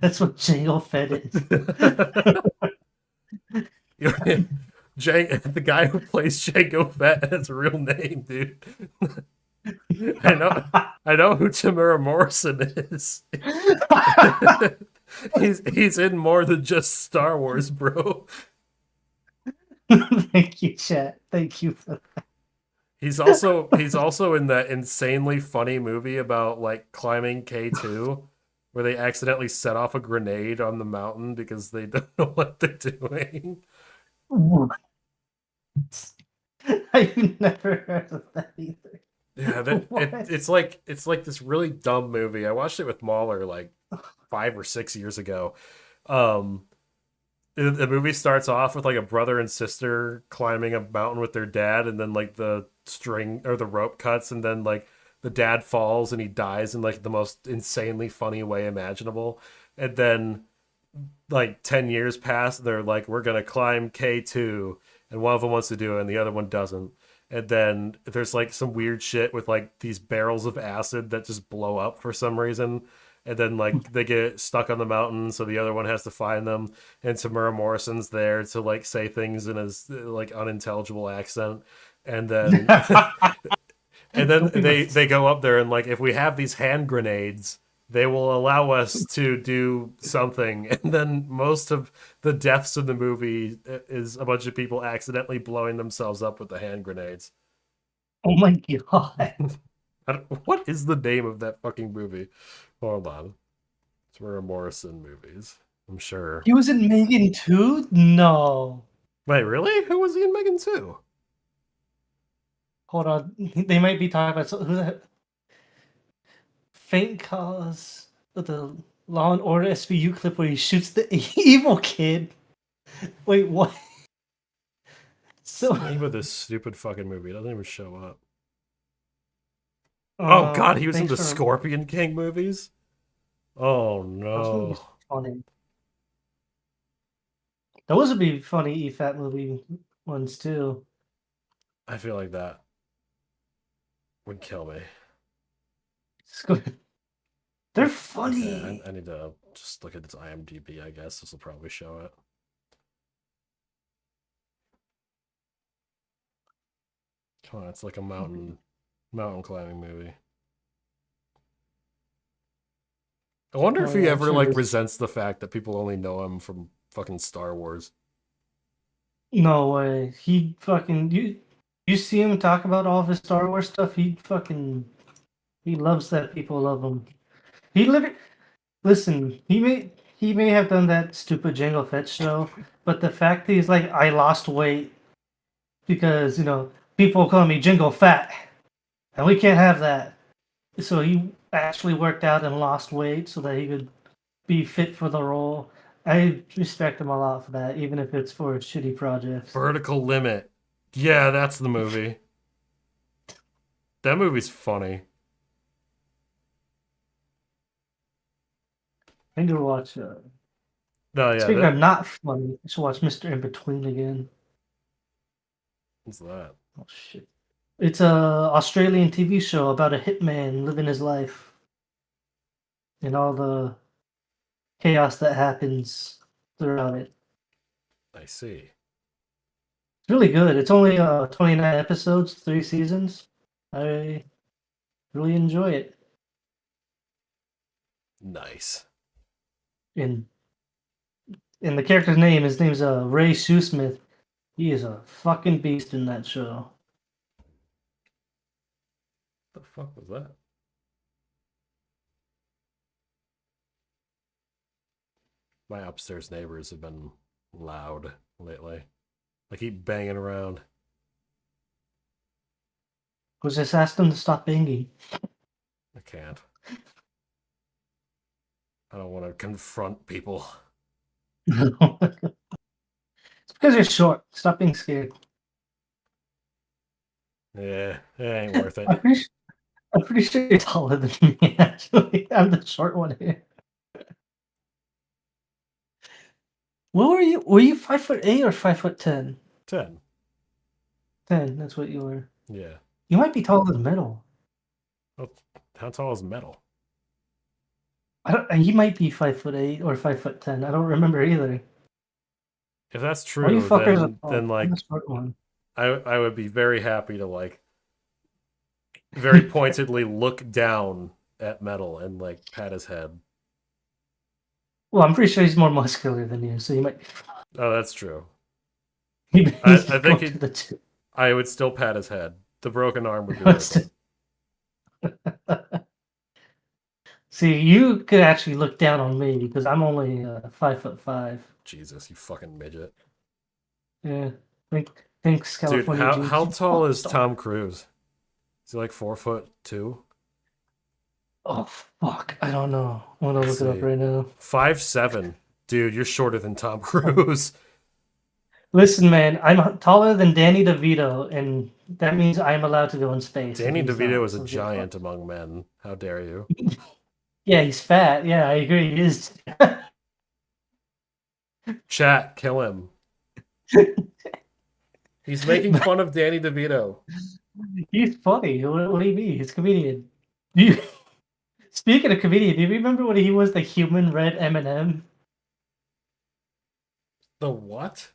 That's what Jango Fett is. The guy who plays Jango Fett has a real name, dude. I know who Tamura Morrison is. he's in more than just Star Wars, bro. Thank you, chat. Thank you for that. He's also in that insanely funny movie about like climbing K2 where they accidentally set off a grenade on the mountain because they don't know what they're doing. I've never heard of that either. Yeah, it's like this really dumb movie. I watched it with Mahler like 5 or 6 years ago. Um, the movie starts off with like a brother and sister climbing a mountain with their dad, and then like the string or the rope cuts, and then like the dad falls and he dies in like the most insanely funny way imaginable. And then like 10 years pass, they're like, we're gonna climb K2, and one of them wants to do it and the other one doesn't. And then there's like some weird shit with like these barrels of acid that just blow up for some reason. And then like they get stuck on the mountain, so the other one has to find them. And Tamura Morrison's there to like say things in his like unintelligible accent. And then and then they go up there and like, if we have these hand grenades, they will allow us to do something. And then most of the deaths in the movie is a bunch of people accidentally blowing themselves up with the hand grenades. Oh my god. What is the name of that fucking movie? Hold on. Tamura Morrison movies. I'm sure. He was in Megan 2? No. Wait, really? Who was he in Megan 2? Hold on. They might be talking about who the Faint Cause of the Law and Order SVU clip where he shoots the evil kid. Wait, what? So What's the name of this stupid fucking movie? It doesn't even show up. Oh god, he was in the Scorpion King movies? Oh no. Funny. Those would be funny EFAT movie ones too. I feel like that would kill me. They're funny. Okay, I need to just look at its IMDb, I guess. This will probably show it. Come on, it's like a mountain climbing movie. I wonder if he ever like resents the fact that people only know him from fucking Star Wars. No way. He fucking you see him talk about all of his Star Wars stuff, he loves that people love him. Listen, he may have done that stupid Jango Fett show, but the fact that he's like, I lost weight because, people call me Jango Fat, and we can't have that. So he actually worked out and lost weight so that he could be fit for the role. I respect him a lot for that, even if it's for shitty projects. Vertical Limit. Yeah, that's the movie. That movie's funny. I need to watch. No, yeah. Speaking of not funny, I should watch Mr. In Between again. What's that? Oh shit! It's a Australian TV show about a hitman living his life and all the chaos that happens throughout it. I see. It's really good. It's only 29 episodes, 3 seasons. I really enjoy it. Nice. And the character's name, his name's Ray Shoesmith. He is a fucking beast in that show. What the fuck was that? My upstairs neighbors have been loud lately. I keep banging around. Was just asked them to stop banging. I can't. I don't want to confront people. It's because you're short. Stop being scared. Yeah, it ain't worth it. I'm pretty sure you're taller than me, actually. I'm the short one here. What were you? Were you 5'8" or 5'10"? 10. 10, that's what you were. Yeah. You might be taller than Metal. Oh, how tall is Metal? He might be 5'8" or 5'10". I don't remember either. If that's All you true, fuckers are then tall. I'm like the short one. I would be very happy to like very pointedly look down at Metal and like pat his head. Well, I'm pretty sure he's more muscular than you, so you might. Oh, that's true. He's I think going to the two. I would still pat his head. The broken arm would be worth it. See, you could actually look down on me because I'm only 5'5". Jesus, you fucking midget. Yeah, thanks Dude, California. how Jeans. tall is Stop. Tom Cruise? Is he like 4'2"? Oh fuck, I don't know. I'm gonna look it up right now. 5'7". Dude, you're shorter than Tom Cruise. Listen, man, I'm taller than Danny DeVito, and that means I'm allowed to go in space. Danny DeVito not, is a so giant among men. How dare you? Yeah, he's fat. Yeah, I agree. He is. Chat, kill him. He's making fun of Danny DeVito. He's funny. What do you mean? He's a comedian. You. Speaking of comedian, do you remember when he was the human red M&M? The what?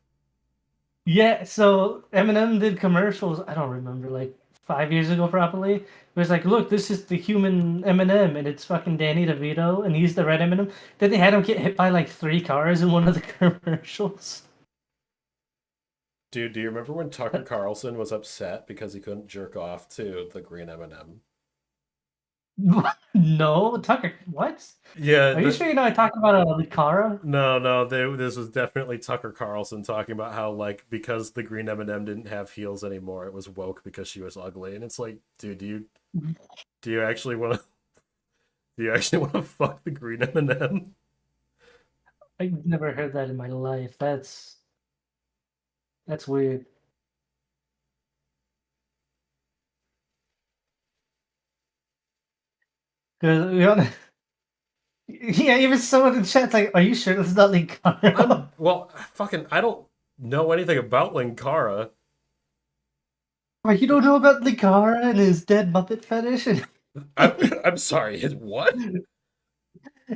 Yeah, so Eminem did commercials. I don't remember, like 5 years ago, probably. It was like, look, this is the human Eminem, and it's fucking Danny DeVito, and he's the red Eminem. Then they had him get hit by like 3 cars in one of the commercials. Dude, do you remember when Tucker Carlson was upset because he couldn't jerk off to the green M&M? No, Tucker, what? Yeah. Are you sure you're not talking about Licara? No, this was definitely Tucker Carlson talking about how, like, because the green M&M didn't have heels anymore, it was woke because she was ugly. And it's like, dude, do you actually want to fuck the green M&M? I've never heard that in my life. That's weird. Because yeah, even someone in chat's like, "Are you sure this is not Linkara?" Well, I don't know anything about Linkara. Oh, you don't know about Linkara and his dead Muppet fetish? I'm sorry, his what?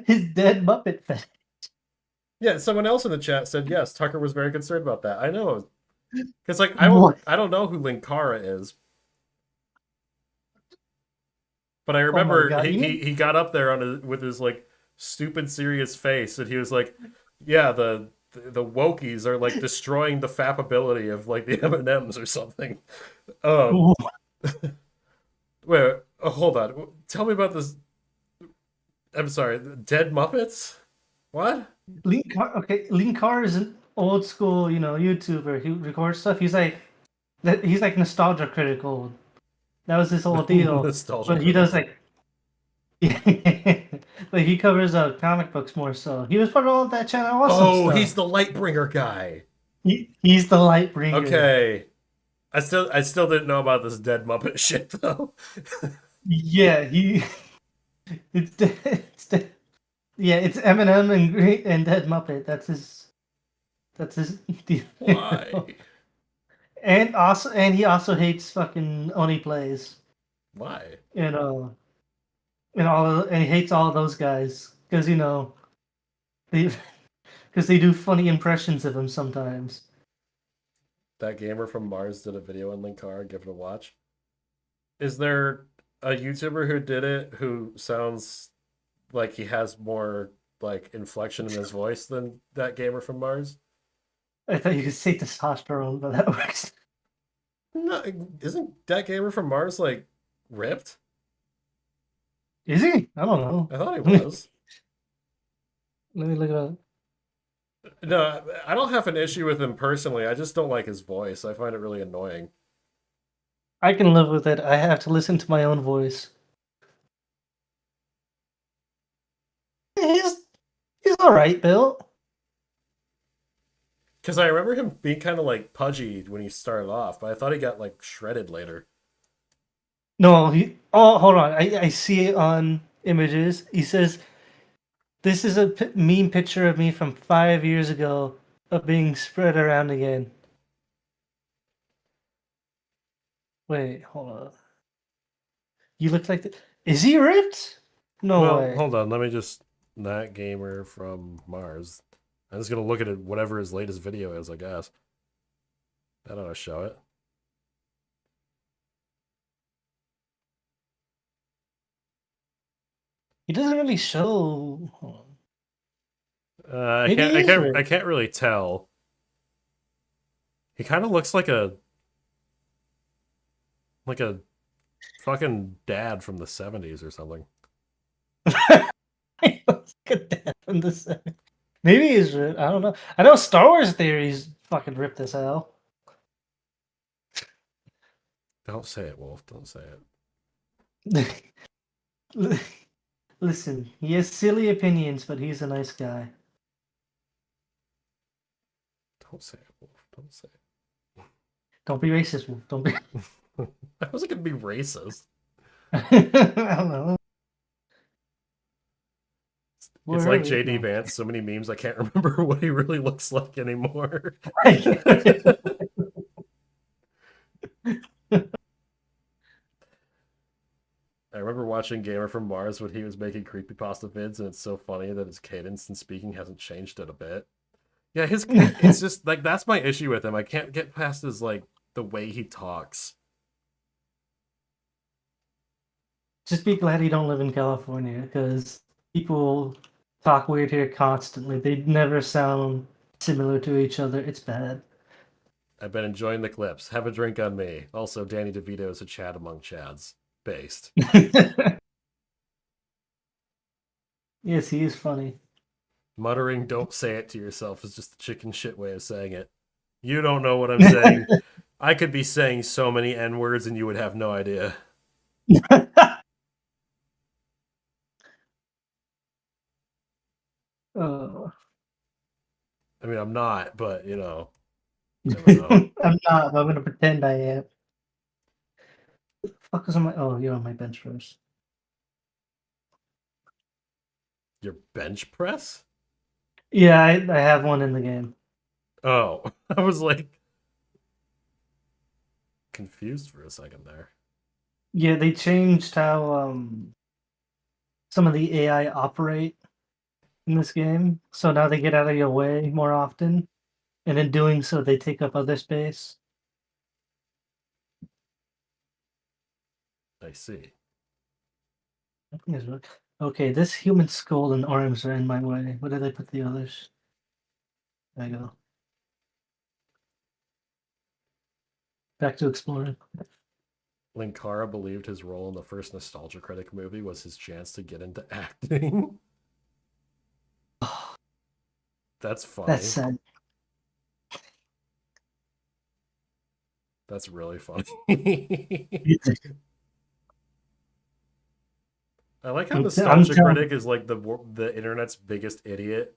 His dead Muppet fetish. Yeah, someone else in the chat said yes. Tucker was very concerned about that. I know, because like I don't know who Linkara is, but I remember he got up there with his like stupid serious face, and he was like, "Yeah, the wokies are like destroying the fappability of like the M&Ms or something." Wait, hold on. Tell me about this. I'm sorry, dead Muppets? What? Linkar is an old school, YouTuber. He records stuff. He's like nostalgia critical. That was his whole deal. But he does like, but he covers comic books more so. He was part of all that channel. Oh, he's the Lightbringer guy. He's the Lightbringer. Okay, I still didn't know about this dead Muppet shit though. Yeah, it's yeah, it's Eminem and Dead Muppet. That's his deal. Why? And he also hates fucking Oni Plays. Why? And he hates all of those guys because they do funny impressions of him sometimes. That gamer from Mars did a video on Linkara. Give it a watch. Is there a YouTuber who did it who sounds like he has more like inflection in his voice than that gamer from Mars? I thought you could say testosterone, but that works. No, isn't that gamer from Mars like ripped? Is he? I don't know. I thought he was. Let me look it up. No, I don't have an issue with him personally. I just don't like his voice. I find it really annoying. I can live with it. I have to listen to my own voice. He's all right, Bill. Because I remember him being kind of like pudgy when he started off, but I thought he got like shredded later. No, hold on. I see it on images. He says, "This is a meme picture of me from 5 years ago of being spread around again." Wait, hold on. You look like Is he ripped? No way. Hold on. Let me just... That gamer from Mars. I'm just gonna look at it, whatever his latest video is, I guess. I don't know, show it. He doesn't really show. I can't really tell. He kind of looks like a fucking dad from the 70s or something. He looks like a dad from the 70s. Maybe he's ripped. I don't know. I know Star Wars Theory's fucking ripped as hell. Don't say it, Wolf. Don't say it. Listen, he has silly opinions, but he's a nice guy. Don't say it, Wolf. Don't say it. Don't be racist, Wolf. Don't be. I wasn't gonna be racist. I don't know. It's like JD Vance, so many memes I can't remember what he really looks like anymore. I remember watching Gamer from Mars when he was making creepypasta vids, and it's so funny that his cadence and speaking hasn't changed it a bit. Yeah, it's just like that's my issue with him. I can't get past his like the way he talks. Just be glad you don't live in California, because people talk weird here constantly. They never sound similar to each other. It's bad. I've been enjoying the clips. Have a drink on me. Also, Danny DeVito is a Chad among Chads. Based. Yes, he is funny. Muttering, don't say it to yourself is just a chicken shit way of saying it. You don't know what I'm saying. I could be saying so many N-words and you would have no idea. I mean, I'm not, but, you know. You never know. I'm not, but I'm going to pretend I am. What the fuck is on my... Oh, you're on my bench first. Your bench press? Yeah, I have one in the game. Oh, I was like confused for a second there. Yeah, they changed how some of the AI operate in this game. So now they get out of your way more often. And in doing so, they take up other space. I see. Okay, this human skull and arms are in my way. Where did I put the others? There you go. Back to exploring. Linkara believed his role in the first Nostalgia Critic movie was his chance to get into acting. That's funny. That's sad. That's really funny. I like how Nostalgia Critic is like the internet's biggest idiot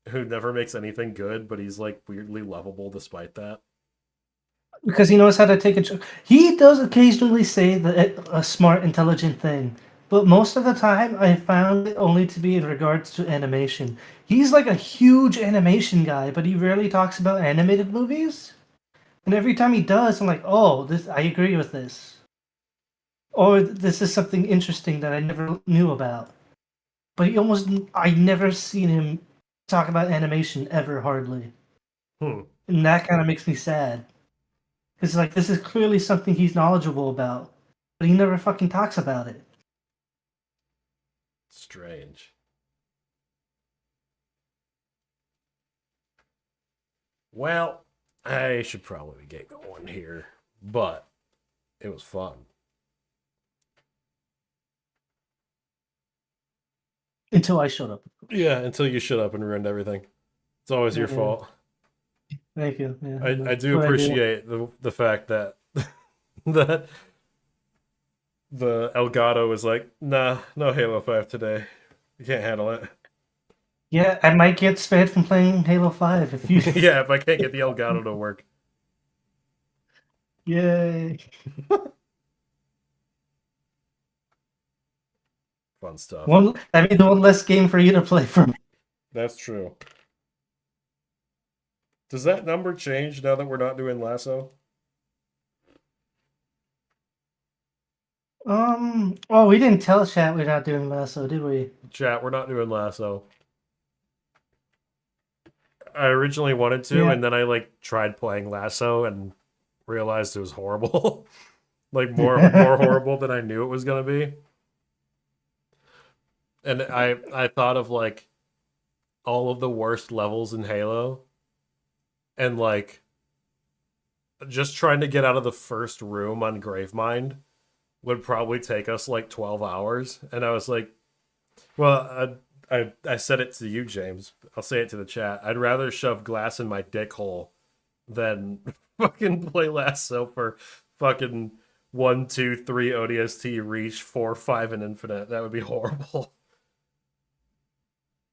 who never makes anything good, but he's like weirdly lovable despite that. Because he knows how to take a joke. He does occasionally say a smart, intelligent thing, but most of the time I found it only to be in regards to animation. He's like a huge animation guy, but he rarely talks about animated movies. And every time he does, I'm like, oh, I agree with this. Or this is something interesting that I never knew about. But I never seen him talk about animation ever, hardly. And that kind of makes me sad. Because like, this is clearly something he's knowledgeable about, but he never fucking talks about it. Strange. Well, I should probably get going here, but it was fun. Until I shut up. Yeah, until you shut up and ruined everything. It's always your fault. Thank you. Yeah, I do appreciate the fact that that the Elgato was like, nah, no Halo 5 today. You can't handle it. Yeah, I might get spared from playing Halo 5 if you... Yeah, if I can't get the Elgato to work. Yay. Fun stuff. That means one less game for you to play for me. That's true. Does that number change now that we're not doing Lasso? Oh, we didn't tell chat we're not doing Lasso, did we? Chat, we're not doing Lasso. I originally wanted to, Yeah. and then I like tried playing Lasso and realized it was horrible. Like more horrible than I knew it was gonna be. And I thought of like all of the worst levels in Halo, and like just trying to get out of the first room on Gravemind would probably take us like 12 hours. And I was like, well, I said it to you, James. I'll say it to the chat. I'd rather shove glass in my dick hole than fucking play Lasso for fucking 1, 2, 3 ODST, reach 4, 5, and infinite. That would be horrible.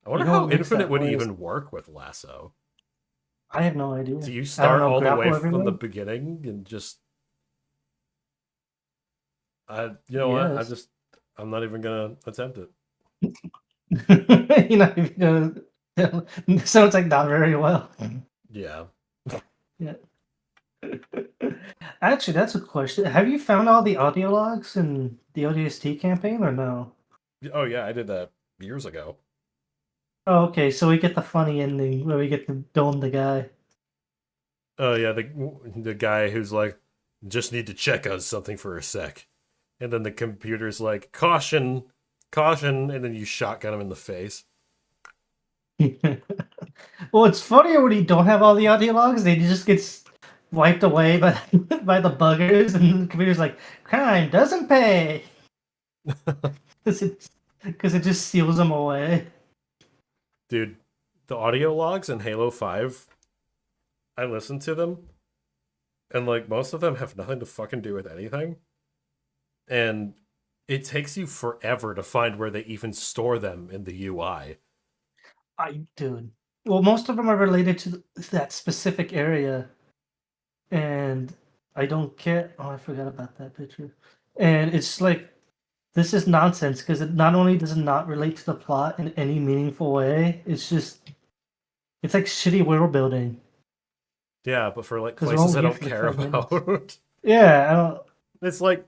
I wonder You know how what makes infinite that would worse? even work with Lasso. I have no idea. Do you I don't start know, all the way grapple from the everywhere? beginning and just you know what? Yes. I'm not even gonna attempt it. You know, if you go, sounds like not very well. Yeah. Yeah. Actually, that's a question. Have you found all the audio logs in the ODST campaign or no? Oh yeah, I did that years ago. Oh, okay, so we get the funny ending where we get to dome the guy. Oh yeah, the guy who's like, just need to check on something for a sec, and then the computer's like, caution, caution, and then you shotgun him in the face. Well, it's funnier when you don't have all the audio logs. They just gets wiped away by by the buggers, and the computer's like, crime doesn't pay. Because it just seals them away. Dude, the audio logs in Halo 5, I listened to them, and like most of them have nothing to fucking do with anything. And it takes you forever to find where they even store them in the UI. Dude. Well, most of them are related to that specific area, and I don't care. Oh, I forgot about that picture. And it's like, this is nonsense because it not only does it not relate to the plot in any meaningful way, it's like shitty world building. Yeah, but for like 'Cause we're places I only here don't for like care 5 minutes. about. Yeah, I don't. It's like,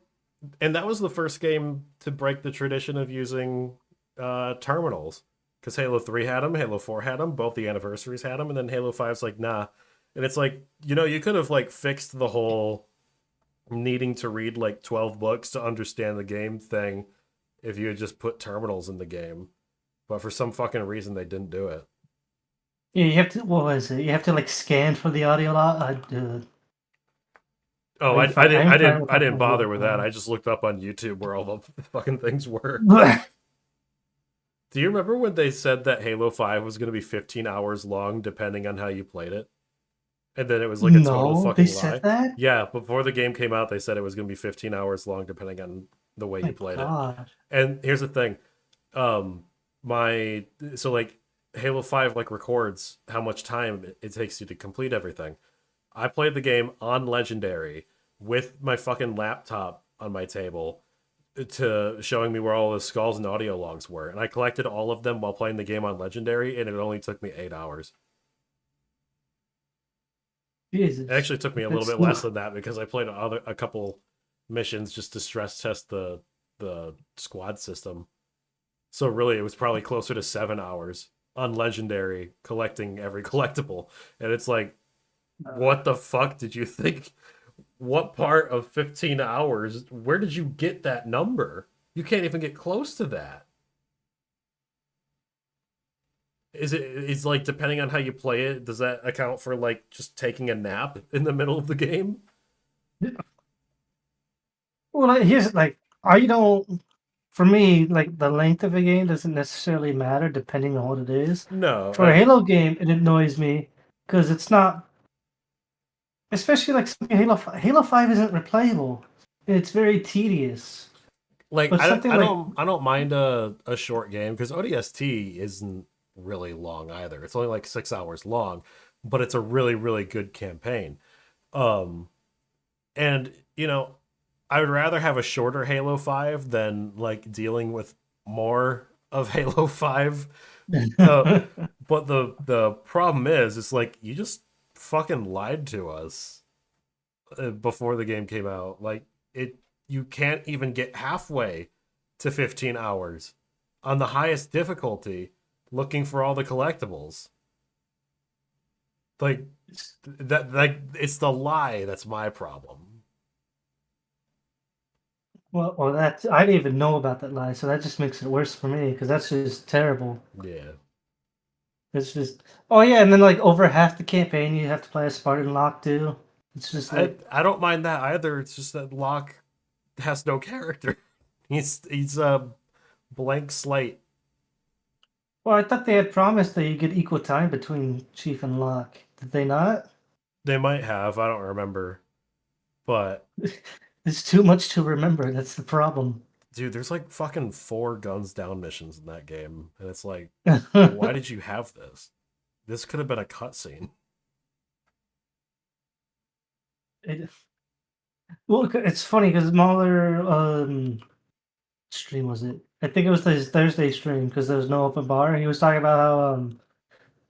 and that was the first game to break the tradition of using terminals. Because Halo 3 had them, Halo 4 had them, both the anniversaries had them, and then Halo 5's like, nah. And it's like, you know, you could have like fixed the whole needing to read like 12 books to understand the game thing if you had just put terminals in the game. But for some fucking reason, they didn't do it. Yeah, you have to. What was it? You have to like scan for the audio log. Oh, I'm fine with I that didn't bother with that. whole- I just looked up on YouTube where all the fucking things were. Do you remember when they said that Halo 5 was going to be 15 hours long depending on how you played it? And then it was like a total No, fucking they said lie? that? Yeah, before the game came out, they said it was going to be 15 hours long depending on the way you played God. it. And here's the thing. So like Halo 5 like records how much time it takes you to complete everything. I played the game on Legendary with my fucking laptop on my table to showing me where all the skulls and audio logs were. And I collected all of them while playing the game on Legendary, and it only took me 8 hours. Jesus. It actually took me a little That's bit less than that because I played a couple missions just to stress test the squad system. So really, it was probably closer to 7 hours on Legendary collecting every collectible. And it's like, what the fuck did you think? What part of 15 hours? Where did you get that number? You can't even get close to that. It's like depending on how you play it, does that account for like just taking a nap in the middle of the game? Well, here's like, I don't. For me, like the length of a game doesn't necessarily matter depending on what it is. No. For a Halo game, it annoys me because it's not. Especially like something Halo 5 isn't replayable. It's very tedious. Like But I something like don't mind a short game because ODST isn't really long either. It's only like 6 hours long, but it's a really, really good campaign. And you know, I would rather have a shorter Halo 5 than like dealing with more of Halo 5. But the problem is, it's like you just fucking lied to us before the game came out. Like you can't even get halfway to 15 hours on the highest difficulty looking for all the collectibles. Like that like it's the lie that's my problem. Well, that I didn't even know about that lie, so that just makes it worse for me because that's just terrible. Yeah. It's just, oh yeah, and then like over half the campaign you have to play a Spartan Locke too. It's just like, I don't mind that either. It's just that Locke has no character. He's a blank slate. well, I thought they had promised that you get equal time between Chief and Locke. Did they not? They might have, I don't remember. But It's too much to remember. That's the problem. dude, there's like fucking 4 guns down missions in that game. And it's like, why did you have this? This could have been a cutscene. Well, it's funny because Mahler stream was it? I think it was his Thursday stream because there was no open bar. He was talking about how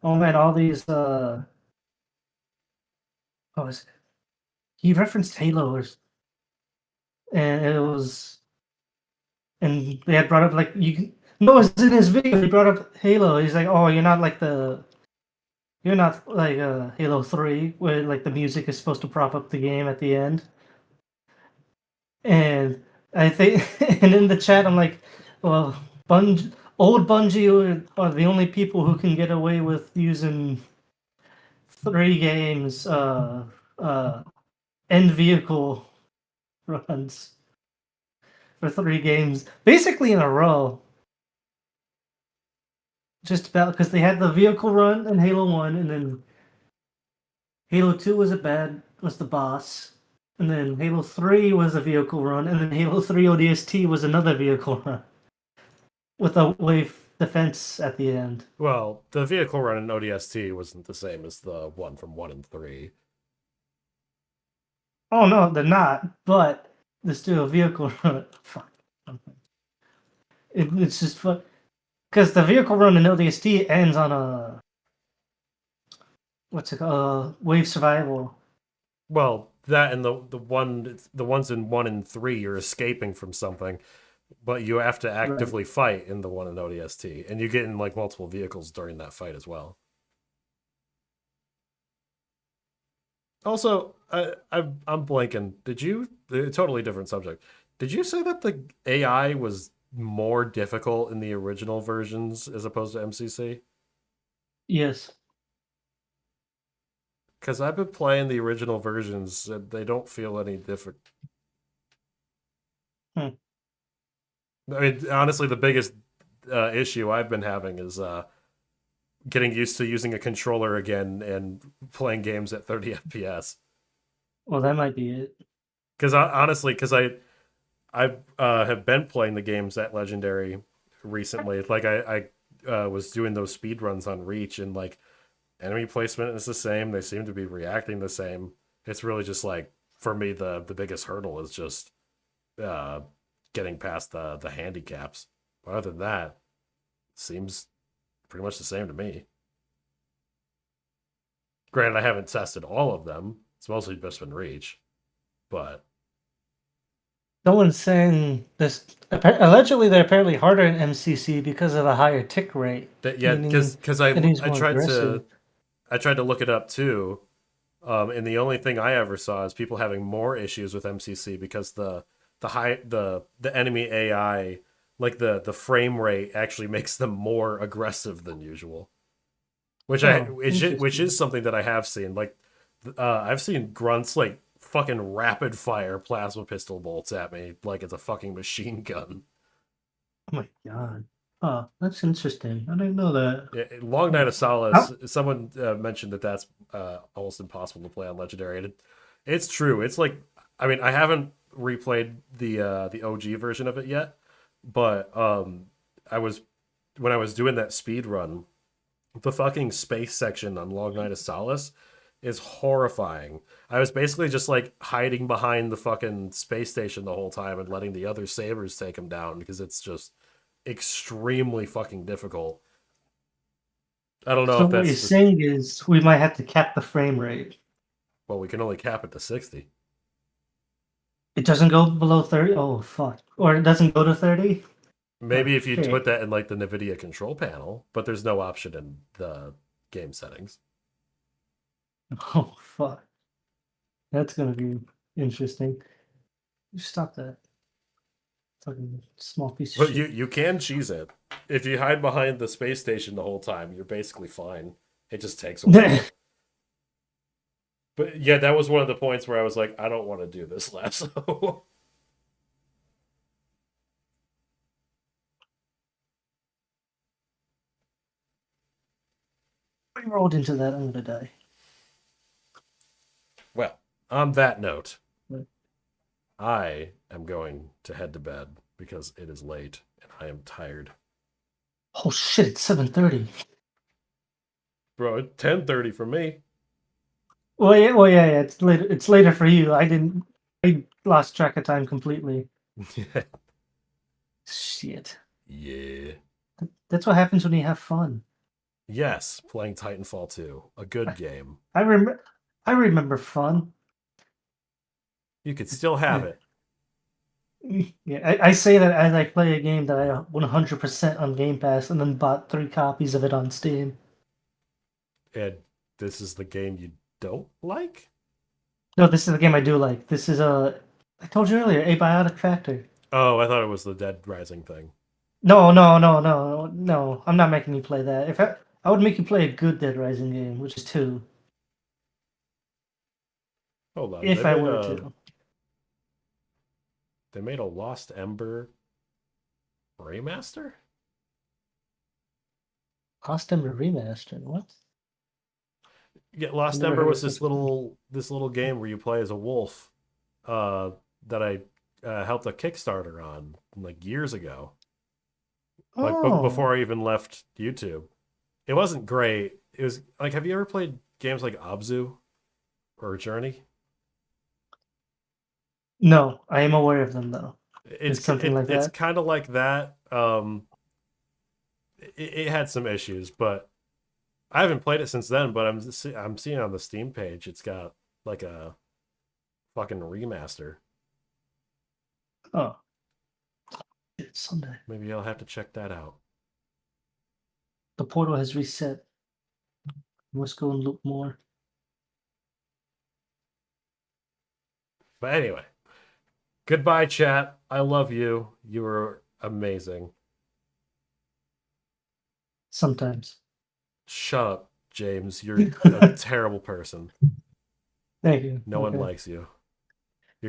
oh man, all these what was it? He referenced Halo and it was, and they had brought up like you can, no, it's in his video. He brought up Halo. He's like, oh, you're not like Halo 3 where like the music is supposed to prop up the game at the end. And I think, and in the chat, I'm like, well, old Bungie are the only people who can get away with using 3 games, end vehicle runs for 3 games, basically in a row. Just about, because they had the vehicle run in Halo 1, and then Halo 2 was the boss. And then Halo 3 was a vehicle run, and then Halo 3 ODST was another vehicle run. With a wave defense at the end. Well, the vehicle run in ODST wasn't the same as the one from 1 and 3. Oh no, they're not, but there's still a vehicle run. Fuck. It's just fun. Because the vehicle run in ODST ends on a... What's it called? Wave survival. Well, that and the ones in 1 and 3, you're escaping from something, but you have to actively fight in the one in ODST, and you get in like multiple vehicles during that fight as well. Also, I'm blanking. Did you? Totally different subject. Did you say that the AI was more difficult in the original versions as opposed to MCC? Yes. Because I've been playing the original versions, and they don't feel any different. I mean, honestly, the biggest issue I've been having is getting used to using a controller again and playing games at 30 FPS. Well, that might be it. Because honestly, I have been playing the games at Legendary recently. Like I was doing those speed runs on Reach, and like enemy placement is the same. They seem to be reacting the same. It's really just like, for me, the biggest hurdle is just getting past the handicaps. But other than that, seems pretty much the same to me. Granted, I haven't tested all of them. It's mostly just been Reach, but Someone's saying this. Allegedly, they're apparently harder in MCC because of a higher tick rate. yeah, because I tried to look it up too, and the only thing I ever saw is people having more issues with MCC because the enemy AI, like the frame rate, actually makes them more aggressive than usual. Which is something that I have seen. Like I've seen grunts like fucking rapid fire plasma pistol bolts at me like it's a fucking machine gun. Oh my god. Oh, that's interesting. I didn't know that. Yeah, Long Night of Solace. Someone mentioned that that's almost impossible to play on Legendary. And it's true. It's like, I mean, I haven't replayed the OG version of it yet, but when I was doing that speed run, the fucking space section on Long Night of Solace is horrifying. I was basically just like hiding behind the fucking space station the whole time and letting the other sabers take him down because it's just extremely fucking difficult. I don't know so if that's what you're saying is we might have to cap the frame rate. Well, we can only cap it to 60. It doesn't go below 30? Oh, fuck. Or it doesn't go to 30? Maybe if you put that in like the NVIDIA control panel, but there's no option in the game settings. Oh fuck. That's gonna be interesting. You stop that. Fucking small piece of But shit. you can cheese it. If you hide behind the space station the whole time, you're basically fine. It just takes a while. But yeah, that was one of the points where I was like, I don't want to do this lasso. I rolled into that, I'm gonna die. Well, on that note, Right. I am going to head to bed because it is late and I am tired. Oh shit, it's 7:30. Bro, it's 10:30 for me. Well, yeah. It's later. It's later for you. I lost track of time completely. Shit. Yeah. That's what happens when you have fun. Yes, playing Titanfall 2, a good game. I remember fun. You could still have it. Yeah, I say that as I play a game that I 100% on Game Pass and then bought 3 copies of it on Steam. And this is the game you don't like? No, this is the game I do like. This is I told you earlier, Abiotic Factor. Oh, I thought it was the Dead Rising thing. No. I'm not making you play that. If I would make you play a good Dead Rising game, which is 2. Hold on. If I were to. They made a Lost Ember remaster? Lost Ember Remastered. What? Yeah, Lost Never Ember heard was of this such little game where you play as a wolf that I helped a Kickstarter on like years ago. Like Oh. before I even left YouTube. It wasn't great. It was like, have you ever played games like Abzu or Journey? No, I am aware of them though. It's something like it's that. kind of like that. It had some issues, but I haven't played it since then. But I'm seeing on the Steam page, it's got like a fucking remaster. Oh. It's Sunday. Maybe I'll have to check that out. The portal has reset. Let's go and look more. But anyway, goodbye, chat. I love you. You were amazing. Sometimes. Shut up, James. You're a terrible person. Thank you. No one Okay. likes you.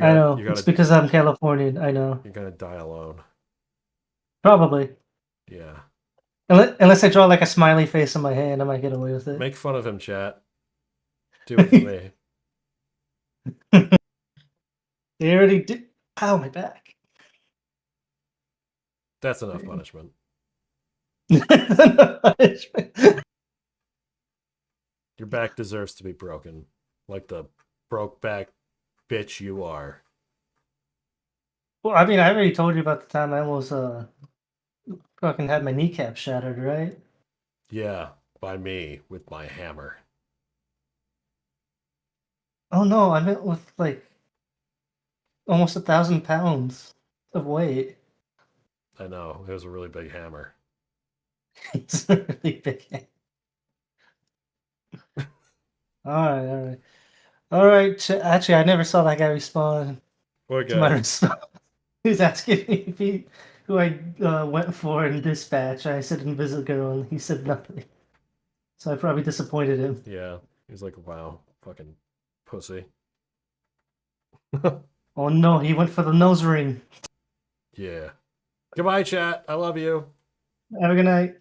I know. It's because I'm Californian. I know. You're gonna die alone. Probably. Yeah. Unless I draw like a smiley face on my hand, I might get away with it. Make fun of him, chat. Do it for me. They already did. Ow, my back. That's enough punishment. Your back deserves to be broken, like the broke back bitch you are. Well, I mean, I already told you about the time I almost fucking had my kneecap shattered, right? Yeah, by me with my hammer. Oh no, I meant with like almost 1,000 pounds of weight. I know, it was a really big hammer. It's a really big hand. All right. Actually, I never saw that guy respond What to my guy? response. He was asking me who I went for in dispatch. I said Invisigirl, and he said nothing. So I probably disappointed him. Yeah, he's like, wow, fucking pussy. Oh no, he went for the nose ring. Yeah. Goodbye, chat. I love you. Have a good night.